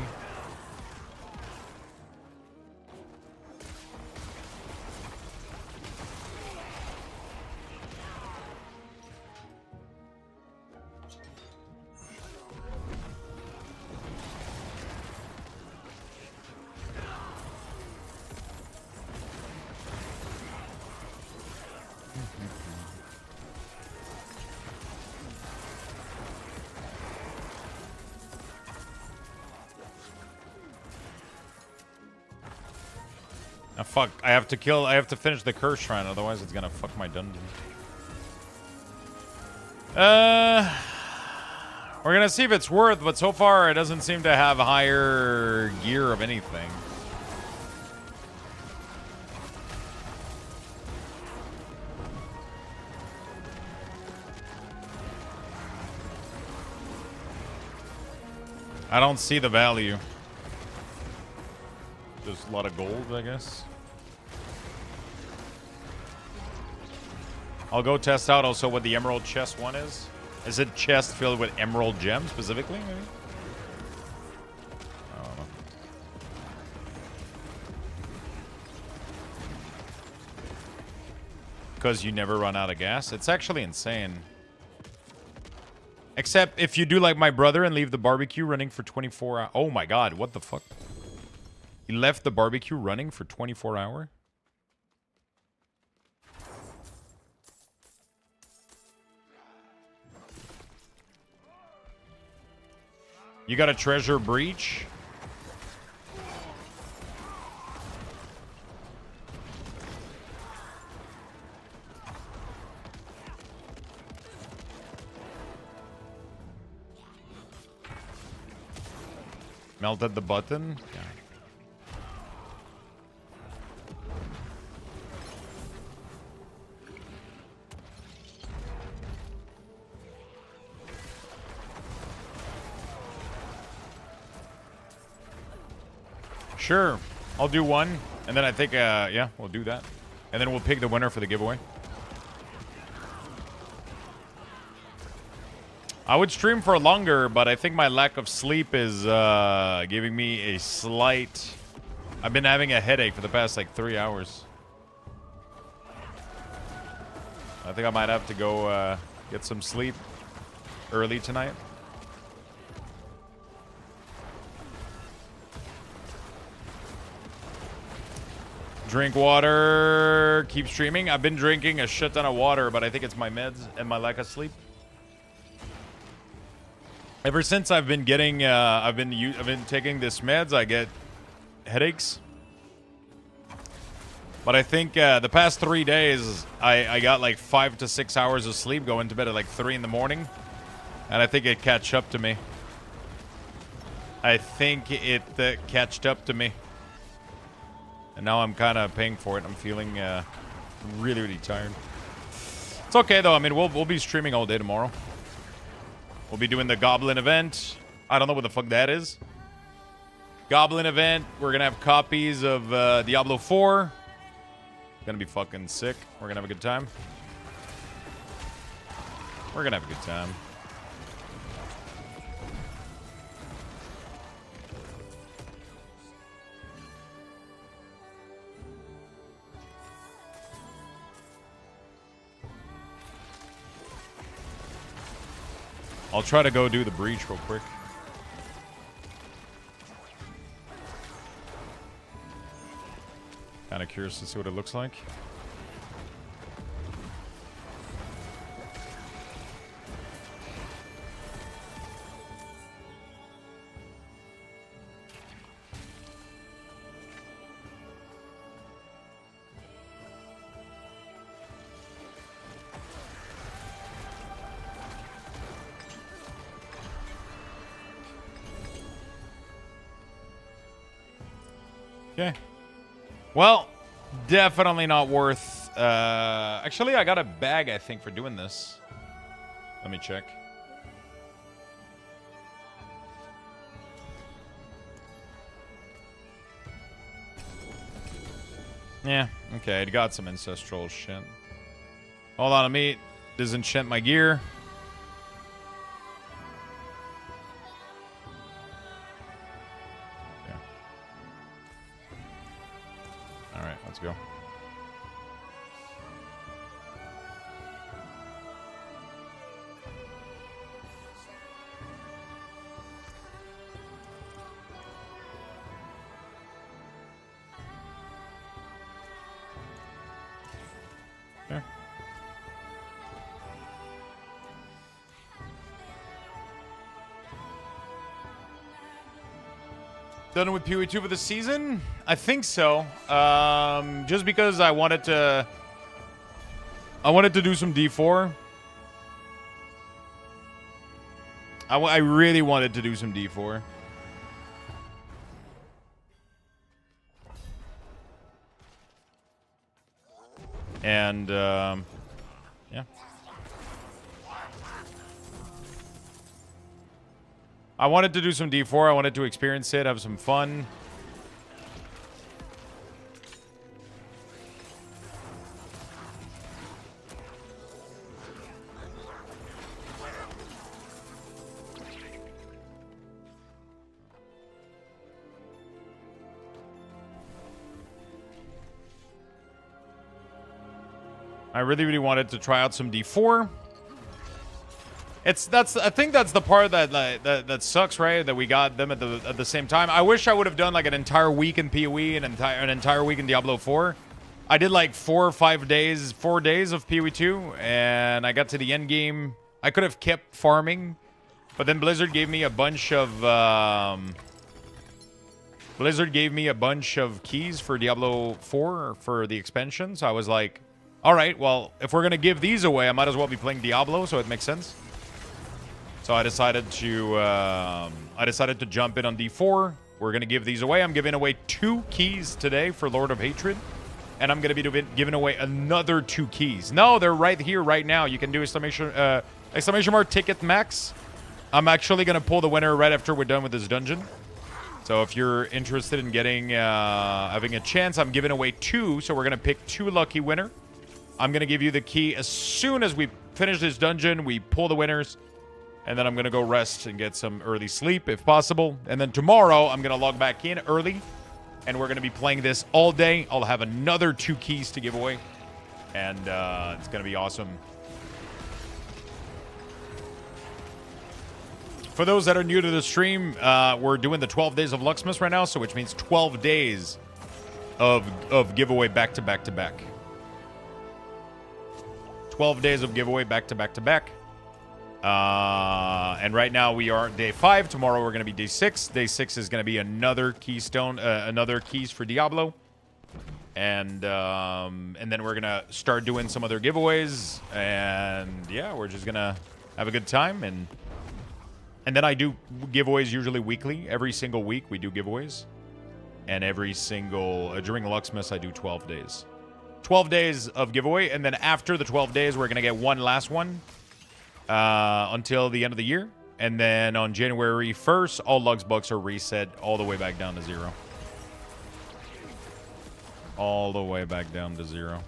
Ah, fuck. I have to finish the curse shrine, otherwise it's gonna fuck my dungeon. We're gonna see if it's worth, but so far it doesn't seem to have higher gear of anything. I don't see the value. There's a lot of gold, I guess. I'll go test out also what the emerald chest one is. Is it chest filled with emerald gems specifically, maybe? I don't know. Because you never run out of gas? It's actually insane. Except if you do like my brother and leave the barbecue running for 24 hours. Oh my god, what the fuck? He left the barbecue running for 24 hours? You got a treasure breach? Melted the button? Yeah. Sure. I'll do one. And then I think, yeah, we'll do that. And then we'll pick the winner for the giveaway. I would stream for longer, but I think my lack of sleep is giving me a slight... I've been having a headache for the past, like, 3 hours. I think I might have to go get some sleep early tonight. Drink water. Keep streaming. I've been drinking a shit ton of water, but I think it's my meds and my lack of sleep. Ever since I've been getting, I've been taking this meds, I get headaches. But I think the past 3 days, I got like 5 to 6 hours of sleep, going to bed at like 3 in the morning. And I think it catch up to me. I think it catched up to me. And now I'm kind of paying for it. I'm feeling really, really tired. It's okay, though. I mean, we'll be streaming all day tomorrow. We'll be doing the Goblin event. I don't know what the fuck that is. Goblin event. We're going to have copies of Diablo 4. Gonna be fucking sick. We're gonna have a good time. We're gonna have a good time. I'll try to go do the breach real quick. Kind of curious to see what it looks like. Okay. Well, definitely not worth... actually, I got a bag, I think, for doing this. Let me check. Yeah, okay, it got some ancestral shit. Hold on, let me disenchant my gear. Alright, let's go. There. Done with PoE2 for the season? I think so. Just because I wanted to do some D4. I really wanted to do some D4. And yeah. I wanted to do some D4. I wanted to experience it, have some fun. I really, really wanted to try out some D4. I think that's the part that sucks, right? That we got them at the same time. I wish I would have done like an entire week in PoE and an entire week in Diablo 4. I did like 4 days of PoE 2, and I got to the end game. I could have kept farming, but then Blizzard gave me a bunch of keys for Diablo 4 for the expansion. So I was like, all right, well, if we're gonna give these away, I might as well be playing Diablo, so it makes sense. So I decided to jump in on D4. We're going to give these away. I'm giving away 2 keys today for Lord of Hatred. And I'm going to be giving away another 2 keys. No, they're right here, right now. You can do exclamation mark ticket max. I'm actually going to pull the winner right after we're done with this dungeon. So if you're interested in getting having a chance, I'm giving away 2. So we're going to pick 2 lucky winner. I'm going to give you the key as soon as we finish this dungeon. We pull the winners. And then I'm going to go rest and get some early sleep if possible. And then tomorrow, I'm going to log back in early. And we're going to be playing this all day. I'll have another 2 keys to give away. And it's going to be awesome. For those that are new to the stream, we're doing the 12 days of Luxthos right now, so which means 12 days of giveaway back to back to back. 12 days of giveaway back to back to back. And right now we are day 5. Tomorrow we're going to be day 6. Day 6 is going to be another keystone, another keys for Diablo. And then we're going to start doing some other giveaways. And yeah, we're just going to have a good time. And then I do giveaways usually weekly. Every single week we do giveaways. And every single, during Luxthos, I do 12 days. 12 days of giveaway. And then after the 12 days, we're going to get one last one until the end of the year. And then on January 1st, all Lux bucks are reset all the way back down to 0. All the way back down to 0.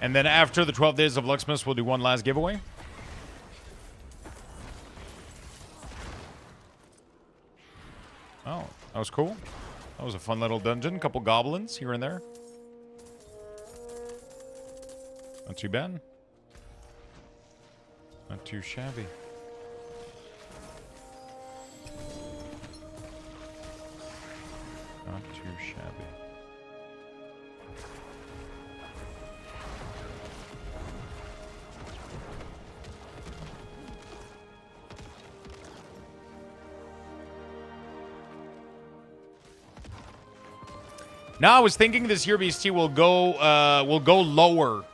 And then after the 12 days of Luxthos, we'll do one last giveaway. Oh, that was cool. That was a fun little dungeon. Couple goblins here and there. Not too bad. Not too shabby. Not too shabby. Now I was thinking this year BST will go lower.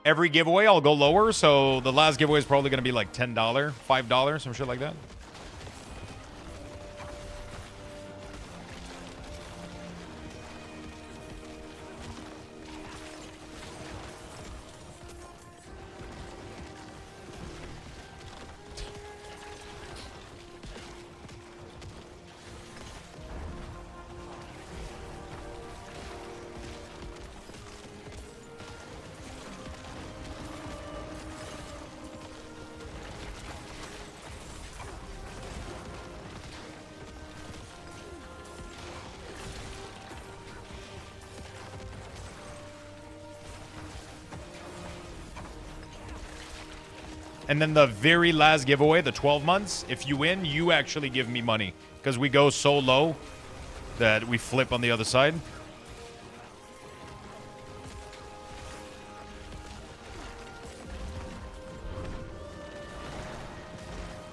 Every giveaway I'll go lower, so the last giveaway is probably gonna be like $10, $5, some shit like that. And then the very last giveaway, the 12 months, if you win, you actually give me money. Because we go so low that we flip on the other side.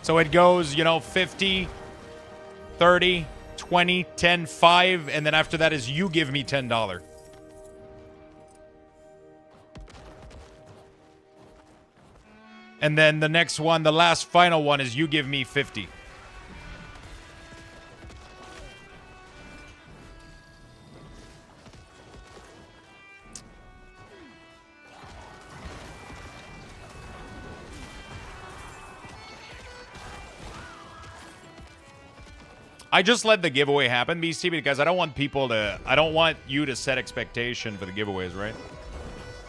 So it goes, you know, 50, 30, 20, 10, 5, and then after that is you give me $10. And then the next one, the last final one, is you give me 50. I just let the giveaway happen, BC, because I don't want you to set expectation for the giveaways, right?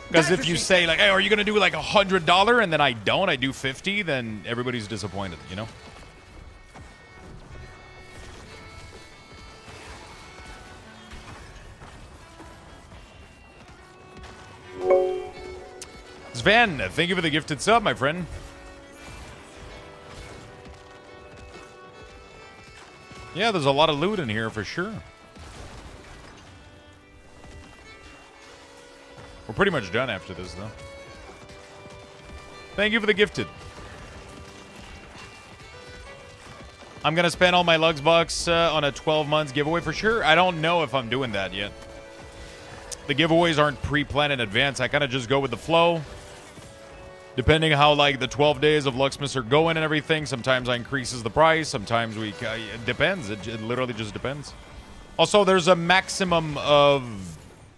Because if you say, like, hey, are you going to do, like, $100, and then I don't, I do 50, then everybody's disappointed, you know? Sven, thank you for the gifted sub, my friend. Yeah, there's a lot of loot in here for sure. We're pretty much done after this, though. Thank you for the gifted. I'm going to spend all my Lugs bucks on a 12 months giveaway for sure. I don't know if I'm doing that yet. The giveaways aren't pre-planned in advance. I kind of just go with the flow. Depending how like the 12 days of Luxthos are going and everything, sometimes I increases the price, sometimes we it depends. It literally just depends. Also, there's a maximum of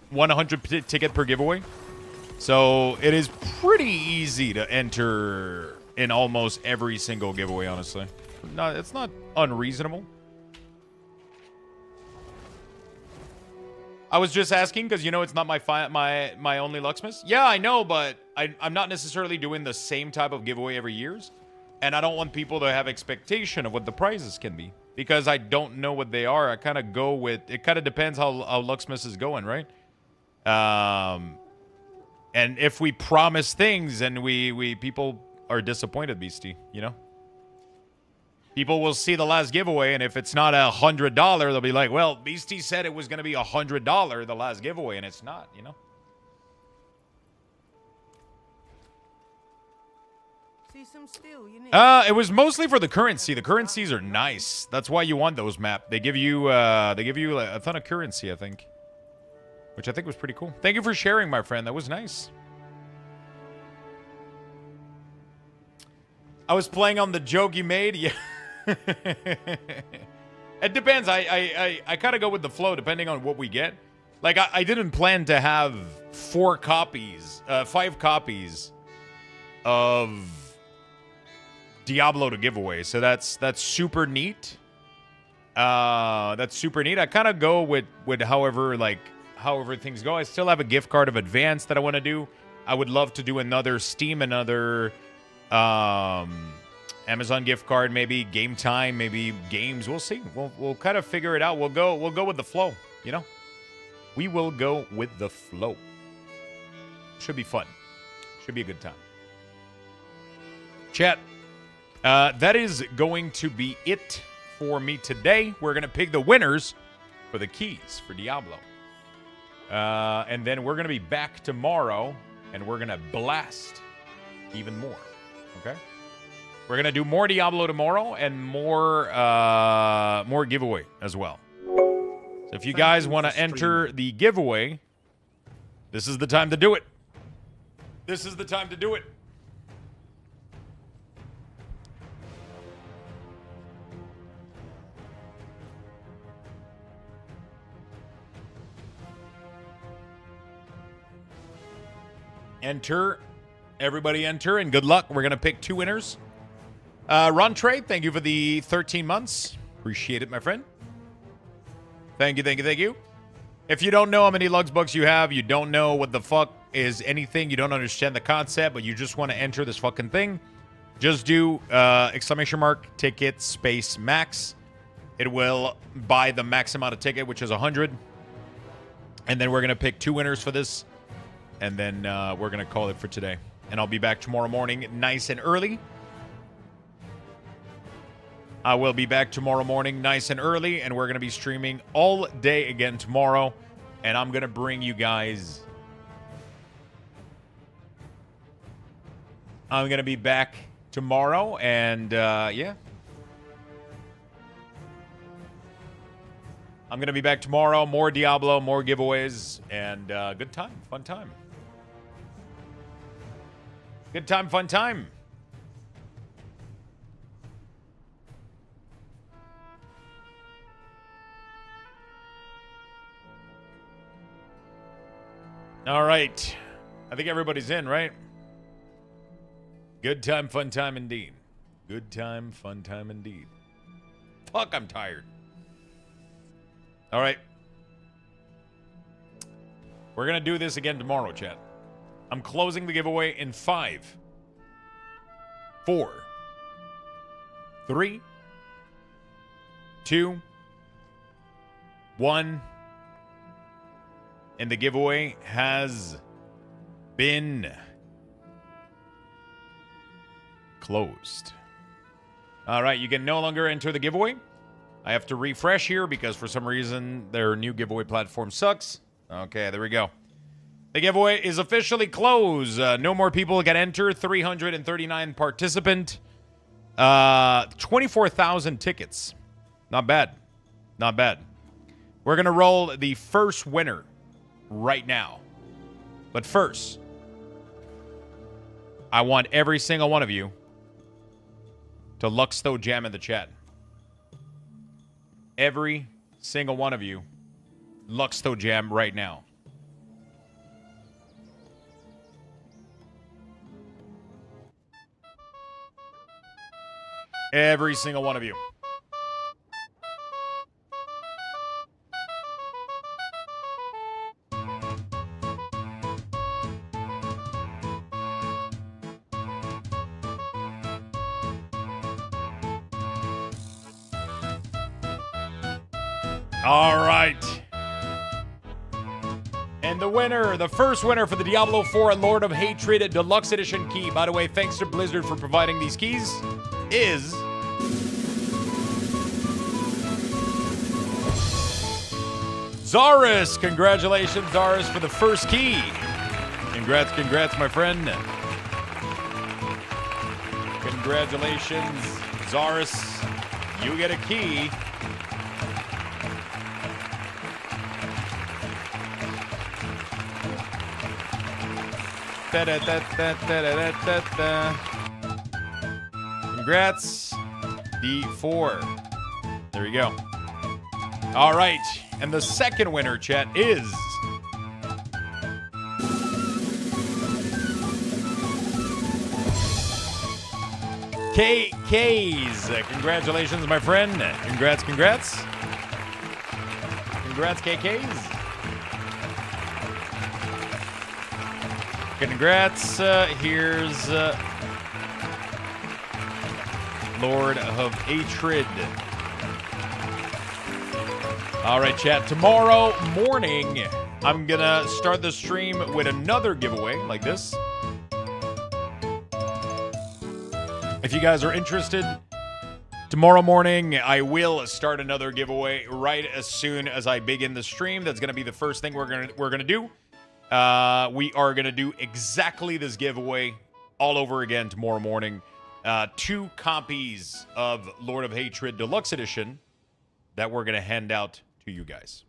100 ticket per giveaway. So, it is pretty easy to enter in almost every single giveaway, honestly. No, it's not unreasonable. I was just asking because, you know, it's not my only Luxthos. Yeah, I know, but I'm not necessarily doing the same type of giveaway every year. And I don't want people to have expectation of what the prizes can be. Because I don't know what they are. I kind of go with... It kind of depends how Luxthos is going, right? And if we promise things and people are disappointed, Beastie, you know? People will see the last giveaway, and if it's not $100, they'll be like, well, Beastie said it was going to be $100, the last giveaway, and it's not, you know? See some steel, you need. It was mostly for the currency. The currencies are nice. That's why you want those map. They give you a ton of currency, I think. Which I think was pretty cool. Thank you for sharing, my friend. That was nice. I was playing on the joke you made. Yeah. It depends. I kind of go with the flow depending on what we get. Like, I didn't plan to have 5 copies of Diablo to give away. So that's super neat. That's super neat. I kind of go with however things go. I still have a gift card of Advance that I want to do. I would love to do another Steam, another Amazon gift card, maybe Game Time, maybe games. We'll see. We'll kind of figure it out. We'll go with the flow, you know? We will go with the flow. Should be fun. Should be a good time. Chat, that is going to be it for me today. We're going to pick the winners for the keys for Diablo. And then we're going to be back tomorrow, and we're going to blast even more. Okay? We're going to do more Diablo tomorrow and more giveaway as well. So if you guys want to enter the giveaway, this is the time to do it. This is the time to do it. Enter. Everybody enter, and good luck. We're going to pick 2 winners. Ron Trey, thank you for the 13 months. Appreciate it, my friend. Thank you, thank you, thank you. If you don't know how many Lugs bucks you have, you don't know what the fuck is anything, you don't understand the concept, but you just want to enter this fucking thing, just do ! Ticket space max. It will buy the max amount of ticket, which is 100. And then we're going to pick 2 winners for this. And then we're going to call it for today. And I'll be back tomorrow morning nice and early. I will be back tomorrow morning nice and early. And we're going to be streaming all day again tomorrow. And I'm going to bring you guys... I'm going to be back tomorrow. And yeah. I'm going to be back tomorrow. More Diablo, more giveaways. And good time. Fun time. Good time, fun time. All right. I think everybody's in, right? Good time, fun time indeed. Good time, fun time indeed. Fuck, I'm tired. All right. We're going to do this again tomorrow, chat. I'm closing the giveaway in 5, 4, 3, 2, 1. And the giveaway has been closed. All right, you can no longer enter the giveaway. I have to refresh here because for some reason their new giveaway platform sucks. Okay, there we go. The giveaway is officially closed. No more people can enter. 339 participant. 24,000 tickets. Not bad. Not bad. We're going to roll the first winner right now. But first, I want every single one of you to Luxthos jam in the chat. Every single one of you, Luxthos jam right now. Every single one of you. All right. And the winner, the first winner for the Diablo 4 Lord of Hatred Deluxe Edition key, by the way, thanks to Blizzard for providing these keys, is Zaris. Congratulations, Zaris, for the first key. Congrats, my friend. Congratulations, Zaris. You get a key. Congrats, D4. There you go. All right, and the second winner, chat, is KKs. Congratulations, my friend. Congrats. Congrats, KKs. Congrats. Here's Lord of Hatred. All right, chat. Tomorrow morning, I'm going to start the stream with another giveaway like this. If you guys are interested, tomorrow morning, I will start another giveaway right as soon as I begin the stream. That's going to be the first thing we're gonna do. We are going to do exactly this giveaway all over again tomorrow morning. 2 copies of Lord of Hatred Deluxe Edition that we're going to hand out to you guys.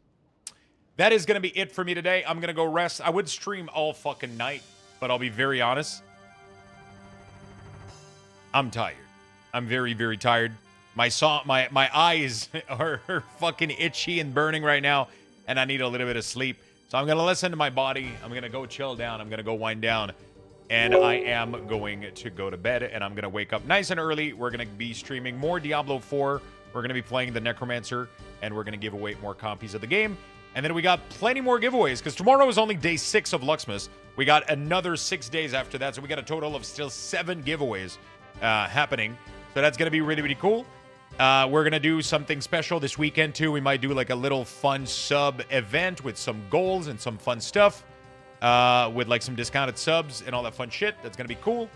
That is going to be it for me today. I'm going to go rest. I would stream all fucking night, but I'll be very honest. I'm tired. I'm very, very tired. My eyes are fucking itchy and burning right now, and I need a little bit of sleep. So I'm going to listen to my body. I'm going to go chill down. I'm going to go wind down. And I am going to go to bed, and I'm going to wake up nice and early. We're going to be streaming more Diablo 4. We're going to be playing the Necromancer, and we're going to give away more copies of the game. And then we got plenty more giveaways, because tomorrow is only day 6 of Luxmas. We got another 6 days after that, so we got a total of still 7 giveaways happening. So that's going to be really, really cool. We're going to do something special this weekend, too. We might do like a little fun sub event with some goals and some fun stuff. With like some discounted subs and all that fun shit. That's going to be cool.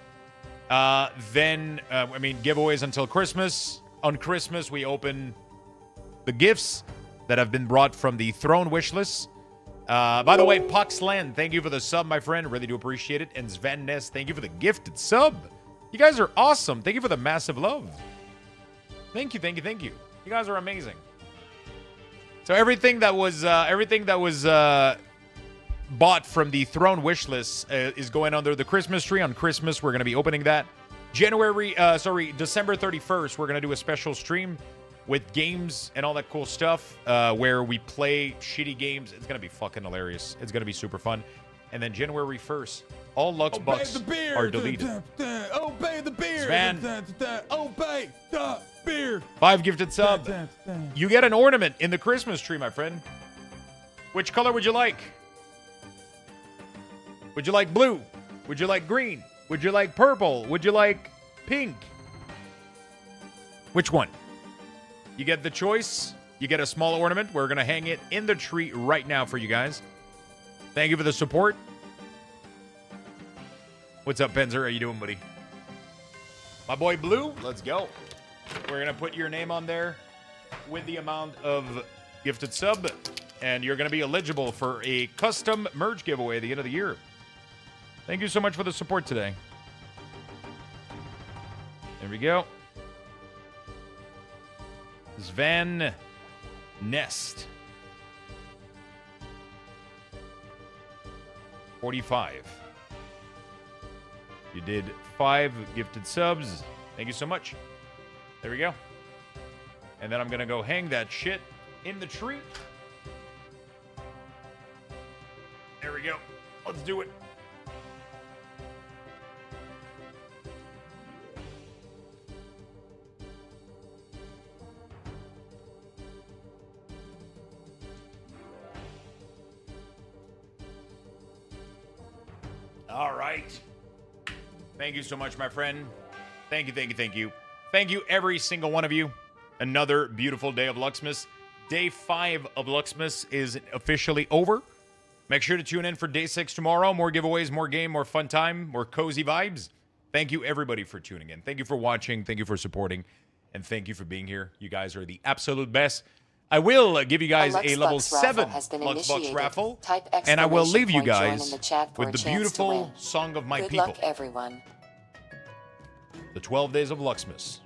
Then, giveaways until Christmas. On Christmas, we open the gifts that have been brought from the Throne Wishlist. By the way, Puxland, thank you for the sub, my friend. Really do appreciate it. And Sven Ness, thank you for the gifted sub. You guys are awesome. Thank you for the massive love. Thank you. You guys are amazing. So everything that was bought from the Throne Wishlist is going under the Christmas tree. On Christmas, we're going to be opening that. December 31st, we're going to do a special stream with games and all that cool stuff where we play shitty games. It's going to be fucking hilarious. It's going to be super fun. And then January 1st, all Lux Bucks are deleted. Obey the beer. Sven. Obey the beer. 5 gifted sub. You get an ornament in the Christmas tree, my friend. Which color would you like? Would you like blue? Would you like green? Would you like purple? Would you like pink? Which one? You get the choice. You get a small ornament. We're going to hang it in the tree right now for you guys. Thank you for the support. What's up, Penzer? How you doing, buddy? My boy Blue, let's go. We're going to put your name on there with the amount of gifted sub, and you're going to be eligible for a custom merge giveaway at the end of the year. Thank you so much for the support today. There we go. Svan Nest. 45. You did 5 gifted subs. Thank you so much. There we go. And then I'm going to go hang that shit in the tree. There we go. Let's do it. All right. Thank you so much, my friend. Thank you, thank you, thank you. Thank you, every single one of you. Another beautiful day of Luxmas. Day 5 of Luxmas is officially over. Make sure to tune in for day 6 tomorrow. More giveaways, more game, more fun time, more cozy vibes. Thank you, everybody, for tuning in. Thank you for watching. Thank you for supporting. And thank you for being here. You guys are the absolute best. I will give you guys a level 7 Luxbox raffle. And I will leave you guys with the beautiful Song of My People. Good luck, everyone. The 12 Days of Luxmas.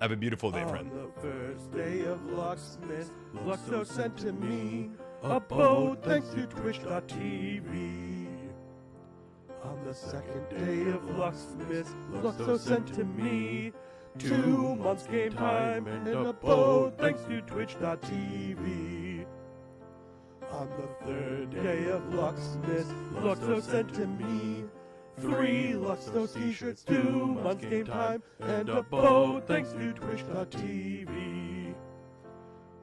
Have a beautiful day, friend. On the first day of Luxmas, Luxthos sent to me a boat thanks to Twitch.tv. On the second day of Luxmas, Luxthos sent to me 2 months game time and a boat thanks to Twitch.tv. On the third day of Luxmas, Luxthos sent to me 3 Luxthos t-shirts, 2 months game time, and a boat thanks to Twitch.tv.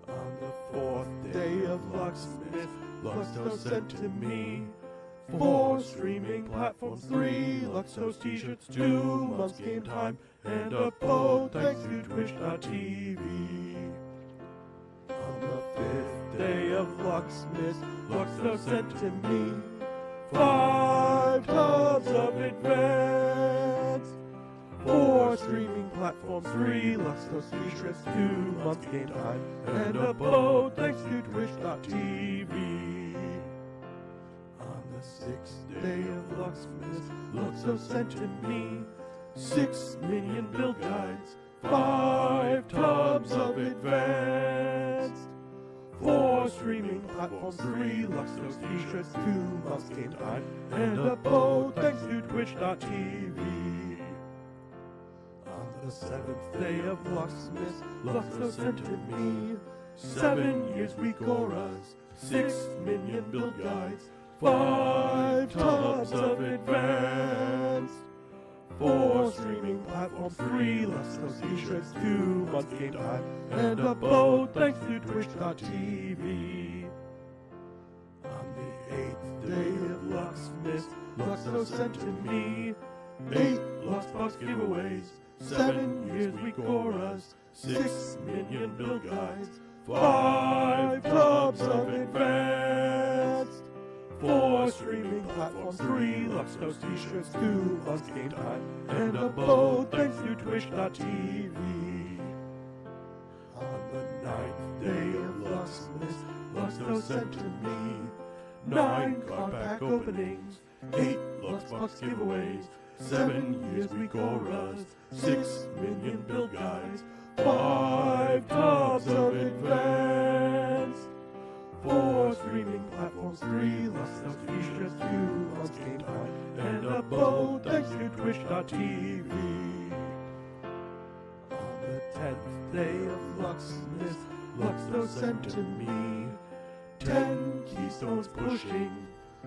On the fourth day of Luxmas, Luxthos sent to me 4 streaming platforms, 3 Luxthos t-shirts, 2 months game time, and a boat thanks to Twitch.tv. On the 5th day of Luxmas, Luxthos sent to me 5 tubs of advanced, 4 streaming platforms, 3 Luxthos t-shirts, 2 months game time, and a boat thanks to Twitch.tv. On the 6th day of Luxmas, Luxthos sent to me 6 minion build guides, 5 tubs of advanced, 4 streaming platforms, 3 Luxthos t-shirts, 2 months game time, and a boat thanks to Twitch.tv. On the 7th day of Luxmas, Luxthos sent to me 7 years week auras, 6 minion build guides, 5 tubs of advanced, 4 streaming platforms, 3 Luxthos t-shirts, 2 months game time, and a boat thanks to Twitch.tv. On the 8th day of Luxmas, Luxthos sent to me 8 Luxbox giveaways, 7 years week auras, 6 minion build guides, 5 tubs of advanced, 4 streaming platforms, 3 Luxthos t-shirts, 2 months game time, and a boat thanks to Twitch.tv. On the 9th day of Luxmas, Luxthos sent to me 9 card pack openings, 8 Luxbox giveaways, 7 years week auras, 6 minion build guides, 5 tubs of advanced, 4 streaming platforms, 3 Luxthos t-shirts, 2 months game time, and a boat thanks to Twitch.tv. On the 10th day of Luxmas, Luxthos sent to me 10 keystones pushing,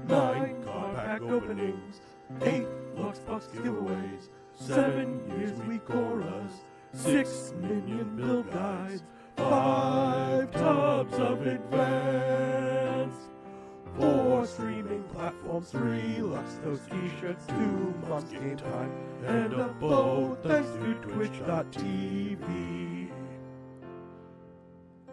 9 card pack openings, 8 Luxbox giveaways, 7 years week auras, 6 minion build guides, 5 tubs of advanced, 4 streaming platforms, 3 Luxthos t-shirts, 2 months game time, and a boat thanks to Twitch.tv.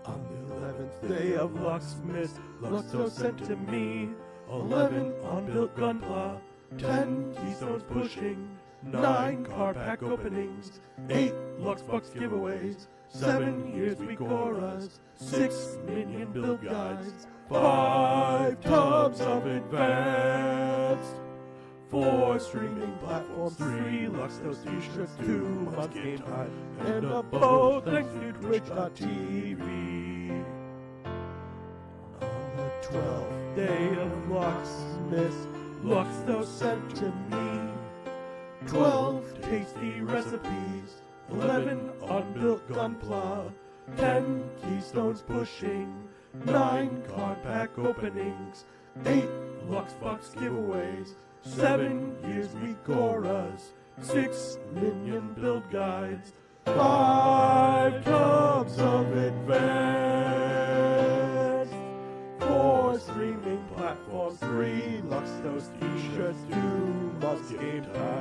On the 11th day of Luxmas, Luxthos sent to me 11 unbuilt gunpla, 10 keystones pushing, 9 card pack openings, 8 Luxthos giveaways, 7 years we chorus, 6 minion build guides, 5 tubs of advanced, 4 streaming platforms, 3 Luxthos t-shirts, 2 months game time, and a boat thanks to Twitch.tv. On the 12th day of Luxmas, Luxthos sent to me 12 tasty recipes, 11 unbuilt gunpla, 10 keystones pushing, 9 card pack openings, 8 Luxthos giveaways, 7 years we chorus, 6 minion build guides, 5 tubs of advanced, 4 streaming platforms, 3 Luxthos t-shirts, 2 months game time.